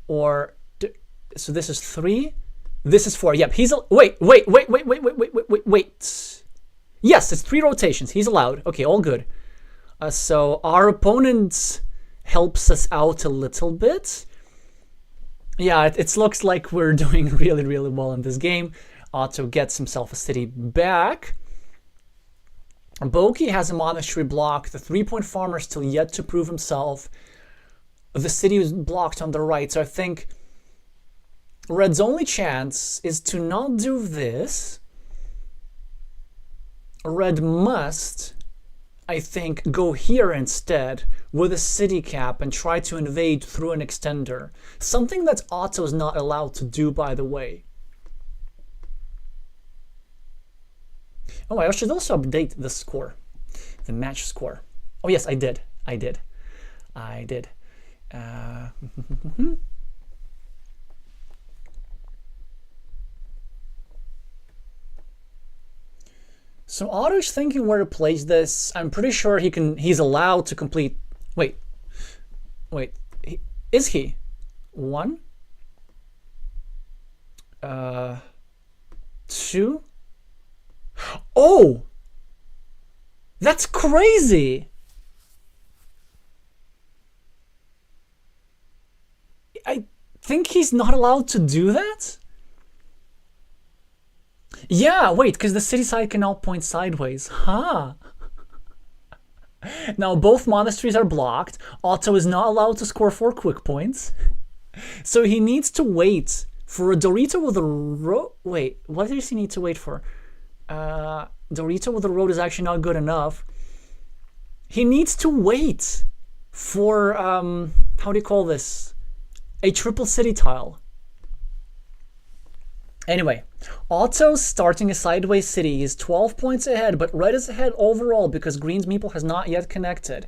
or so this is 3, this is 4. Yep, he's wait. Yes, it's 3 rotations. He's allowed. Okay, all good. So our opponent helps us out a little bit. Yeah, it looks like we're doing really, really well in this game. Otto gets himself a city back. Boki has a monastery block. The 3-point farmer is still yet to prove himself. The city is blocked on the right, so I think Red's only chance is to not do this. Red must, I think, go here instead with a city cap and try to invade through an extender. Something that Otto's not allowed to do, by the way. Oh, I should also update the score, the match score. Oh yes, I did. So Otto's thinking where to place this. I'm pretty sure he's allowed to complete. Wait, is he? 1, 2. Oh, that's crazy. I think he's not allowed to do that? Yeah, wait, because the city side can now point sideways. Huh. Now both monasteries are blocked. Otto is not allowed to score 4 quick points. So he needs to wait for a Dorito with a road. Wait, what does he need to wait for? Dorito with a road is actually not good enough. He needs to wait for, how do you call this? A triple city tile. Anyway, Otto's starting a sideways city. He's 12 points ahead, but Red is ahead overall because Green's meeple has not yet connected.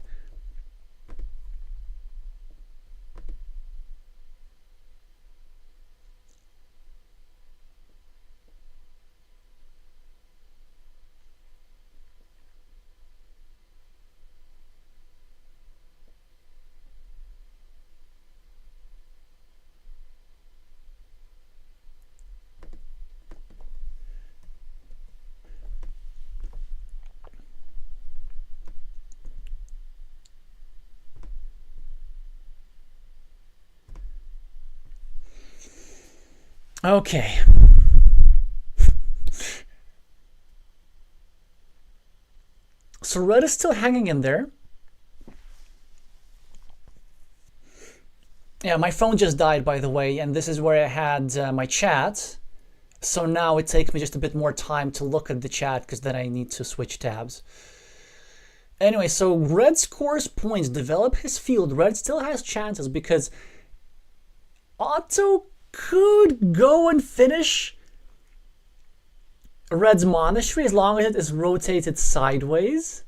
Okay. So Red is still hanging in there. Yeah, my phone just died, by the way, and this is where I had my chat. So now it takes me just a bit more time to look at the chat because then I need to switch tabs. Anyway, so Red scores points, develop his field. Red still has chances because Otto could go and finish Red's monastery as long as it is rotated sideways.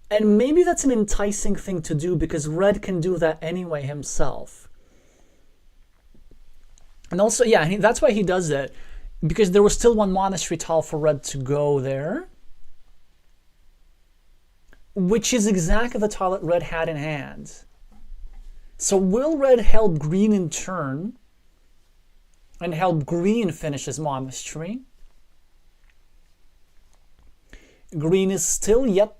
And maybe that's an enticing thing to do because Red can do that anyway himself. And also, yeah, that's why he does it. Because there was still one monastery tile for Red to go there. Which is exactly the tile that Red had in hand. So will Red help Green in turn? And help Green finish his monastery? Green is still yet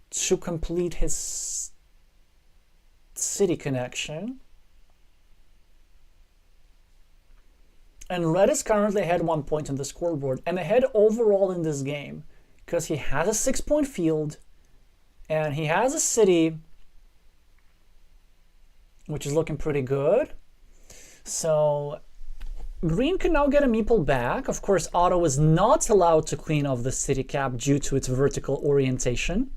to complete his city connection. And red is currently ahead 1 point on the scoreboard and ahead overall in this game because he has a 6-point field and he has a city which is looking pretty good. So green can now get a meeple back. Of course, Otto is not allowed to clean off the city cap due to its vertical orientation.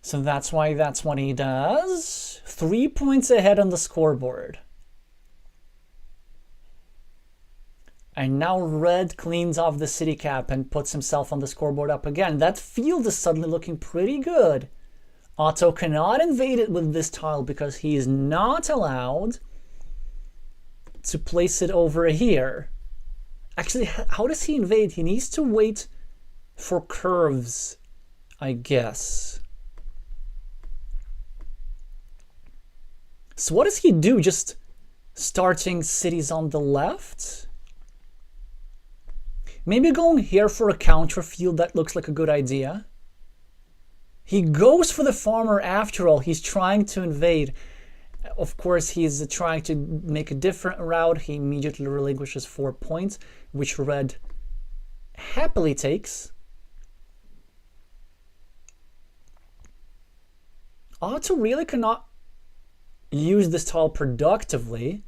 So that's why that's what he does. 3 points ahead on the scoreboard. And now red cleans off the city cap and puts himself on the scoreboard up again. That field is suddenly looking pretty good. Otto cannot invade it with this tile because he is not allowed to place it over here. Actually, how does he invade? He needs to wait for curves, I guess. So what does he do? Just starting cities on the left? Maybe going here for a counter field, that looks like a good idea. He goes for the farmer after all. He's trying to invade. Of course, he's trying to make a different route. He immediately relinquishes 4 points, which red happily takes. Otto really cannot use this tile productively.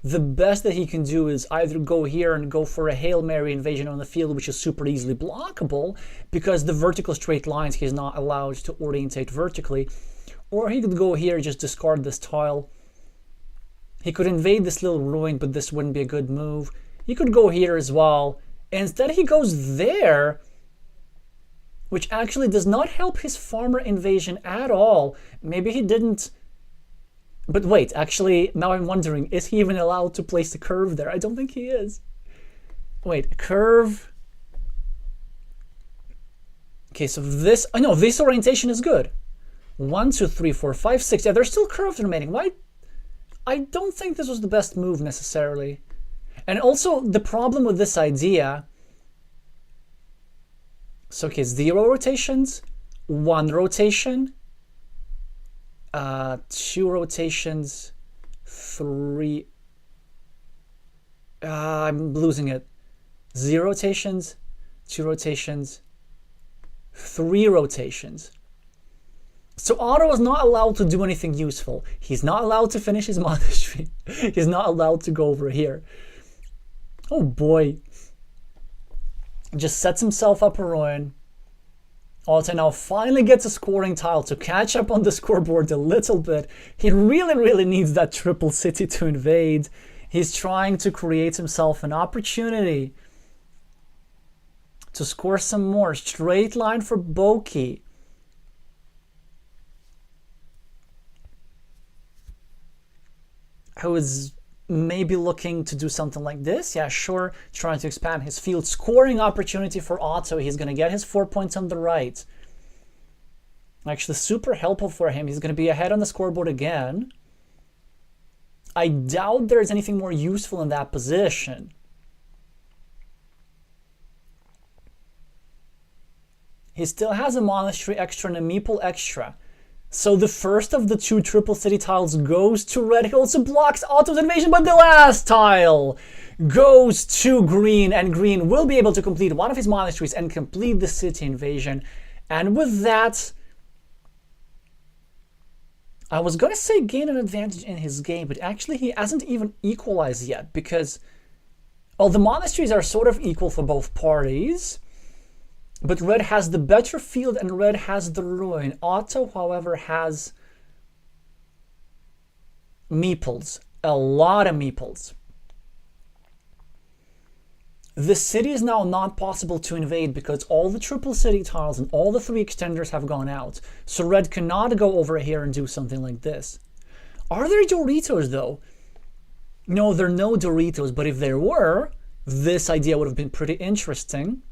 The best that he can do is either go here and go for a Hail Mary invasion on the field, which is super easily blockable because the vertical straight lines he's not allowed to orientate vertically, or he could go here and just discard this tile. He could invade this little ruin, but this wouldn't be a good move. He could go here as well. Instead he goes there, which actually does not help his farmer invasion at all. Maybe he didn't. But wait, actually, now I'm wondering, is he even allowed to place the curve there? I don't think he is. Wait, curve. Okay, so this, oh no, this orientation is good. 1, 2, 3, 4, 5, 6. Yeah, there's still curves remaining. Why? I don't think this was the best move necessarily. And also, the problem with this idea. So, okay, 0 rotations, 1 rotation. 2 rotations, 3. I'm losing it. 0 rotations, 2 rotations, 3 rotations. So Otto is not allowed to do anything useful. He's not allowed to finish his monastery. He's not allowed to go over here. Oh boy. Just sets himself up a ruin. Otto now finally gets a scoring tile to catch up on the scoreboard a little bit. He really needs that triple city to invade. He's trying to create himself an opportunity to score some more. Straight line for Boki. Who is maybe looking to do something like this. Yeah, sure. Trying to expand his field. Scoring opportunity for Otto. He's going to get his 4 points on the right. Actually, super helpful for him. He's going to be ahead on the scoreboard again. I doubt there's anything more useful in that position. He still has a monastery extra and a meeple extra. So the first of the 2 triple city tiles goes to red. He also blocks Otto's invasion, but the last tile goes to green, and green will be able to complete one of his monasteries and complete the city invasion. And with that, I was going to say gain an advantage in his game, but actually he hasn't even equalized yet because, well, the monasteries are sort of equal for both parties. But red has the better field and red has the ruin. Otto, however, has meeples. A lot of meeples. The city is now not possible to invade because all the triple city tiles and all the 3 extenders have gone out. So red cannot go over here and do something like this. Are there Doritos though? No, there are no Doritos, but if there were, this idea would have been pretty interesting.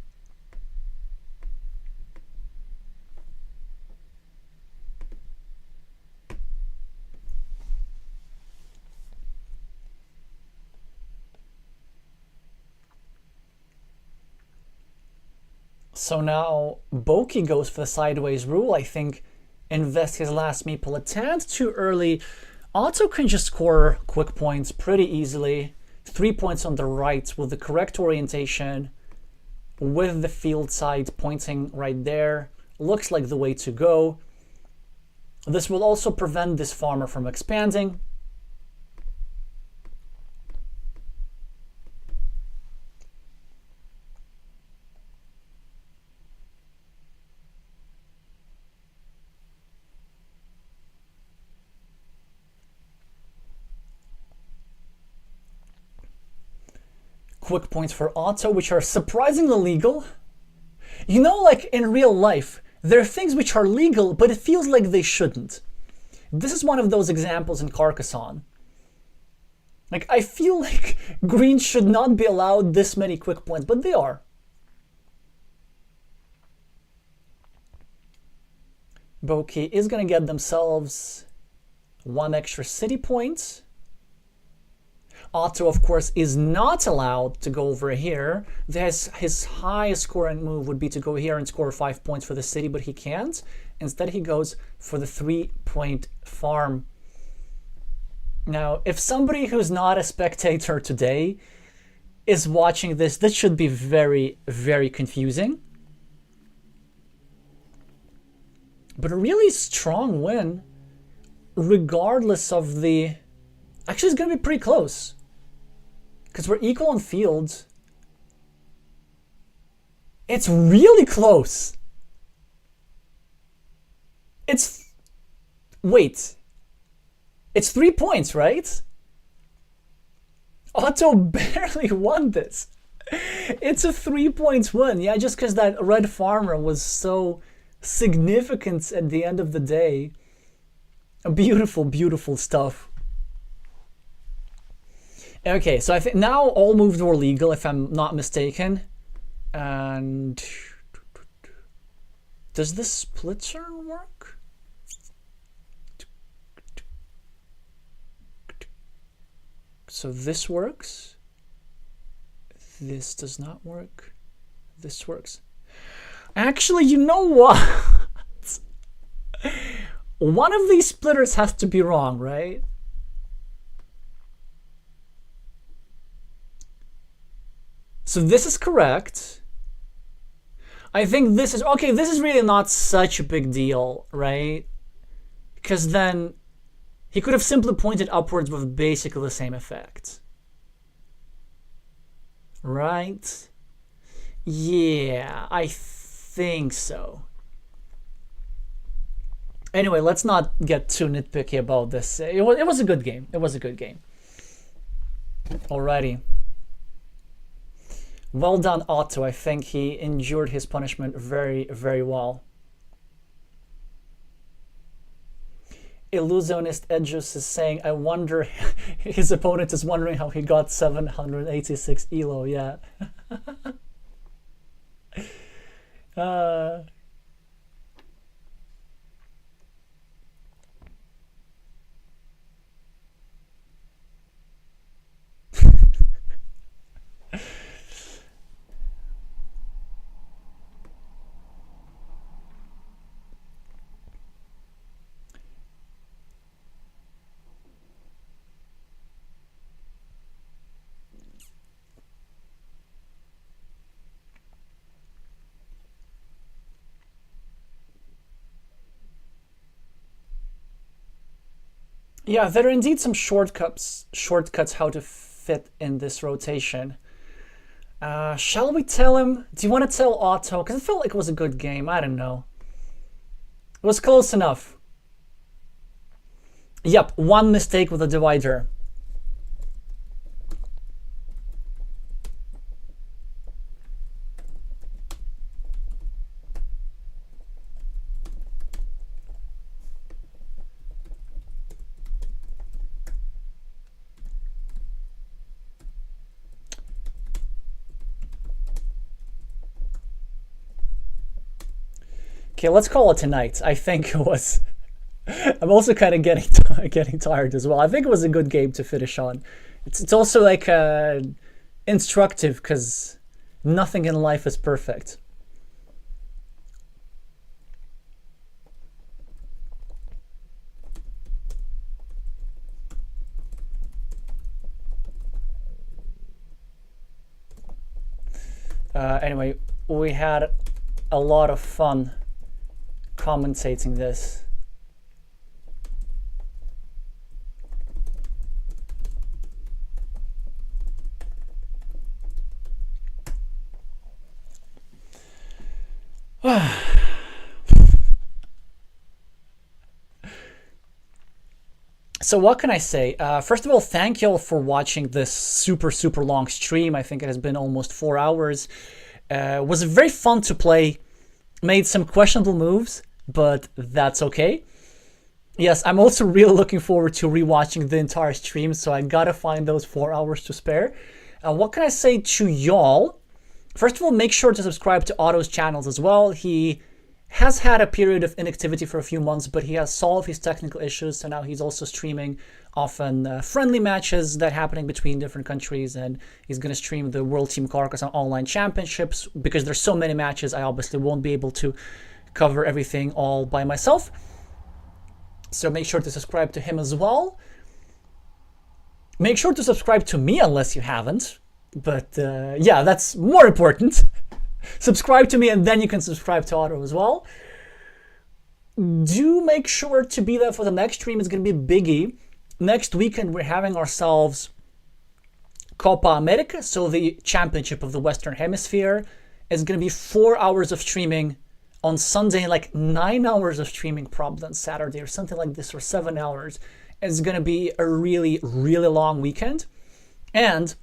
So now Boki goes for the sideways rule. I think invest his last meeple a tad too early. Otto can just score quick points pretty easily. 3 points on the right with the correct orientation, with the field side pointing right there. Looks like the way to go. This will also prevent this farmer from expanding. Quick points for Otto, which are surprisingly legal. You know, like in real life, there are things which are legal, but it feels like they shouldn't. This is one of those examples in Carcassonne. Like, I feel like green should not be allowed this many quick points, but they are. Boki is going to get themselves 1 extra city point. Otto, of course, is not allowed to go over here. His highest scoring move would be to go here and score 5 points for the city, but he can't. Instead, he goes for the 3-point farm. Now, if somebody who's not a spectator today is watching this, this should be very, very confusing. But a really strong win, regardless of the... Actually, it's going to be pretty close. Because we're equal on field. It's really close. It's... Wait. It's 3 points, right? Otto barely won this. It's a 3 points win. Yeah, just because that red farmer was so significant at the end of the day. Beautiful, beautiful stuff. Okay, so I think now all moves were legal, if I'm not mistaken. And does this splitter work? So this works. This does not work. This works. Actually, you know what? One of these splitters has to be wrong, right? So this is correct. I think this is... Okay, this is really not such a big deal, right? Because then he could have simply pointed upwards with basically the same effect. Right? Yeah, I think so. Anyway, let's not get too nitpicky about this. It was a good game. It was a good game. Alrighty. Well done, Otto. I think he endured his punishment very, very well. Illusionist Edges is saying, I wonder, his opponent is wondering how he got 786 elo, yeah. Yeah, there are indeed some shortcuts how to fit in this rotation. Shall we tell him? Do you want to tell Otto? Because I felt like it was a good game. I don't know. It was close enough. Yep, one mistake with a divider. Okay, let's call it tonight. I think it was... I'm also kind of getting tired as well. I think it was a good game to finish on. It's also like instructive because nothing in life is perfect. Anyway, we had a lot of fun commentating this. So what can I say? First of all, thank you all for watching this super, super long stream. I think it has been almost 4 hours. It was very fun to play. Made some questionable moves, but that's okay. Yes, I'm also really looking forward to rewatching the entire stream, so I gotta find those 4 hours to spare. What can I say to y'all? First of all, make sure to subscribe to Otto's channels as well. He has had a period of inactivity for a few months, but he has solved his technical issues, so now he's also streaming often friendly matches that are happening between different countries, and he's going to stream the World Team Carcassonne Online Championships. Because there's so many matches, I obviously won't be able to cover everything all by myself. So make sure to subscribe to him as well. Make sure to subscribe to me unless you haven't. But yeah, that's more important. Subscribe to me and then you can subscribe to Otto as well. Do make sure to be there for the next stream. It's going to be biggie. Next weekend we're having ourselves Copa America, so the championship of the Western Hemisphere. It's going to be 4 hours of streaming on Sunday, like 9 hours of streaming probably on Saturday or something like this, or 7 hours. It's going to be a really, really long weekend. And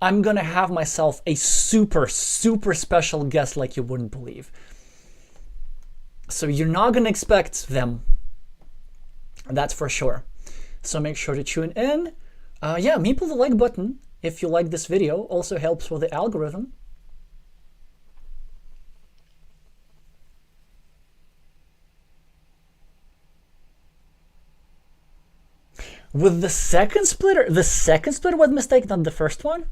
I'm going to have myself a super, super special guest like you wouldn't believe. So you're not going to expect them. That's for sure. So make sure to tune in. Yeah, maple the like button if you like this video. Also helps with the algorithm. With the second splitter was mistake, not the first one?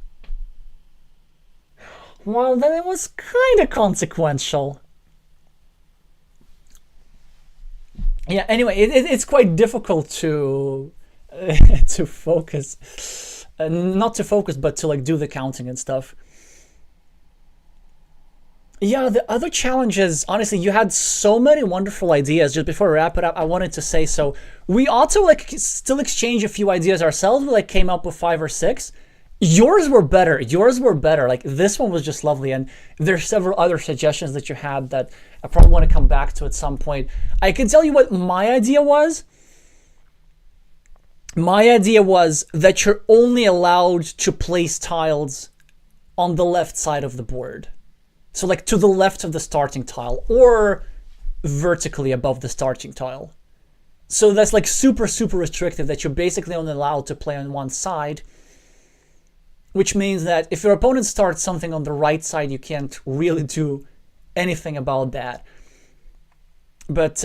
Well, then it was kind of consequential. Yeah, anyway, it's quite difficult to to focus. Not to focus, but to like do the counting and stuff. Yeah, the other challenges, honestly, you had so many wonderful ideas. Just before we wrap it up, I wanted to say, so we also like still exchange a few ideas ourselves. We like came up with 5 or 6. Yours were better. Like this one was just lovely. And there's several other suggestions that you had that I probably want to come back to at some point. I can tell you what my idea was. My idea was that you're only allowed to place tiles on the left side of the board. So like to the left of the starting tile or vertically above the starting tile. So that's like super, super restrictive, that you're basically only allowed to play on one side. Which means that if your opponent starts something on the right side, you can't really do anything about that. But